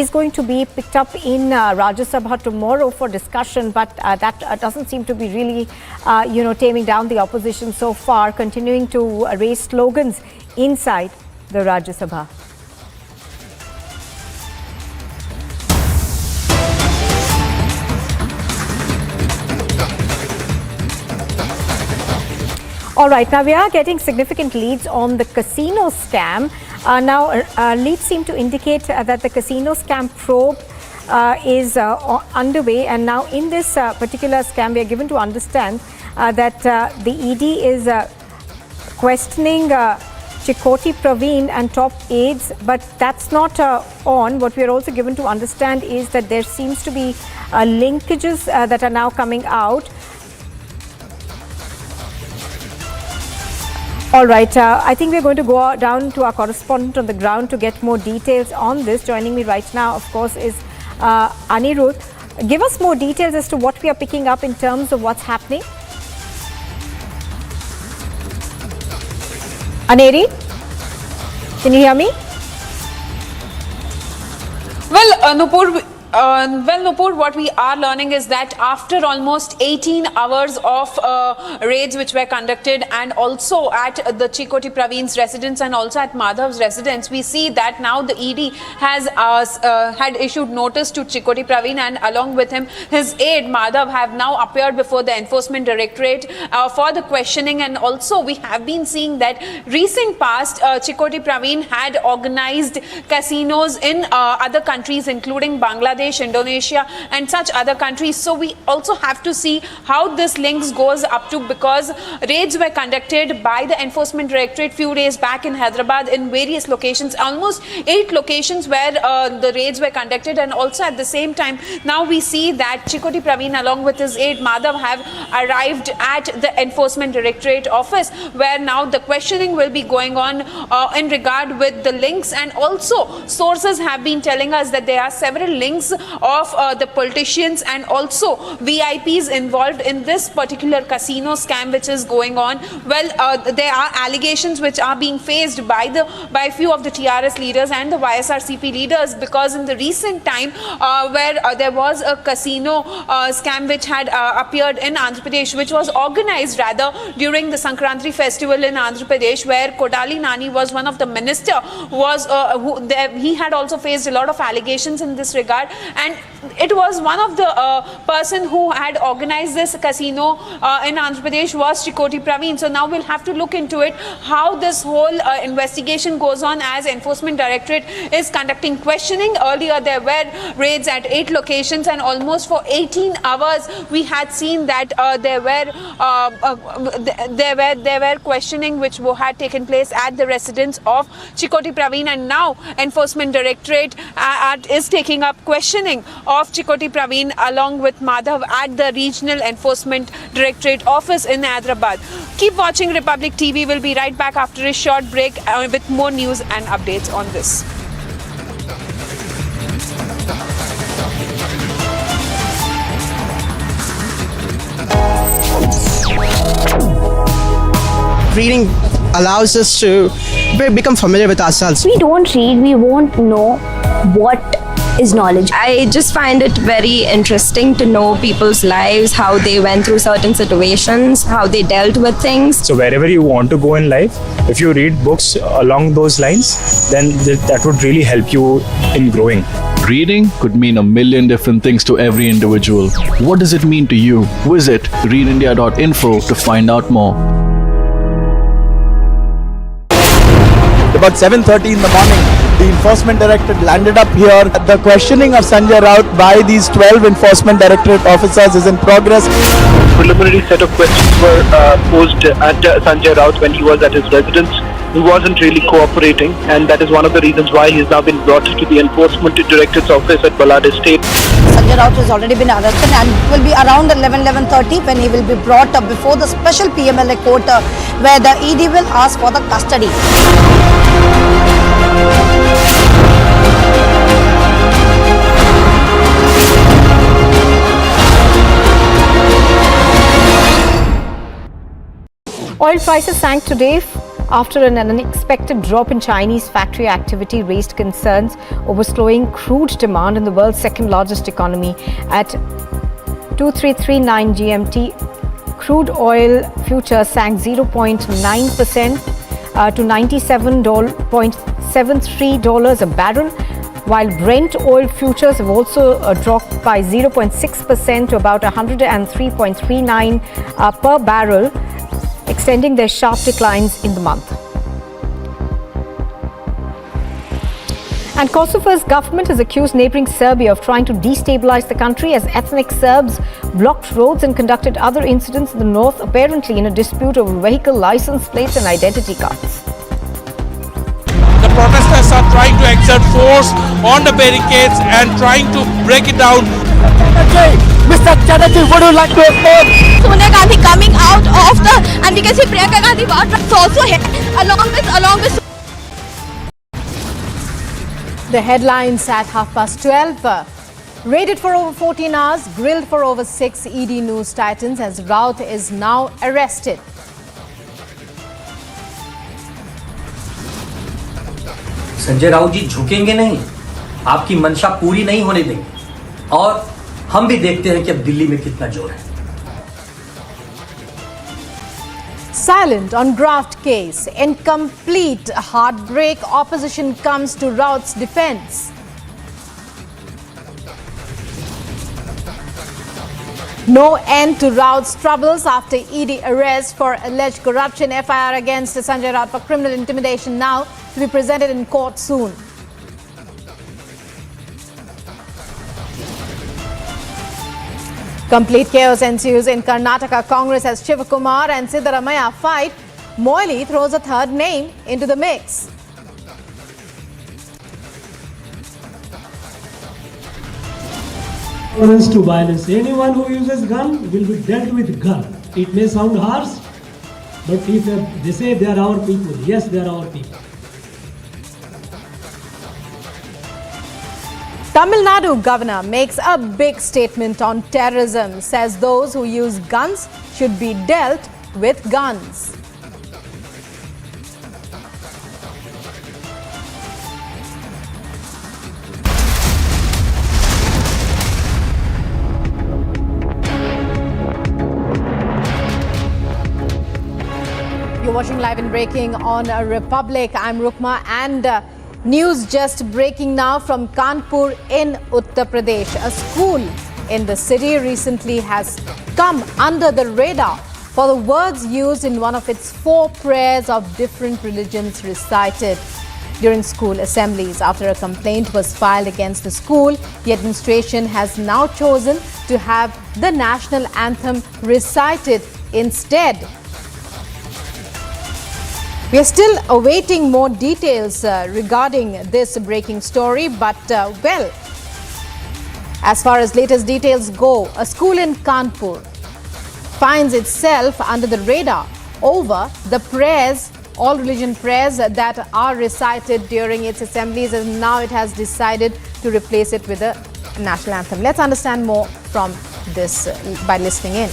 is going to be picked up in Rajya Sabha tomorrow for discussion, but that doesn't seem to be really, taming down the opposition so far, continuing to raise slogans inside the Rajya Sabha. All right, now we are getting significant leads on the casino scam. Leads seem to indicate that the casino scam probe is underway, and now in this particular scam, we are given to understand that the ED is questioning Chikoti Praveen and top aides, but that's not on. What we are also given to understand is that there seems to be linkages that are now coming out. All right, I think we're going to go down to our correspondent on the ground to get more details on this. Joining me right now, of course, is Anirudh. Give us more details as to what we are picking up in terms of what's happening. Aneri, can you hear me? Well, Nupur, what we are learning is that after almost 18 hours of raids which were conducted, and also at the Chikoti Praveen's residence and also at Madhav's residence, we see that now the ED has had issued notice to Chikoti Praveen, and along with him, his aide Madhav have now appeared before the Enforcement Directorate for the questioning. And also we have been seeing that recent past, Chikoti Praveen had organized casinos in other countries, including Bangladesh, Indonesia and such other countries. So we also have to see how this links goes up to, because raids were conducted by the Enforcement Directorate few days back in Hyderabad in various locations, almost 8 locations where the raids were conducted. And also at the same time, now we see that Chikoti Praveen along with his aide Madhav have arrived at the Enforcement Directorate office, where now the questioning will be going on in regard with the links. And also sources have been telling us that there are several links of the politicians and also VIPs involved in this particular casino scam which is going on. Well, there are allegations which are being faced by a few of the TRS leaders and the YSRCP leaders, because in the recent time where there was a casino scam which had appeared in Andhra Pradesh, which was organized rather during the Sankranti festival in Andhra Pradesh, where Kodali Nani was one of the minister, he had also faced a lot of allegations in this regard. And it was one of the person who had organized this casino in Andhra Pradesh was Chikoti Praveen. So now we'll have to look into it, how this whole investigation goes on, as Enforcement Directorate is conducting questioning. Earlier there were raids at 8 locations, and almost for 18 hours we had seen that there were questioning which had taken place at the residence of Chikoti Praveen. And now Enforcement Directorate is taking up questioning of Chikoti Praveen along with Madhav at the Regional Enforcement Directorate office in Hyderabad. Keep watching Republic TV. We'll be right back after a short break with more news and updates on this. reading allows us to become familiar with ourselves. We don't read, we won't know what is knowledge. I just find it very interesting to know people's lives, how they went through certain situations, how they dealt with things. So wherever you want to go in life, if you read books along those lines, then that would really help you in growing. Reading could mean a million different things to every individual. What does it mean to you? Visit readindia.info to find out more. About 7:30 in the morning, the enforcement directorate landed up here. The questioning of Sanjay Raut by these 12 enforcement directorate officers is in progress. Preliminary set of questions were posed at Sanjay Raut when he was at his residence. He wasn't really cooperating, and that is one of the reasons why he's now been brought to the enforcement directorate's office at Balad Estate. Sanjay Raut has already been arrested and will be around 11:30 when he will be brought up before the special PMLA court where the ED will ask for the custody. Oil prices sank today after an unexpected drop in Chinese factory activity raised concerns over slowing crude demand in the world's second largest economy. At 2339 GMT, crude oil futures sank 0.9% to $97.73 a barrel, while Brent oil futures have also dropped by 0.6% to about 103.39 per barrel, extending their sharp declines in the month. And Kosovo's government has accused neighboring Serbia of trying to destabilize the country as ethnic Serbs blocked roads and conducted other incidents in the north, apparently in a dispute over vehicle license plates and identity cards. The protesters are trying to exert force on the barricades and trying to break it down. Mr. Chatterjee, would you like to explain? Sonia Gandhi coming out of the, and we can see Priyanka Gandhi was also here along with. The headlines at 12:30. Raided for over 14 hours, grilled for over 6 ED news titans as Raut is now arrested. Sanjay Raut जी झुकेंगे नहीं, आपकी मंशा पूरी नहीं होने देंगे, और हम भी देखते हैं कि अब दिल्ली में कितना जोर है. Silent on graft case. In complete heartbreak, opposition comes to Raut's defense. No end to Raut's troubles after ED arrest for alleged corruption. FIR against Sanjay Raut for criminal intimidation now to be presented in court soon. Complete chaos ensues in Karnataka. Congress as Shivakumar and Siddaramaiah fight. Moily throws a third name into the mix. Tolerance to violence. Anyone who uses gun will be dealt with gun. It may sound harsh, but if they say they are our people, yes, they are our people. Tamil Nadu governor makes a big statement on terrorism, says those who use guns should be dealt with guns. You're watching Live and Breaking on Republic. I'm Rukma, and news just breaking now from Kanpur in Uttar Pradesh. A school in the city recently has come under the radar for the words used in one of its 4 prayers of different religions recited during school assemblies. After a complaint was filed against the school, the administration has now chosen to have the national anthem recited instead. We are still awaiting more details regarding this breaking story, but well, as far as latest details go, a school in Kanpur finds itself under the radar over the prayers, all religion prayers that are recited during its assemblies, and now it has decided to replace it with a national anthem. Let's understand more from this by listening in.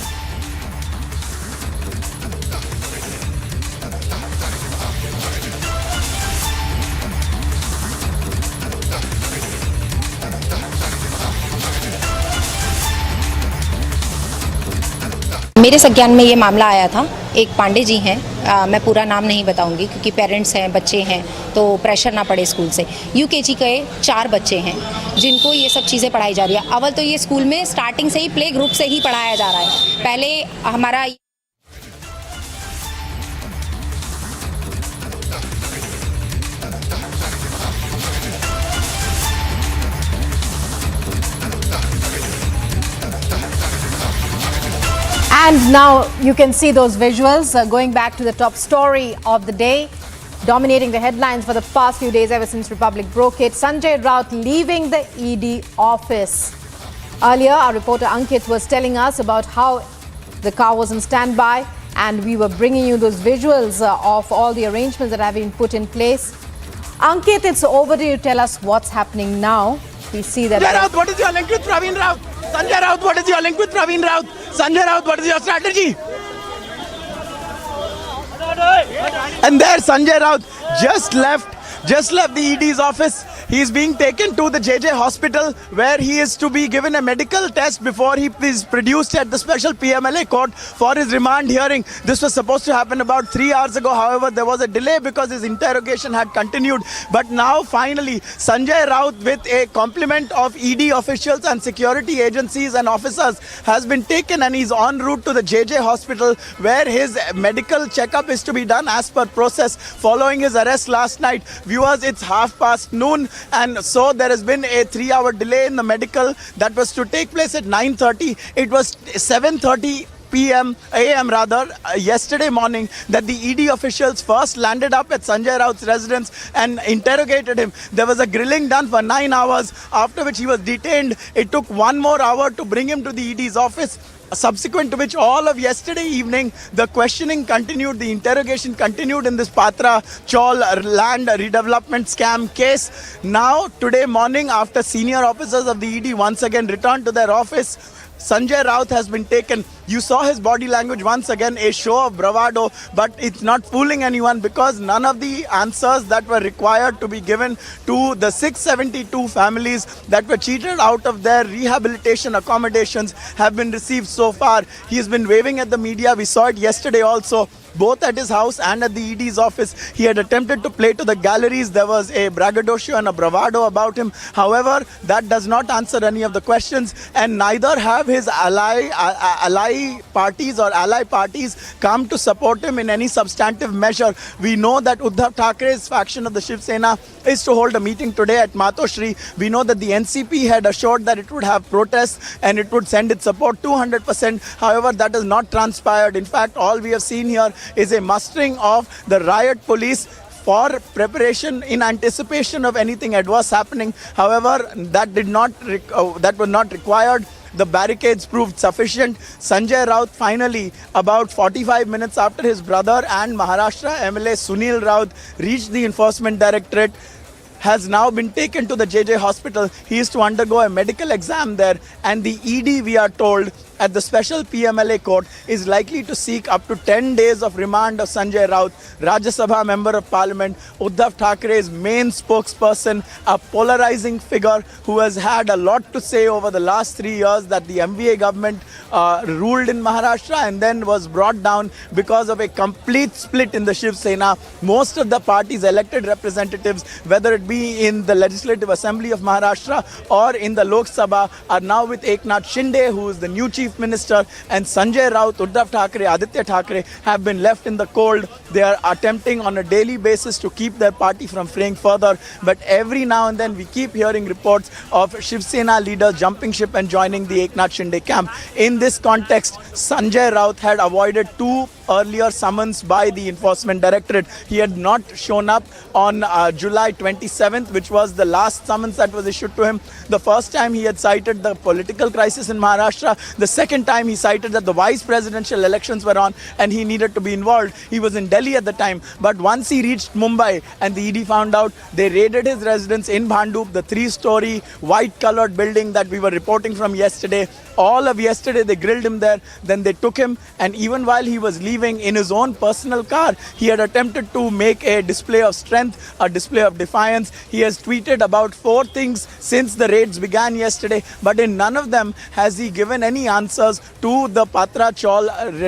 मेरे संज्ञान में ये मामला आया था। एक पांडे जी हैं, मैं पूरा नाम नहीं बताऊंगी क्योंकि पेरेंट्स हैं, बच्चे हैं, तो प्रेशर ना पड़े स्कूल से। यूकेजी के 4 बच्चे हैं जिनको ये सब चीज़ें पढ़ाई जा रही है। अव्वल तो ये स्कूल में स्टार्टिंग से ही प्ले ग्रुप से ही पढ़ाया जा रहा है। पहले हमारा And now you can see those visuals going back to the top story of the day, dominating the headlines for the past few days ever since Republic broke it. Sanjay Raut leaving the ED office. Earlier, our reporter Ankit was telling us about how the car was on standby, and we were bringing you those visuals of all the arrangements that have been put in place. Ankit, it's over to you. Tell us what's happening now. We see that. Sanjay Raut, what is your link with Praveen Raut? Sanjay Raut, what is your link with Praveen Raut? Sanjay Raut, what is your strategy? And there Sanjay Raut just left the ED's office. He is being taken to the JJ hospital where he is to be given a medical test before he is produced at the special PMLA court for his remand hearing. This was supposed to happen about 3 hours ago. However, there was a delay because his interrogation had continued. But now finally, Sanjay Raut with a complement of ED officials and security agencies and officers has been taken, and he's en route to the JJ hospital where his medical checkup is to be done as per process following his arrest last night. Viewers, it's 9:30 and so there has been a 3-hour delay in the medical that was to take place at 9:30. It was 7:30 AM yesterday morning that the ED officials first landed up at Sanjay Raut's residence and interrogated him. There was a grilling done for 9 hours, after which he was detained. It took 1 more hour to bring him to the ED's office. Subsequent to which all of yesterday evening, the questioning continued, the interrogation continued in this Patra Chaul land redevelopment scam case. Now, today morning, after senior officers of the ED once again returned to their office, Sanjay Raut has been taken. You saw his body language once again, a show of bravado, but it's not fooling anyone because none of the answers that were required to be given to the 672 families that were cheated out of their rehabilitation accommodations have been received so far. He has been waving at the media. We saw it yesterday also, both at his house and at the ED's office. He had attempted to play to the galleries. There was a braggadocio and a bravado about him. However, that does not answer any of the questions, and neither have his ally parties or ally parties come to support him in any substantive measure. We know that Uddhav Thackeray's faction of the Shiv Sena is to hold a meeting today at Matoshri. We know that the NCP had assured that it would have protests and it would send its support 200%. However, that has not transpired. In fact, all we have seen here is a mustering of the riot police for preparation in anticipation of anything adverse happening. However, that was not required. The barricades proved sufficient. Sanjay Raut finally, about 45 minutes after his brother and Maharashtra MLA Sunil Raut reached the enforcement directorate, has now been taken to the JJ hospital. He is to undergo a medical exam there, and the ED, we are told, at the special PMLA court is likely to seek up to 10 days of remand of Sanjay Raut, Rajya Sabha Member of Parliament, Uddhav Thackeray's main spokesperson, a polarizing figure who has had a lot to say over the last 3 years that the MVA government ruled in Maharashtra and then was brought down because of a complete split in the Shiv Sena. Most of the party's elected representatives, whether it be in the Legislative Assembly of Maharashtra or in the Lok Sabha, are now with Eknath Shinde, who is the new Chief Minister, and Sanjay Raut, Uddhav Thackeray, Aditya Thackeray have been left in the cold. They are attempting on a daily basis to keep their party from fraying further, but every now and then we keep hearing reports of Shiv Sena leaders jumping ship and joining the Eknath Shinde camp. In this context, Sanjay Raut had avoided 2 earlier summons by the enforcement directorate. He had not shown up on July 27th, which was the last summons that was issued to him. The first time he had cited the political crisis in Maharashtra. The second time he cited that the vice presidential elections were on and he needed to be involved. He was in Delhi at the time. But once he reached Mumbai and the ED found out, they raided his residence in Bhandup, the 3-story white-colored building that we were reporting from yesterday. All of yesterday they grilled him there. Then they took him, and even while he was leaving leaving in his own personal car, he had attempted to make a display of strength, a display of defiance. He has tweeted about 4 things since the raids began yesterday, but in none of them has he given any answers to the Patra Chaul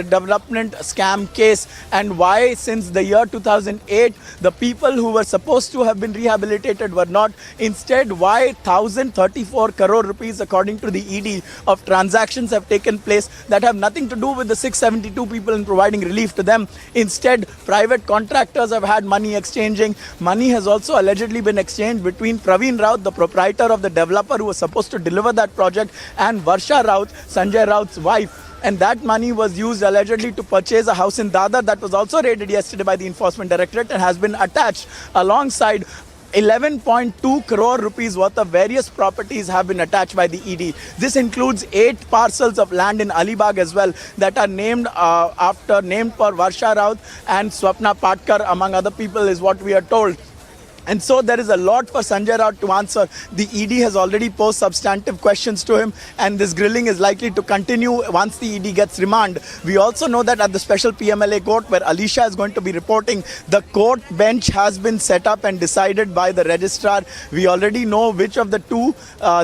development scam case, and why since the year 2008 the people who were supposed to have been rehabilitated were not. Instead, why 1,034 crore rupees according to the ED of transactions have taken place that have nothing to do with the 672 people in providing relief to them. Instead, private contractors have had money exchanging. Money has also allegedly been exchanged between Praveen Raut, the proprietor of the developer who was supposed to deliver that project, and Varsha Raut, Sanjay Raut's wife. And that money was used allegedly to purchase a house in Dadar that was also raided yesterday by the Enforcement Directorate and has been attached alongside 11.2 crore rupees worth of various properties have been attached by the ED. This includes 8 parcels of land in Alibag as well that are named for Varsha Raut and Swapna Patkar, among other people, is what we are told. And so there is a lot for Sanjay Raut to answer. The ED has already posed substantive questions to him, and this grilling is likely to continue once the ED gets remand. We also know that at the special PMLA court, where Alisha is going to be reporting, the court bench has been set up and decided by the registrar. We already know which of the two.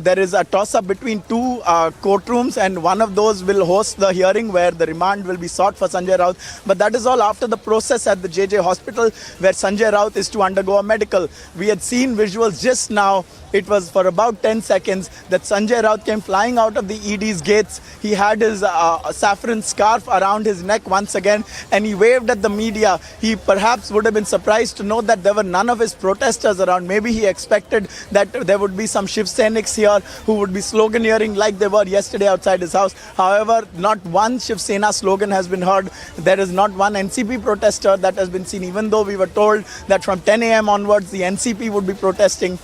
There is a toss-up between 2 courtrooms, and one of those will host the hearing where the remand will be sought for Sanjay Raut. But that is all after the process at the JJ hospital, where Sanjay Raut is to undergo a medical. We had seen visuals just now. It was for about 10 seconds that Sanjay Raut came flying out of the ED's gates. He had his saffron scarf around his neck once again, and he waved at the media. He perhaps would have been surprised to know that there were none of his protesters around. Maybe he expected that there would be some Shiv Sainiks here who would be sloganeering like they were yesterday outside his house. However, not one Shiv Sena slogan has been heard. There is not one NCP protester that has been seen, even though we were told that from 10 a.m. onwards the NCP would be protesting.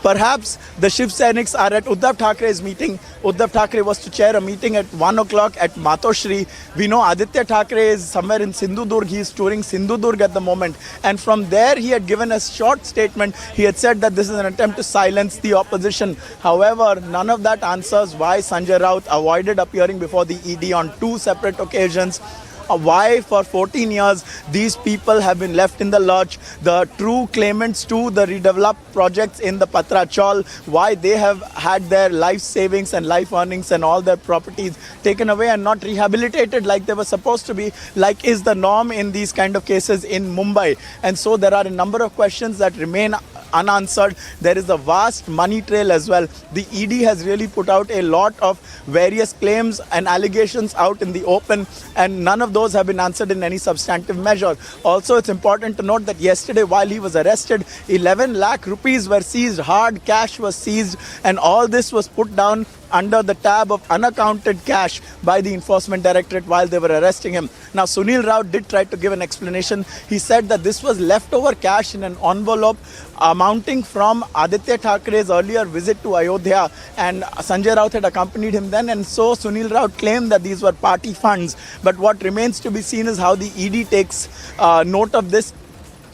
Perhaps the Shiv Sainiks are at Uddhav Thackeray's meeting. Uddhav Thackeray was to chair a meeting at 1 o'clock at Matoshri. We know Aditya Thackeray is somewhere in Sindhudurg. He is touring Sindhudurg at the moment. And from there, he had given a short statement. He had said that this is an attempt to silence the opposition. However, none of that answers why Sanjay Raut avoided appearing before the ED on 2 separate occasions. Why for 14 years these people have been left in the lurch. The true claimants to the redeveloped projects in the Patra Chaul, why they have had their life savings and life earnings and all their properties taken away and not rehabilitated like they were supposed to be, like is the norm in these kind of cases in Mumbai. And so there are a number of questions that remain unanswered. There is a vast money trail as well. The ED has really put out a lot of various claims and allegations out in the open, and none of those have been answered in any substantive measure. Also, it's important to note that yesterday, while he was arrested, 11 lakh rupees were seized, hard cash was seized, and all this was put down under the tab of unaccounted cash by the Enforcement Directorate while they were arresting him. Now, Sunil Raut did try to give an explanation. He said that this was leftover cash in an envelope amounting from Aditya Thackeray's earlier visit to Ayodhya, and Sanjay Raut had accompanied him then, and so Sunil Raut claimed that these were party funds. But what remains to be seen is how the ED takes note of this,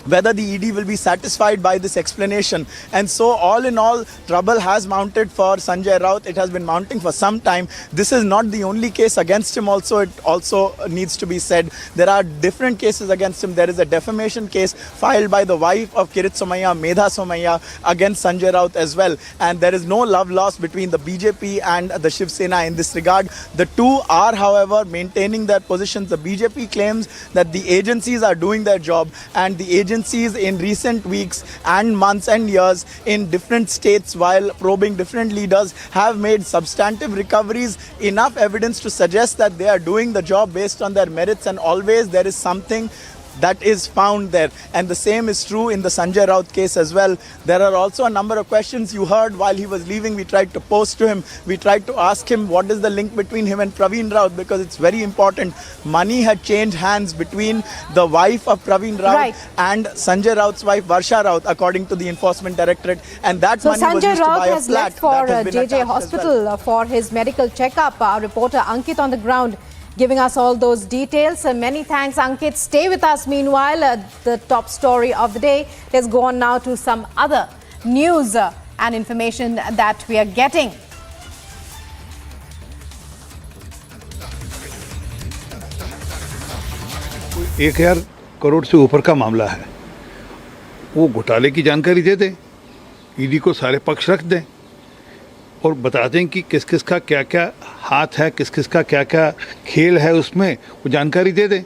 whether the ED will be satisfied by this explanation. And so all in all, trouble has mounted for Sanjay Raut. It has been mounting for some time. This is not the only case against him also. It also needs to be said. There are different cases against him. There is a defamation case filed by the wife of Kirit Somaiya, Medha Somaiya, against Sanjay Raut as well. And there is no love lost between the BJP and the Shiv Sena in this regard. The two are, however, maintaining their positions. The BJP claims that the agencies are doing their job, and the agencies in recent weeks and months and years in different states, while probing different leaders, have made substantive recoveries, enough evidence to suggest that they are doing the job based on their merits, and always there is something that is found there. And the same is true in the Sanjay Raut case as well. There are also a number of questions you heard while he was leaving. We tried to post to him. We tried to ask him what is the link between him and Praveen Raut, because it's very important. Money had changed hands between the wife of Praveen Raut and Sanjay Raut's wife Varsha Raut, according to the Enforcement Directorate. And that money was used to buy a flat. So Sanjay Raut has left for JJ Hospital for his medical checkup. Our reporter Ankit on the ground giving us all those details. Many thanks, Ankit. Stay with us. Meanwhile, the top story of the day. Let's go on now to some other news and information that we are getting. 1000 crore से ऊपर का मामला है, वो घोटाले की जानकारी दे दें, ईडी को सारे पक्ष रख दें और बता दें कि किस किस का क्या क्या हाथ है, किस किस का क्या क्या खेल है, उसमें वो जानकारी दे दें।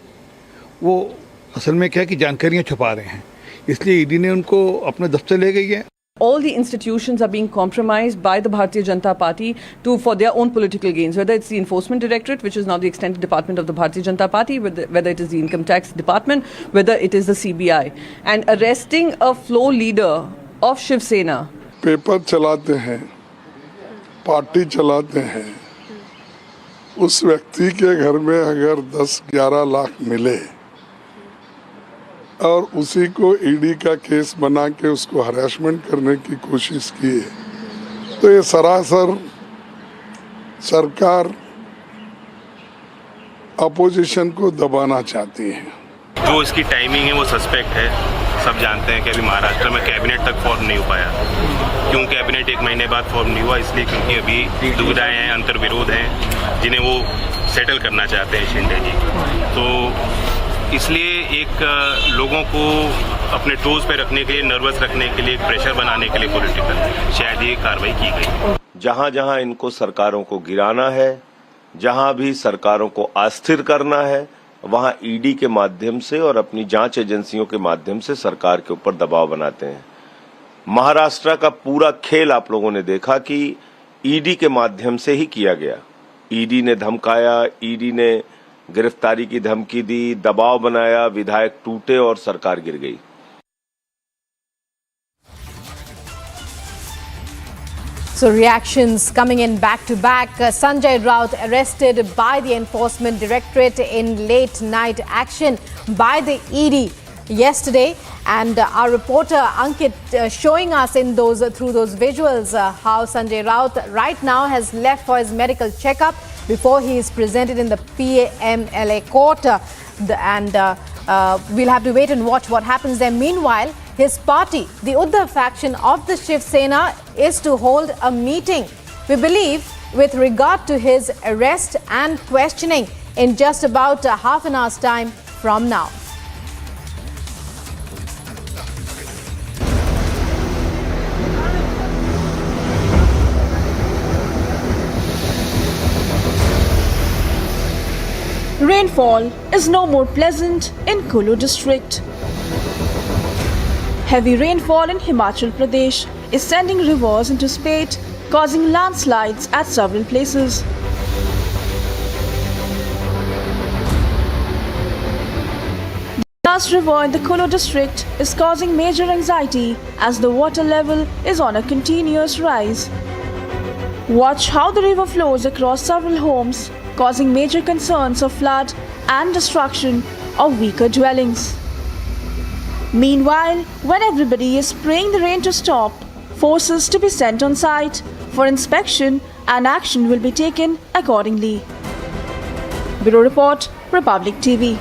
वो असल में क्या है कि जानकारियाँ छुपा रहे हैं, इसलिए ईडी ने उनको अपने दफ्तर ले गई है। All the institutions are being compromised by the Bharatiya Janata Party for their own political gains, whether it's the Enforcement Directorate, which is now the extended department of the Bharatiya Janata Party, whether it is the Income Tax Department, whether it is the CBI. And arresting a floor leader of Shiv Sena. Paper चलाते हैं, party चलाते हैं, उस व्यक्ति के घर में अगर 10-11 लाख मिले और उसी को ईडी का केस बना के उसको हरासमेंट करने की कोशिश की है, तो ये सरासर सरकार अपोजिशन को दबाना चाहती है। जो इसकी टाइमिंग है वो सस्पेक्ट है। सब जानते हैं कि अभी महाराष्ट्र में कैबिनेट तक फॉर्म नहीं हो पाया। क्यों कैबिनेट 1 महीने बाद फॉर्म नहीं हुआ? इसलिए क्योंकि अभी दुविधाएं हैं, अंतर्विरोध हैं, जिन्हें वो सेटल करना चाहते हैं शिंदे जी। तो इसलिए एक लोगों को अपने टोज पे रखने के लिए, नर्वस रखने के लिए, प्रेशर बनाने के लिए पॉलिटिकल शायद ये कार्रवाई की गई। जहां जहां इनको सरकारों को गिराना है, जहां भी सरकारों को अस्थिर करना है, वहां ईडी के माध्यम से और अपनी जांच एजेंसियों के माध्यम से सरकार के ऊपर दबाव बनाते हैं। महाराष्ट्र का पूरा खेल आप लोगों ने देखा कि ईडी के माध्यम से ही किया गया। ईडी ने धमकाया, ईडी ने गिरफ्तारी की धमकी दी, दबाव बनाया, विधायक टूटे और सरकार गिर गई। So reactions coming in back to back. Sanjay Raut arrested by the Enforcement Directorate in late night action by the ED yesterday, and our reporter Ankit showing us in through those visuals how Sanjay Raut right now has left for his medical checkup before he is presented in the PMLA court, and we'll have to wait and watch what happens there. Meanwhile, his party, the Uddhav faction of the Shiv Sena, is to hold a meeting, we believe, with regard to his arrest and questioning in just about half an hour's time from now. Rainfall is no more pleasant in Crude district. Heavy rainfall in Himachal Pradesh is sending rivers into spate, causing landslides at several places. The last river in the Crude district is causing major anxiety as the water level is on a continuous rise. Watch how the river flows across several homes, causing major concerns of flood and destruction of weaker dwellings. Meanwhile, when everybody is praying the rain to stop, forces to be sent on site for inspection and action will be taken accordingly. Bureau Report, Republic TV.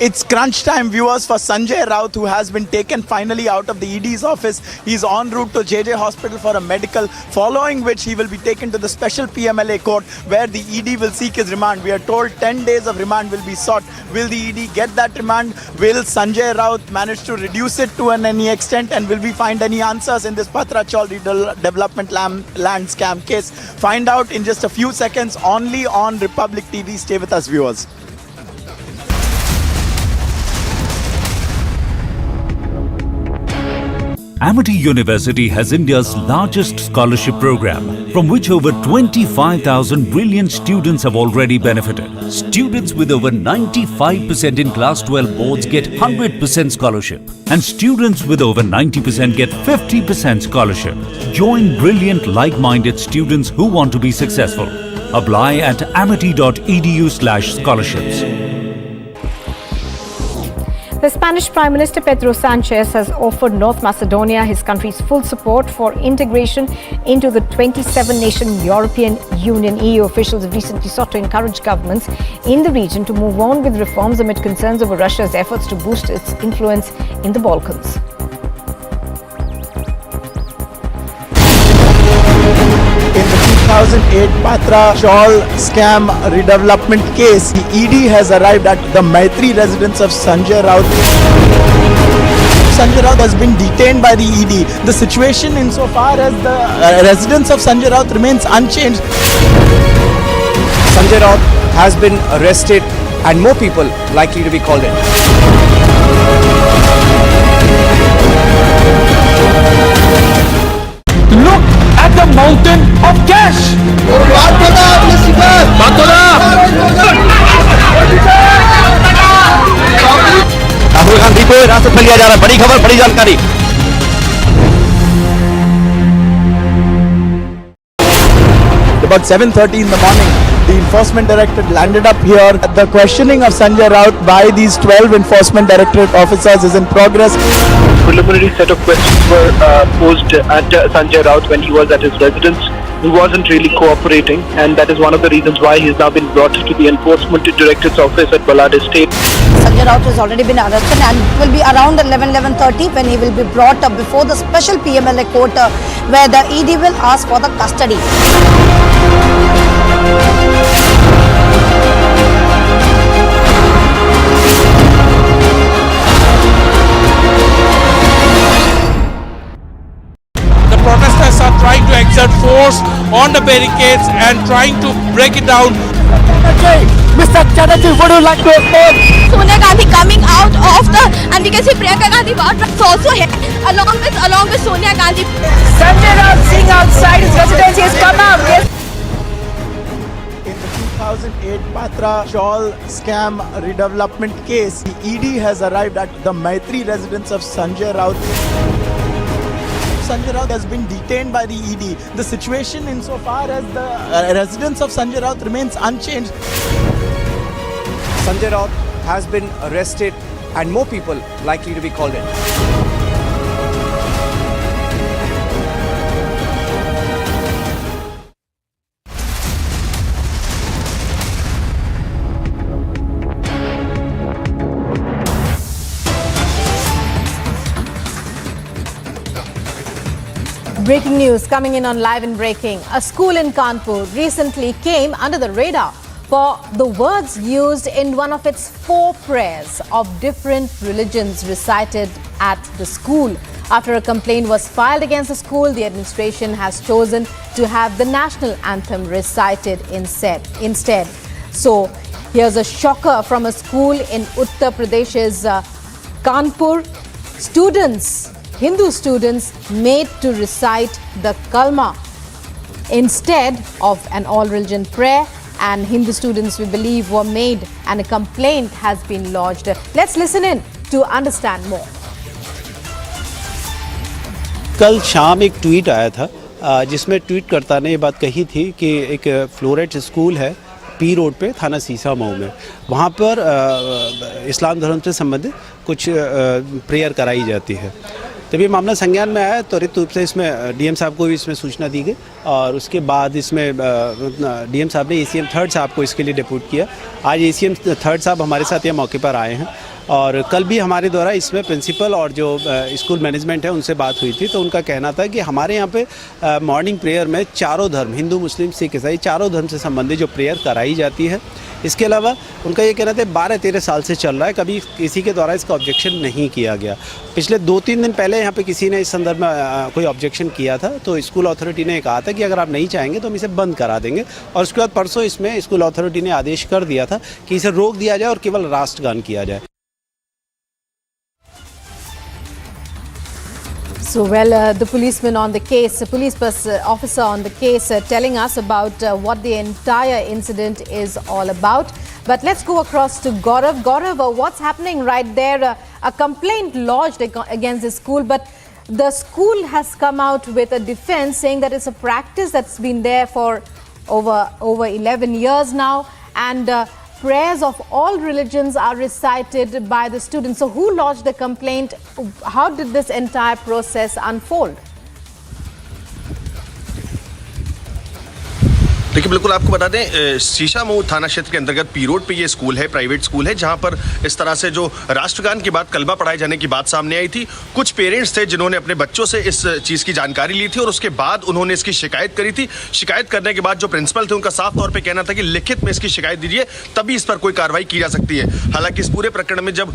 It's crunch time, viewers, for Sanjay Raut, who has been taken finally out of the ED's office. He's en route to JJ Hospital for a medical, following which he will be taken to the special PMLA court where the ED will seek his remand. We are told 10 days of remand will be sought. Will the ED get that remand? Will Sanjay Raut manage to reduce it to any extent? And will we find any answers in this Patra Chaudhary development land scam case? Find out in just a few seconds only on Republic TV. Stay with us, viewers. Amity University has India's largest scholarship program, from which over 25,000 brilliant students have already benefited. Students with over 95% in Class 12 boards get 100% scholarship, and students with over 90% get 50% scholarship. Join brilliant, like-minded students who want to be successful. Apply at amity.edu/scholarships. The Spanish Prime Minister Pedro Sanchez has offered North Macedonia his country's full support for integration into the 27-nation European Union. EU officials have recently sought to encourage governments in the region to move on with reforms amid concerns over Russia's efforts to boost its influence in the Balkans. In the 2008 Patra Shawl scam redevelopment case, the ED has arrived at the Maitri residence of Sanjay Raut. Sanjay Raut has been detained by the ED. The situation insofar as the residence of Sanjay Raut remains unchanged. Sanjay Raut has been arrested and more people likely to be called in. Look at the mountain of cash. Rahul Gandhi को हिरासत में लिया जा रहा है। बड़ी खबर, बड़ी जानकारी। About 7:30 in the morning, the enforcement directorate landed up here. The questioning of Sanjay Raut by these 12 enforcement directorate officers is in progress. Preliminary set of questions were posed at Sanjay Raut when he was at his residence. He wasn't really cooperating, and that is one of the reasons why he's now been brought to the Enforcement Directorate's office at Balad Estate. Sanjay Raut has already been arrested and it will be around 11:30 when he will be brought up before the special PMLA court where the ED will ask for the custody. The protesters are trying to exert force on the barricades and trying to break it down. Mr. Chatterjee, would you like to respond? Sonia Gandhi coming out of the, and we can see Priyanka Gandhi also here, along with Sonia Gandhi. Sanjay Raut sitting outside his residence. He has come out. Yes. In the 2008 Patra Shawl scam redevelopment case, the ED has arrived at the Maitri residence of Sanjay Raut. Sanjay Raut has been detained by the ED. The situation insofar as the residence of Sanjay Raut remains unchanged. Sanjay Raut has been arrested and more people likely to be called in. Breaking news coming in on Live and Breaking. A school in Kanpur recently came under the radar for the words used in one of its 4 prayers of different religions recited at the school. After a complaint was filed against the school, the administration has chosen to have the national anthem recited instead. So here's a shocker from a school in Uttar Pradesh's Kanpur. Hindu students made to recite the Kalma instead of an all-religion prayer, and Hindu students, we believe, were made, and a complaint has been lodged. Let's listen in to understand more. कल शाम एक tweet आया था जिसमें ट्वीटकर्ता ने ये बात कही थी कि एक फ्लोरेट स्कूल है पी रोड पे, थाना सीसा मऊ में, वहाँ पर इस्लाम धर्म से संबंधित कुछ प्रेयर कराई जाती है। जब ये मामला संज्ञान में आया त्वरित रूप से इसमें डीएम साहब को भी इसमें सूचना दी गई और उसके बाद इसमें डीएम साहब ने एसीएम थर्ड साहब को इसके लिए डिप्यूट किया। आज एसीएम थर्ड साहब हमारे साथ ये मौके पर आए हैं और कल भी हमारे द्वारा इसमें प्रिंसिपल और जो स्कूल मैनेजमेंट है उनसे बात हुई थी, तो उनका कहना था कि हमारे यहाँ पे मॉर्निंग प्रेयर में चारों धर्म, हिंदू मुस्लिम सिख ईसाई, चारों धर्म से संबंधित जो प्रेयर कराई जाती है। इसके अलावा उनका ये कहना था 12-13 साल से चल रहा है, कभी किसी के द्वारा इसका ऑब्जेक्शन नहीं किया गया। पिछले 2-3 दिन पहले यहाँ पे किसी ने इस संदर्भ में कोई ऑब्जेक्शन किया था, तो स्कूल अथॉरिटी ने कहा था कि अगर आप नहीं चाहेंगे तो हम इसे बंद करा देंगे, और उसके बाद परसों इसमें स्कूल अथॉरिटी ने आदेश कर दिया था कि इसे रोक दिया जाए और केवल राष्ट्रगान किया जाए। So, the policeman on the case, the police officer on the case telling us about what the entire incident is all about. But let's go across to Gaurav. Gaurav, what's happening right there? A complaint lodged against the school, but the school has come out with a defense saying that it's a practice that's been there for over 11 years now, and prayers of all religions are recited by the students. So who lodged the complaint? How did this entire process unfold? देखिए बिल्कुल आपको बता दें शीशा मऊ थाना क्षेत्र के अंतर्गत पी रोड पे ये स्कूल है, प्राइवेट स्कूल है, जहां पर इस तरह से जो राष्ट्रगान के बाद कलमा पढ़ाए जाने की बात सामने आई थी। कुछ पेरेंट्स थे जिन्होंने अपने बच्चों से इस चीज़ की जानकारी ली थी और उसके बाद उन्होंने इसकी शिकायत करी थी। शिकायत करने के बाद जो प्रिंसिपल थे उनका साफ तौर पर कहना था कि लिखित में इसकी शिकायत दीजिए, तभी इस पर कोई कार्रवाई की जा सकती है। हालांकि इस पूरे प्रकरण में जब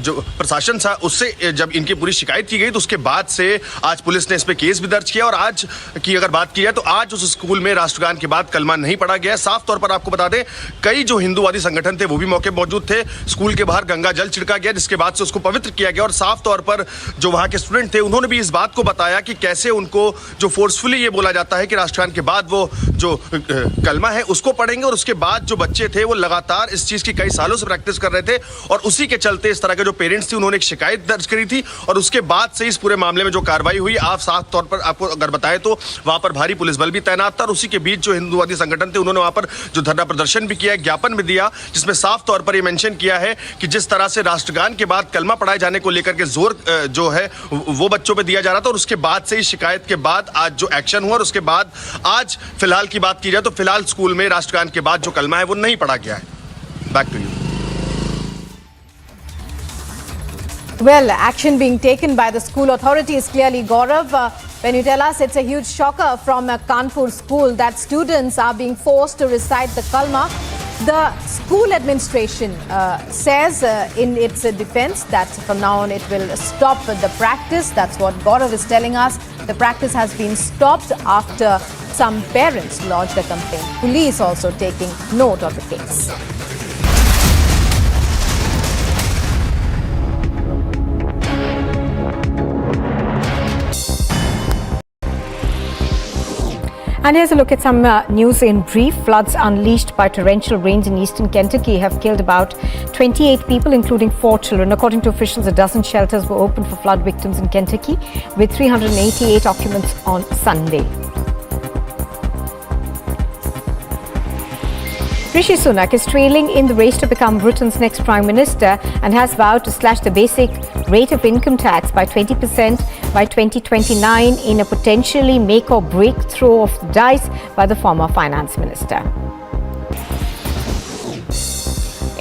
जो प्रशासन था उससे जब इनकी पूरी शिकायत की गई तो उसके बाद से आज पुलिस ने इस पर केस भी दर्ज किया और आज की अगर बात की जाए तो आज उस स्कूल में राष्ट्रगान के बाद कलमा नहीं पढ़ा गया। साफ तौर पर आपको बता दें कई जो हिंदूवादी संगठन थे वो भी मौके मौजूद थे। स्कूल के बाहर गंगा जल छिड़का गया जिसके बाद से उसको पवित्र किया गया और साफ तौर पर जो वहां के स्टूडेंट थे उन्होंने भी इस बात को बताया कि कैसे उनको जो फोर्सफुली ये बोला जाता है कि राष्ट्रगान के बाद वो जो कलमा है उसको पढ़ेंगे और उसके बाद जो बच्चे थे वो लगातार इस चीज की कई सालों से प्रैक्टिस कर रहे थे और उसी के चलते इस तरह के जो पेरेंट्स थे उन्होंने एक शिकायत दर्ज करी थी और उसके बाद से इस पूरे मामले में जो कार्रवाई हुई आप साफ तौर पर आपको अगर बताएं तो वहां पर भारी पुलिस बल भी तैनात था और उसी के बीच जो हिंदूवादी संगठन थे उन्होंने वहां पर जो धरना प्रदर्शन भी किया, ज्ञापन भी दिया जिसमें साफ तौर पर यह मेंशन किया है कि जिस तरह से राष्ट्रगान के बाद कलमा पढ़ाए जाने को लेकर के जोर जो है वो बच्चों पे दिया जा रहा था और उसके बाद से इस शिकायत के बाद आज जो एक्शन हुआ और उसके बाद आज फिलहाल की बात की जाए तो फिलहाल स्कूल में राष्ट्रगान के बाद जो कलमा है वो नहीं पढ़ा गया है। Back to you. Well, action being taken by the school authorities clearly, Gaurav. When you tell us it's a huge shocker from a Kanpur school that students are being forced to recite the Kalma, the school administration says in its defense that from now on it will stop the practice. That's what Gaurav is telling us. The practice has been stopped after some parents lodged a complaint. Police also taking note of the case. And here's a look at some news in brief. Floods unleashed by torrential rains in eastern Kentucky have killed about 28 people, including 4 children. According to officials, a dozen shelters were opened for flood victims in Kentucky, with 388 occupants on Sunday. Rishi Sunak is trailing in the race to become Britain's next Prime Minister and has vowed to slash the basic rate of income tax by 20% by 2029 in a potentially make or break throw of the dice by the former finance minister.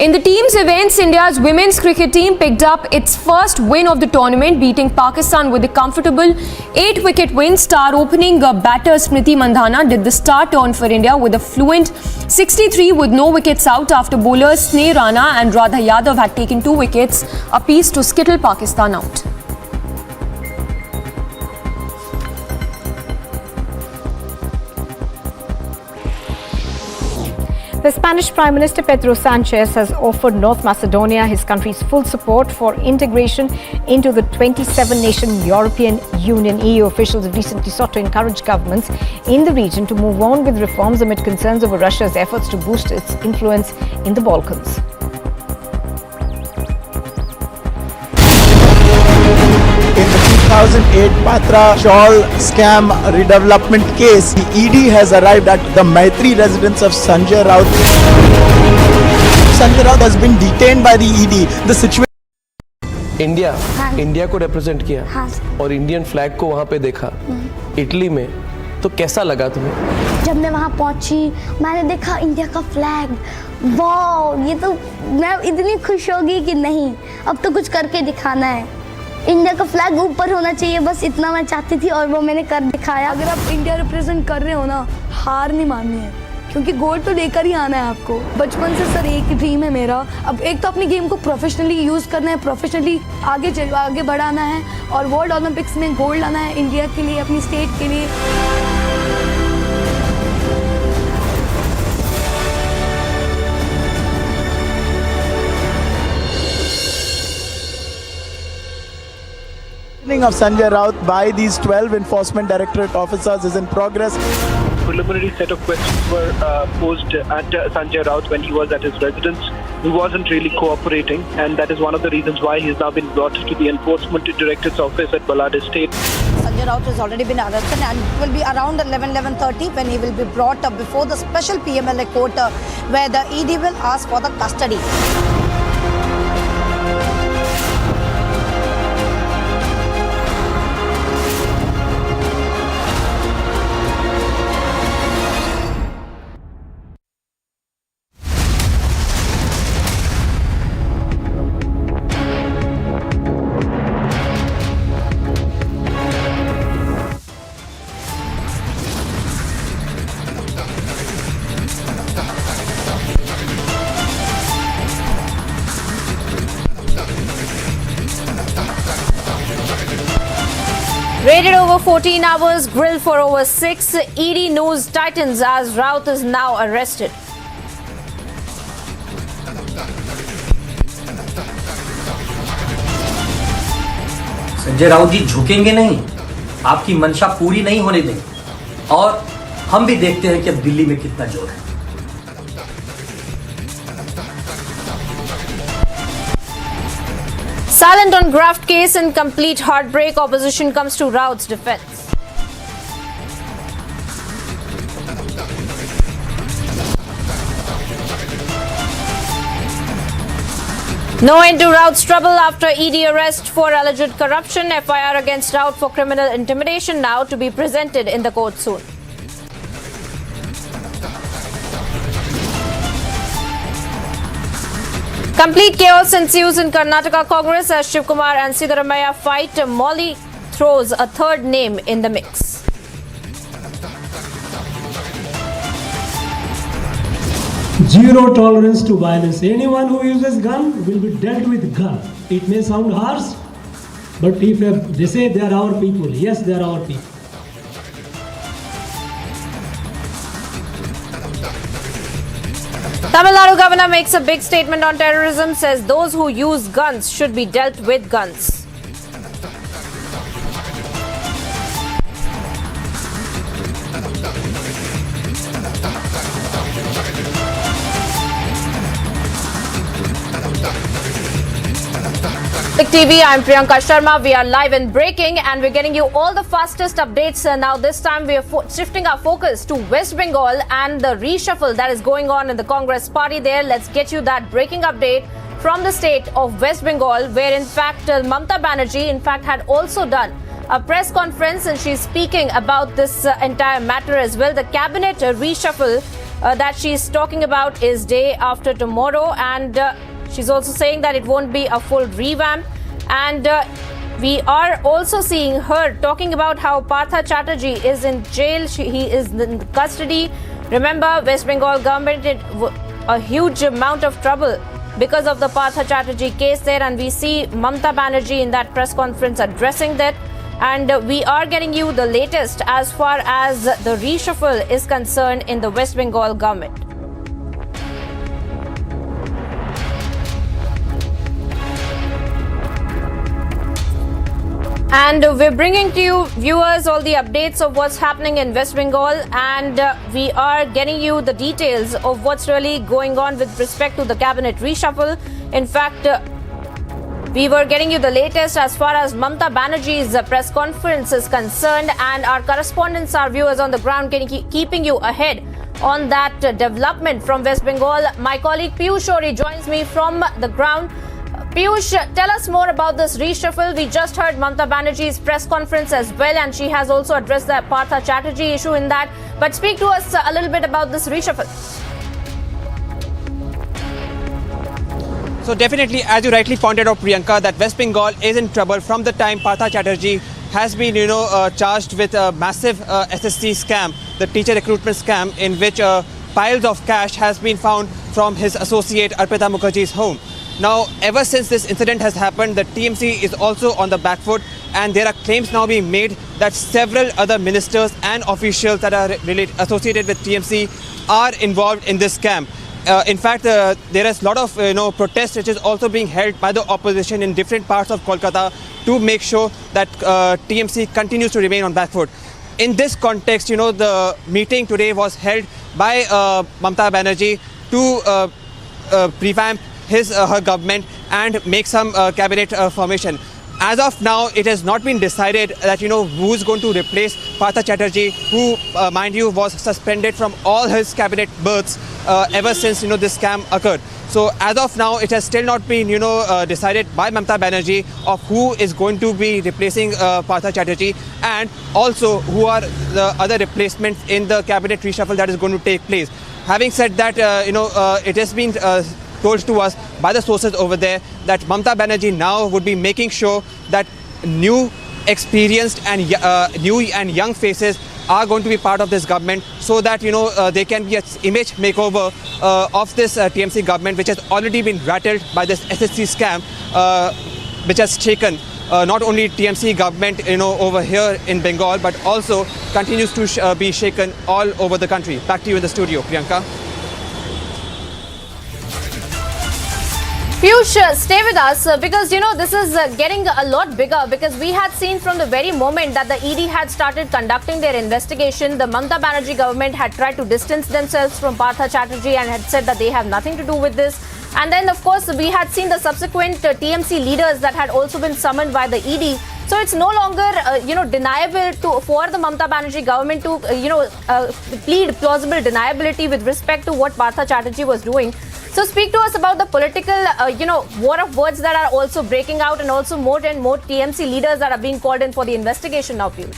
In the team's events, India's women's cricket team picked up its first win of the tournament, beating Pakistan with a comfortable 8-wicket win. Star opening batter Smriti Mandhana did the star turn for India with a fluent 63 with no wickets out after bowlers Sneh Rana and Radha Yadav had taken 2 wickets apiece to skittle Pakistan out. The Spanish Prime Minister Pedro Sanchez has offered North Macedonia his country's full support for integration into the 27-nation European Union. EU officials have recently sought to encourage governments in the region to move on with reforms amid concerns over Russia's efforts to boost its influence in the Balkans. In the 2008 Patra Shawl scam redevelopment case, the ED has arrived at the Maitri residence of Sanjay Raut. Sanjay Raut has been detained by the ED. The situation India को represent किया और Indian flag को वहाँ पे देखा Italy में, तो कैसा लगा तुम्हें? जब मैं वहाँ पहुँची मैंने देखा इंडिया का फ्लैग, वाह, ये तो मैं इतनी खुश हो गई कि नहीं, अब तो कुछ करके दिखाना है। इंडिया का फ्लैग ऊपर होना चाहिए, बस इतना मैं चाहती थी और वो मैंने कर दिखाया। अगर आप इंडिया रिप्रेजेंट कर रहे हो ना, हार नहीं माननी है, क्योंकि गोल्ड तो लेकर ही आना है आपको। बचपन से सर एक ही ड्रीम है मेरा, अब एक तो अपनी गेम को प्रोफेशनली यूज़ करना है, प्रोफेशनली आगे बढ़ाना है और वर्ल्ड ओलंपिक्स में गोल्ड लाना है इंडिया के लिए, अपनी स्टेट के लिए। of Sanjay Raut by these 12 Enforcement Directorate officers is in progress. Preliminary set of questions were posed at Sanjay Raut when he was at his residence. He wasn't really cooperating, and that is one of the reasons why he's now been brought to the Enforcement Directorate's office at Balad Estate. Sanjay Raut has already been arrested and it will be around 11:30 when he will be brought up before the special PMLA court where the ED will ask for the custody. Raided over 14 hours, grilled for over 6. ED news tightens as Raut is now arrested. Sanjay Raut जी झुकेंगे नहीं, आपकी मंशा पूरी नहीं होने देंगे और हम भी देखते हैं कि अब दिल्ली में कितना जोर है। Silent on graft case and complete heartbreak, opposition comes to Raut's defense. No end to Raut's trouble after ED arrest for alleged corruption. FIR against Raut for criminal intimidation now to be presented in the court soon. Complete chaos ensues in Karnataka Congress as Shivkumar and Siddaramaiah fight. Molly throws a third name in the mix. Zero tolerance to violence. Anyone who uses gun will be dealt with gun. It may sound harsh, but if they say they are our people, yes, they are our people. Tamil Nadu governor makes a big statement on terrorism, says those who use guns should be dealt with guns. TV, I'm Priyanka Sharma. We are live and breaking and we're getting you all the fastest updates. Now this time we are shifting our focus to West Bengal and the reshuffle that is going on in the Congress party there. Let's get you that breaking update from the state of West Bengal, where in fact Mamata Banerjee had also done a press conference and she's speaking about this entire matter as well. The cabinet reshuffle that she's talking about is day after tomorrow, and she's also saying that it won't be a full revamp. And we are also seeing her talking about how Partha Chatterjee is in jail. He is in custody. Remember, West Bengal government did a huge amount of trouble because of the Partha Chatterjee case there. And we see Mamata Banerjee in that press conference addressing that. And we are getting you the latest as far as the reshuffle is concerned in the West Bengal government. And we're bringing to you, viewers, all the updates of what's happening in West Bengal, and we are getting you the details of what's really going on with respect to the cabinet reshuffle. In fact, we were getting you the latest as far as Mamata Banerjee's press conference is concerned, and our correspondents, our viewers on the ground, keeping you ahead on that development from West Bengal. My colleague Piyush Shori joins me from the ground. Piyush, tell us more about this reshuffle. We just heard Mamata Banerjee's press conference as well, and she has also addressed the Partha Chatterjee issue in that. But speak to us a little bit about this reshuffle. So definitely, as you rightly pointed out, Priyanka, that West Bengal is in trouble from the time Partha Chatterjee has been, charged with a massive SSC scam, the teacher recruitment scam, in which piles of cash has been found from his associate Arpita Mukherjee's home. Now, ever since this incident has happened, the TMC is also on the back foot, and there are claims now being made that several other ministers and officials that are associated with TMC are involved in this scam. In fact, there is a lot of protest which is also being held by the opposition in different parts of Kolkata to make sure that TMC continues to remain on back foot. In this context, the meeting today was held by Mamata Banerjee to revamp her government and make some cabinet formation. As of now, it has not been decided that who's going to replace Partha Chatterjee, who, mind you, was suspended from all his cabinet berths ever since this scam occurred. So as of now, it has still not been decided by Mamata Banerjee of who is going to be replacing Partha Chatterjee, and also who are the other replacements in the cabinet reshuffle that is going to take place. Having said that, it has been told to us by the sources over there that Mamata Banerjee now would be making sure that new, experienced and new and young faces are going to be part of this government, so that they can be an image makeover of this TMC government, which has already been rattled by this SSC scam, which has shaken not only TMC government, over here in Bengal, but also continues to be shaken all over the country. Back to you in the studio, Priyanka. Piyush, stay with us because this is getting a lot bigger, because we had seen from the very moment that the ED had started conducting their investigation, the Mamata Banerjee government had tried to distance themselves from Partha Chatterjee and had said that they have nothing to do with this. And then, of course, we had seen the subsequent TMC leaders that had also been summoned by the ED. So it's no longer, deniable for the Mamata Banerjee government to, plead plausible deniability with respect to what Partha Chatterjee was doing. So speak to us about the political, war of words that are also breaking out, and also more and more TMC leaders that are being called in for the investigation now, Piyush.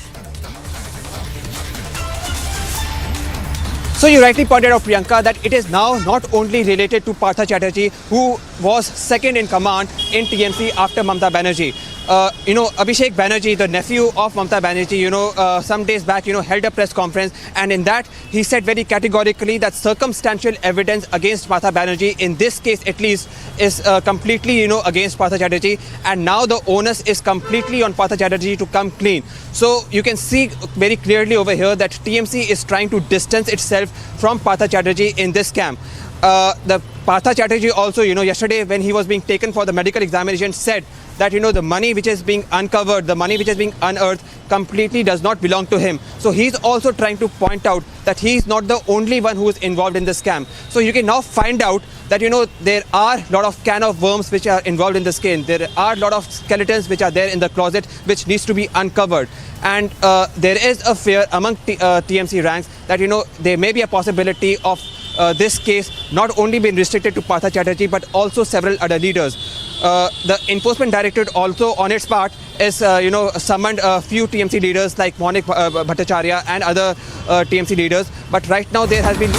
So you rightly pointed out, Priyanka, that it is now not only related to Partha Chatterjee, who was second in command in TMC after Mamata Banerjee. Abhishek Banerjee, the nephew of Mamata Banerjee, some days back, held a press conference, and in that he said very categorically that circumstantial evidence against Partha Banerjee, in this case at least, is completely, against Partha Chatterjee, and now the onus is completely on Partha Chatterjee to come clean. So you can see very clearly over here that TMC is trying to distance itself from Partha Chatterjee in this scam. The Partha Chatterjee also, yesterday when he was being taken for the medical examination, said that, the money which is being uncovered, the money which is being unearthed, completely does not belong to him. So he's also trying to point out that he's not the only one who is involved in the scam. So you can now find out that, there are a lot of can of worms which are involved in the scam. There are a lot of skeletons which are there in the closet which needs to be uncovered. And there is a fear among TMC ranks that, there may be a possibility of this case not only being restricted to Partha Chatterjee but also several other leaders. The Enforcement Directorate also on its part is summoned a few TMC leaders like Maulik Bhattacharya and other TMC leaders, but right now there has been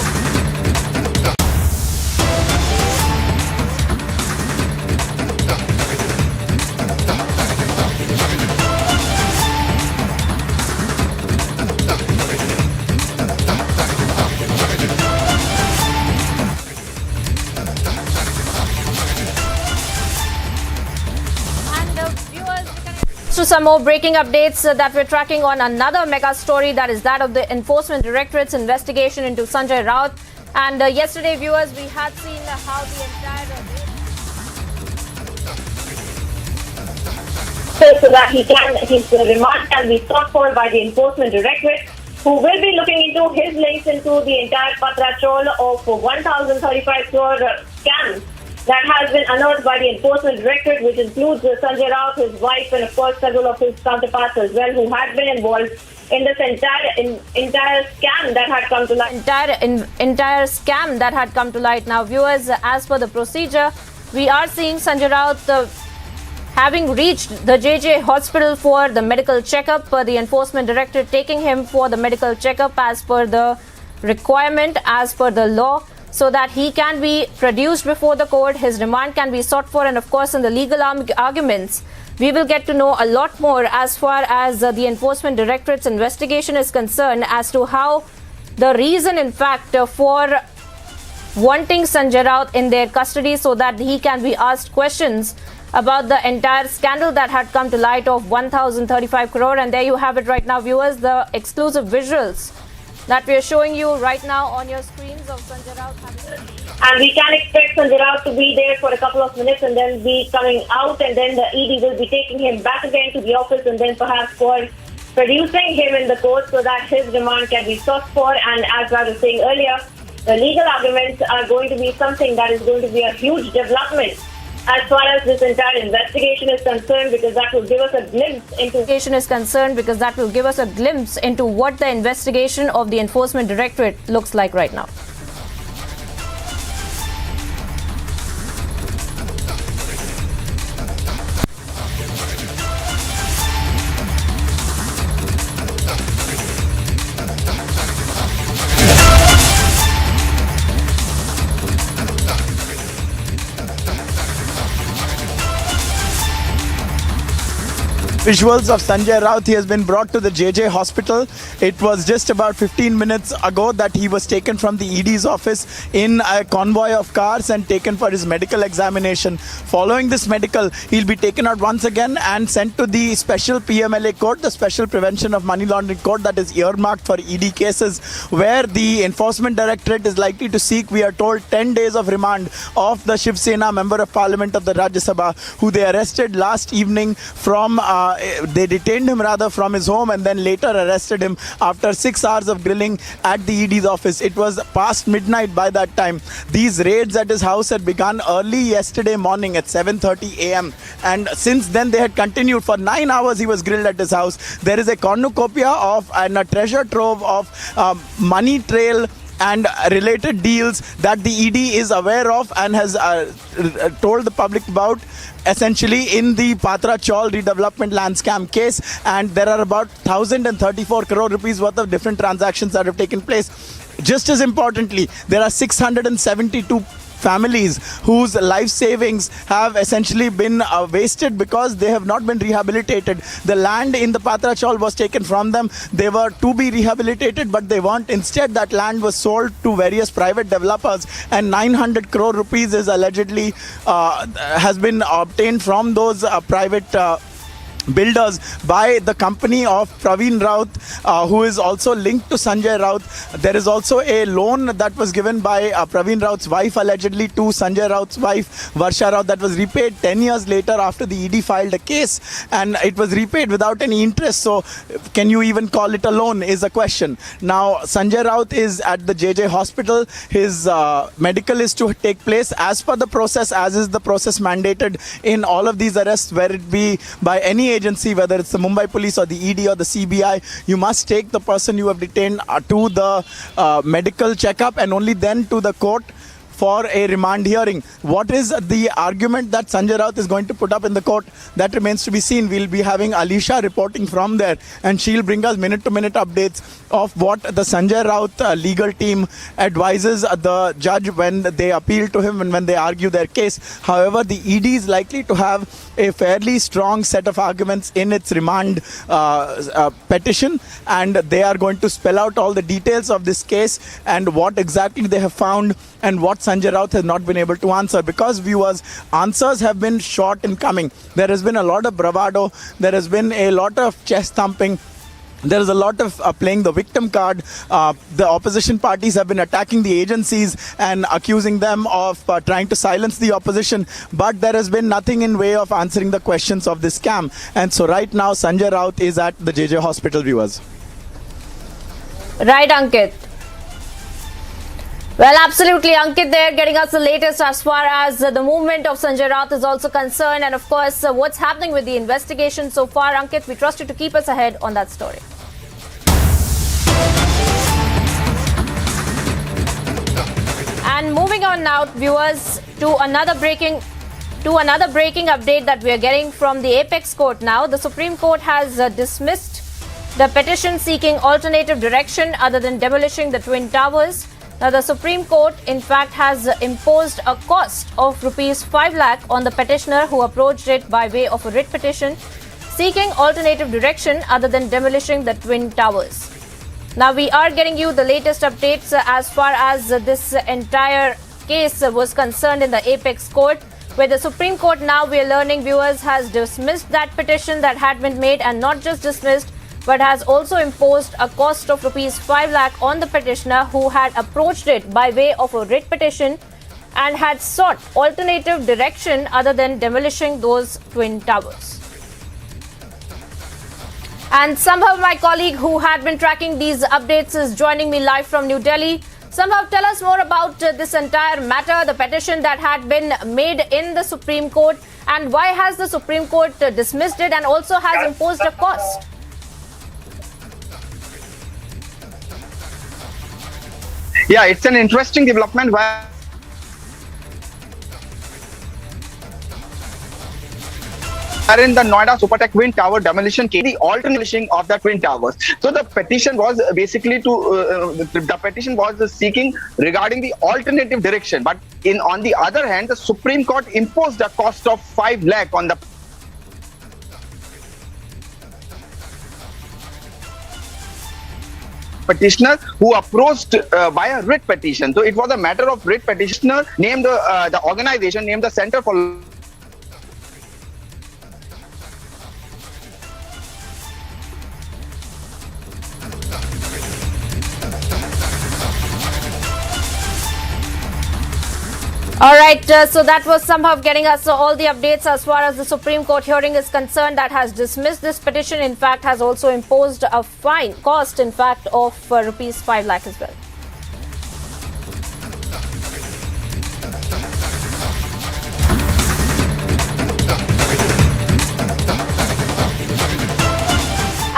to some more breaking updates that we're tracking on another mega story, that is that of the Enforcement Directorate's investigation into Sanjay Raut. And yesterday, viewers, we had seen how the entire so that his remand can be sought for by the Enforcement Directorate, who will be looking into his links into the entire Patrachol of 1,035 crore scam that has been unearthed by the Enforcement Directorate, which includes Sanjay Raut, his wife, and of course several of his counterparts as well, who had been involved in this entire scam that had come to light. Entire scam that had come to light. Now, viewers, as per the procedure, we are seeing Sanjay Raut having reached the JJ hospital for the medical checkup. The Enforcement Directorate taking him for the medical checkup as per the requirement, as per the law, so that he can be produced before the court, his remand can be sought for, and of course in the legal arguments, we will get to know a lot more as far as the Enforcement Directorate's investigation is concerned as to how the reason, in fact, for wanting Sanjay Raut in their custody so that he can be asked questions about the entire scandal that had come to light of 1,035 crore. And there you have it right now, viewers, the exclusive visuals that we are showing you right now on your screens of Sanjay Raut. And we can expect Sanjay Raut to be there for a couple of minutes and then be coming out, and then the ED will be taking him back again to the office, and then perhaps for producing him in the court so that his remand can be sought for. And as I was saying earlier, the legal arguments are going to be something that is going to be a huge development as far as this entire investigation is concerned, because that will give us a glimpse into what the investigation of the Enforcement Directorate looks like right now. visuals of Sanjay Raut. He has been brought to the JJ hospital. It was just about 15 minutes ago that he was taken from the ED's office in a convoy of cars and taken for his medical examination. Following this medical, he'll be taken out once again and sent to the special PMLA court, the Special Prevention of Money Laundering court that is earmarked for ED cases, where the Enforcement Directorate is likely to seek, we are told, 10 days of remand of the Shiv Sena Member of Parliament of the Rajya Sabha, who they arrested last evening from, they detained him rather from his home and then later arrested him after 6 hours of grilling at the ED's office. It was past midnight by that time. These raids at his house had begun early yesterday morning at 7:30 a.m. and since then they had continued. For 9 hours he was grilled at his house. There is a cornucopia of and a treasure trove of money trail and related deals that the ED is aware of and has told the public about, essentially in the Patra Chaul redevelopment land scam case. And there are about 1,034 crore rupees worth of different transactions that have taken place. Just as importantly, there are 672 families whose life savings have essentially been wasted because they have not been rehabilitated. The land in the Patra Chaul was taken from them. They were to be rehabilitated, but they weren't. Instead, that land was sold to various private developers, and 900 crore rupees is allegedly has been obtained from those private builders by the company of Praveen Raut, who is also linked to Sanjay Raut. There is also a loan that was given by Praveen Raut's wife allegedly to Sanjay Raut's wife Varsha Raut that was repaid 10 years later after the ED filed a case, and it was repaid without any interest. So can you even call it a loan is a question. Now Sanjay Raut is at the JJ hospital. His medical is to take place as per the process, as is the process mandated in all of these arrests, where it be by any agency, whether it's the Mumbai Police or the ED or the CBI. You must take the person you have detained to the medical checkup and only then to the court for a remand hearing. What is the argument that Sanjay Raut is going to put up in the court? That remains to be seen. We'll be having Alisha reporting from there, and she'll bring us minute-to-minute updates of what the Sanjay Raut legal team advises the judge when they appeal to him and when they argue their case. However, the ED is likely to have a fairly strong set of arguments in its remand petition, and they are going to spell out all the details of this case and what exactly they have found and what Sanjay Raut has not been able to answer, because viewers, answers have been short in coming. There has been a lot of bravado, there has been a lot of chest thumping, there is a lot of playing the victim card. The opposition parties have been attacking the agencies and accusing them of trying to silence the opposition, but there has been nothing in way of answering the questions of this scam. And so right now Sanjay Raut is at the JJ hospital, viewers. Right, Ankit. Well, absolutely, Ankit there getting us the latest as far as the movement of Sanjay Raut is also concerned, and of course what's happening with the investigation so far. Ankit, we trust you to keep us ahead on that story. And moving on now, viewers, to another breaking update that we are getting from the Apex Court now. The Supreme Court has dismissed the petition seeking alternative direction other than demolishing the Twin Towers. Now, the Supreme Court, in fact, has imposed a cost of rupees 5 lakh on the petitioner who approached it by way of a writ petition seeking alternative direction other than demolishing the Twin Towers. Now, we are getting you the latest updates as far as this entire case was concerned in the Apex Court, where the Supreme Court, now we are learning, viewers, has dismissed that petition that had been made, and not just dismissed, but has also imposed a cost of rupees 5 lakh on the petitioner who had approached it by way of a writ petition and had sought alternative direction other than demolishing those Twin Towers. And somehow my colleague who had been tracking these updates is joining me live from New Delhi. Somehow, tell us more about this entire matter, the petition that had been made in the Supreme Court, and why has the Supreme Court dismissed it and also has imposed a cost? Yeah, it's an interesting development where in the Noida Supertech Twin Tower demolition case, the alternation of the Twin Towers. So the petition was basically the petition was seeking regarding the alternative direction. But on the other hand, the Supreme Court imposed a cost of 5 lakh on the petitioner who approached by a writ petition. So it was a matter of writ petitioner named the organization named the Center for All right, so that was somehow getting us all the updates as far as the Supreme Court hearing is concerned. That has dismissed this petition. In fact, has also imposed a fine cost, in fact, of rupees 5 lakh as well.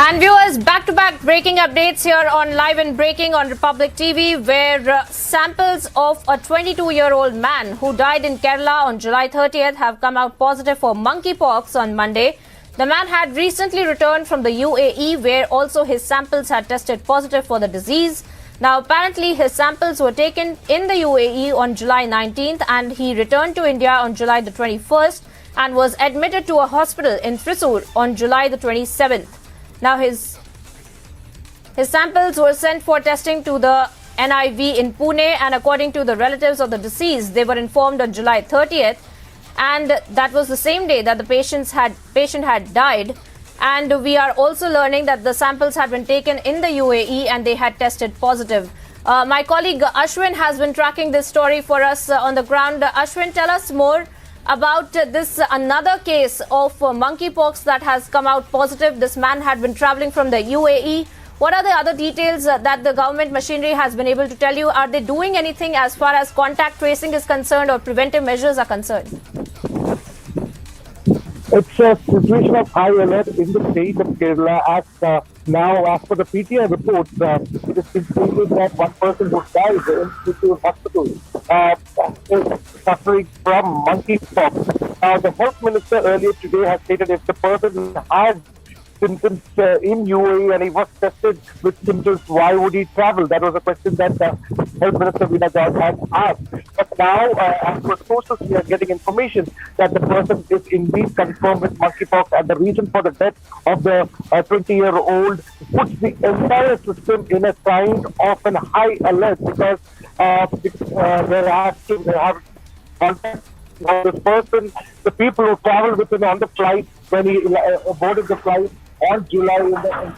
And viewers, back-to-back breaking updates here on Live and Breaking on Republic TV, where samples of a 22-year-old man who died in Kerala on July 30th have come out positive for monkeypox on Monday. The man had recently returned from the UAE, where also his samples had tested positive for the disease. Now, apparently, his samples were taken in the UAE on July 19th, and he returned to India on July the 21st and was admitted to a hospital in Thrissur on July the 27th. Now, his samples were sent for testing to the NIV in Pune, and according to the relatives of the deceased, they were informed on July 30th, and that was the same day that the patient had died. And we are also learning that the samples had been taken in the UAE and they had tested positive. My colleague Ashwin has been tracking this story for us on the ground. Ashwin, tell us more about this another case of monkeypox that has come out positive. This man had been traveling from the UAE. What are the other details that the government machinery has been able to tell you? Are they doing anything as far as contact tracing is concerned or preventive measures are concerned? It's a situation of high alert in the state of Kerala. As per the PTI reports, it is stated that one person who died in the hospital is suffering from monkeypox. The health minister earlier today has stated if the person had symptoms in UAE and he was tested with symptoms, why would he travel? That was a question that Health Minister Veena George had asked. But now, as per sources, we are getting information that the person is indeed confirmed with monkeypox, and the reason for the death of the 20-year-old puts the entire system in a kind of a high alert, because they have contact with this person, the people who traveled with him on the flight when he boarded the flight on July in the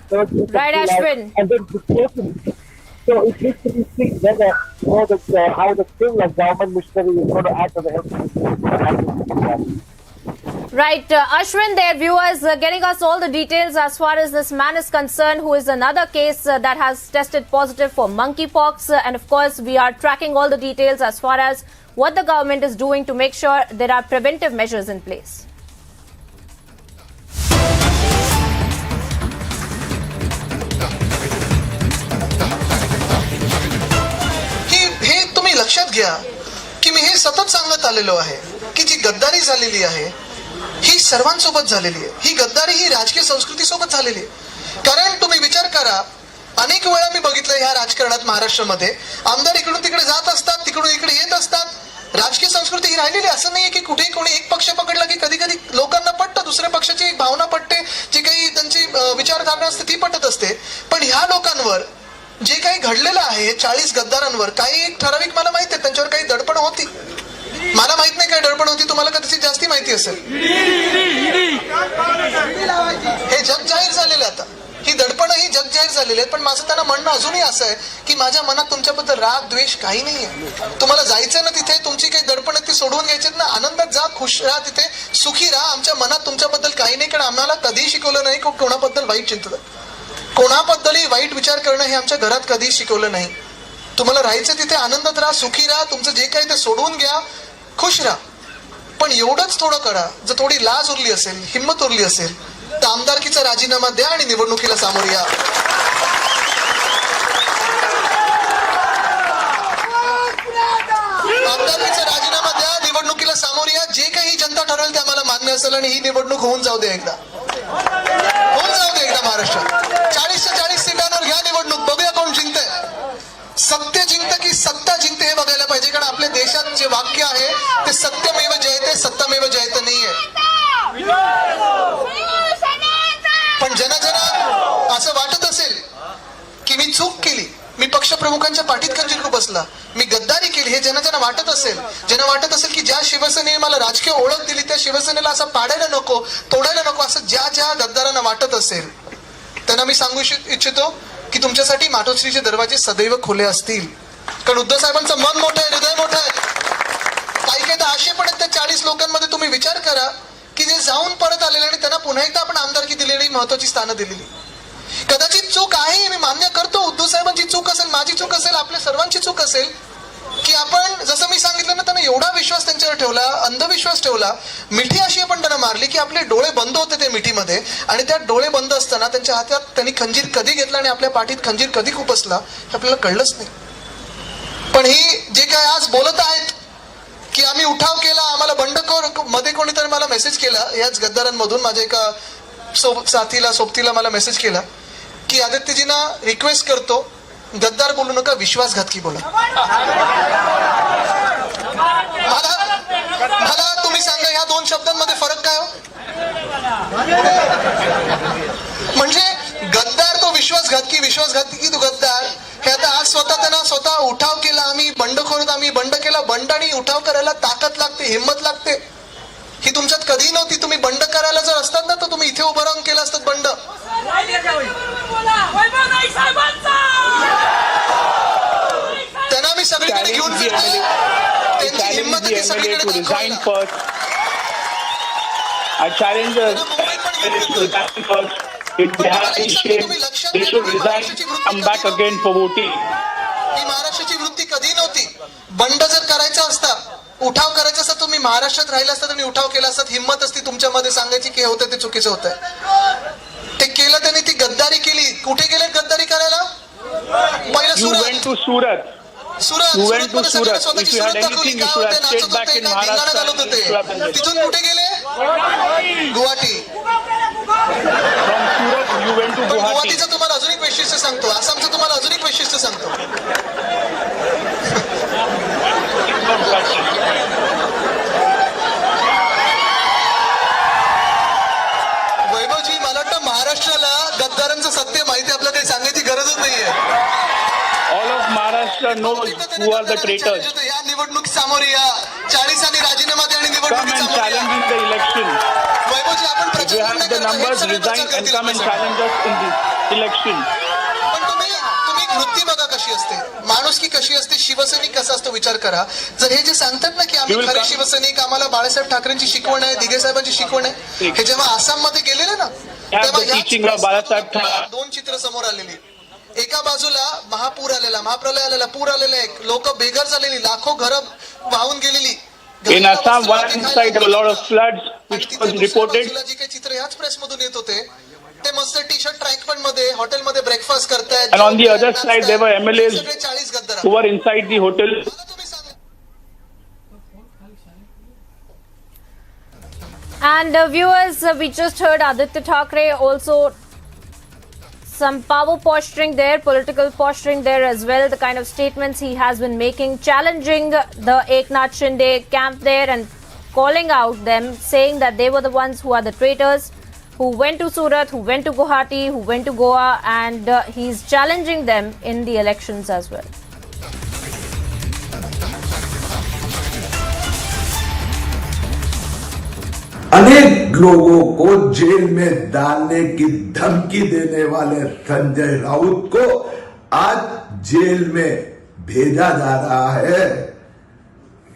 3rd week of Right, July, Ashwin. and then this person. So it needs to be seen whether how the civil and government machinery is going to act as a health system. Right, Ashwin, their viewers getting us all the details as far as this man is concerned, who is another case that has tested positive for monkeypox. And of course, we are tracking all the details as far as what the government is doing to make sure there are preventive measures in place. हे तुम्ही लक्षात घ्या की मी हे सतत सांगत आलेलो आहे की जी गद्दारी झालेली आहे ही सर्वांसोबत झालेली आहे. ही गद्दारी ही राजकीय संस्कृतीसोबत झालेली आहे. कारण तुम्ही विचार करा, अनेक वेळा मी बघितलं ह्या राजकारणात महाराष्ट्रामध्ये आमदार इकडून तिकडे जात असतात, तिकडून इकडे येत असतात. राजकीय संस्कृती ही राहिलेली. असं नाहीये की कुठेही कोणी एक पक्ष पकडला की कधी कधी लोकांना पटतं, दुसऱ्या पक्षाची एक भावना पटते, जी काही त्यांची विचारधारणा असते ती पटत असते. पण ह्या लोकांवर जे काही घडलेलं आहे 40 गद्दारांवर, काही एक ठराविक मला माहिती आहे त्यांच्यावर काही दडपण होती. मला माहित नाही काय दडपण होती, तुम्हाला कदाचित जास्ती माहिती असेल. हे जग जाहीर झालेलं आता. ही दडपण ही जग जाहीर झालेली आहेत. पण माझं त्यांना म्हणणं अजूनही असं आहे की माझ्या मनात तुमच्याबद्दल राग द्वेष काही नाहीये. तुम्हाला जायचं ना तिथे, तुमची काही दडपण ती सोडवून घ्यायची ना, आनंदात जा, खुश राहा, तिथे सुखी राहा. आमच्या मनात तुमच्याबद्दल काही नाही, कारण आम्हाला कधीही शिकवलं नाही कोणाबद्दल वाईट चिंतन, कोणाबद्दलही वाईट विचार करणं हे आमच्या घरात कधीही शिकवलं नाही. तुम्हाला राहायचं तिथे आनंदात राहा, सुखी राहा, तुमचं जे काही ते सोडवून घ्या, खुश राहा. पण एवढंच थोडं करा, जर थोडी लाज उरली असेल, हिंमत उरली असेल, तर आमदारकीचा राजीनामा द्या आणि निवडणुकीला सामोरे या. आमदारकीचा राजीनामा द्या, निवडणुकीला सामोरे या. जे काही जनता ठरवेल ते आम्हाला मान्य असेल आणि ही निवडणूक होऊन जाऊ दे एकदा. होऊन जाऊ दे एकदा महाराष्ट्रात. 40च्या 40 सीटांवर घ्या निवडणूक, बघूया कोण जिंकतंय. सत्य जिंकतं की सत्ता जिंकते हे बघायला पाहिजे. कारण आपल्या देशात जे वाक्य आहे ते सत्यमेव जयते सत्तामेव जयते नाहीये. पण ज्यांना असं वाटत असेल की मी चूक केली, प्रमुखांच्या पाठीत खंजीर बसला, मी गद्दारी केली हे ज्यांना वाटत असेल की ज्या शिवसेनेने मला राजकीय ओळख दिली त्या शिवसेनेला असं पाडायला नको, तोडायला नको, असं ज्या गद्दारांना वाटत असेल त्यांना मी सांगू इच्छितो की तुमच्यासाठी मातोश्रीचे दरवाजे सदैव खुले असतील. कारण उद्धव साहेबांचं मन मोठं आहे, हृदय मोठं आहे. काही तर असे पण आहेत त्या 40 लोकांमध्ये, तुम्ही विचार करा की जे जाऊन परत आलेले आणि त्यांना पुन्हा एकदा आपण आमदारकी दिलेली, महत्वाची स्थानं दिलेली. कदाचित चूक आहे, मी मान्य करतो, उद्धव साहेबांची चूक असेल, माझी चूक असेल, आपल्या सर्वांची चूक असेल की आपण जसं मी सांगितलं ना, त्यांना एवढा विश्वास त्यांच्यावर ठेवला, अंधविश्वास ठेवला, मिठी अशी आपण त्यांना मारली की आपले डोळे बंद होते ते मिठीमध्ये, आणि त्या डोळे बंद असताना त्यांच्या हातात त्यांनी खंजीर कधी घेतला आणि आपल्या पाठीत खंजीर कधी खुपसला हे आपल्याला कळलंच नाही. पण ही जे काय आज बोलत आहेत की आम्ही उठाव केला, आम्हाला बंडखोर, मध्ये कोणीतरी मला मेसेज केला याच गद्दारांमधून, माझ्या एका सोबतीला मला मेसेज केला की आदित्यजींना रिक्वेस्ट करतो, गद्दार बोलू नका, विश्वासघातकी बोला. मला तुम्ही सांगा ह्या 2 शब्दांमध्ये फरक काय हो? म्हणजे गद्दार तो विश्वासघातकी तो गद्दार. हे आता आज स्वतः उठाव केला, आम्ही बंडखोर, आम्ही बंड केला. बंड आणि उठाव करायला ताकद लागते, हिंमत लागते, ही तुमच्यात कधी नव्हती. तुम्ही बंड करायला जर असतात ना तर तुम्ही इथे उभं राहून केलं असतात बंड. त्यांना मी सगळीकडे घेऊन त्यांची हिंमत ती सगळीकडे दाखवायला. I challenge if they have any shame, they should resign, come back again for voting. ही महाराष्ट्राची वृत्ती कधी नव्हती. बंड जर करायचा असता, उठाव करायचा असता, तुम्ही महाराष्ट्रात राहिला असता आणि उठाव केला असता, हिंमत असती तुमच्यामध्ये सांगायची की हे होतं ते चुकीचं होतंय. ते केलं त्यांनी, ती गद्दारी केली. कुठे गेले गद्दारी करायला? पहिलं Surat. You went to Surat. If you had anything, you should have stayed back in Maharashtra. तिथून कुठे गेले? Guwahati. From Surat, you went to Guwahati. गुवाहाटीचं तुम्हाला अजून एक वैशिष्ट्य सांगतो, आसामचं तुम्हाला अजून एक वैशिष्ट्य सांगतो. वैभवजी, मला वाटतं महाराष्ट्राला गद्दारांचं सत्य माहिती, आपल्याला काही सांगायची गरजच नाहीये. All of Maharashtra knows who are the traitors. या निवडणूक सामोरे या, 40 आणि राजीनामा द्या आणि निवडणुकीत come and challenge in the election. वैभवजी, आपण if you have the numbers, resign and come and challenge us in this election. पण तुम्ही वृत्ती बघा कशी असते, माणुसकी कशी असते, शिवसैनिक कसा असतो विचार करा. जर हे जे सांगतात ना की आम्ही खरे शिवसैनिक, आम्हाला बाळासाहेब ठाकरेंची शिकवण आहे, दिघे साहेबांची शिकवण आहे, हे जेव्हा आसाममध्ये गेलेले ना तेव्हा 2 चित्र समोर आलेली. एका बाजूला महापूर आलेला, महाप्रलय आलेला, पूर आलेला, एक लोक बेघर झालेली, लाखो घरं वाहून गेलेली. In Assam, one side a lot of floods which was reported. जी काही चित्र याच प्रेस मधून येत होते, ते मस्त टी-शर्ट ट्रँकपॅड मध्ये हॉटेलमध्ये ब्रेकफास्ट करतायत. And on the other side there were MLAs who were inside the hotel. And viewers, we just heard Aditya Thackeray also some power posturing there, political posturing there as well, the kind of statements he has been making, challenging the Eknath Shinde camp there and calling out them, saying that they were the ones who are the traitors, who went to Surat, who went to Guwahati, who went to Goa, and he's challenging them in the elections as well. अनेक लोगों को jail में डालने की धमकी देने वाले संजय राउत को आज जेल में भेजा जा रहा है.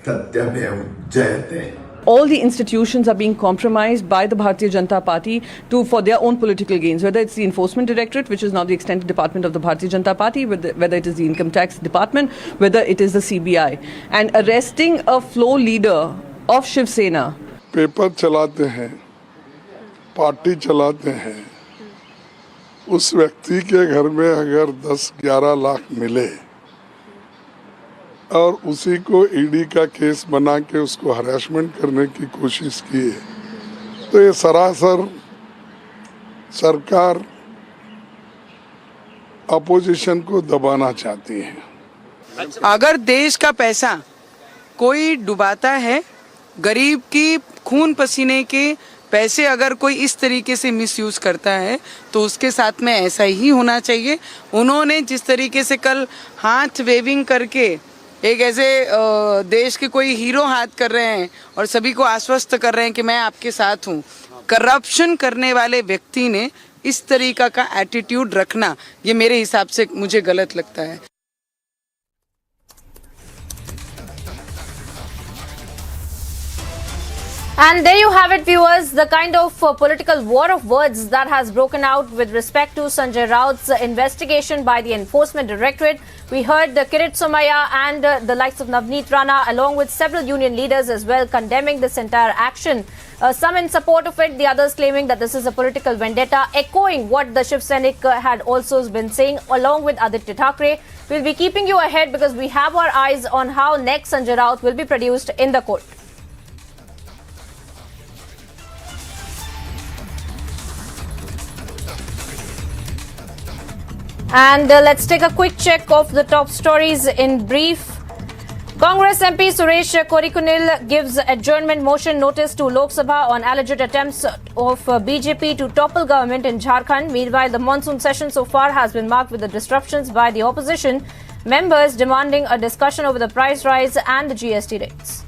सत्यमेव जयते. All the institutions are being compromised by the Bharatiya Janata Party for their own political gains, whether it's the Enforcement Directorate, which is now the extended department of the Bharatiya Janata Party, whether it is the Income Tax Department, whether it is the CBI. And arresting a floor leader of Shiv Sena. Paper चलाते हैं, party चलाते हैं, उस व्यक्ति के घर में अगर 10-11 लाख मिले और उसी को ईडी का केस बना के उसको हरासमेंट करने की कोशिश की है, तो ये सरासर सरकार अपोजिशन को दबाना चाहती है. अगर देश का पैसा कोई डुबाता है, गरीब की खून पसीने के पैसे अगर कोई इस तरीके से मिसयूज करता है तो उसके साथ में ऐसा ही होना चाहिए। उन्होंने जिस तरीके से कल हाथ वेविंग करके एक ऐसे देश के कोई हीरो हाथ कर रहे हैं और सभी को आश्वस्त कर रहे हैं कि मैं आपके साथ हूँ, करप्शन करने वाले व्यक्ति ने इस तरीका का एटीट्यूड रखना, ये मेरे हिसाब से मुझे गलत लगता है। And there you have it, viewers, the kind of political war of words that has broken out with respect to Sanjay Raut's investigation by the Enforcement Directorate. We heard the Kirit Somaya and the likes of Navneet Rana, along with several union leaders as well, condemning this entire action. Some in support of it, the others claiming that this is a political vendetta, echoing what the Shiv Sainik had also been saying, along with Aditya Thackeray. We'll be keeping you ahead because we have our eyes on how next Sanjay Raut will be produced in the court. And let's take a quick check of the top stories in brief. Congress MP Suresh Korikunil gives adjournment motion notice to Lok Sabha on alleged attempts of BJP to topple government in Jharkhand. Meanwhile, the monsoon session so far has been marked with the disruptions by the opposition members demanding a discussion over the price rise and the GST rates.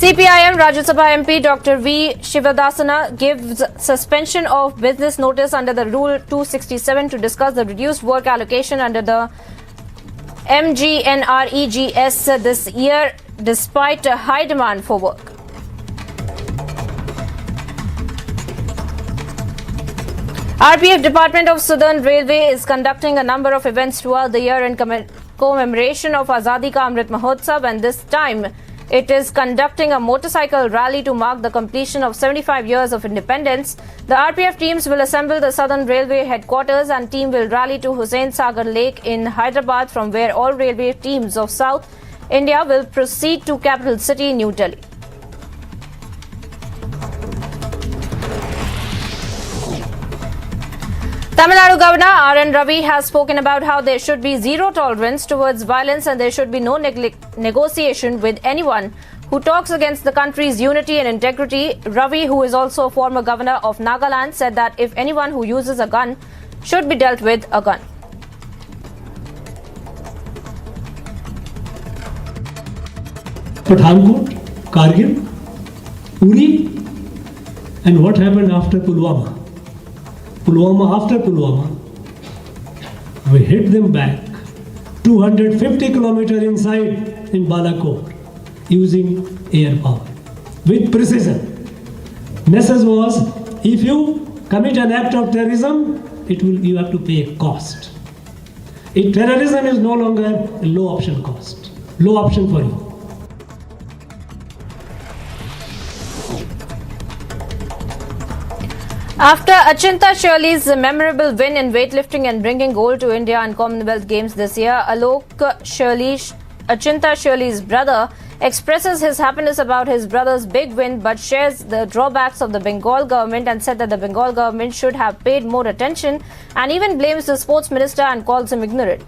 CPIM Rajya Sabha MP Dr. V. Shivadasana gives suspension of business notice under the Rule 267 to discuss the reduced work allocation under the MGNREGS this year, despite a high demand for work. RPF Department of Southern Railway is conducting a number of events throughout the year in commemoration of Azadi Ka Amrit Mahotsav, and this time it is conducting a motorcycle rally to mark the completion of 75 years of independence. The RPF teams will assemble the Southern Railway headquarters and team will rally to Hussain Sagar Lake in Hyderabad, from where all railway teams of South India will proceed to capital city New Delhi. Tamil Nadu Governor R.N. Ravi has spoken about how there should be zero tolerance towards violence and there should be no negotiation with anyone who talks against the country's unity and integrity. Ravi, who is also a former governor of Nagaland, said that if anyone who uses a gun should be dealt with a gun. Pathankot, Kargil, Uri, and what happened after Pulwama? After Pulwama, we hit them back 250 kilometers inside in Balakot using air power with precision. Message was, if you commit an act of terrorism, you have to pay a cost. If terrorism is no longer a low option cost, low option for you. After Achinta Sheuli's memorable win in weightlifting and bringing gold to India in Commonwealth Games this year, Achinta Sheuli's brother expresses his happiness about his brother's big win but shares the drawbacks of the Bengal government and said that the Bengal government should have paid more attention and even blames the sports minister and calls him ignorant.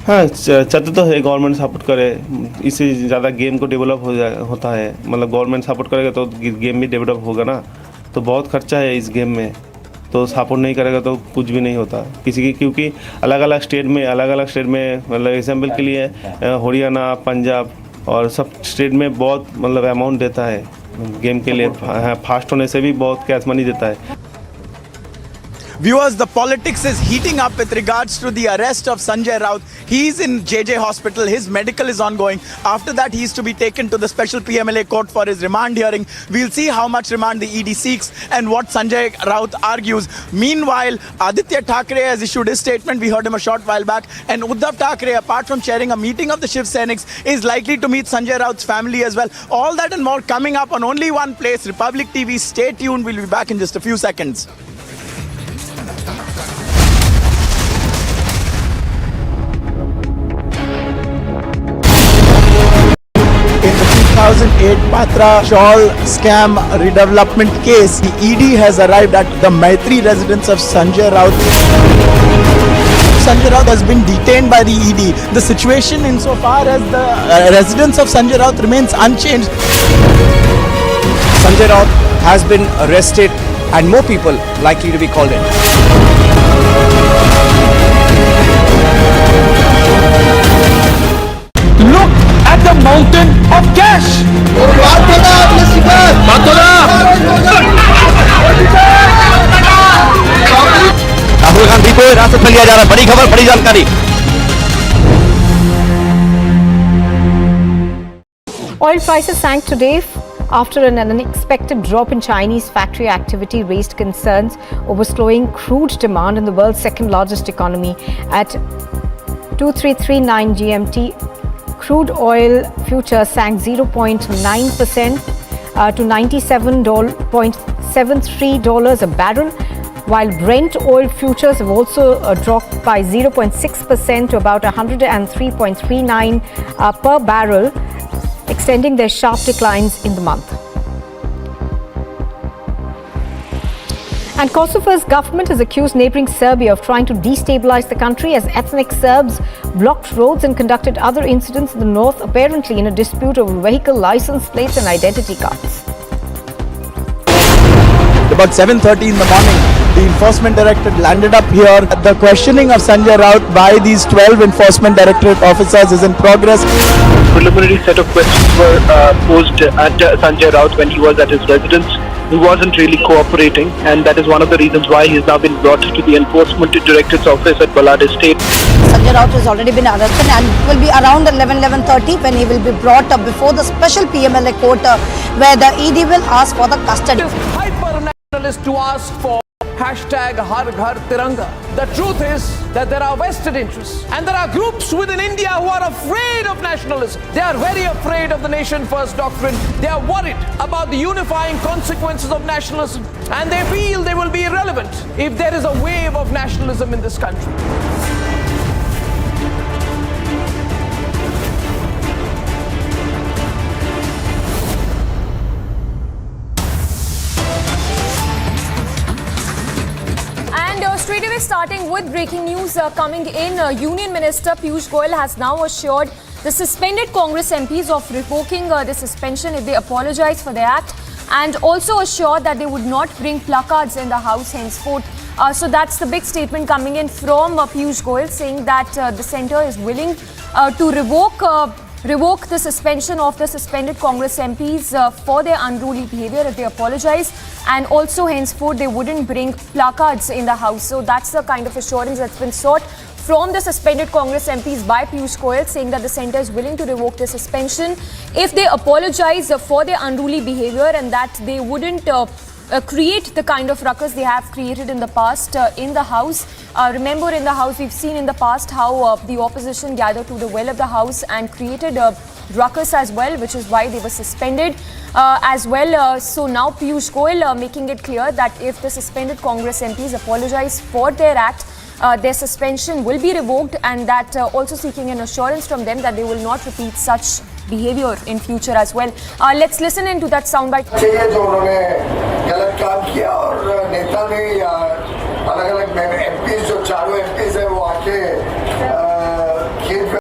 हाँ चाहते तो है government support करे, इससे ज़्यादा game को develop होता है, मतलब गवर्नमेंट सपोर्ट करेगा तो गेम भी डेवलप होगा ना। तो बहुत खर्चा है इस गेम में, तो सपोर्ट नहीं करेगा तो कुछ भी नहीं होता किसी की, क्योंकि अलग अलग स्टेट में मतलब एग्जाम्पल के लिए हरियाणा, पंजाब और सब स्टेट में बहुत मतलब अमाउंट देता है गेम के लिए, फास्ट होने से भी बहुत कैश मनी देता है। Viewers, the politics is heating up with regards to the arrest of Sanjay Raut. He's in JJ hospital. His medical is ongoing. After that, he's to be taken to the special PMLA court for his remand hearing. We'll see how much remand the ED seeks and what Sanjay Raut argues. Meanwhile, Aditya Thackeray has issued his statement. We heard him a short while back. And Uddhav Thackeray, apart from chairing a meeting of the Shiv Sainiks, is likely to meet Sanjay Raut's family as well. All that and more coming up on only one place, Republic TV. Stay tuned. We'll be back in just a few seconds. In the 2008 Patra Shawl scam redevelopment case, the ED has arrived at the Maitri residence of Sanjay Raut. Sanjay Raut has been detained by the ED. The situation insofar as the residence of Sanjay Raut remains unchanged. Sanjay Raut has been arrested and more people likely to be called in. Look at the mountain of cash. Rahul Gandhi को हिरासत में लिया जा रहा है। बड़ी खबर, बड़ी जानकारी। Oil prices sank today after an unexpected drop in Chinese factory activity raised concerns over slowing crude demand in the world's second largest economy. At 2339 GMT, crude oil futures sank 0.9% to $97.73 a barrel, while Brent oil futures have also dropped by 0.6% to about 103.39 per barrel, extending their sharp declines in the month. And Kosovo's government has accused neighbouring Serbia of trying to destabilize the country as ethnic Serbs blocked roads and conducted other incidents in the north, apparently in a dispute over vehicle license plates and identity cards. About 7:30 in the morning, the enforcement directorate landed up here. The questioning of Sanjay Raut by these 12 enforcement directorate officers is in progress. Preliminary set of questions were posed at Sanjay Raut when he was at his residence. He wasn't really cooperating, and that is one of the reasons why he's now been brought to the enforcement directorate's office at Balad Estate. Sanjay Raut has already been arrested and will be around 11:30 when he will be brought up before the special PMLA court where the ED will ask for the custody. Hyper-nationalist to ask for hashtag Har Ghar Tiranga. The truth is that there are vested interests and there are groups within India who are afraid of nationalism. They are very afraid of the nation first doctrine. They are worried about the unifying consequences of nationalism, and they feel they will be irrelevant if there is a wave of nationalism in this country. Straight away starting with breaking news coming in, Union Minister Piyush Goyal has now assured the suspended Congress MPs of revoking the suspension if they apologize for their act, and also assured that they would not bring placards in the House henceforth. So that's the big statement coming in from Piyush Goyal, saying that the centre is willing to revoke the suspension of the suspended Congress MPs for their unruly behaviour if they apologise, and also henceforth they wouldn't bring placards in the House. So that's the kind of assurance that's been sought from the suspended Congress MPs by Piyush Goyal, saying that the centre is willing to revoke the suspension if they apologise for their unruly behaviour, and that they wouldn't create the kind of ruckus they have created in the past in the House. Remember, in the House, we've seen in the past how the opposition gathered to the well of the House and created ruckus as well, which is why they were suspended as well. So now Piyush Goyal making it clear that if the suspended Congress MPs apologise for their act, their suspension will be revoked, and that also seeking an assurance from them that they will not repeat such behaviour in future as well. Let's listen into that soundbite. गलत काम किया और नेता ने या अलग-अलग MPs जो चारों एमपीज है वो आके